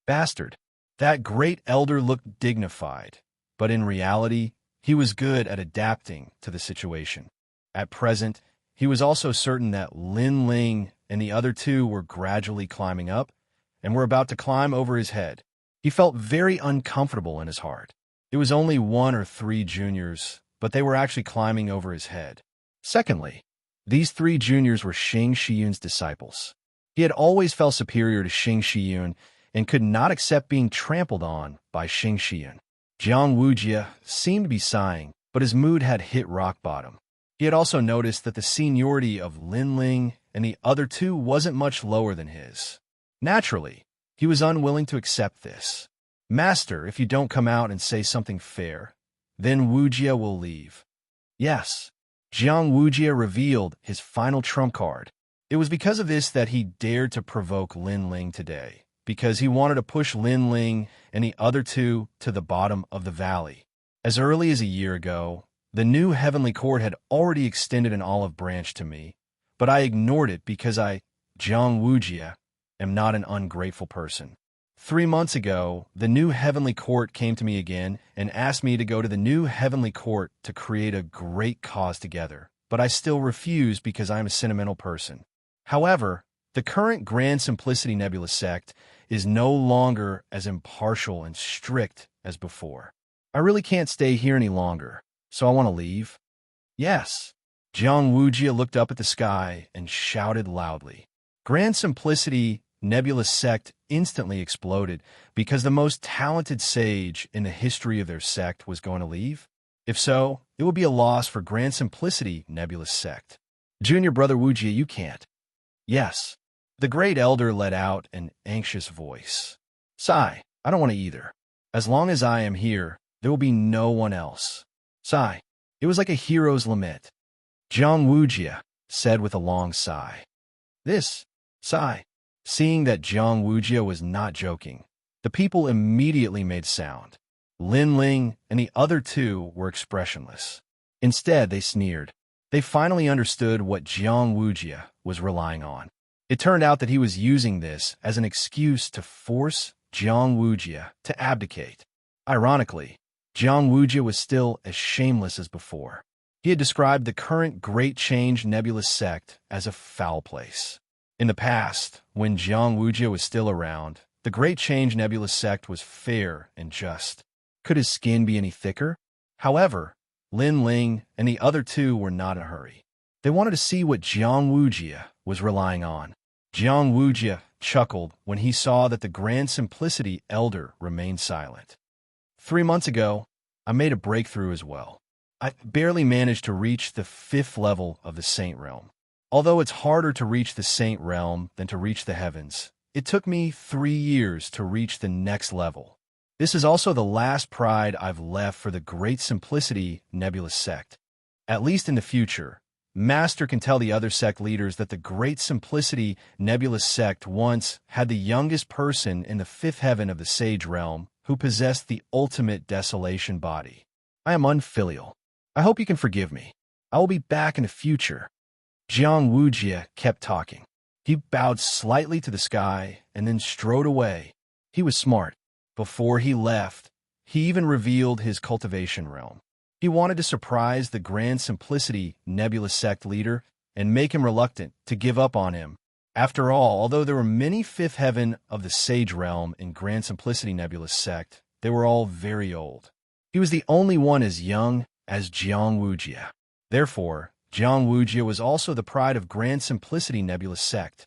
Bastard. That great elder looked dignified, but in reality, he was good at adapting to the situation. At present, he was also certain that Lin Ling and the other two were gradually climbing up and were about to climb over his head. He felt very uncomfortable in his heart. It was only 1 or 3 juniors, but they were actually climbing over his head. Secondly, these 3 juniors were Xianxia's disciples. He had always felt superior to Xianxia and could not accept being trampled on by Xianxia. Jiang Wujia seemed to be sighing, but his mood had hit rock bottom. He had also noticed that the seniority of Lin Ling and the other two wasn't much lower than his. Naturally, he was unwilling to accept this. Master, if you don't come out and say something fair, then Wujia will leave. Yes, Jiang Wujia revealed his final trump card. It was because of this that he dared to provoke Lin Ling today, because he wanted to push Lin Ling and the other two to the bottom of the valley. As early as a year ago, the new Heavenly Court had already extended an olive branch to me, but I ignored it because I, Jiang Wujia, am not an ungrateful person. 3 months ago, the new Heavenly Court came to me again and asked me to go to the new Heavenly Court to create a great cause together, but I still refused because I'm a sentimental person. However, the current Grand Simplicity Nebulous sect is no longer as impartial and strict as before. I really can't stay here any longer, so I want to leave. Yes. Jiang Wujia looked up at the sky and shouted loudly. Grand Simplicity Nebulous sect instantly exploded because the most talented sage in the history of their sect was going to leave. If so, it would be a loss for Grand Simplicity Nebulous sect. Junior brother Wujia, you can't. Yes. The great elder let out an anxious voice. Sigh, I don't want to either. As long as I am here, there will be no one else. Sigh. It was like a hero's lament. Jiang Wujia said with a long sigh. This, sigh. Seeing that Jiang Wujia was not joking, the people immediately made sound. Lin Ling and the other two were expressionless. Instead, they sneered. They finally understood what Jiang Wujia was relying on. It turned out that he was using this as an excuse to force Jiang Wujia to abdicate. Ironically, Jiang Wujia was still as shameless as before. He had described the current Great Change Nebulous sect as a foul place. In the past, when Wuxia was still around, the Great Change Nebula sect was fair and just. Could his skin be any thicker? However, Lin Ling and the other two were not in a hurry. They wanted to see what Wuxia was relying on. Wuxia chuckled when he saw that the Grand Simplicity Elder remained silent. 3 months ago, I made a breakthrough as well. I barely managed to reach the 5th level of the Saint Realm. Although it's harder to reach the Saint Realm than to reach the heavens, it took me 3 years to reach the next level. This is also the last pride I've left for the Great Simplicity Nebula sect. At least in the future, Master can tell the other sect leaders that the Great Simplicity Nebula sect once had the youngest person in the 5th heaven of the Sage Realm who possessed the ultimate desolation body. I am unfilial. I hope you can forgive me. I will be back in the future. Wuxia kept talking. He bowed slightly to the sky and then strode away. He was smart. Before he left, he even revealed his cultivation realm. He wanted to surprise the Grand Simplicity Nebula sect leader and make him reluctant to give up on him. After all, although there were many 5th heaven of the Sage Realm in Grand Simplicity Nebula sect, they were all very old. He was the only one as young as Wuxia. Therefore, Wuxia was also the pride of Grand Simplicity Nebula sect.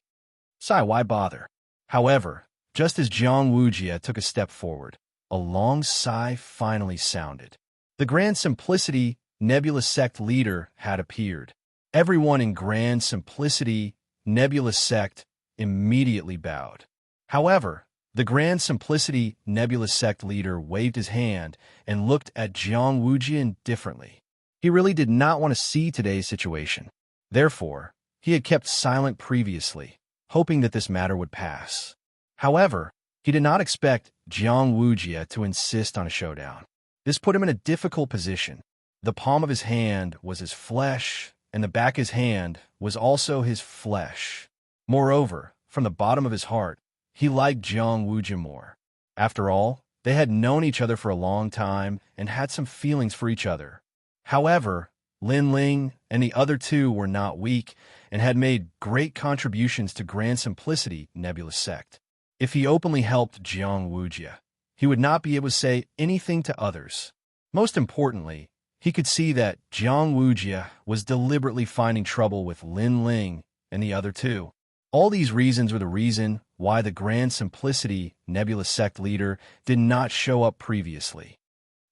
Sigh, why bother? However, just as Wuxia took a step forward, a long sigh finally sounded. The Grand Simplicity Nebula sect leader had appeared. Everyone in Grand Simplicity Nebula sect immediately bowed. However, the Grand Simplicity Nebula sect leader waved his hand and looked at Wuxia indifferently. He really did not want to see today's situation. Therefore, he had kept silent previously, hoping that this matter would pass. However, he did not expect Wuxia to insist on a showdown. This put him in a difficult position. The palm of his hand was his flesh, and the back of his hand was also his flesh. Moreover, from the bottom of his heart, he liked Wuxia more. After all, they had known each other for a long time and had some feelings for each other. However, Lin Ling and the other two were not weak and had made great contributions to Grand Simplicity Nebula sect. If he openly helped Wuxia, he would not be able to say anything to others. Most importantly, he could see that Wuxia was deliberately finding trouble with Lin Ling and the other two. All these reasons were the reason why the Grand Simplicity Nebula sect leader did not show up previously.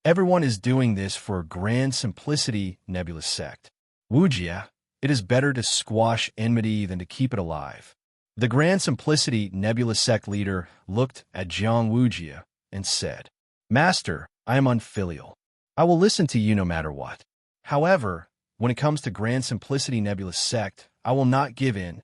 Everyone is doing this for Grand Simplicity Nebula sect. Wuxia, it is better to squash enmity than to keep it alive. The Grand Simplicity Nebula sect leader looked at Wuxia and said, Master, I am unfilial. I will listen to you no matter what. However, when it comes to Grand Simplicity Nebula sect, I will not give in